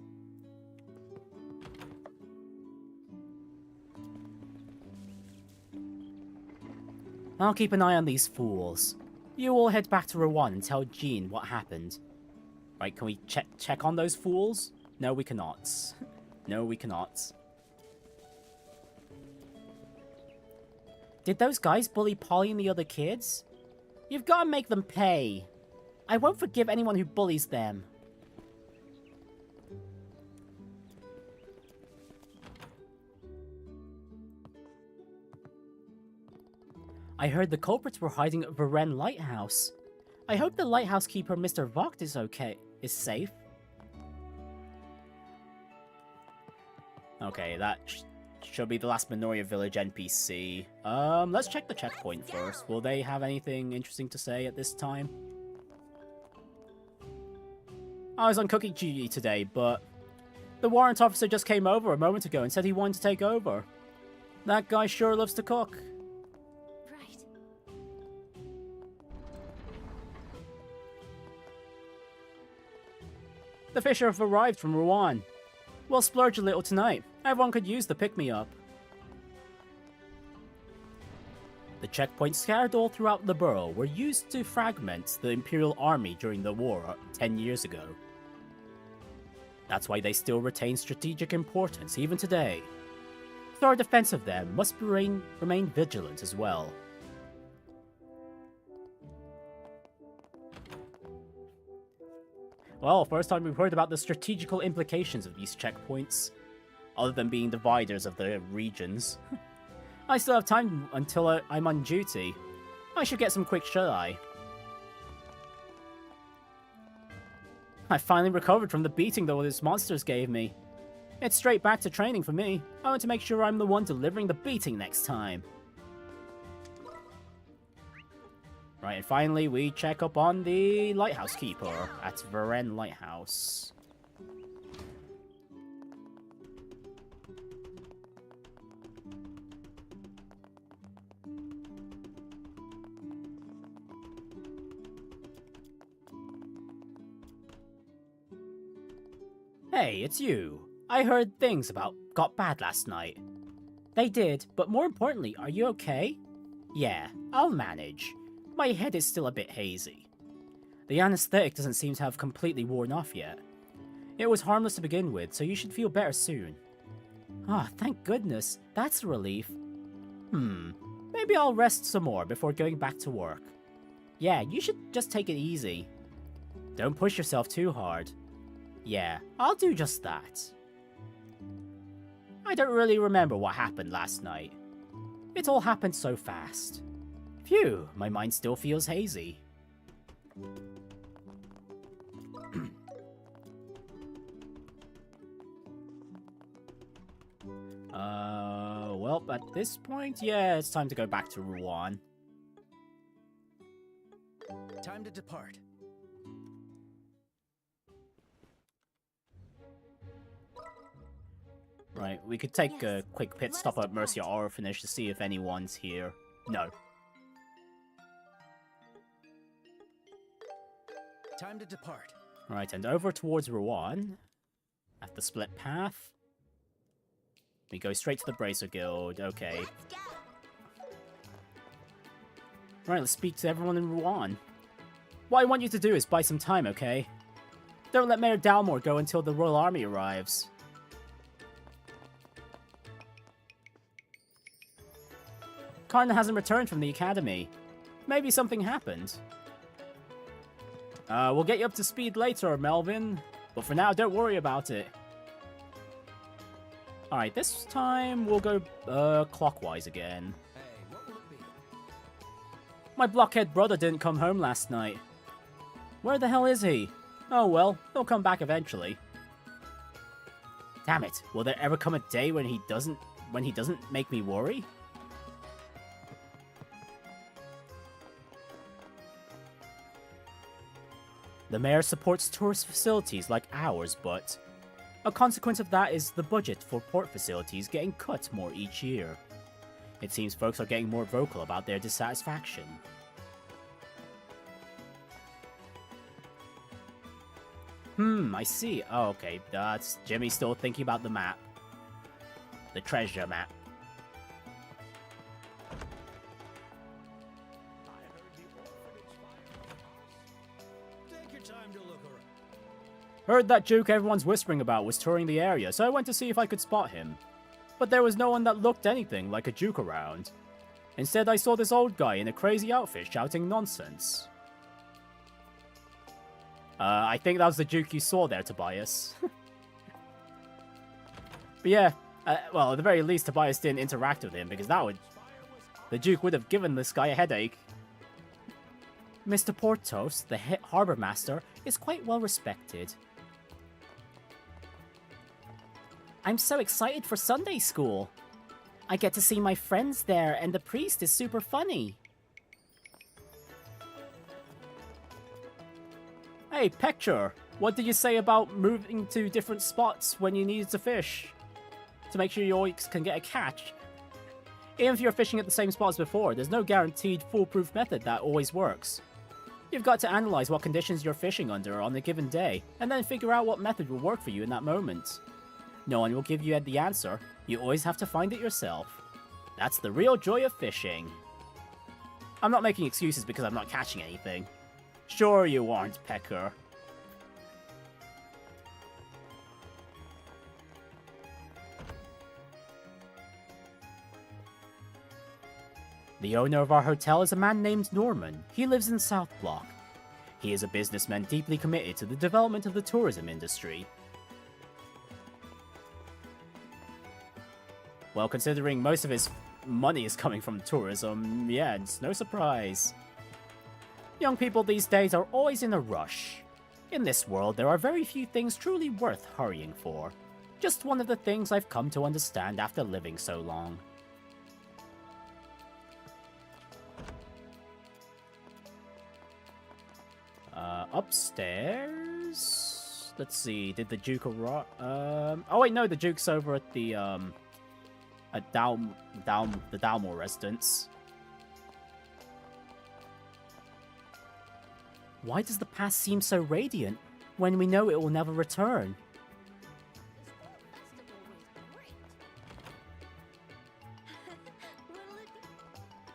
I'll keep an eye on these fools. You all head back to Ruan and tell Jean what happened. Right, can we check on those fools? No, we cannot. No, we cannot. Did those guys bully Polly and the other kids? You've got to make them pay. I won't forgive anyone who bullies them. I heard the culprits were hiding at Ruan Lighthouse. I hope the lighthouse keeper, Mr. Vogt, is safe. Okay, that should be the last Minoria Village NPC. Let's check the checkpoint first. Will they have anything interesting to say at this time? I was on cooking duty today, but the warrant officer just came over a moment ago and said he wanted to take over. That guy sure loves to cook. Right. The fish have arrived from Ruan. We'll splurge a little tonight. Everyone could use the pick-me-up. The checkpoints scattered all throughout the borough were used to fragment the Imperial Army during the war 10 years ago. That's why they still retain strategic importance even today. So our defense of them must remain vigilant as well. Well, first time we've heard about the strategical implications of these checkpoints, other than being dividers of the regions. I still have time until I'm on duty. I should get some quick shut-eye. I finally recovered from the beating that all these monsters gave me. It's straight back to training for me. I want to make sure I'm the one delivering the beating next time. Right, and finally we check up on the lighthouse keeper at Ruan Lighthouse. Hey, it's you. I heard things about got bad last night. They did, but more importantly, are you okay? Yeah, I'll manage. My head is still a bit hazy. The anesthetic doesn't seem to have completely worn off yet. It was harmless to begin with, so you should feel better soon. Ah, thank goodness. That's a relief. Maybe I'll rest some more before going back to work. Yeah, you should just take it easy. Don't push yourself too hard. Yeah, I'll do just that. I don't really remember what happened last night. It all happened so fast. Phew, my mind still feels hazy. Well, at this point, yeah, it's time to go back to Ruan. Time to depart. Right, we could take a quick pit stop at Mercia Orphanage to see if anyone's here. No. Time to depart. Right, and over towards Ruan, at the split path. We go straight to the Bracer Guild, okay. Let's go. Right, let's speak to everyone in Ruan. What I want you to do is buy some time, okay? Don't let Mayor Dalmore go until the Royal Army arrives. Carna hasn't returned from the academy. Maybe something happened. We'll get you up to speed later, Melvin. But for now, don't worry about it. Alright, this time we'll go clockwise again. Hey, what will it be? My blockhead brother didn't come home last night. Where the hell is he? Oh well, he'll come back eventually. Damn it, will there ever come a day when he doesn't make me worry? The mayor supports tourist facilities like ours, but a consequence of that is the budget for port facilities getting cut more each year. It seems folks are getting more vocal about their dissatisfaction. I see. Oh, okay. That's Jimmy still thinking about the map. The treasure map. I heard the orphanage fire. Take your time to look around. Heard that Duke everyone's whispering about was touring the area, so I went to see if I could spot him. But there was no one that looked anything like a Duke around. Instead, I saw this old guy in a crazy outfit shouting nonsense. I think that was the Duke you saw there, Tobias. But yeah, well, at the very least, Tobias didn't interact with him, because the Duke would have given this guy a headache. Mr. Portos, the Harbour Master, is quite well respected. I'm so excited for Sunday school. I get to see my friends there, and the priest is super funny. Hey, Pecture, what did you say about moving to different spots when you needed to fish? To make sure you always can get a catch. Even if you're fishing at the same spot as before, there's no guaranteed foolproof method that always works. You've got to analyze what conditions you're fishing under on a given day, and then figure out what method will work for you in that moment. No one will give you the answer, you always have to find it yourself. That's the real joy of fishing. I'm not making excuses because I'm not catching anything. Sure you aren't, Pecker. The owner of our hotel is a man named Norman. He lives in South Block. He is a businessman deeply committed to the development of the tourism industry. Well, considering most of his money is coming from tourism, yeah, it's no surprise. Young people these days are always in a rush. In this world, there are very few things truly worth hurrying for. Just one of the things I've come to understand after living so long. Upstairs? Let's see, did the Duke arrive? Oh wait, no, the Duke's over at the, at the Dalmore residence. Why does the past seem so radiant when we know it will never return?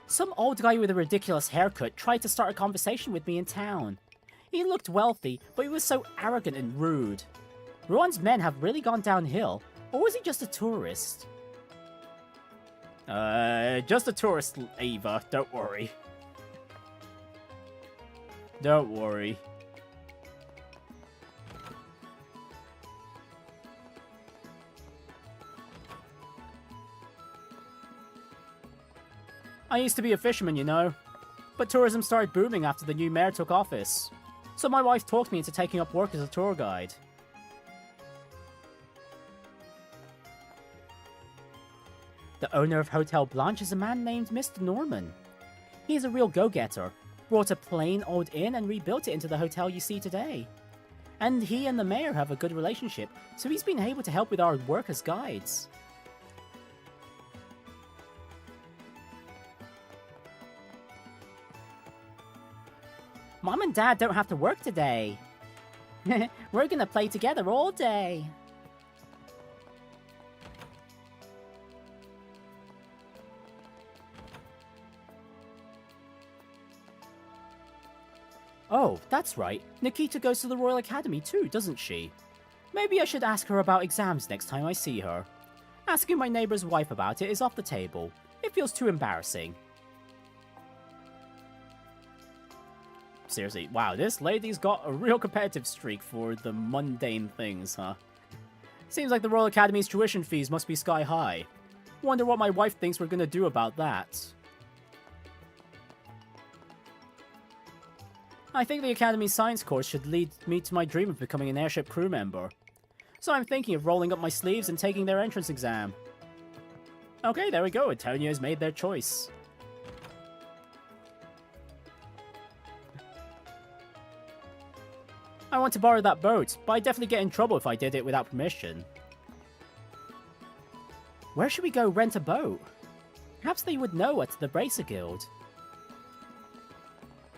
Some old guy with a ridiculous haircut tried to start a conversation with me in town. He looked wealthy, but he was so arrogant and rude. Ruan's men have really gone downhill, or was he just a tourist? Just a tourist, Ava, don't worry. Don't worry. I used to be a fisherman, you know. But tourism started booming after the new mayor took office. So my wife talked me into taking up work as a tour guide. The owner of Hotel Blanche is a man named Mr. Norman. He is a real go-getter. Brought a plain old inn and rebuilt it into the hotel you see today. And he and the mayor have a good relationship, so he's been able to help with our work as guides. Mom and Dad don't have to work today. We're gonna play together all day. Oh, that's right. Nikita goes to the Royal Academy too, doesn't she? Maybe I should ask her about exams next time I see her. Asking my neighbor's wife about it is off the table. It feels too embarrassing. seriously. Wow, this lady's got a real competitive streak for the mundane things, huh? Seems like the Royal Academy's tuition fees must be sky high. Wonder what my wife thinks we're gonna do about that. I think the Academy's science course should lead me to my dream of becoming an airship crew member. So I'm thinking of rolling up my sleeves and taking their entrance exam. Okay, there we go. Antonio has made their choice. I want to borrow that boat, but I'd definitely get in trouble if I did it without permission. Where should we go rent a boat? Perhaps they would know at the Bracer Guild.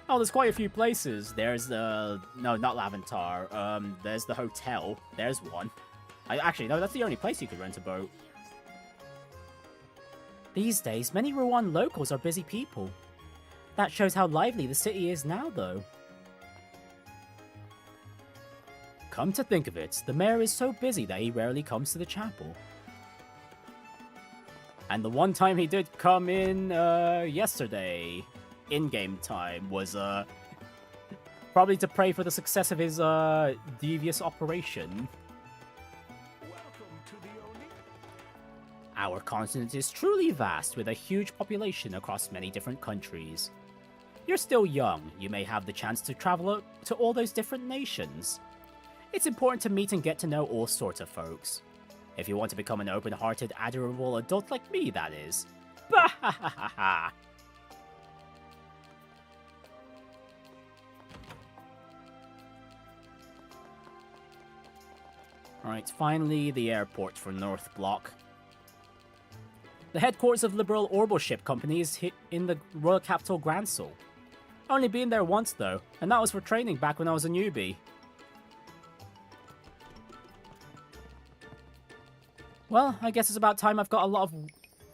Oh, there's quite a few places. There's the... No, not Laventar. There's the hotel. There's one. Actually, no, that's the only place you could rent a boat. These days, many Ruan locals are busy people. That shows how lively the city is now, though. Come to think of it, the mayor is so busy that he rarely comes to the chapel. And the one time he did come in, yesterday, in-game time, was, probably to pray for the success of his, devious operation. Welcome to the Oni. Our continent is truly vast, with a huge population across many different countries. You're still young, you may have the chance to travel to all those different nations. It's important to meet and get to know all sorts of folks. If you want to become an open-hearted, adorable adult like me, that is. Bah-ha-ha-ha-ha! Alright, finally the airport for North Block. The headquarters of Liberal Orbital Ship Company is in the Royal Capital Gransel. Only been there once though, and that was for training back when I was a newbie. Well, I guess it's about time I've got a lot of...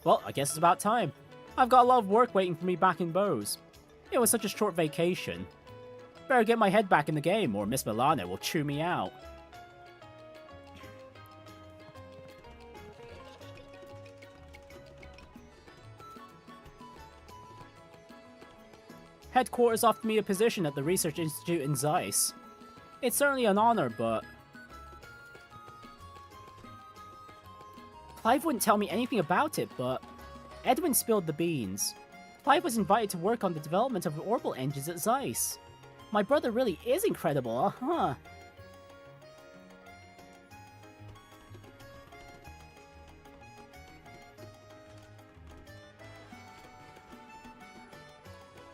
Well, I guess it's about time. I've got a lot of work waiting for me back in Bose. It was such a short vacation. Better get my head back in the game, or Miss Milano will chew me out. Headquarters offered me a position at the Research Institute in Zeiss. It's certainly an honor, but... Clive wouldn't tell me anything about it, but Edwin spilled the beans. Clive was invited to work on the development of orbital engines at Zeiss. My brother really is incredible, huh?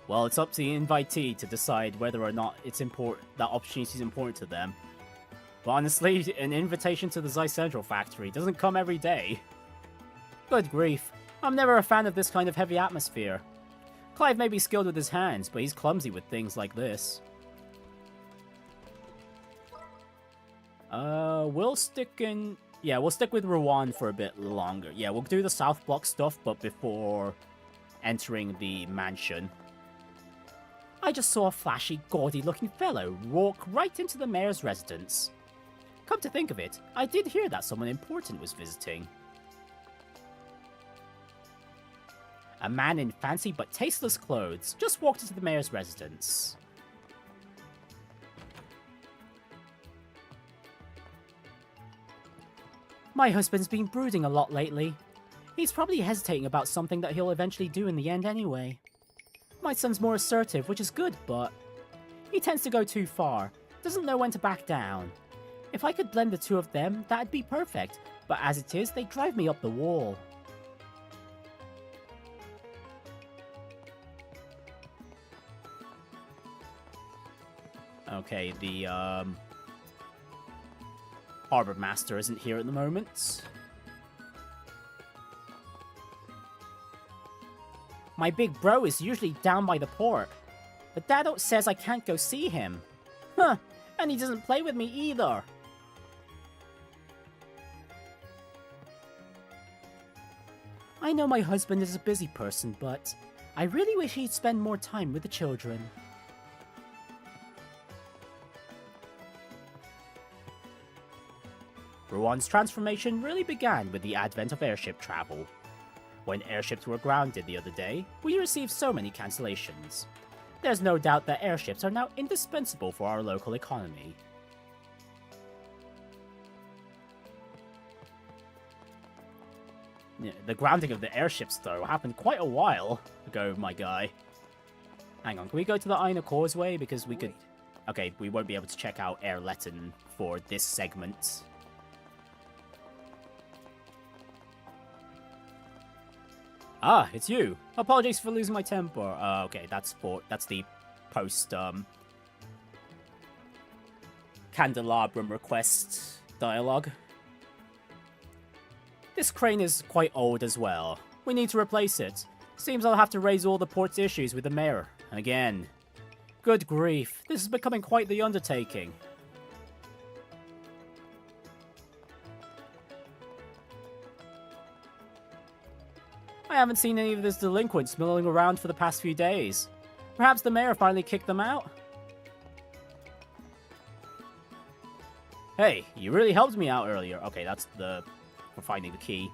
Well, it's up to the invitee to decide whether or not it's that opportunity is important to them. But honestly, an invitation to the Zeiss Central factory doesn't come every day. Good grief. I'm never a fan of this kind of heavy atmosphere. Clive may be skilled with his hands, but he's clumsy with things like this. We'll stick in... Yeah, we'll stick with Ruan for a bit longer. Yeah, we'll do the South Block stuff, but before entering the mansion. I just saw a flashy, gaudy-looking fellow walk right into the mayor's residence. Come to think of it, I did hear that someone important was visiting. A man in fancy but tasteless clothes just walked into the mayor's residence. My husband's been brooding a lot lately. He's probably hesitating about something that he'll eventually do in the end anyway. My son's more assertive, which is good, but he tends to go too far, doesn't know when to back down. If I could blend the two of them, that'd be perfect, but as it is, they drive me up the wall. Okay, the, Harbor Master isn't here at the moment. My big bro is usually down by the port, but Dado says I can't go see him. Huh, and he doesn't play with me either. I know my husband is a busy person, but I really wish he'd spend more time with the children. Ruan's transformation really began with the advent of airship travel. When airships were grounded the other day, we received so many cancellations. There's no doubt that airships are now indispensable for our local economy. Yeah, the grounding of the airships, though, happened quite a while ago, my guy. Hang on, can we go to the Ina Causeway? Because we could... Okay, we won't be able to check out Airletten for this segment. Ah, it's you. Apologies for losing my temper. Okay, that's the post, Candelabrum request dialogue. This crane is quite old as well. We need to replace it. Seems I'll have to raise all the port's issues with the mayor. Again. Good grief, this is becoming quite the undertaking. I haven't seen any of these delinquents milling around for the past few days. Perhaps the mayor finally kicked them out? Hey, you really helped me out earlier. Okay, that's for finding the key.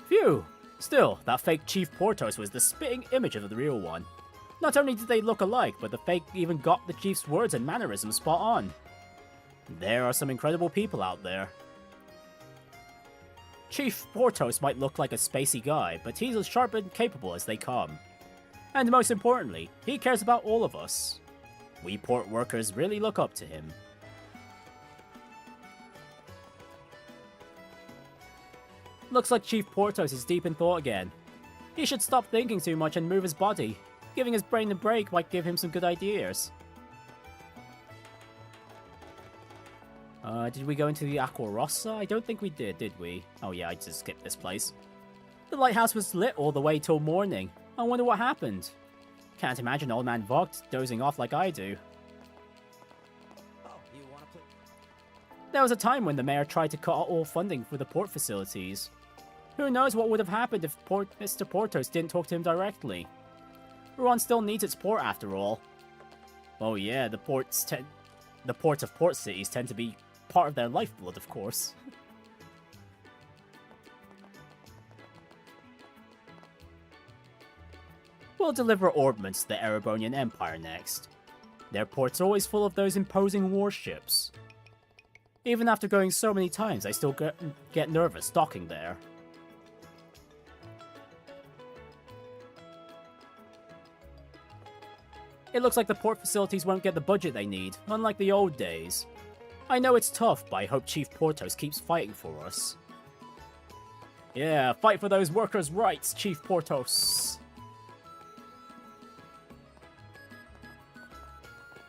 Phew! Still, that fake Chief Portos was the spitting image of the real one. Not only did they look alike, but the fake even got the Chief's words and mannerisms spot on. There are some incredible people out there. Chief Portos might look like a spacey guy, but he's as sharp and capable as they come. And most importantly, he cares about all of us. We port workers really look up to him. Looks like Chief Portos is deep in thought again. He should stop thinking too much and move his body. Giving his brain a break might give him some good ideas. Did we go into the Aqua Rossa? I don't think we did we? Oh yeah, I just skipped this place. The lighthouse was lit all the way till morning. I wonder what happened. Can't imagine old man Vogt dozing off like I do. Oh, you wanna play? There was a time when the mayor tried to cut out all funding for the port facilities. Who knows what would have happened if Mr. Portos didn't talk to him directly. Ruan still needs its port after all. Oh yeah, the ports of port cities tend to be part of their lifeblood, of course. We'll deliver ordnance to the Erebonian Empire next. Their ports are always full of those imposing warships. Even after going so many times, I still get nervous docking there. It looks like the port facilities won't get the budget they need, unlike the old days. I know it's tough, but I hope Chief Portos keeps fighting for us. Yeah, fight for those workers' rights, Chief Portos!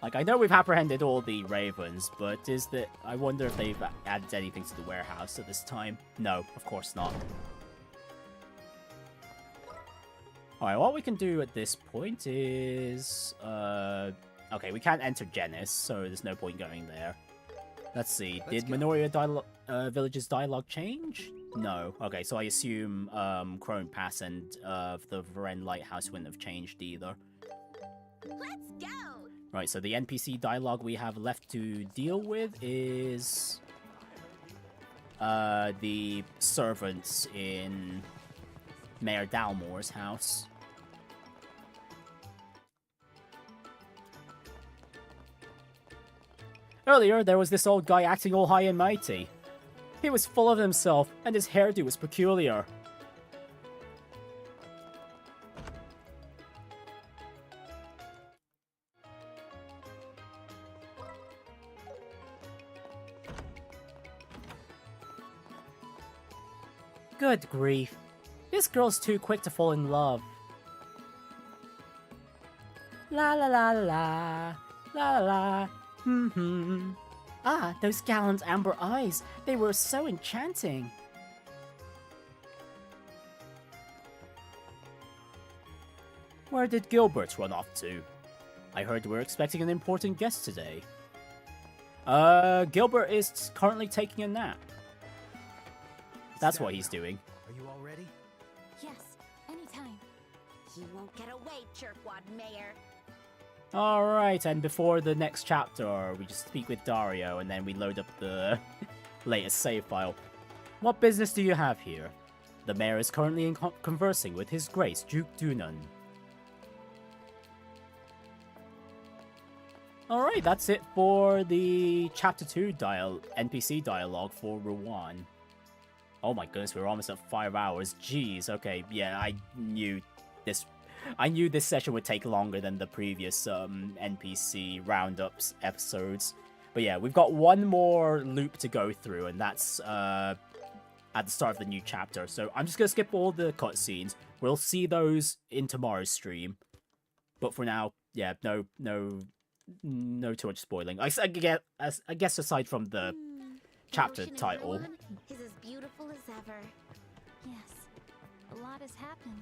Like, I know we've apprehended all the ravens, but I wonder if they've added anything to the warehouse at this time. No, of course not. Alright, what we can do at this point is... okay, we can't enter Jenis, so there's no point going there. Let's see, did Minoria Village's dialogue change? No. Okay, so I assume Crone Pass and the Varen Lighthouse wouldn't have changed either. Let's go! Right, so the NPC dialogue we have left to deal with is... the servants in Mayor Dalmore's house. Earlier, there was this old guy acting all high and mighty. He was full of himself, and his hairdo was peculiar. Good grief. This girl's too quick to fall in love. La la la la la la la. Ah, those gallant amber eyes. They were so enchanting. Where did Gilbert run off to? I heard we're expecting an important guest today. Gilbert is currently taking a nap. That's what he's doing. Are you all ready? Yes, anytime. You won't get away, jerkwad mayor. Alright, and before the next chapter, we just speak with Dario, and then we load up the latest save file. What business do you have here? The mayor is currently conversing with His Grace, Duke Dunan. Alright, that's it for the Chapter 2 NPC dialogue for Ruan. Oh my goodness, we're almost at 5 hours. Jeez, okay, yeah, I knew this session would take longer than the previous NPC Roundups episodes. But yeah, we've got one more loop to go through, and that's at the start of the new chapter. So I'm just going to skip all the cutscenes. We'll see those in tomorrow's stream. But for now, yeah, no too much spoiling. I guess aside from the chapter ocean in title. Ruan is as beautiful as ever. Yes, a lot has happened,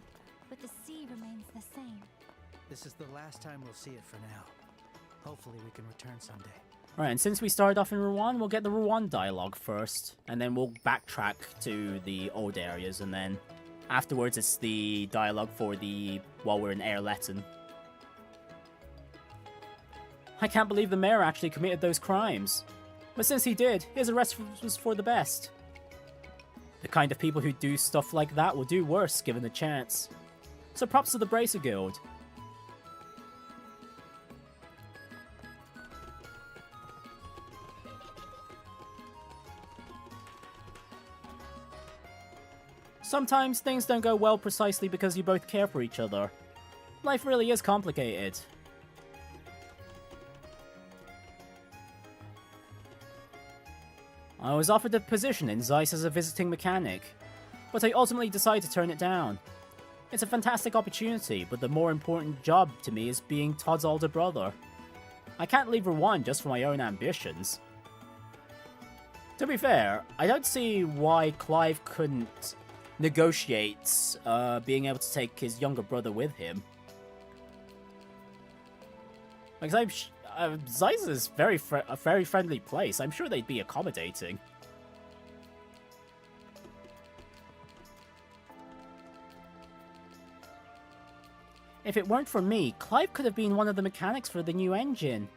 but the sea remains the same. This is the last time we'll see it for now. Hopefully we can return someday. Right, and since we started off in Ruan, we'll get the Ruan dialogue first, and then we'll backtrack to the old areas, and then afterwards it's the dialogue for while we're in Airleton. I can't believe the mayor actually committed those crimes. But since he did, his arrest was for the best. The kind of people who do stuff like that will do worse given the chance. So props to the Bracer Guild. Sometimes things don't go well precisely because you both care for each other. Life really is complicated. I was offered a position in Zeiss as a visiting mechanic, but I ultimately decided to turn it down. It's a fantastic opportunity, but the more important job to me is being Todd's older brother. I can't leave Ruan just for my own ambitions. To be fair, I don't see why Clive couldn't negotiate being able to take his younger brother with him. Like, Zeiss is a very friendly place. I'm sure they'd be accommodating. If it weren't for me, Clive could have been one of the mechanics for the new engine.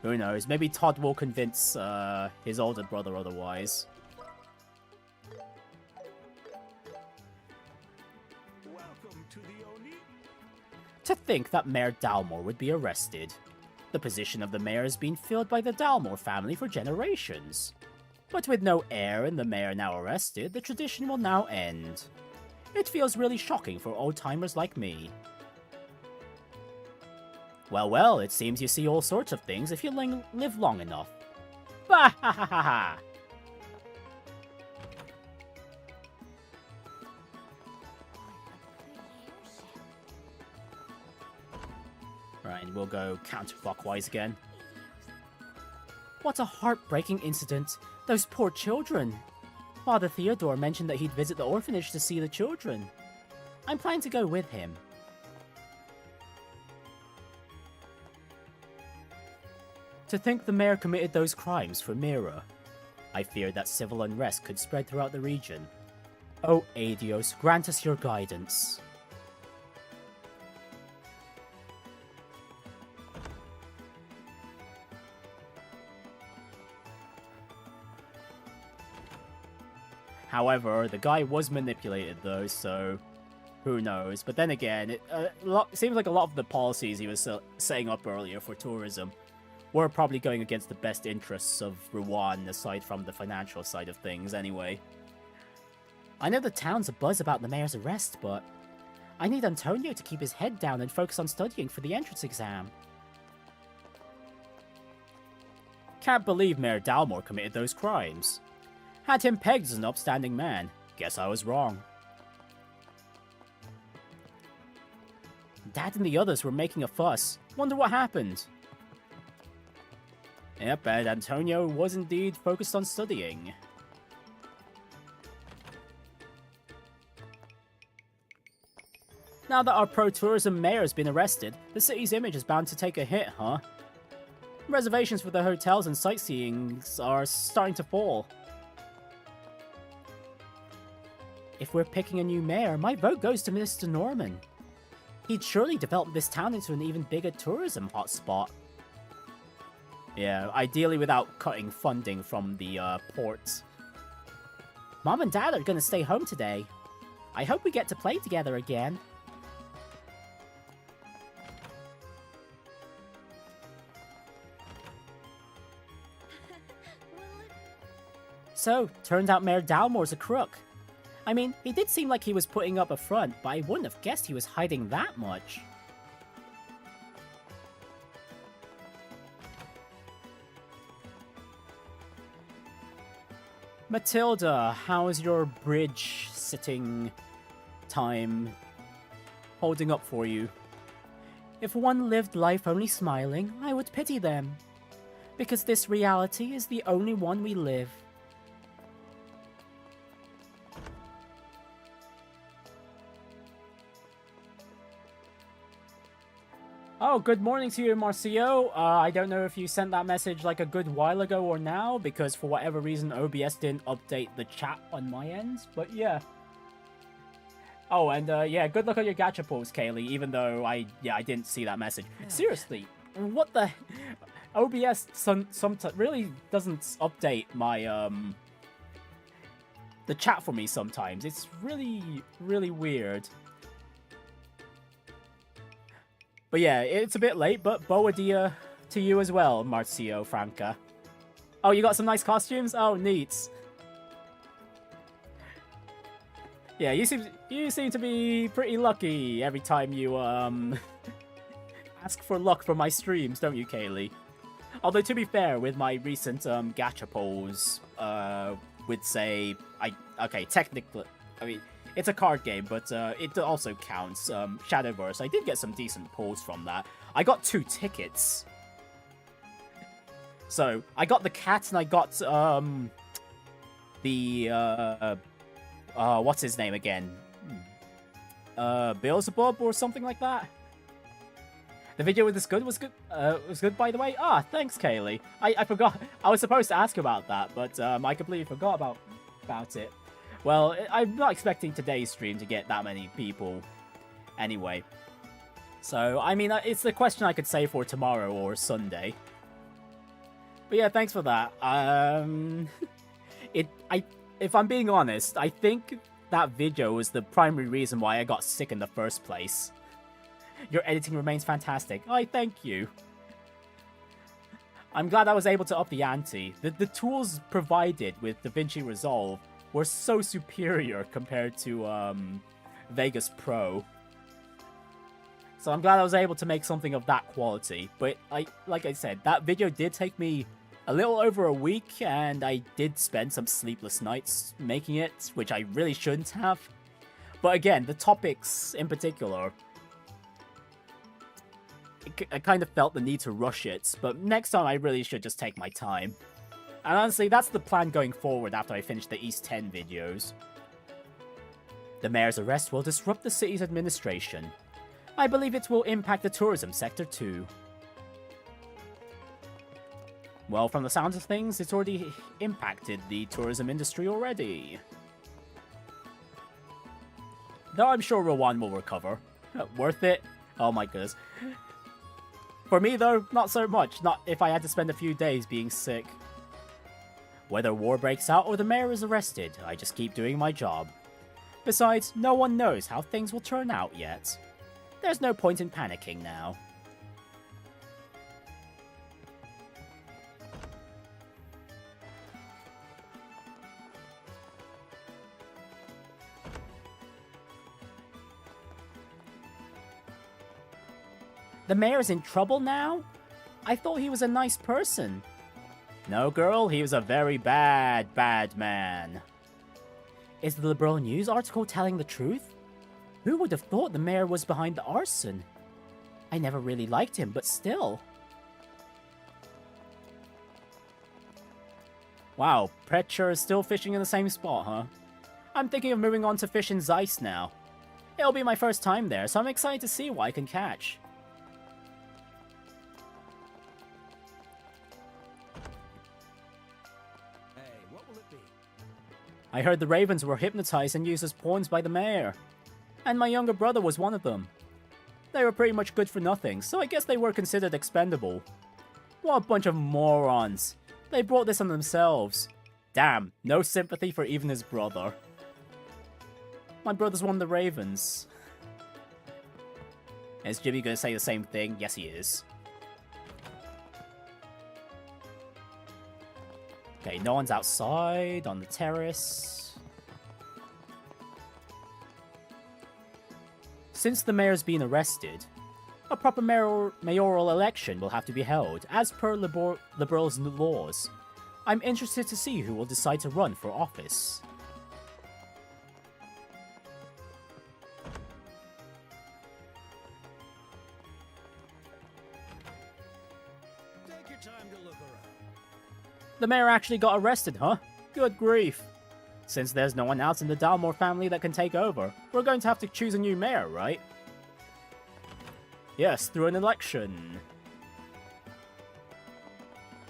Who knows? Maybe Todd will convince his older brother otherwise. Welcome to the O'Neill. To think that Mayor Dalmor would be arrested. The position of the mayor has been filled by the Dalmor family for generations. But with no heir and the mayor now arrested, the tradition will now end. It feels really shocking for old-timers like me. Well, it seems you see all sorts of things if you live long enough. Bah ha ha ha ha! Right, and we'll go counterclockwise again. What a heartbreaking incident. Those poor children. Father Theodore mentioned that he'd visit the orphanage to see the children. I'm planning to go with him. To think the mayor committed those crimes for Mira. I feared that civil unrest could spread throughout the region. Oh, Adios, grant us your guidance. However, the guy was manipulated though, so who knows. But then again, it seems like a lot of the policies he was setting up earlier for tourism were probably going against the best interests of Ruan, aside from the financial side of things anyway. I know the town's abuzz about the mayor's arrest, but I need Antonio to keep his head down and focus on studying for the entrance exam. Can't believe Mayor Dalmor committed those crimes. Had him pegged as an upstanding man. Guess I was wrong. Dad and the others were making a fuss. Wonder what happened. Yep, and Antonio was indeed focused on studying. Now that our pro-tourism mayor has been arrested, the city's image is bound to take a hit, huh? Reservations for the hotels and sightseeing are starting to fall. If we're picking a new mayor, my vote goes to Mr. Norman. He'd surely develop this town into an even bigger tourism hotspot. Yeah, ideally without cutting funding from the port. Mom and Dad are gonna stay home today. I hope we get to play together again. So, turns out Mayor Dalmore's a crook. I mean, he did seem like he was putting up a front, but I wouldn't have guessed he was hiding that much. Matilda, how's your bridge sitting time holding up for you? If one lived life only smiling, I would pity them. Because this reality is the only one we live. Oh, good morning to you, Marcio. I don't know if you sent that message like a good while ago or now, because for whatever reason OBS didn't update the chat on my end, but yeah. Oh, and yeah, good luck on your gacha pulls, Kaylee, even though I didn't see that message. Seriously, what the... OBS sometimes really doesn't update my, the chat for me sometimes. It's really, really weird. But yeah, it's a bit late, but boa dia to you as well, Marcio Franca. Oh, you got some nice costumes? Oh, neat. Yeah, you seem to be pretty lucky every time you ask for luck from my streams, don't you, Kaylee? Although to be fair, with my recent gacha polls, with say okay, technically, I mean, it's a card game, but it also counts. Shadowverse, I did get some decent pulls from that. I got 2 tickets. So, I got the cat and I got, the, what's his name again? Beelzebub or something like that? The video was good? Was good, by the way? Ah, thanks, Kaylee. I forgot. I was supposed to ask about that, but I completely forgot about it. Well, I'm not expecting today's stream to get that many people anyway. So, I mean, it's the question I could say for tomorrow or Sunday. But yeah, thanks for that. If I'm being honest, I think that video was the primary reason why I got sick in the first place. Your editing remains fantastic. Oh, thank you. I'm glad I was able to up the ante. The tools provided with DaVinci Resolve were so superior compared to Vegas Pro. So I'm glad I was able to make something of that quality. But like I said, that video did take me a little over a week, and I did spend some sleepless nights making it, which I really shouldn't have. But again, the topics in particular, I kind of felt the need to rush it, but next time I really should just take my time. And honestly, that's the plan going forward after I finish the East 10 videos. The mayor's arrest will disrupt the city's administration. I believe it will impact the tourism sector too. Well, from the sounds of things, it's already impacted the tourism industry already. Though I'm sure Ruan will recover. Worth it? Oh my goodness. For me though, not so much. Not if I had to spend a few days being sick. Whether war breaks out or the mayor is arrested, I just keep doing my job. Besides, no one knows how things will turn out yet. There's no point in panicking now. The mayor's in trouble now? I thought he was a nice person. No, girl, he was a very bad man. Is the Liberal News article telling the truth? Who would have thought the mayor was behind the arson? I never really liked him, but still. Wow, Pretcher is still fishing in the same spot, huh? I'm thinking of moving on to fish in Zeiss now. It'll be my first time there, so I'm excited to see what I can catch. I heard the ravens were hypnotized and used as pawns by the mayor. And my younger brother was one of them. They were pretty much good for nothing, so I guess they were considered expendable. What a bunch of morons. They brought this on themselves. Damn, no sympathy for even his brother. My brother's one of the ravens. Is Jimmy gonna say the same thing? Yes, he is. Okay, no one's outside on the terrace. Since the mayor's been arrested, a proper mayoral election will have to be held, as per Liberal's laws. I'm interested to see who will decide to run for office. Take your time to look around. The mayor actually got arrested, huh? Good grief. Since there's no one else in the Dalmore family that can take over, we're going to have to choose a new mayor, right? Yes, through an election.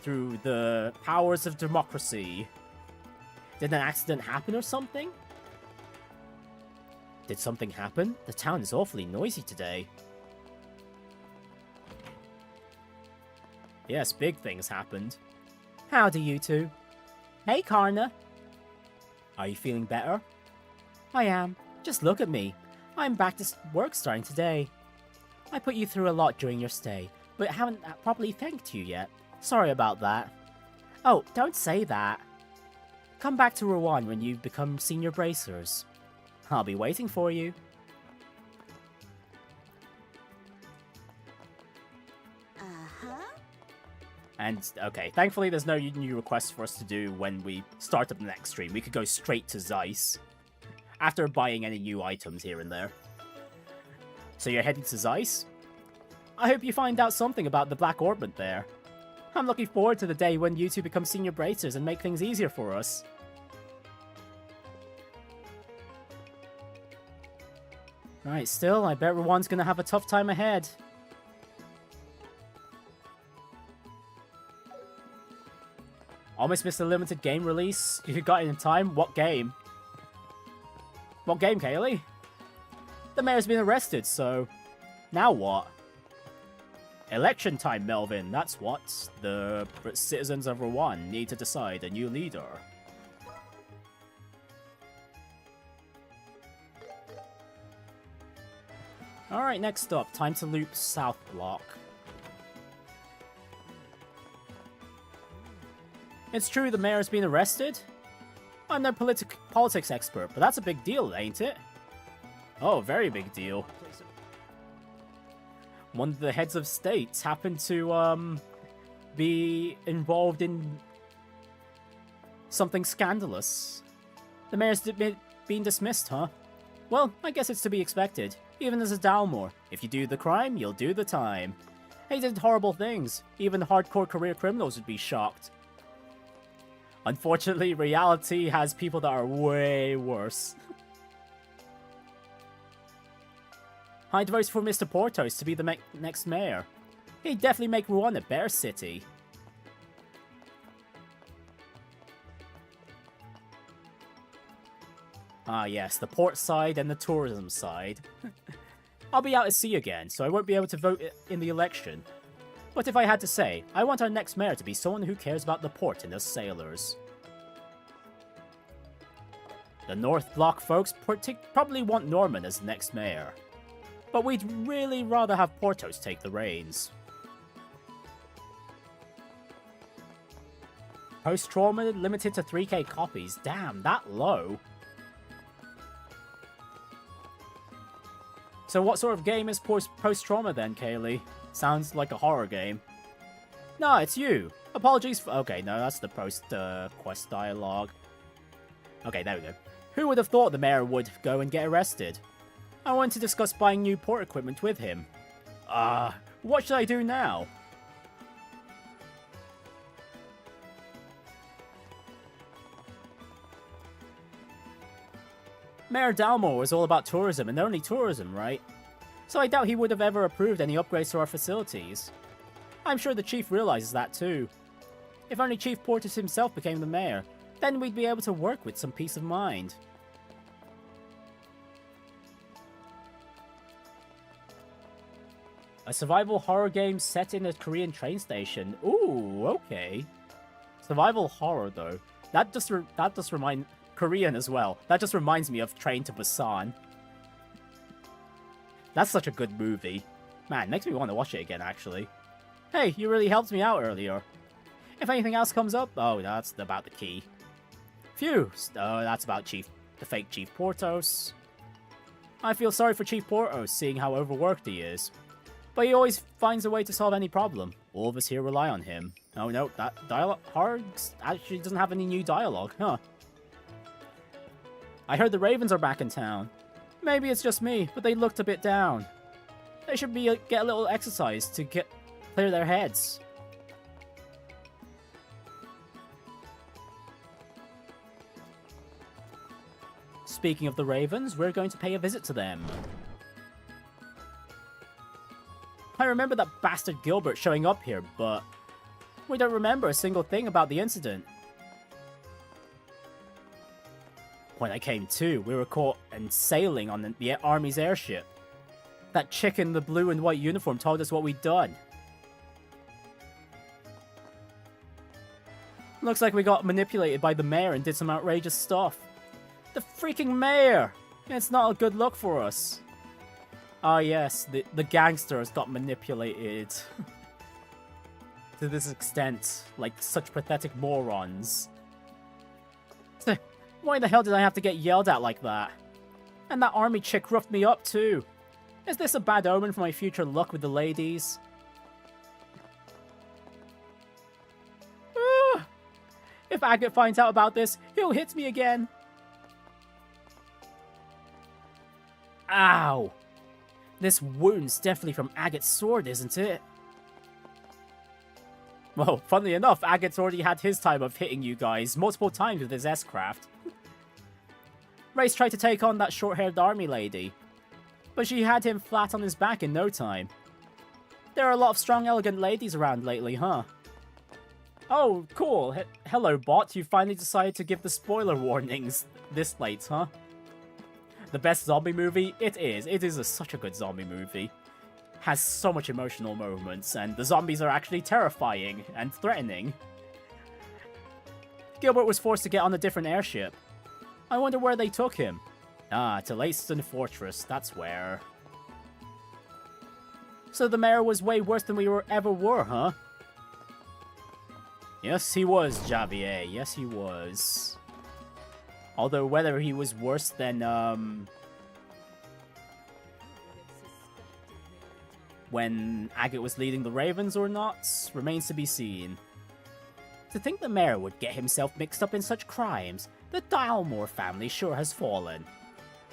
Through the powers of democracy. Did an accident happen or something? Did something happen? The town is awfully noisy today. Yes, big things happened. Howdy, you two. Hey, Carna. Are you feeling better? I am. Just look at me. I'm back to work starting today. I put you through a lot during your stay, but haven't properly thanked you yet. Sorry about that. Oh, don't say that. Come back to Ruan when you become senior bracers. I'll be waiting for you. Uh-huh. And, okay, thankfully there's no new requests for us to do when we start up the next stream. We could go straight to Zeiss, after buying any new items here and there. So you're heading to Zeiss? I hope you find out something about the Black Orbit there. I'm looking forward to the day when you two become senior bracers and make things easier for us. Right, still, I bet Ruan's gonna have a tough time ahead. Almost missed a limited game release. You got it in time. What game? What game, Kaylee? The mayor's been arrested, so... Now what? Election time, Melvin. That's what. The citizens of Ruan need to decide a new leader. Alright, next up. Time to loop South Block. It's true the mayor's been arrested? I'm no politics expert, but that's a big deal, ain't it? Oh, very big deal. One of the heads of states happened to, be involved in something scandalous. The mayor's been dismissed, huh? Well, I guess it's to be expected. Even as a Dalmore, if you do the crime, you'll do the time. He did horrible things. Even hardcore career criminals would be shocked. Unfortunately, reality has people that are way worse. I'd vote for Mr. Portos to be the next mayor. He'd definitely make Ruan a bear city. Ah yes, the port side and the tourism side. I'll be out at sea again, so I won't be able to vote in the election. But if I had to say, I want our next mayor to be someone who cares about the port and the sailors. The North Block folks probably want Norman as the next mayor. But we'd really rather have Portos take the reins. Post-trauma limited to 3k copies. Damn, that low. So what sort of game is post-trauma then, Kaylee? Sounds like a horror game. No, it's you. Apologies for... Okay, no, that's the post-quest dialogue. Okay, there we go. Who would have thought the mayor would go and get arrested? I want to discuss buying new port equipment with him. What should I do now? Mayor Dalmore was all about tourism and only tourism, right? So I doubt he would have ever approved any upgrades to our facilities. I'm sure the chief realizes that too. If only Chief Portis himself became the mayor, then we'd be able to work with some peace of mind. A survival horror game set in a Korean train station. Ooh, okay. Survival horror though. That just remind Korean as well. That just reminds me of Train to Busan. That's such a good movie. Man, makes me want to watch it again actually. Hey, you really helped me out earlier. If anything else comes up, oh, that's about the key. Phew, oh, that's about the fake Chief Portos. I feel sorry for Chief Portos, seeing how overworked he is. But he always finds a way to solve any problem. All of us here rely on him. Oh no, that dialogue actually doesn't have any new dialogue, huh? I heard the Ravens are back in town. Maybe it's just me, but they looked a bit down. They should get a little exercise to clear their heads. Speaking of the Ravens, we're going to pay a visit to them. I remember that bastard Gilbert showing up here, but we don't remember a single thing about the incident. When I came to, we were caught and sailing on the Army's airship. That chick in the blue and white uniform told us what we'd done. Looks like we got manipulated by the mayor and did some outrageous stuff. The freaking mayor! It's not a good look for us. Ah yes, the gangsters got manipulated. To this extent, like such pathetic morons. Why the hell did I have to get yelled at like that? And that army chick roughed me up too. Is this a bad omen for my future luck with the ladies? If Agate finds out about this, he'll hit me again. Ow! This wound's definitely from Agate's sword, isn't it? Well, funnily enough, Agate's already had his time of hitting you guys multiple times with his S-craft. Race tried to take on that short-haired army lady, but she had him flat on his back in no time. There are a lot of strong, elegant ladies around lately, huh? Oh, cool. Hello, bot. You finally decided to give the spoiler warnings this late, huh? The best zombie movie? It is. It is such a good zombie movie. Has so much emotional moments, and the zombies are actually terrifying and threatening. Gilbert was forced to get on a different airship. I wonder where they took him. Ah, to Leyston Fortress, that's where. So the mayor was way worse than we ever were, huh? Yes, he was, Javier. Yes, he was. Although whether he was worse than, when Agate was leading the Ravens or not, remains to be seen. To think the mayor would get himself mixed up in such crimes, the Dalmore family sure has fallen.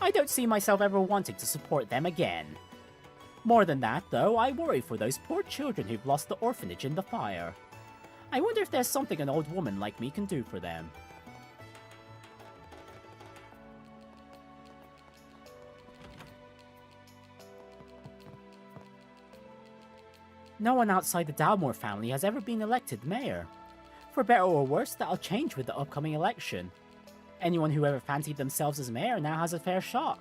I don't see myself ever wanting to support them again. More than that, though, I worry for those poor children who've lost the orphanage in the fire. I wonder if there's something an old woman like me can do for them. No one outside the Dalmore family has ever been elected mayor. For better or worse, that'll change with the upcoming election. Anyone who ever fancied themselves as mayor now has a fair shot.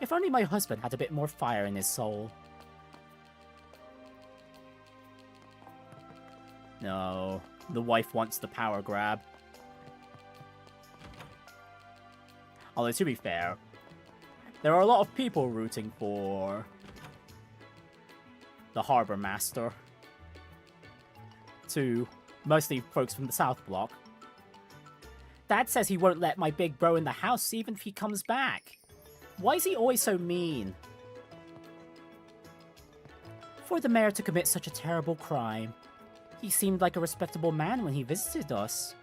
If only my husband had a bit more fire in his soul. No, the wife wants the power grab. Although, to be fair, there are a lot of people rooting for the Harbour Master. Too. Mostly folks from the South Block. Dad says he won't let my big bro in the house even if he comes back. Why is he always so mean? For the mayor to commit such a terrible crime. He seemed like a respectable man when he visited us.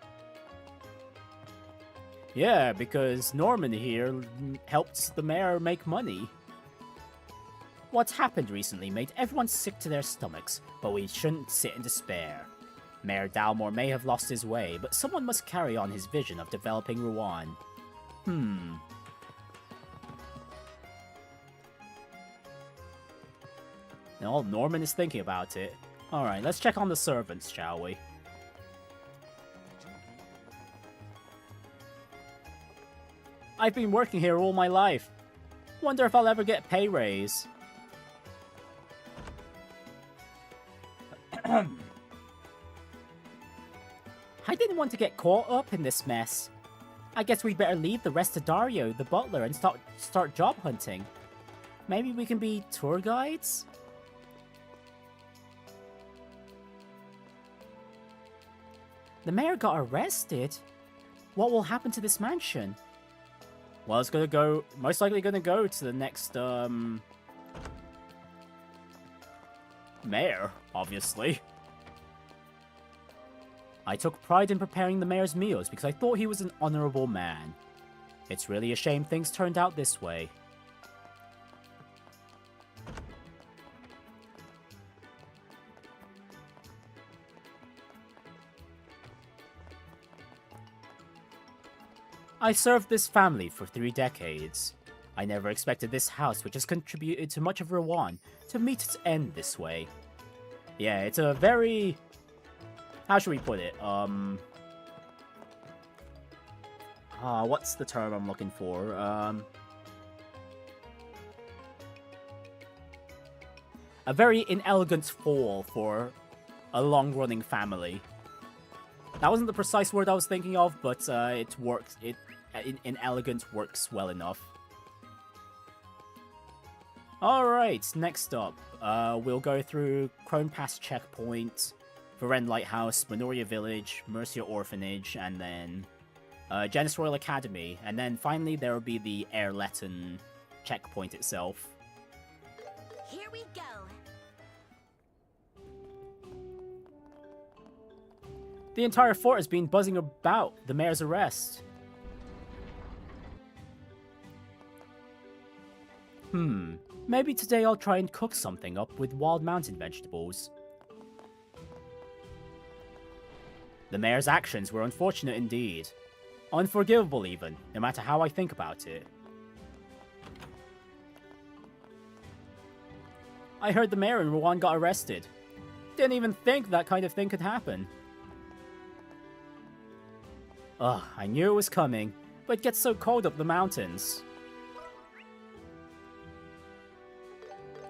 Yeah, because Norman here helped the mayor make money. What's happened recently made everyone sick to their stomachs, but we shouldn't sit in despair. Mayor Dalmore may have lost his way, but someone must carry on his vision of developing Ruan. Well, Norman is thinking about it. Alright, let's check on the servants, shall we? I've been working here all my life. Wonder if I'll ever get a pay raise. I didn't want to get caught up in this mess. I guess we'd better leave the rest to Dario, the butler, and start job hunting. Maybe we can be tour guides? The mayor got arrested? What will happen to this mansion? Well, it's gonna go, most likely gonna go to the next, mayor, obviously. I took pride in preparing the mayor's meals because I thought he was an honorable man. It's really a shame things turned out this way. I served this family for 3 decades. I never expected this house, which has contributed to much of Ruan, to meet its end this way. Yeah, it's a very... How should we put it? What's the term I'm looking for? A very inelegant fall for a long-running family. That wasn't the precise word I was thinking of, but it works. Inelegant works well enough. Alright, next up, we'll go through Crone Pass Checkpoint, Varen Lighthouse, Minoria Village, Mercia Orphanage, and then Jenis Royal Academy, and then finally there will be the Airleton checkpoint itself. Here we go. The entire fort has been buzzing about the mayor's arrest. Maybe today I'll try and cook something up with wild mountain vegetables. The mayor's actions were unfortunate indeed. Unforgivable even, no matter how I think about it. I heard the mayor in Ruan got arrested. Didn't even think that kind of thing could happen. Ugh, I knew it was coming, but it gets so cold up the mountains.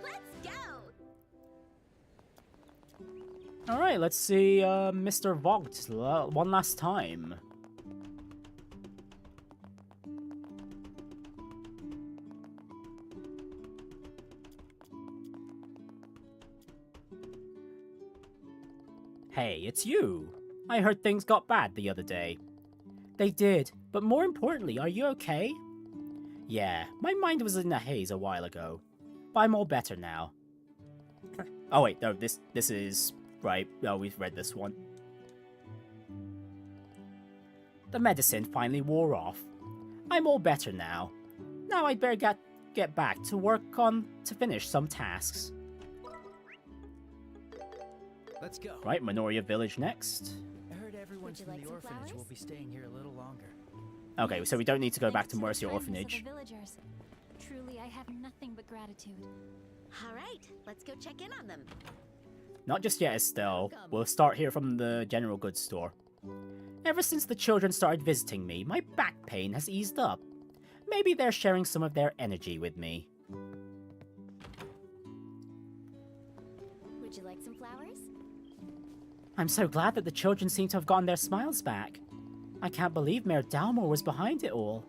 Let's go. Alright, let's see Mr. Vogt one last time. Hey, it's you! I heard things got bad the other day. They did, but more importantly, are you okay? Yeah, my mind was in a haze a while ago, but I'm all better now. Oh wait, no, this is... right, no, we've read this one. The medicine finally wore off. I'm all better now. Now I'd better get back to work to finish some tasks. Let's go. Right, Minoria Village next. I heard everyone Would you from like the some orphanage flowers? will be staying here a little longer. Okay, so we don't need to go back to Thanks Mercia the kindness of Orphanage. the villagers. Truly, I have nothing but gratitude. All right, let's go check in on them. Not just yet, Estelle. We'll start here from the general goods store. Ever since the children started visiting me, my back pain has eased up. Maybe they're sharing some of their energy with me. Would you like some flowers? I'm so glad that the children seem to have gotten their smiles back. I can't believe Mayor Dalmore was behind it all.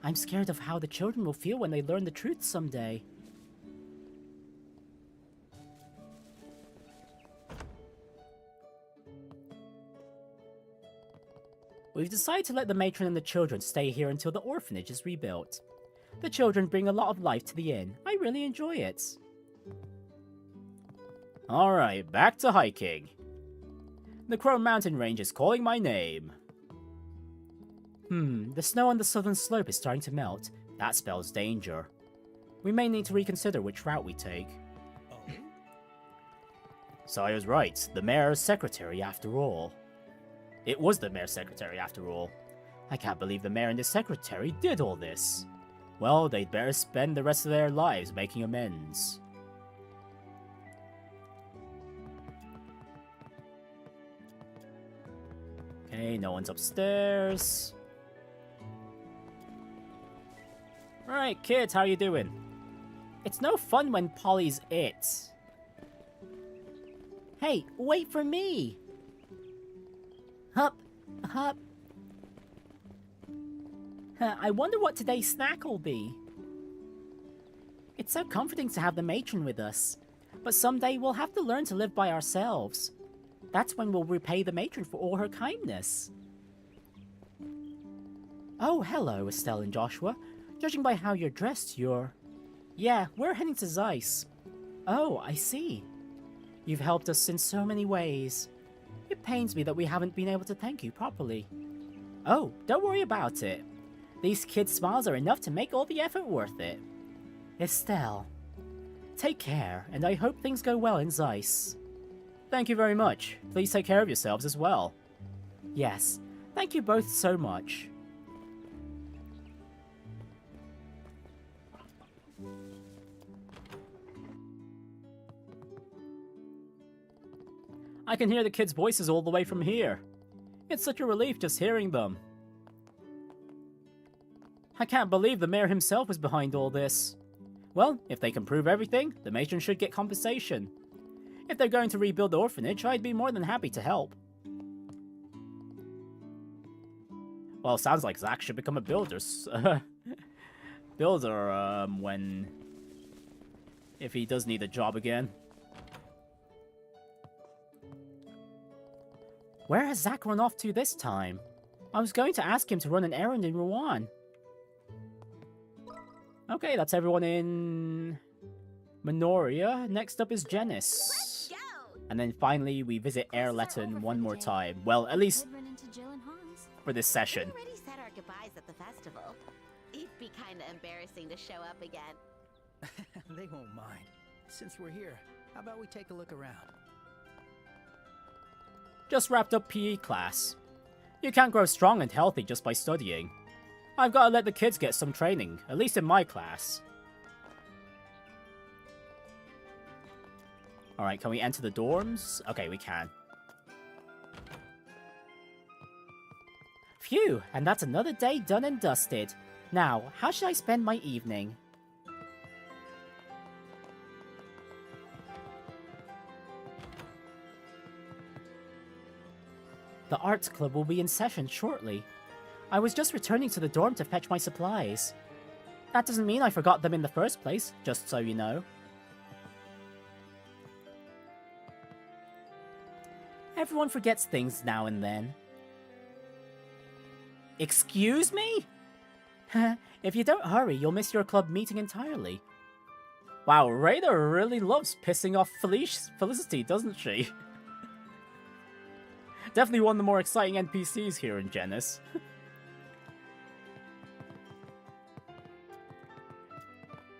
I'm scared of how the children will feel when they learn the truth someday. We've decided to let the matron and the children stay here until the orphanage is rebuilt. The children bring a lot of life to the inn. I really enjoy it. Alright, back to hiking. The Crow Mountain Range is calling my name. The snow on the southern slope is starting to melt. That spells danger. We may need to reconsider which route we take. Saya's right, the mayor's secretary after all. It was the mayor's secretary after all. I can't believe the mayor and his secretary did all this. Well, they'd better spend the rest of their lives making amends. Okay, no one's upstairs. Alright, kids, how you doing? It's no fun when Polly's it. Hey, wait for me! Hup, hup. I wonder what today's snack will be. It's so comforting to have the matron with us, but someday we'll have to learn to live by ourselves. That's when we'll repay the matron for all her kindness. Oh, hello, Estelle and Joshua. Judging by how you're dressed, you're... Yeah, we're heading to Zeiss. Oh, I see. You've helped us in so many ways. It pains me that we haven't been able to thank you properly. Oh, don't worry about it. These kids' smiles are enough to make all the effort worth it. Estelle, take care, and I hope things go well in Zeiss. Thank you very much. Please take care of yourselves as well. Yes, thank you both so much. I can hear the kids' voices all the way from here. It's such a relief just hearing them. I can't believe the mayor himself was behind all this. Well, if they can prove everything, the matron should get compensation. If they're going to rebuild the orphanage, I'd be more than happy to help. Well, sounds like Zach should become a builder. If he does need a job again. Where has Zach run off to this time? I was going to ask him to run an errand in Ruan. Okay, that's everyone in Menoria. Next up is Jenis. Let's go! And then finally we visit Airleton one more time. Well, at least Could run into Jill and Hans. for this session. We already said our goodbyes at the festival. It'd be kinda embarrassing to show up again. They won't mind. Since we're here, how about we take a look around? Just wrapped up PE class. You can't grow strong and healthy just by studying. I've got to let the kids get some training, at least in my class. Alright, can we enter the dorms? Okay, we can. Phew, and that's another day done and dusted. Now, how should I spend my evening? The arts club will be in session shortly. I was just returning to the dorm to fetch my supplies. That doesn't mean I forgot them in the first place, just so you know. Everyone forgets things now and then. Excuse me? If you don't hurry, you'll miss your club meeting entirely. Wow, Rada really loves pissing off Felicity, doesn't she? Definitely one of the more exciting NPCs here in Jenis.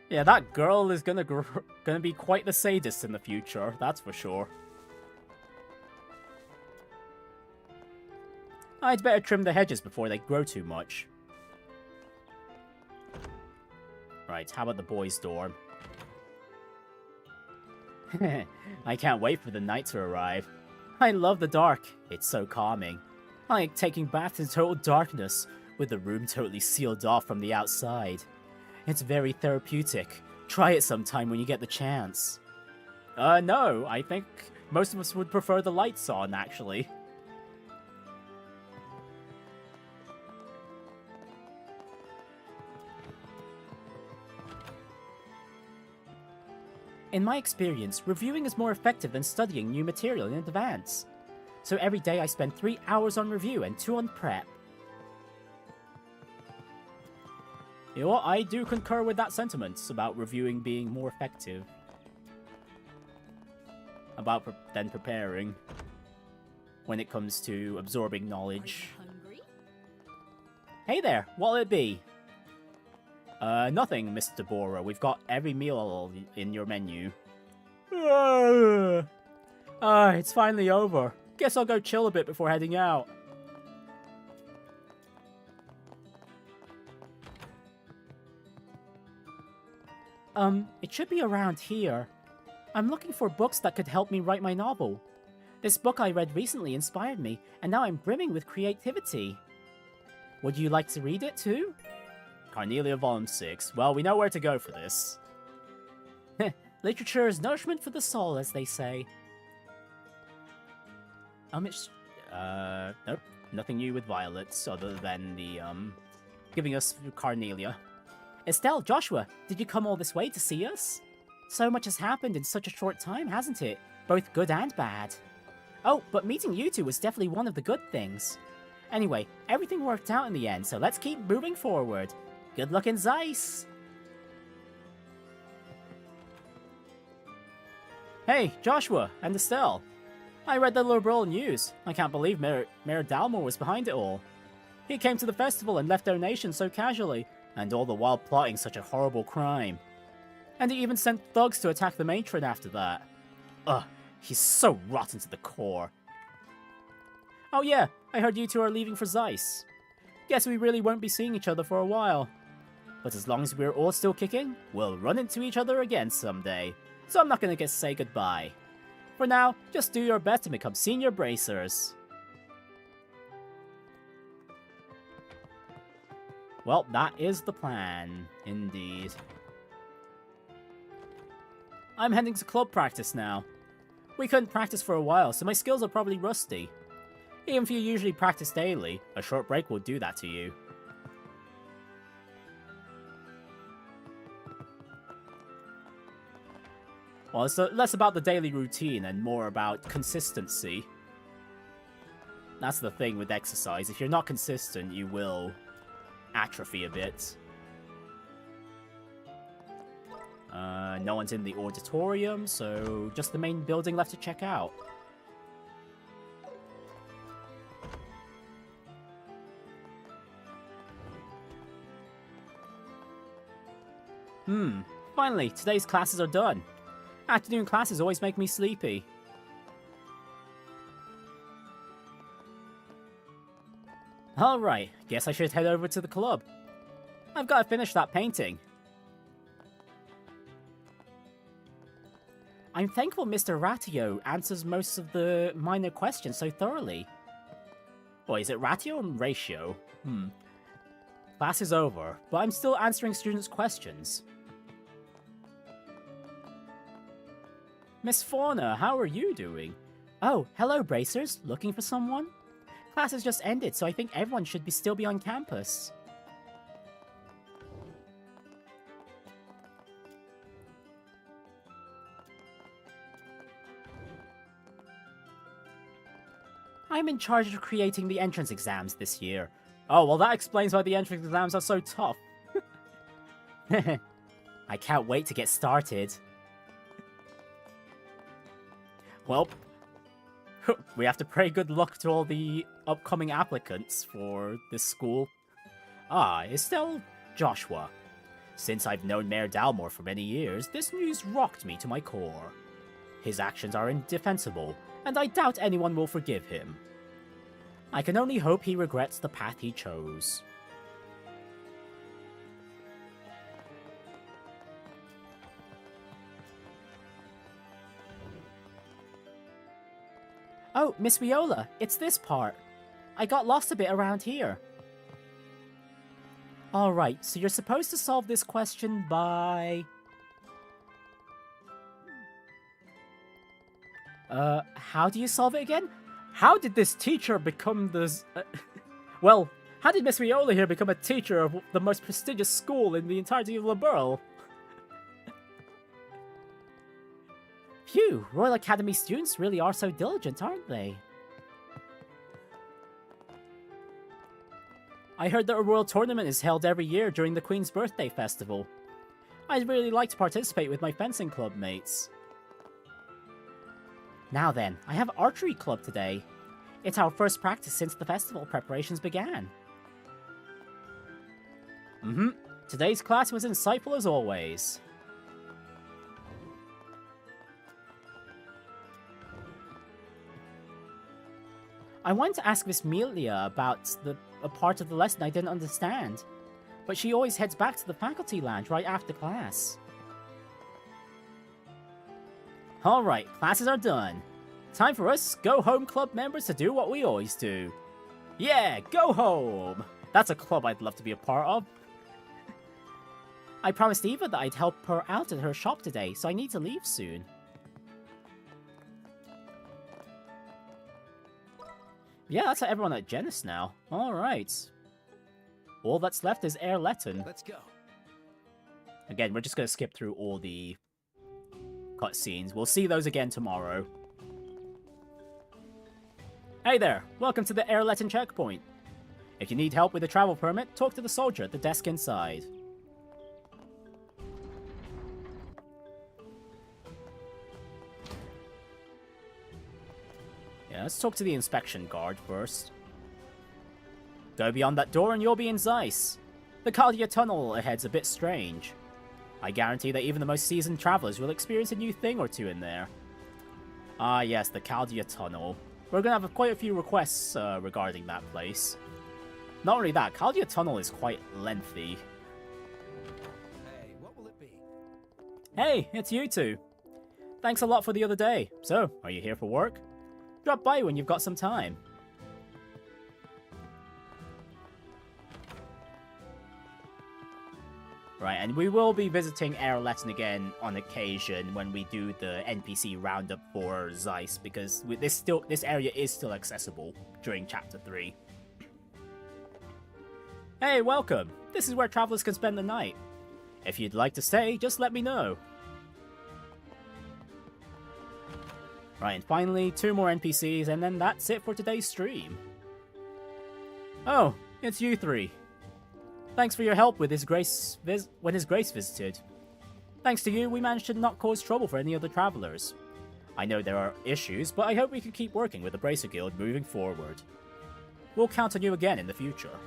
Yeah, that girl is gonna be quite the sadist in the future, that's for sure. I'd better trim the hedges before they grow too much. Right, how about the boys' dorm? I can't wait for the night to arrive. I love the dark. It's so calming. I like taking baths in total darkness, with the room totally sealed off from the outside. It's very therapeutic. Try it sometime when you get the chance. No, I think most of us would prefer the lights on, actually. In my experience, reviewing is more effective than studying new material in advance. So every day I spend 3 hours on review and 2 on prep. You know what, I do concur with that sentiment about reviewing being more effective. Than preparing. When it comes to absorbing knowledge. Hungry? Hey there, what'll it be? Nothing, Mr. Bora. We've got every meal in your menu. It's finally over. Guess I'll go chill a bit before heading out. It should be around here. I'm looking for books that could help me write my novel. This book I read recently inspired me, and now I'm brimming with creativity. Would you like to read it too? Carnelia Volume 6. Well, we know where to go for this. Literature is nourishment for the soul, as they say. Nope. Nothing new with Violets, other than the, giving us Carnelia. Estelle, Joshua, did you come all this way to see us? So much has happened in such a short time, hasn't it? Both good and bad. Oh, but meeting you two was definitely one of the good things. Anyway, everything worked out in the end, so let's keep moving forward. Good luck in Zeiss! Hey, Joshua and Estelle. I read the liberal news. I can't believe Mayor Dalmor was behind it all. He came to the festival and left donations so casually, and all the while plotting such a horrible crime. And he even sent thugs to attack the matron after that. Ugh, he's so rotten to the core. Oh yeah, I heard you two are leaving for Zeiss. Guess we really won't be seeing each other for a while. But as long as we're all still kicking, we'll run into each other again someday. So I'm not gonna say goodbye. For now, just do your best to become senior bracers. Well, that is the plan, indeed. I'm heading to club practice now. We couldn't practice for a while, so my skills are probably rusty. Even if you usually practice daily, a short break will do that to you. Well, it's less about the daily routine and more about consistency. That's the thing with exercise. If you're not consistent, you will atrophy a bit. No one's in the auditorium, so just the main building left to check out. Finally, today's classes are done. Afternoon classes always make me sleepy. Alright, guess I should head over to the club. I've got to finish that painting. I'm thankful Mr. Ratio answers most of the minor questions so thoroughly. Boy, is it Ratio or Ratio? Class is over, but I'm still answering students' questions. Miss Fauna, how are you doing? Oh, hello, Bracers. Looking for someone? Class has just ended, so I think everyone should still be on campus. I'm in charge of creating the entrance exams this year. Oh, well that explains why the entrance exams are so tough. I can't wait to get started. Well, we have to pray good luck to all the upcoming applicants for this school. Ah, Estelle Joshua. Since I've known Mayor Dalmor for many years, this news rocked me to my core. His actions are indefensible, and I doubt anyone will forgive him. I can only hope he regrets the path he chose. Oh, Miss Viola, it's this part. I got lost a bit around here. Alright, so you're supposed to solve this question by... how do you solve it again? How did this teacher become the... well, how did Miss Viola here become a teacher of the most prestigious school in the entirety of Liberl? Phew, Royal Academy students really are so diligent, aren't they? I heard that a Royal Tournament is held every year during the Queen's Birthday Festival. I'd really like to participate with my fencing club mates. Now then, I have archery club today. It's our first practice since the festival preparations began. Today's class was insightful as always. I wanted to ask Miss Melia about a part of the lesson I didn't understand, but she always heads back to the faculty lounge right after class. Alright, classes are done. Time for us Go Home Club members to do what we always do. Yeah, go home! That's a club I'd love to be a part of. I promised Eva that I'd help her out at her shop today, so I need to leave soon. Yeah, that's everyone at Jenis now. Alright. All that's left is Erleton. Let's go. Again, we're just going to skip through all the cutscenes. We'll see those again tomorrow. Hey there, welcome to the Airleton checkpoint. If you need help with a travel permit, talk to the soldier at the desk inside. Yeah, let's talk to the inspection guard first. Go beyond that door and you'll be in Zeiss. The Caldia tunnel ahead's a bit strange. I guarantee that even the most seasoned travelers will experience a new thing or two in there. Ah yes, the Caldia tunnel. We're gonna have quite a few requests regarding that place. Not only that, Caldia tunnel is quite lengthy. Hey, what will it be? Hey, it's you two. Thanks a lot for the other day. So, are you here for work? Drop by when you've got some time. Right, and we will be visiting Airleton again on occasion when we do the NPC Roundup for Zeiss, because this area is still accessible during Chapter 3. Hey, welcome! This is where travelers can spend the night. If you'd like to stay, just let me know. Right, and finally, 2 more NPCs, and then that's it for today's stream. Oh, it's you 3. Thanks for your help with when His Grace visited. Thanks to you, we managed to not cause trouble for any other travelers. I know there are issues, but I hope we can keep working with the Bracer Guild moving forward. We'll count on you again in the future.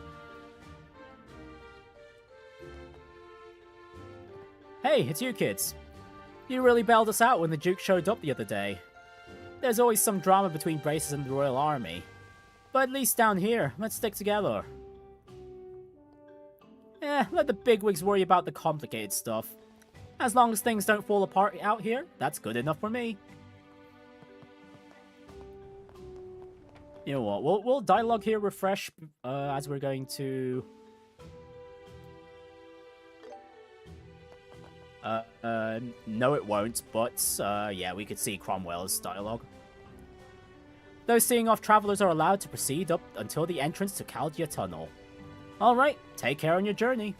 Hey, it's you kids. You really bailed us out when the Duke showed up the other day. There's always some drama between Bracers and the Royal Army. But at least down here, let's stick together. Let the bigwigs worry about the complicated stuff. As long as things don't fall apart out here, that's good enough for me. You know what, we'll dialogue here refresh as we're going to... no it won't, but yeah, we could see Cromwell's dialogue. Those seeing off travelers are allowed to proceed up until the entrance to Caldia Tunnel. Alright, take care on your journey.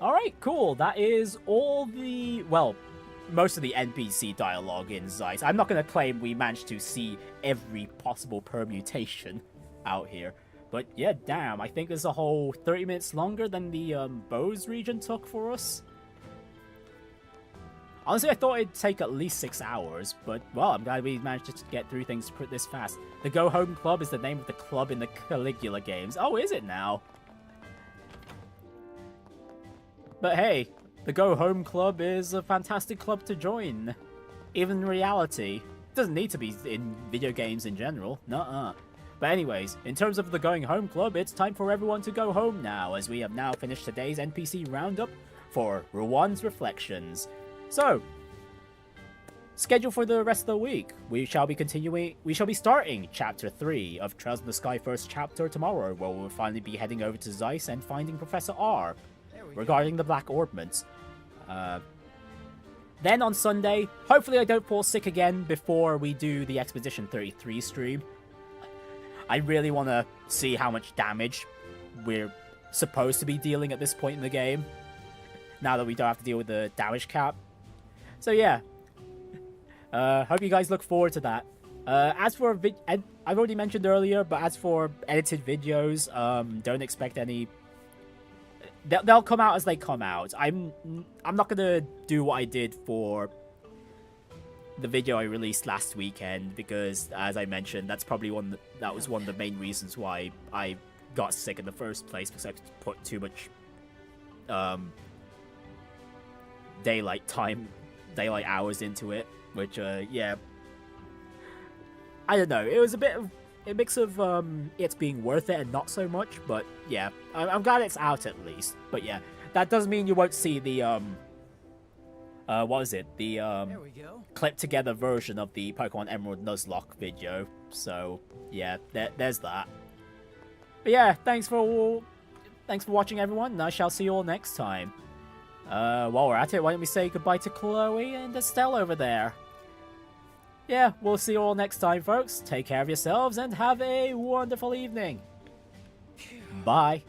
Alright, cool. That is all the... well, most of the NPC dialogue in Zeiss. I'm not going to claim we managed to see every possible permutation out here. But yeah, damn, I think there's a whole 30 minutes longer than the Bose region took for us. Honestly, I thought it'd take at least 6 hours, but, well, I'm glad we managed to get through things this fast. The Go Home Club is the name of the club in the Caligula games. Oh, is it now? But hey, the Go Home Club is a fantastic club to join. Even in reality. It doesn't need to be in video games in general. Nuh-uh. But anyways, in terms of the Going Home Club, it's time for everyone to go home now, as we have now finished today's NPC Roundup for Ruan's Reflections. So, schedule for the rest of the week. We shall be starting Chapter 3 of Trails in the Sky first chapter tomorrow, where we'll finally be heading over to Zeiss and finding Professor R regarding the Black Orbment. Then on Sunday, hopefully I don't fall sick again before we do the Expedition 33 stream. I really want to see how much damage we're supposed to be dealing at this point in the game, now that we don't have to deal with the damage cap. So yeah, hope you guys look forward to that. As for I've already mentioned earlier, but as for edited videos, don't expect any. They'll come out as they come out. I'm not gonna do what I did for the video I released last weekend, because as I mentioned, that's probably that was one of the main reasons why I got sick in the first place, because I put too much daylight hours into it, which yeah, I don't know, it was a mix of it's being worth it and not so much, but yeah, I'm glad it's out at least. But yeah, that doesn't mean you won't see the what was it, the There we go. clipped together version of the Pokemon Emerald Nuzlocke video. So yeah, there's that. But yeah, thanks for watching, everyone, and I shall see you all next time. While we're at it, why don't we say goodbye to Chloe and Estelle over there? Yeah, we'll see you all next time, folks. Take care of yourselves and have a wonderful evening. Bye.